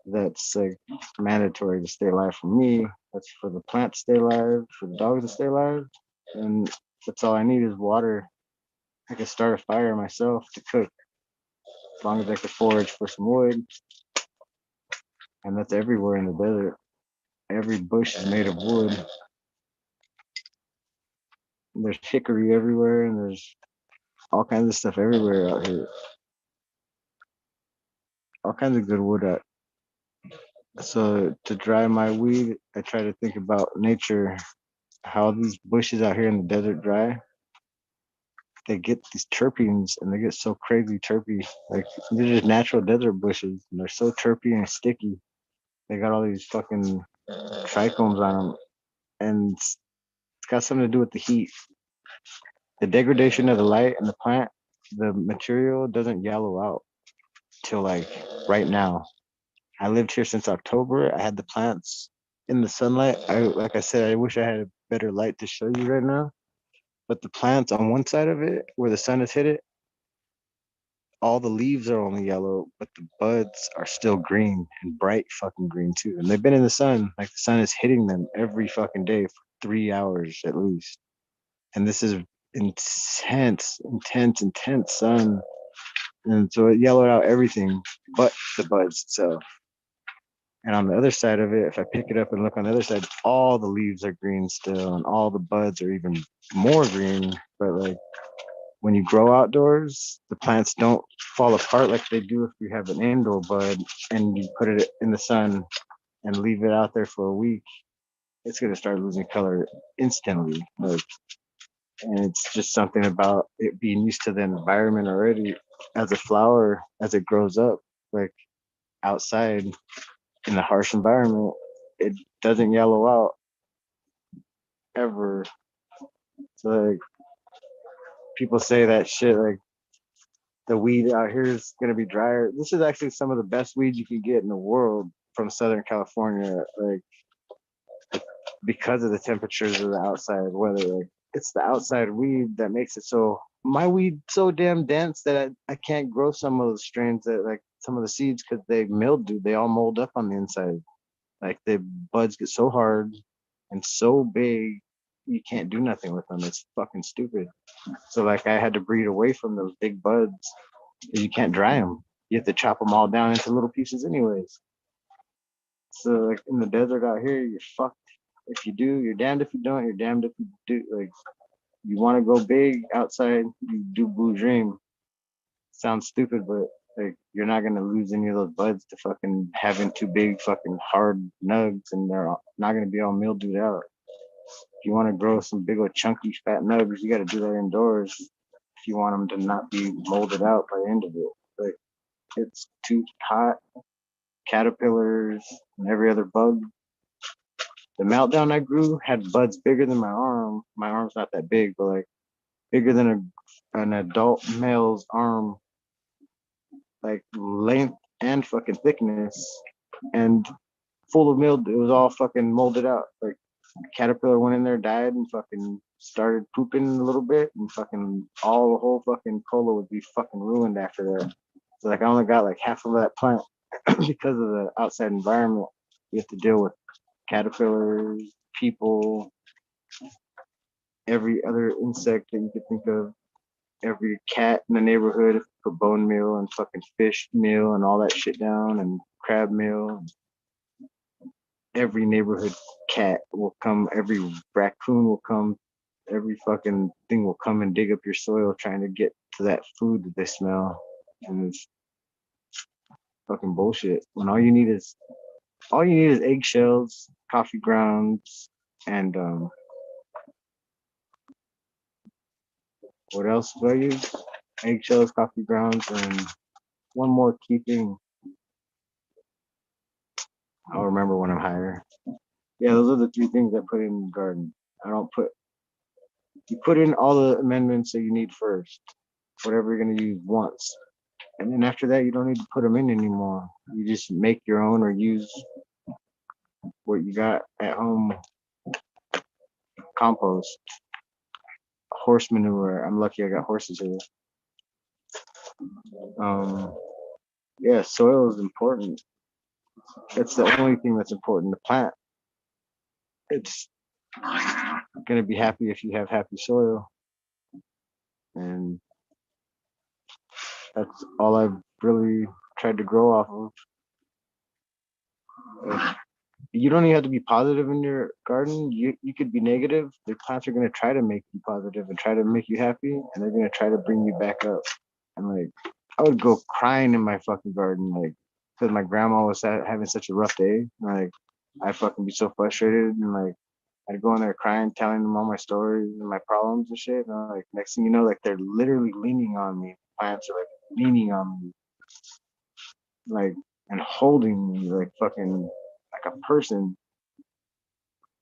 That's like mandatory to stay alive for me. That's for the plants to stay alive, for the dogs to stay alive, and that's all I need is water. I can start a fire myself to cook, as long as I can forage for some wood, and that's everywhere in the desert. Every bush is made of wood. There's hickory everywhere, and there's all kinds of stuff everywhere out here. All kinds of good wood out. So to dry my weed, I try to think about nature, how these bushes out here in the desert dry. They get these terpenes, and they get so crazy terpy. Like they're just natural desert bushes, and they're so terpy and sticky. They got all these fucking trichomes on them, and it's got something to do with the heat. The degradation of the light and the plant, the material doesn't yellow out till like right now. I lived here since October. I had the plants in the sunlight. Like I said, I wish I had a better light to show you right now. But the plants on one side of it, where the sun has hit it, all the leaves are only yellow, but the buds are still green and bright fucking green too. And they've been in the sun, like the sun is hitting them every fucking day for 3 hours at least. And this is intense sun. And so it yellowed out everything but the buds itself. And on the other side of it, if I pick it up and look on the other side, all the leaves are green still, and all the buds are even more green. But like when you grow outdoors, the plants don't fall apart like they do if you have an indoor bud and you put it in the sun and leave it out there for a week. It's gonna start losing color instantly. Like, and it's just something about it being used to the environment already as a flower as it grows up, like outside in the harsh environment, it doesn't yellow out ever. So like people say that shit like the weed out here is gonna be drier. This is actually some of the best weed you can get in the world from Southern California, like because of the temperatures of the outside weather. Like it's the outside weed that makes it so my weed so damn dense that I can't grow some of the strains that like some of the seeds because they mildew. They all mold up on the inside. Like the buds get so hard and so big, you can't do nothing with them. It's fucking stupid. So like I had to breed away from those big buds because you can't dry them. You have to chop them all down into little pieces anyways. So like in the desert out here, you're fucked. If you do, you're damned if you don't. You're damned if you do. Like you want to go big outside, you do blue dream. Sounds stupid, but like you're not gonna lose any of those buds to fucking having too big fucking hard nugs, and they're not gonna be all mildewed out. If you want to grow some big old chunky fat nugs, you got to do that indoors. If you want them to not be molded out by the end of it, like it's too hot. Caterpillars and every other bug. The meltdown I grew had buds bigger than my arm. My arm's not that big, but like bigger than an adult male's arm, like length and fucking thickness, and full of mildew. It was all fucking molded out. Like a caterpillar went in there, died, and fucking started pooping a little bit, and fucking all the whole fucking cola would be fucking ruined after that. So like I only got like half of that plant because of the outside environment. You have to deal with caterpillars, people, every other insect that you could think of, every cat in the neighborhood put bone meal and fucking fish meal and all that shit down and crab meal. Every neighborhood cat will come, every raccoon will come, every fucking thing will come and dig up your soil trying to get to that food that they smell. And it's fucking bullshit. When all you need is eggshells, coffee grounds, and what else do I use? Eggshells, coffee grounds, and one more key thing. I'll remember when I'm higher. Yeah, those are the three things I put in the garden. You put in all the amendments that you need first, whatever you're gonna use once. And then after that, you don't need to put them in anymore. You just make your own or use what you got at home. Compost, horse manure. I'm lucky I got horses here. Yeah, soil is important. That's the only thing that's important. The plant, it's gonna be happy if you have happy soil, and that's all I've really tried to grow off of. You don't even have to be positive in your garden. You could be negative. The plants are gonna try to make you positive and try to make you happy, and they're gonna try to bring you back up. And like, I would go crying in my fucking garden, like, because my grandma was having such a rough day. Like, I'd fucking be so frustrated, and like, I'd go in there crying, telling them all my stories and my problems and shit. And like, next thing you know, like, they're literally leaning on me. Plants are like leaning on me, like, and holding me, like fucking like a person,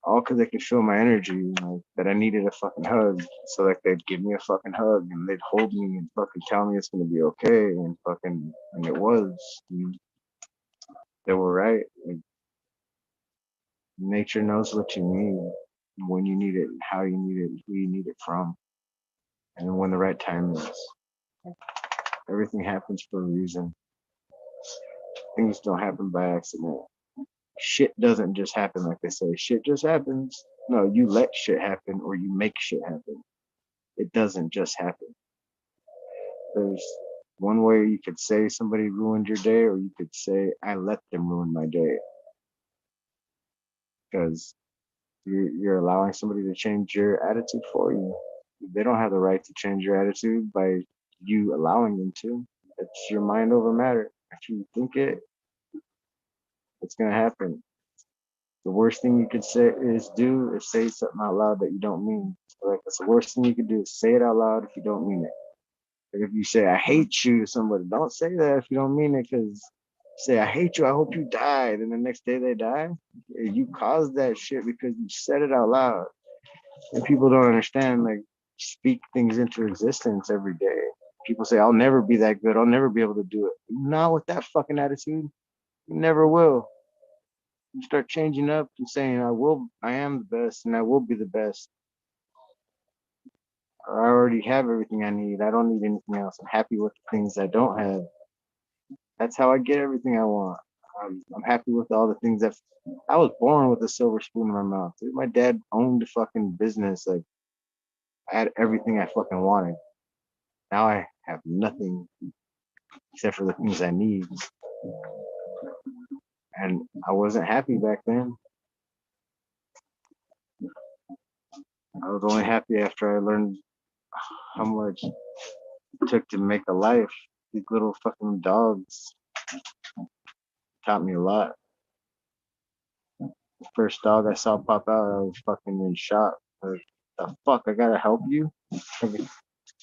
all because they could feel my energy, like that I needed a fucking hug. So like they'd give me a fucking hug and they'd hold me and fucking tell me it's gonna be okay, and it was. And they were right. Like, nature knows what you need, when you need it, how you need it, who you need it from, and when the right time is. Everything happens for a reason. Things don't happen by accident. Shit doesn't just happen like they say. Shit just happens. No, you let shit happen or you make shit happen. It doesn't just happen. There's one way you could say somebody ruined your day, or you could say, I let them ruin my day. Because you're allowing somebody to change your attitude for you. They don't have the right to change your attitude by you allowing them to. It's your mind over matter. If you think it, it's going to happen. The worst thing you could say is say something out loud that you don't mean. So like, that's the worst thing you could do, is say it out loud if you don't mean it. Like if you say I hate you to somebody, don't say that if you don't mean it, because say I hate you, I hope you die, and the next day they die. You caused that shit because you said it out loud. And people don't understand, like, speak things into existence every day. People say I'll never be that good, I'll never be able to do it. Not with that fucking attitude. You never will. You start changing up and saying I am the best and I will be the best. I already have everything I need. I don't need anything else. I'm happy with the things I don't have. That's how I get everything I want. I'm happy with all the things that I was born with a silver spoon in my mouth. Dude, my dad owned a fucking business. Like I had everything I fucking wanted. Now I have nothing except for the things I need. And I wasn't happy back then. I was only happy after I learned how much it took to make a life. These little fucking dogs taught me a lot. The first dog I saw pop out, I was fucking in shock. Like, the fuck, I gotta help you?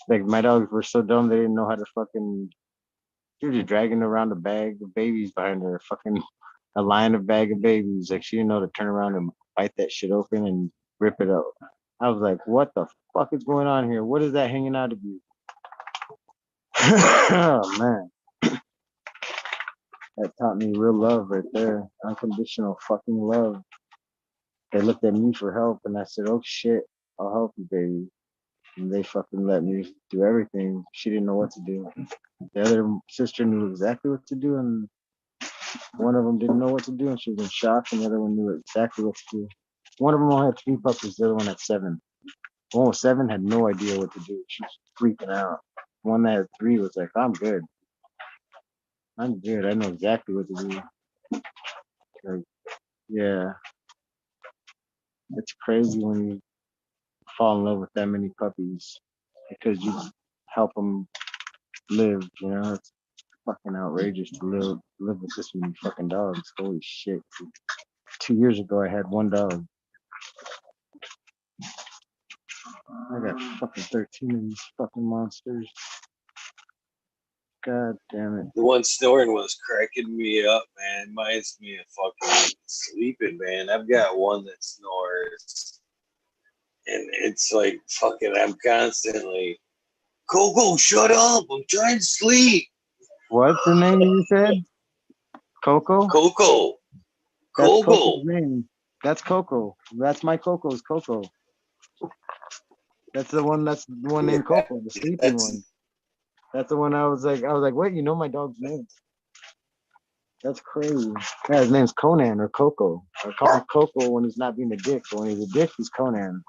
Like my dogs were so dumb they didn't know how to fucking. She was just dragging around a bag of babies behind her, fucking a line of bag of babies. Like she didn't know to turn around and bite that shit open and rip it out. I was like, what the fuck is going on here? What is that hanging out of you? Oh man, that taught me real love right there. Unconditional fucking love. They looked at me for help and I said, oh shit, I'll help you, baby. And they fucking let me do everything. She didn't know what to do. The other sister knew exactly what to do, and one of them didn't know what to do, and she was in shock, and the other one knew exactly what to do. One of them only had 3 puppies, the other one had 7. The one with 7 had no idea what to do. She was freaking out. One that had 3 was like, I'm good. I'm good. I know exactly what to do. Like, yeah. It's crazy when you fall in love with that many puppies because you help them live, you know? It's fucking outrageous to live with this many fucking dogs. Holy shit. 2 years ago, I had 1 dog. I got fucking 13 of these fucking monsters. God damn it. The one snoring was cracking me up, man. Reminds me of fucking sleeping, man. I've got one that snores, and it's like fucking. I'm constantly, Coco, shut up! I'm trying to sleep. What's the name you said? Coco? Coco, That's Coco. Coco's name. That's Coco. That's my Coco's Coco. That's the one named Coco, the sleeping one. That's the one I was like, wait, you know my dog's name. That's crazy. Yeah, his name's Conan or Coco. I call him Coco when he's not being a dick, but when he's a dick, he's Conan.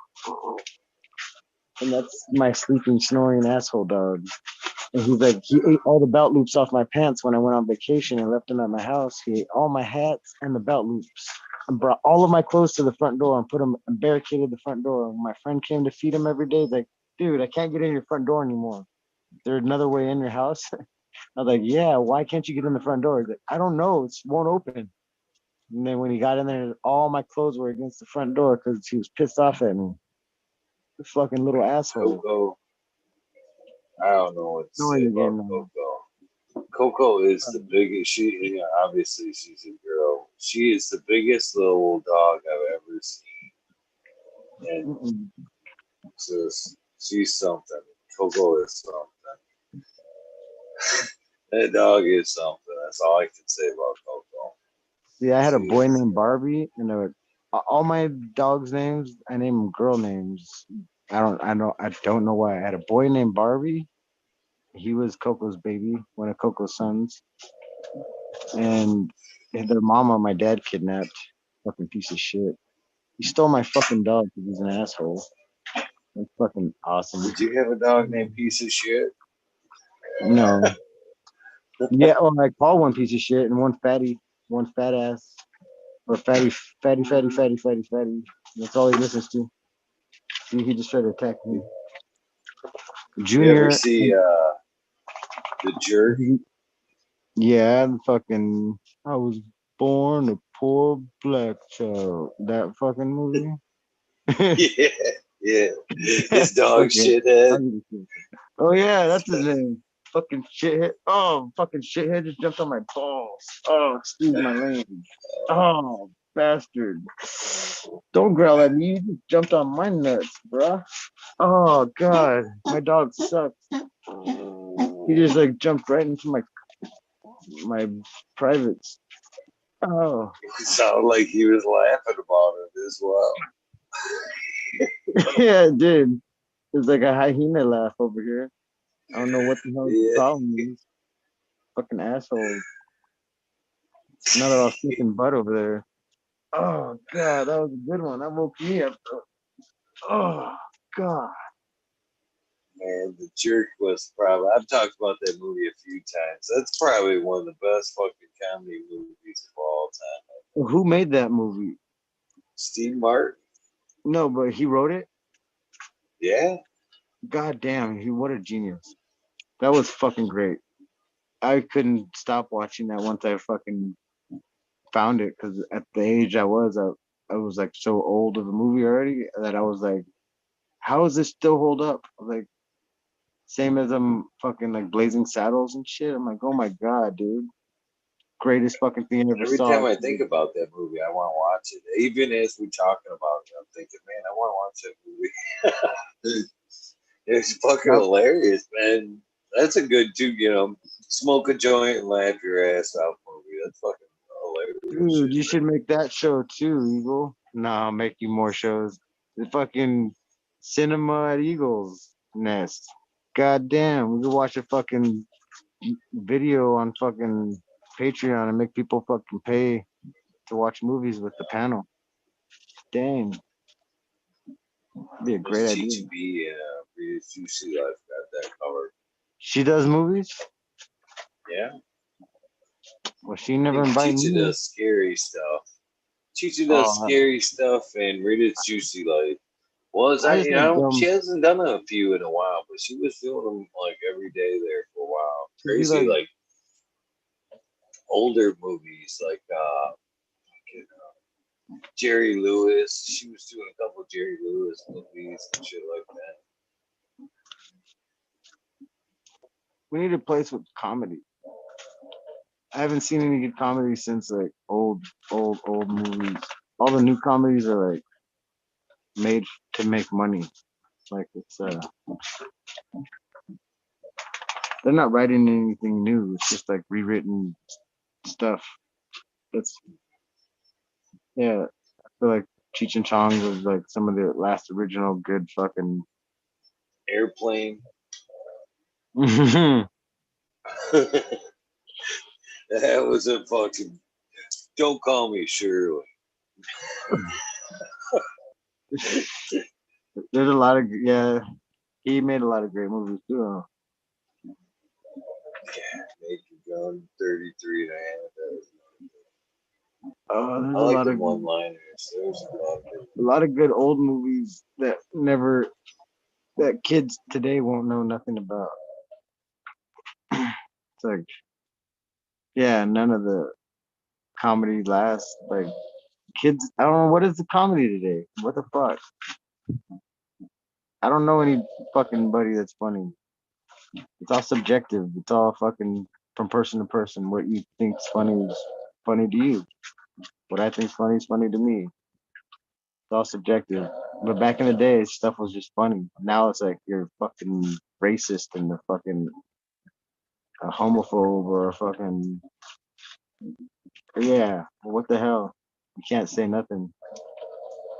And that's my sleeping, snoring asshole dog. And he's like, he ate all the belt loops off my pants when I went on vacation and left them at my house. He ate all my hats and the belt loops and brought all of my clothes to the front door and put them and barricaded the front door. When my friend came to feed him every day, he's like, dude, I can't get in your front door anymore. Is there another way in your house? I was like, yeah, why can't you get in the front door? He's like, I don't know. It won't open. And then when he got in there, all my clothes were against the front door because he was pissed off at me. The fucking little asshole. Coco. I don't know what to say about Again, Coco. Coco is the biggest. Obviously she's a girl. She is the biggest little dog I've ever seen, and just she's something. Coco is something. That dog is something. That's all I can say about Coco. See, I had a boy named Barbie, and all my dogs' names, I name them girl names. I don't know why. I had a boy named Barbie. He was Coco's baby, one of Coco's sons. And their mama, my dad kidnapped. Fucking piece of shit. He stole my fucking dog because he's an asshole. That's fucking awesome. Did you have a dog named Piece of Shit? No. Yeah, well, I call one piece of shit and one fat ass. Or fatty. That's all he listens to. See, he just tried to attack me. Junior. You ever see The Jerk? Yeah, I was born a poor black child. That fucking movie. yeah. His dog shithead. Oh yeah, that's his name. Fucking shithead. Oh, fucking shithead just jumped on my balls. Oh, excuse my language. Oh, bastard. Don't growl at me. You just jumped on my nuts, bruh. Oh god, my dog sucks. He just like jumped right into my privates. Oh. It sounded like he was laughing about it as well. Yeah, it did. There's like a hyena laugh over here. I don't know what the hell the Yeah. problem is. Fucking asshole. Another all sticking butt over there. Oh god, that was a good one. That woke me up. Oh god. Man, The Jerk was probably, I've talked about that movie a few times. That's probably one of the best fucking comedy movies of all time. Who made that movie? Steve Martin. No, but he wrote it. Yeah. God damn, what a genius. That was fucking great. I couldn't stop watching that once I fucking found it because at the age I was like so old of a movie already that I was like, how does this still hold up? Like same as I'm fucking like Blazing Saddles and shit. I'm like, oh my god, dude, greatest fucking thing I ever Every saw. time I think about that movie, I want to watch it. Even as we're talking about it, I'm thinking, man, I want to watch that movie. It's fucking Yep. hilarious, man. That's a good too, smoke a joint and laugh your ass off movie. That's fucking hilarious Dude, shit, you man. should make that show too, Eagle. No, I'll make you more shows. The fucking cinema at Eagle's Nest. God damn, we could watch a fucking video on fucking Patreon and make people fucking pay to watch movies with the panel. Dang, be a great Miss idea. TTB and Rita Juicy Life got that covered. She does movies? Yeah. Well, she never I think invited Chicha me. does scary stuff. Chicha does Oh, scary stuff, and Rita's Juicy Life. Was I just like she dumb. hasn't done a few in a while, but she was doing them like every day there for a while. She do Crazy, like like older movies, like Jerry Lewis. She was doing a couple of Jerry Lewis movies and shit like that. we need a place with comedy. I haven't seen any good comedy since like old movies. All the new comedies are like made to make money. Like it's they're not writing anything new. It's just like rewritten stuff. That's yeah. I feel like Cheech and Chong was like some of the last original good fucking. Airplane. There's That was a fucking. Don't call me Shirley. a lot of yeah. He made a lot of great movies too. Naked Gun, 33 and a half. There's I a like lot the of one-liners. There's a lot of good old movies that never that kids today won't know nothing about. It's like yeah, none of the comedy lasts. Like kids, I don't know what is the comedy today. What the fuck? I don't know any fucking buddy that's funny. It's all subjective. It's all fucking from person to person. What you think's funny is funny to you. What I think's funny is funny to me. It's all subjective. But back in the day, stuff was just funny. Now it's like you're fucking racist and a fucking a homophobe or a fucking yeah. What the hell? You can't say nothing.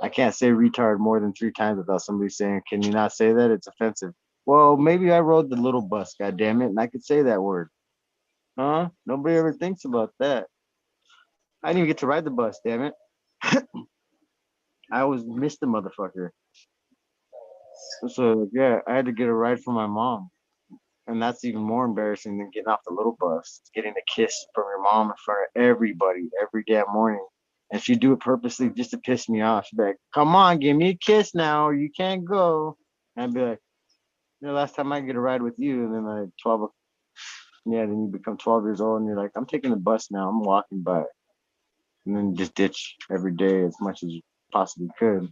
I can't say retard more than 3 times without somebody saying, "Can you not say that? It's offensive." Well, maybe I rode the little bus, god damn it, and I could say that word. Huh? Nobody ever thinks about that. I didn't even get to ride the bus, damn it. I always missed the motherfucker. So yeah, I had to get a ride from my mom. And that's even more embarrassing than getting off the little bus. It's getting a kiss from your mom in front of everybody every damn morning. And she'd do it purposely just to piss me off. She'd be like, "Come on, give me a kiss now, or you can't go." And I'd be like, last time I get a ride with you, and then like 12, yeah, then you become 12 years old and you're like, "I'm taking the bus now, I'm walking by." And then just ditch every day as much as you possibly could.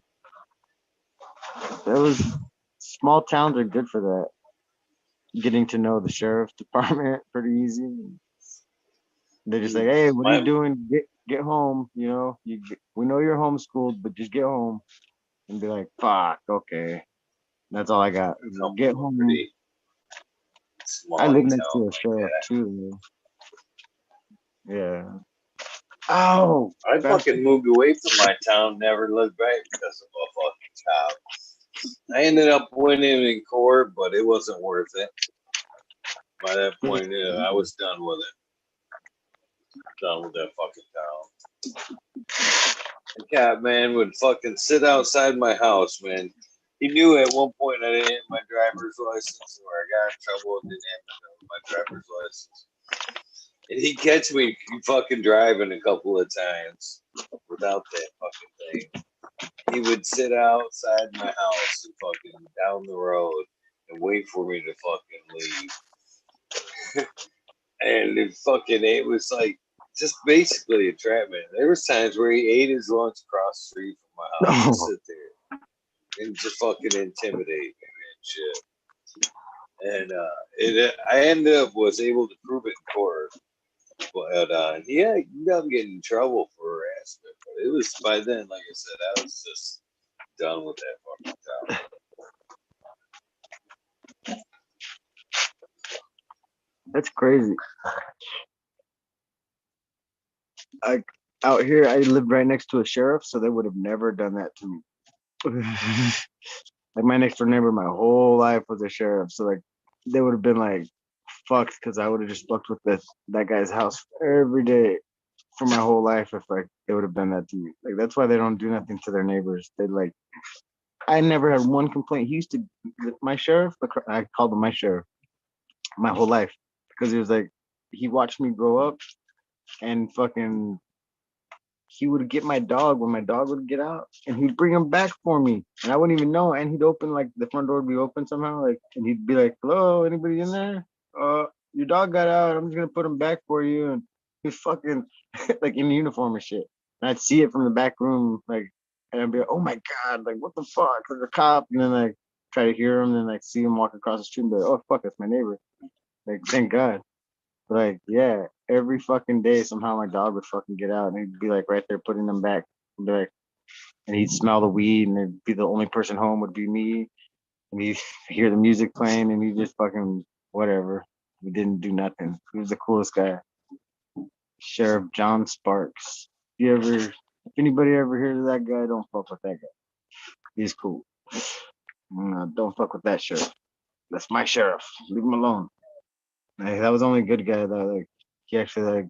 That was small towns are good for that. Getting to know the sheriff's department pretty easy. They're just like, "Hey, what are you my doing? Get home. We know you're homeschooled, but just get home." And be like, "Fuck, okay, that's all I got. come Get from a home." pretty I small live next town to a like sheriff that. too. Yeah. Oh, I fast. fucking moved away from my town, never looked back because of a fucking cop. I ended up winning in court, but it wasn't worth it. By that point, I was done with it. Done with that fucking town. The cat man would fucking sit outside my house, man. He knew at one point I didn't have my driver's license, or I got in trouble and didn't have my driver's license. And he'd catch me fucking driving a couple of times without that fucking thing. He would sit outside my house and fucking down the road and wait for me to fucking leave. And it was like just basically a trap, man. There was times where he ate his lunch across the street from my house and sit there and just fucking intimidate me and shit. And I ended up was able to prove it in court. But yeah, you ended up getting in trouble for harassment. But it was by then, like I said, I was just done with that fucking town. That's crazy. Out here, I lived right next to a sheriff, so they would have never done that to me. Like my next door neighbor, my whole life was a sheriff, so like they would have been like fucked because I would have just fucked with that guy's house every day for my whole life if like they would have done that to me. Like that's why they don't do nothing to their neighbors. They like I never had one complaint. He used to my sheriff. I called him my sheriff my whole life because he was like he watched me grow up and fucking he would get my dog when my dog would get out and he'd bring him back for me and I wouldn't even know and he'd open like the front door would be open somehow like and he'd be like hello anybody in there your dog got out I'm just gonna put him back for you and he's fucking like in uniform and shit and I'd see it from the back room like and I'd be like oh my god like what the fuck like a cop and then like try to hear him and then like see him walk across the street and be like oh fuck that's my neighbor like thank god. Like, yeah, every fucking day somehow my dog would fucking get out and he'd be like right there putting them back. And be like, and he'd smell the weed and it'd be the only person home would be me. And he'd hear the music playing and he just fucking whatever. He didn't do nothing. He was the coolest guy. Sheriff John Sparks. If anybody ever hears of that guy, don't fuck with that guy. He's cool. Don't fuck with that sheriff. That's my sheriff. Leave him alone. Like, that was the only good guy though. Like he actually like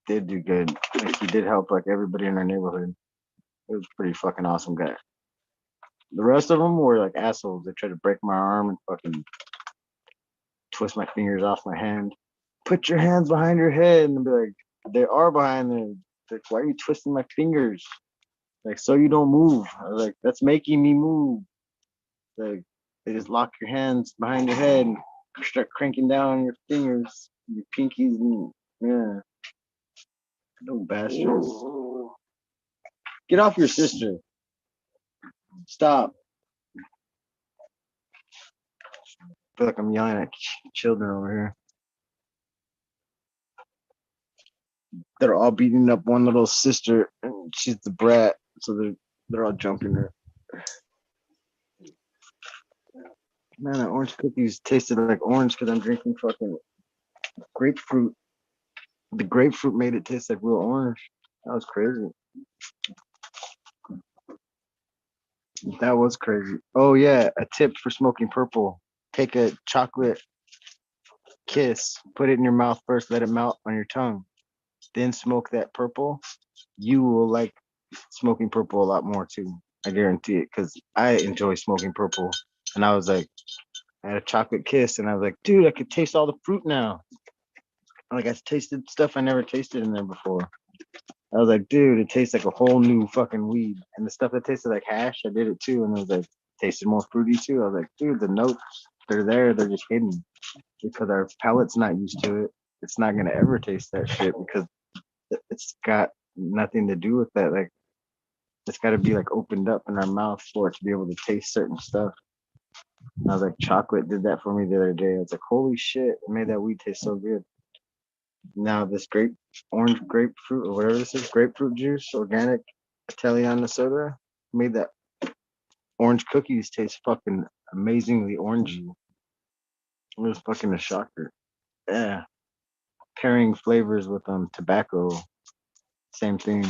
did do good. Like he did help like everybody in our neighborhood. It was a pretty fucking awesome guy. The rest of them were like assholes. They tried to break my arm and fucking twist my fingers off my hand. Put your hands behind your head and be like, they are behind there. Like, why are you twisting my fingers? Like, so you don't move. I was like, that's making me move. Like, they just lock your hands behind your head and start cranking down your fingers, your pinkies, and yeah. No bastards. Get off your sister. Stop. I feel like I'm yelling at children over here. They're all beating up one little sister, and she's the brat, so they're all jumping her. Man, the orange cookies tasted like orange because I'm drinking fucking grapefruit. The grapefruit made it taste like real orange. That was crazy. That was crazy. Oh yeah, a tip for smoking purple. Take a chocolate kiss, put it in your mouth first, let it melt on your tongue. Then smoke that purple. You will like smoking purple a lot more too. I guarantee it, because I enjoy smoking purple. And I was like, I had a chocolate kiss and I was like, dude, I could taste all the fruit now. Like I tasted stuff I never tasted in there before. I was like, dude, it tastes like a whole new fucking weed. And the stuff that tasted like hash, I did it too. And it was like, tasted more fruity too. I was like, dude, the notes, they're there. They're just hidden because our palate's not used to it. It's not going to ever taste that shit because it's got nothing to do with that. Like, it's got to be like opened up in our mouth for it to be able to taste certain stuff. And I was like, chocolate did that for me the other day. I was like, holy shit, it made that weed taste so good. Now this orange grapefruit or whatever this is, grapefruit juice, organic Italiana soda, made that orange cookies taste fucking amazingly orangey. It was fucking a shocker. Yeah. Pairing flavors with tobacco, same thing.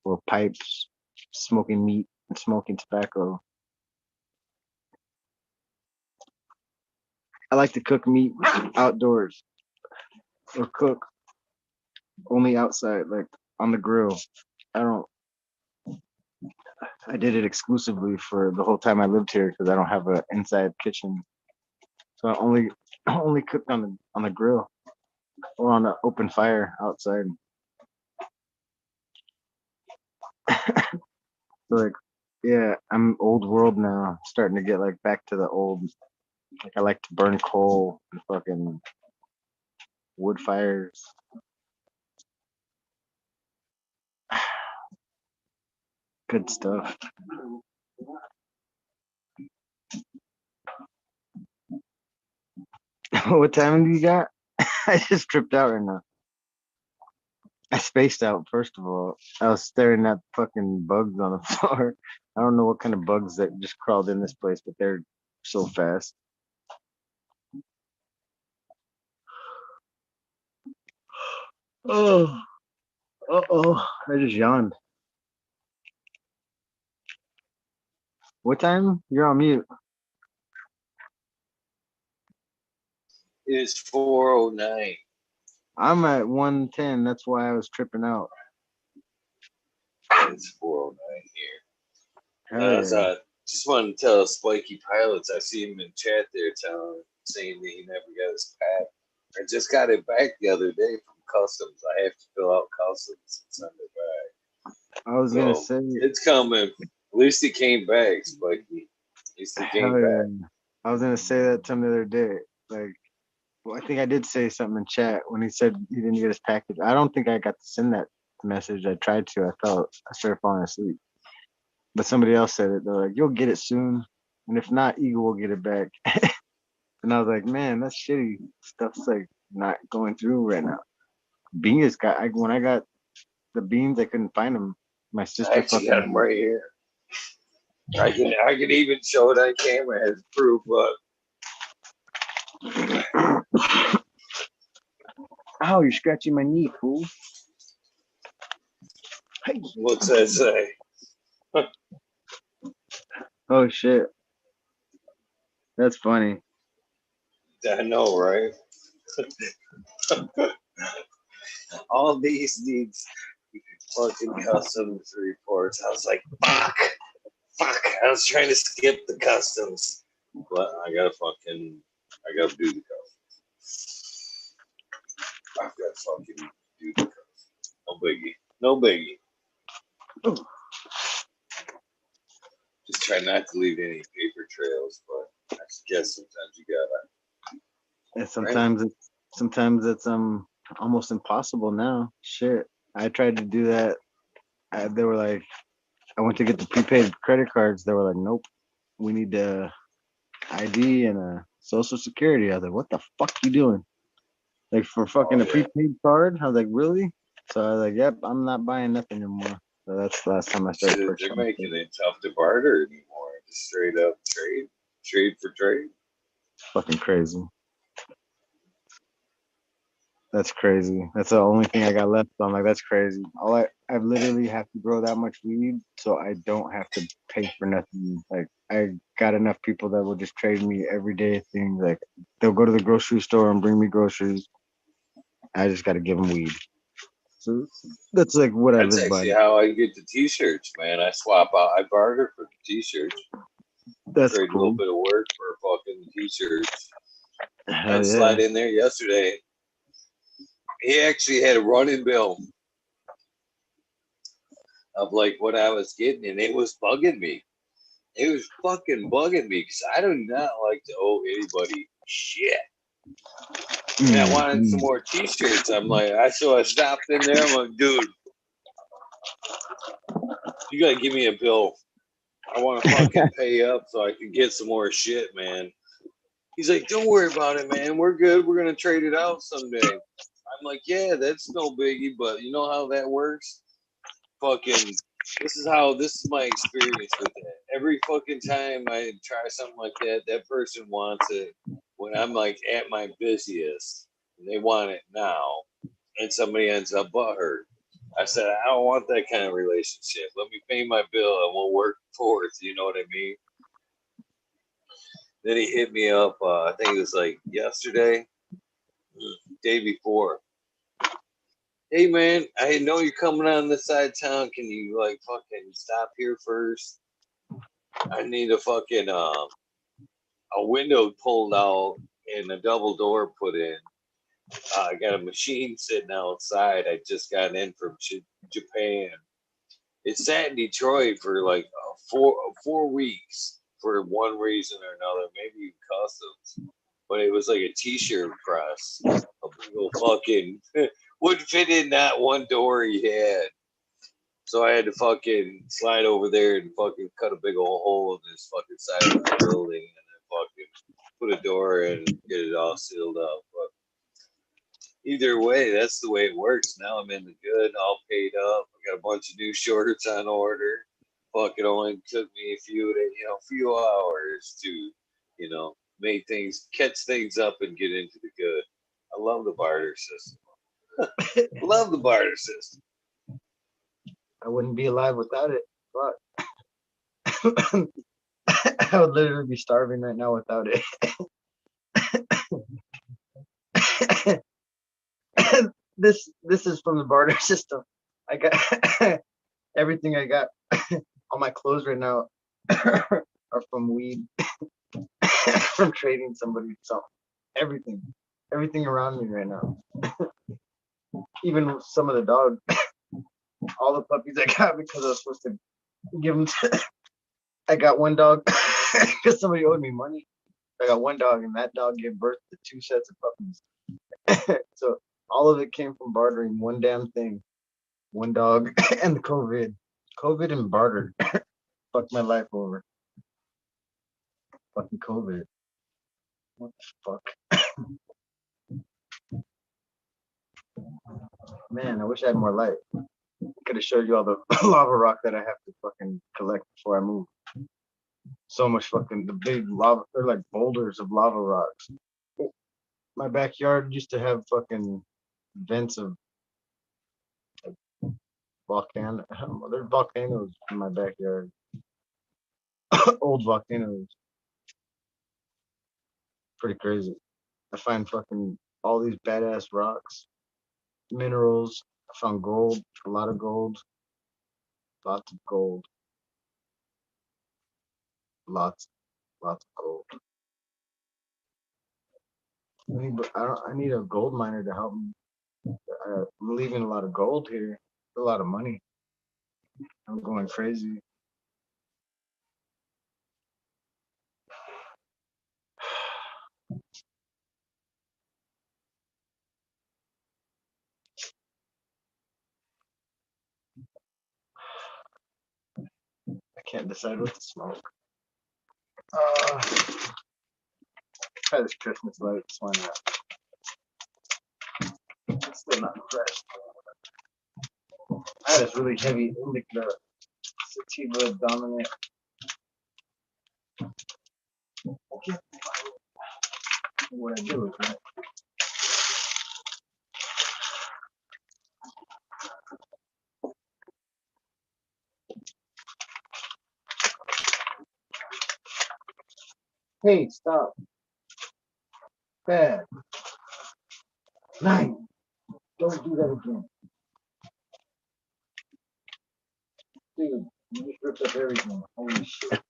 Or pipes, smoking meat and smoking tobacco. I like to cook meat outdoors or cook only outside, like on the grill. I don't. I did it exclusively for the whole time I lived here because I don't have an inside kitchen. So I only cooked on the grill or on an open fire outside. So like, yeah, I'm old world now, starting to get like back to the old. Like I like to burn coal and fucking wood fires. Good stuff. What time do you got? I just tripped out right now. I spaced out, first of all. I was staring at fucking bugs on the floor. I don't know what kind of bugs that just crawled in this place, but they're so fast. Oh, uh-oh. I just yawned. What time? You're on mute. It is 4:09. I'm at 110. That's why I was tripping out. It's 4:09 here. Hell And yeah. just wanted to tell Spiky Pilots, I see him in chat there saying that he never got his pack. I just got it back the other day from customs. I have to fill out customs and send it back. I was gonna say, it's coming. At least it came back, Spiky. At least it came hell yeah. back. I was gonna say that to him the other day. Like, well, I think I did say something in chat when he said he didn't get his package. I don't think I got to send that message. I tried to. I started falling asleep. But somebody else said it. They're like, "You'll get it soon, and if not, Eagle will get it back." And I was like, "Man, that's shitty. Stuff's like not going through right now." Beans when I got the beans, I couldn't find them. My I sister actually got them right here. I can even show it on camera as proof. Ow, you're scratching my knee, fool. Hey. What's that say? Oh shit. That's funny. I know, right? All these needs fucking customs reports. I was like, fuck. I was trying to skip the customs, but I gotta do the customs. I've got to fucking do the customs. No biggie. Ooh. Just try not to leave any paper trails, but I guess sometimes you gotta. And sometimes it's almost impossible now. Shit. I tried to do that. They were like, I went to get the prepaid credit cards. They were like, nope, we need the ID and a social security. I was like, what the fuck you doing? Like for fucking a prepaid card? I was like, really? So I was like, yep, I'm not buying nothing anymore. So that's the last time I started purchasing. They're making it tough to barter anymore. Just straight up trade for trade. Fucking crazy. That's crazy. That's the only thing I got left. So I'm like, that's crazy. I literally have to grow that much weed so I don't have to pay for nothing. Like I got enough people that will just trade me everyday things. Like they'll go to the grocery store and bring me groceries. I just got to give them weed. So that's like what I That's live by. actually how I get the t-shirts, man. I swap out. I barter for the t-shirts. That's trade cool. a little bit of work for fucking t-shirts. Hell I slide in there yesterday. He actually had a running bill of like what I was getting, and it was bugging me. It was fucking bugging me because I do not like to owe anybody shit. And I wanted some more t-shirts. I'm like, so I stopped in there. I'm like, dude, you gotta give me a bill. I want to fucking pay up so I can get some more shit, man. He's like, don't worry about it, man. We're good. We're gonna trade it out someday. I'm like, yeah, that's no biggie, but you know how that works? Fucking, this is my experience with that. Every fucking time I try something like that, that person wants it when I'm like at my busiest, and they want it now, and somebody ends up butthurt. I said, I don't want that kind of relationship. Let me pay my bill and we'll work towards, you know what I mean? Then he hit me up. I think it was like yesterday, day before. Hey man, I know you're coming on this side of town. Can you like fucking stop here first? I need a fucking a window pulled out and a double door put in. I got a machine sitting outside. I just got in from Japan. It sat in Detroit for like 4 weeks for one reason or another, maybe customs. But it was like a t-shirt press. A big old fucking wouldn't fit in that one door he had. So I had to fucking slide over there and fucking cut a big old hole in this fucking side of the building and then fucking put a door in and get it all sealed up. But either way, that's the way it works. Now I'm in the good, all paid up. I got a bunch of new shorts on order. Fuck, it only took me a few hours to, make things, catch things up and get into the good. I love the barter system. Love the barter system. I wouldn't be alive without it. But I would literally be starving right now without it. This is from the barter system. I got everything I got. All my clothes right now are from weed, from trading somebody. So everything around me right now. Even some of the dogs, all the puppies I got because I was supposed to give them to. I got one dog because somebody owed me money. I got one dog, and that dog gave birth to 2 sets of puppies. So all of it came from bartering one damn thing. One dog and the COVID. COVID and barter. Fucked my life over. Fucking COVID. What the fuck? Man, I wish I had more light. Could have showed you all the lava rock that I have to fucking collect before I move. So much fucking the big lava, they're like boulders of lava rocks. My backyard used to have fucking vents of volcano. There's volcanoes in my backyard. Old volcanoes. Pretty crazy. I find fucking all these badass rocks, minerals. I found gold, a lot of gold, lots of gold, lots of gold. I need a gold miner to help me. I'm leaving a lot of gold here, a lot of money. I'm going crazy. I can't decide what to smoke. Try this Christmas lights. Why not? It's still not fresh. I had this really heavy indica sativa dominant. Okay. What I do with that? Hey, stop. Bad. 9. Don't do that again. Dude, you just ripped up everything. Holy shit.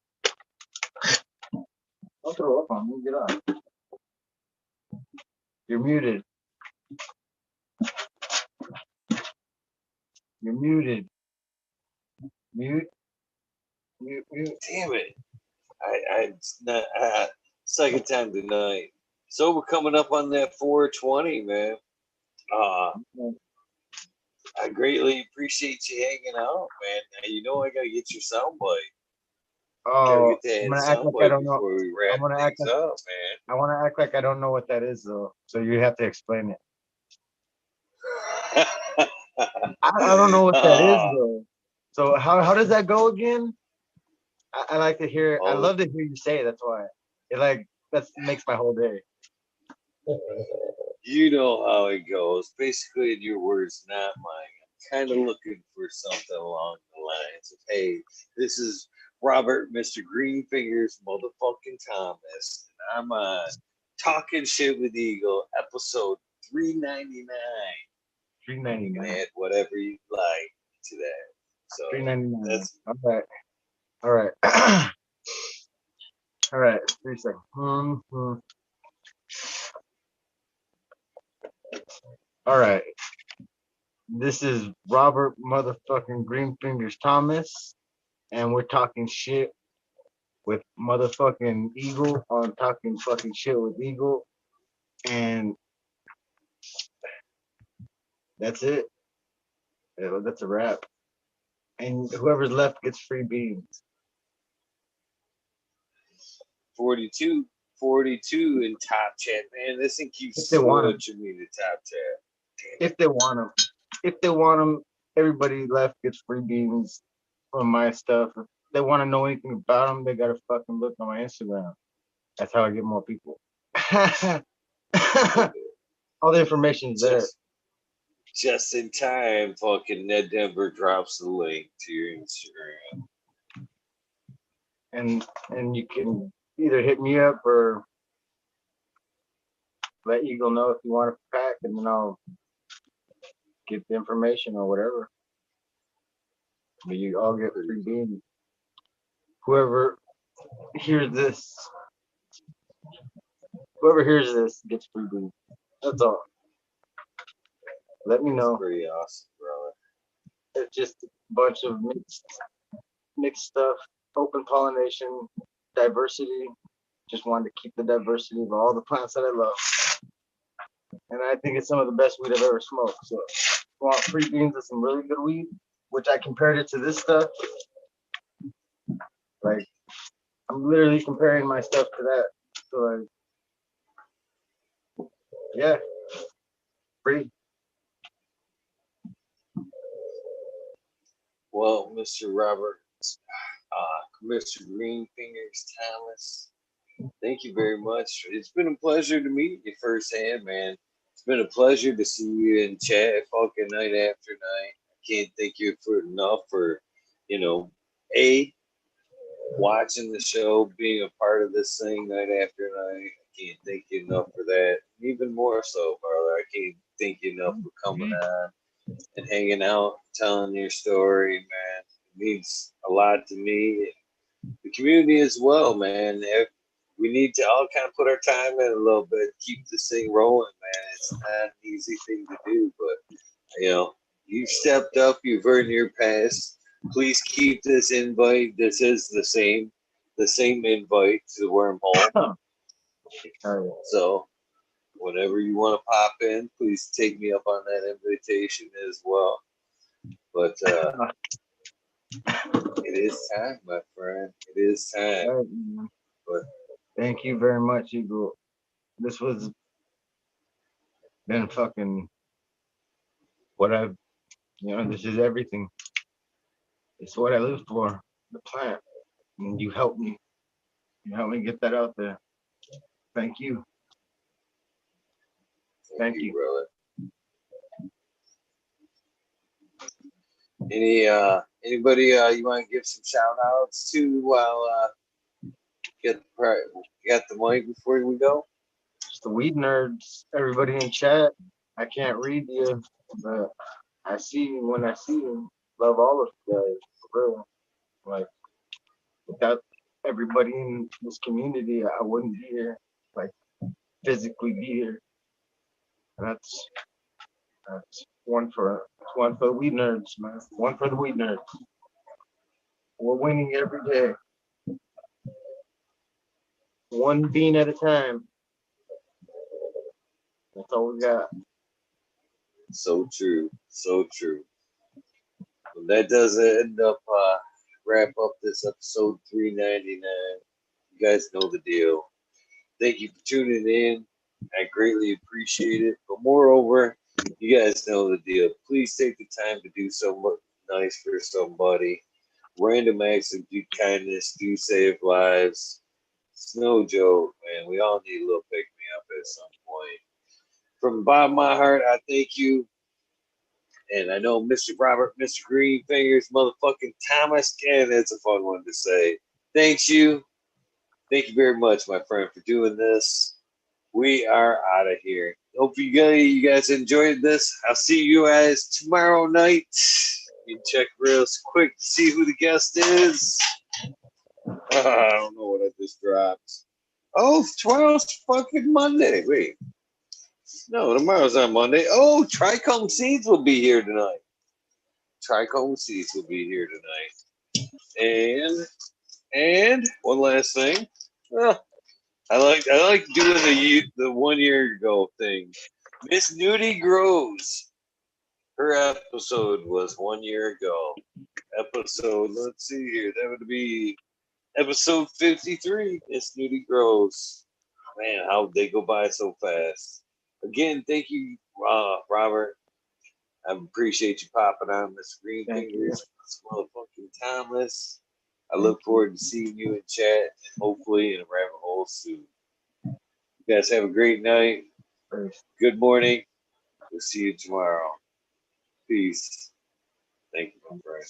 Don't throw up on me. Get up. You're muted. You're muted. Mute. Damn it. It's not second time tonight. So we're coming up on that 420, man. I greatly appreciate you hanging out, man. Now, I gotta get your soundbite. Oh, Get I'm that gonna act like I soundbite don't know. before we wrap I'm gonna act things like up, man. I want to act like I don't know what that is, though. So you have to explain it. I don't know what that is, though. So how does that go again? I like to hear. I love to hear you say it. That's why. That makes my whole day. You know how it goes. Basically, in your words, not mine. I'm kind of looking for something along the lines of, hey, this is Robert, Mr. Greenfingers, motherfucking Thomas. And I'm on Talking Shit with Eagle, episode 399. 399. Add whatever you like to that. So 399. that's All right. All right. All right. 3 seconds. All right. This is Robert motherfucking Greenfingers Thomas, and we're talking shit with motherfucking Eagle on Talking fucking Shit with Eagle, and that's it. Yeah, that's a wrap. And whoever's left gets free beans. 42 in top chat, man. This thing keeps If they want 'em. switching me to top chat. If they want them. If they want them, everybody left gets free beans from my stuff. If they want to know anything about them, they gotta fucking look on my Instagram. That's how I get more people. All the information's there. Just in time, fucking Ned Denver drops the link to your Instagram. And you can either hit me up or let Eagle know if you want a pack, and then I'll get the information or whatever. But you all get free beans. Whoever hears this gets free beans. That's all. Let me know. That's pretty awesome, brother. It's just a bunch of mixed stuff, open pollination, diversity. Just wanted to keep the diversity of all the plants that I love. And I think it's some of the best weed I've ever smoked. So if you want free beans of some really good weed, which I compared it to this stuff. Like, I'm literally comparing my stuff to that. So like, yeah, free. Well, Mr. Robert, Mr. Greenfingers Thomas, thank you very much. It's been a pleasure to meet you firsthand, man. It's been a pleasure to see you in chat fucking night after night. I can't thank you for enough for, watching the show, being a part of this thing night after night. I can't thank you enough for that. Even more so, brother. I can't thank you enough for coming on and hanging out, telling your story, man. It means a lot to me and the community as well, man. We need to all kind of put our time in a little bit, keep this thing rolling, man. It's not an easy thing to do, but you've stepped up, you've earned your pass. Please keep this invite. This is the same invite to the wormhole. So whenever you want to pop in, please take me up on that invitation as well. But it is time, my friend. It is time. Right, but thank you very much, Eagle. This was been fucking what I've, this is everything. It's what I live for, the plant. And you helped me. You helped me get that out there. Thank you. Thank you, brother. Anybody you want to give some shout outs to while you got the mic before we go? Just the weed nerds, everybody in chat. I can't read you, but I see you when I see you. Love all of you guys, for real. Like, without everybody in this community, I wouldn't be here, like, physically be here. That's one for the weed nerds, man. One for the weed nerds. We're winning every day. One bean at a time. That's all we got. So true. So true. Well, that does end up wrap up this episode 399. You guys know the deal. Thank you for tuning in. I greatly appreciate it. But moreover, you guys know the deal. Please take the time to do something nice for somebody. Random acts of kindness do save lives. It's no joke, man. We all need a little pick me up at some point. From the bottom of my heart, I thank you. And I know Mr. Robert, Mr. Greenfingers, motherfucking Thomas, and that's a fun one to say. Thank you very much, my friend, for doing this. We are out of here. Hope you guys enjoyed this. I'll see you guys tomorrow night. You can check real quick to see who the guest is. I don't know what I just dropped. Oh, tomorrow's fucking Monday. Wait. No, tomorrow's not Monday. Oh, Tricone Seeds will be here tonight. Tricone Seeds will be here tonight. And one last thing. Well, I like doing the 1 year ago thing. Miss Nudie Grows. Her episode was 1 year ago. Let's see here. That would be episode 53. Miss Nudie Grows. Man, how they go by so fast. Again, thank you, Robert. I appreciate you popping on, Mr. Greenfingers. Motherfucking Thomas. I look forward to seeing you in chat and hopefully in a rabbit hole soon. You guys have a great night. Good morning. We'll see you tomorrow. Peace. Thank you, my friend.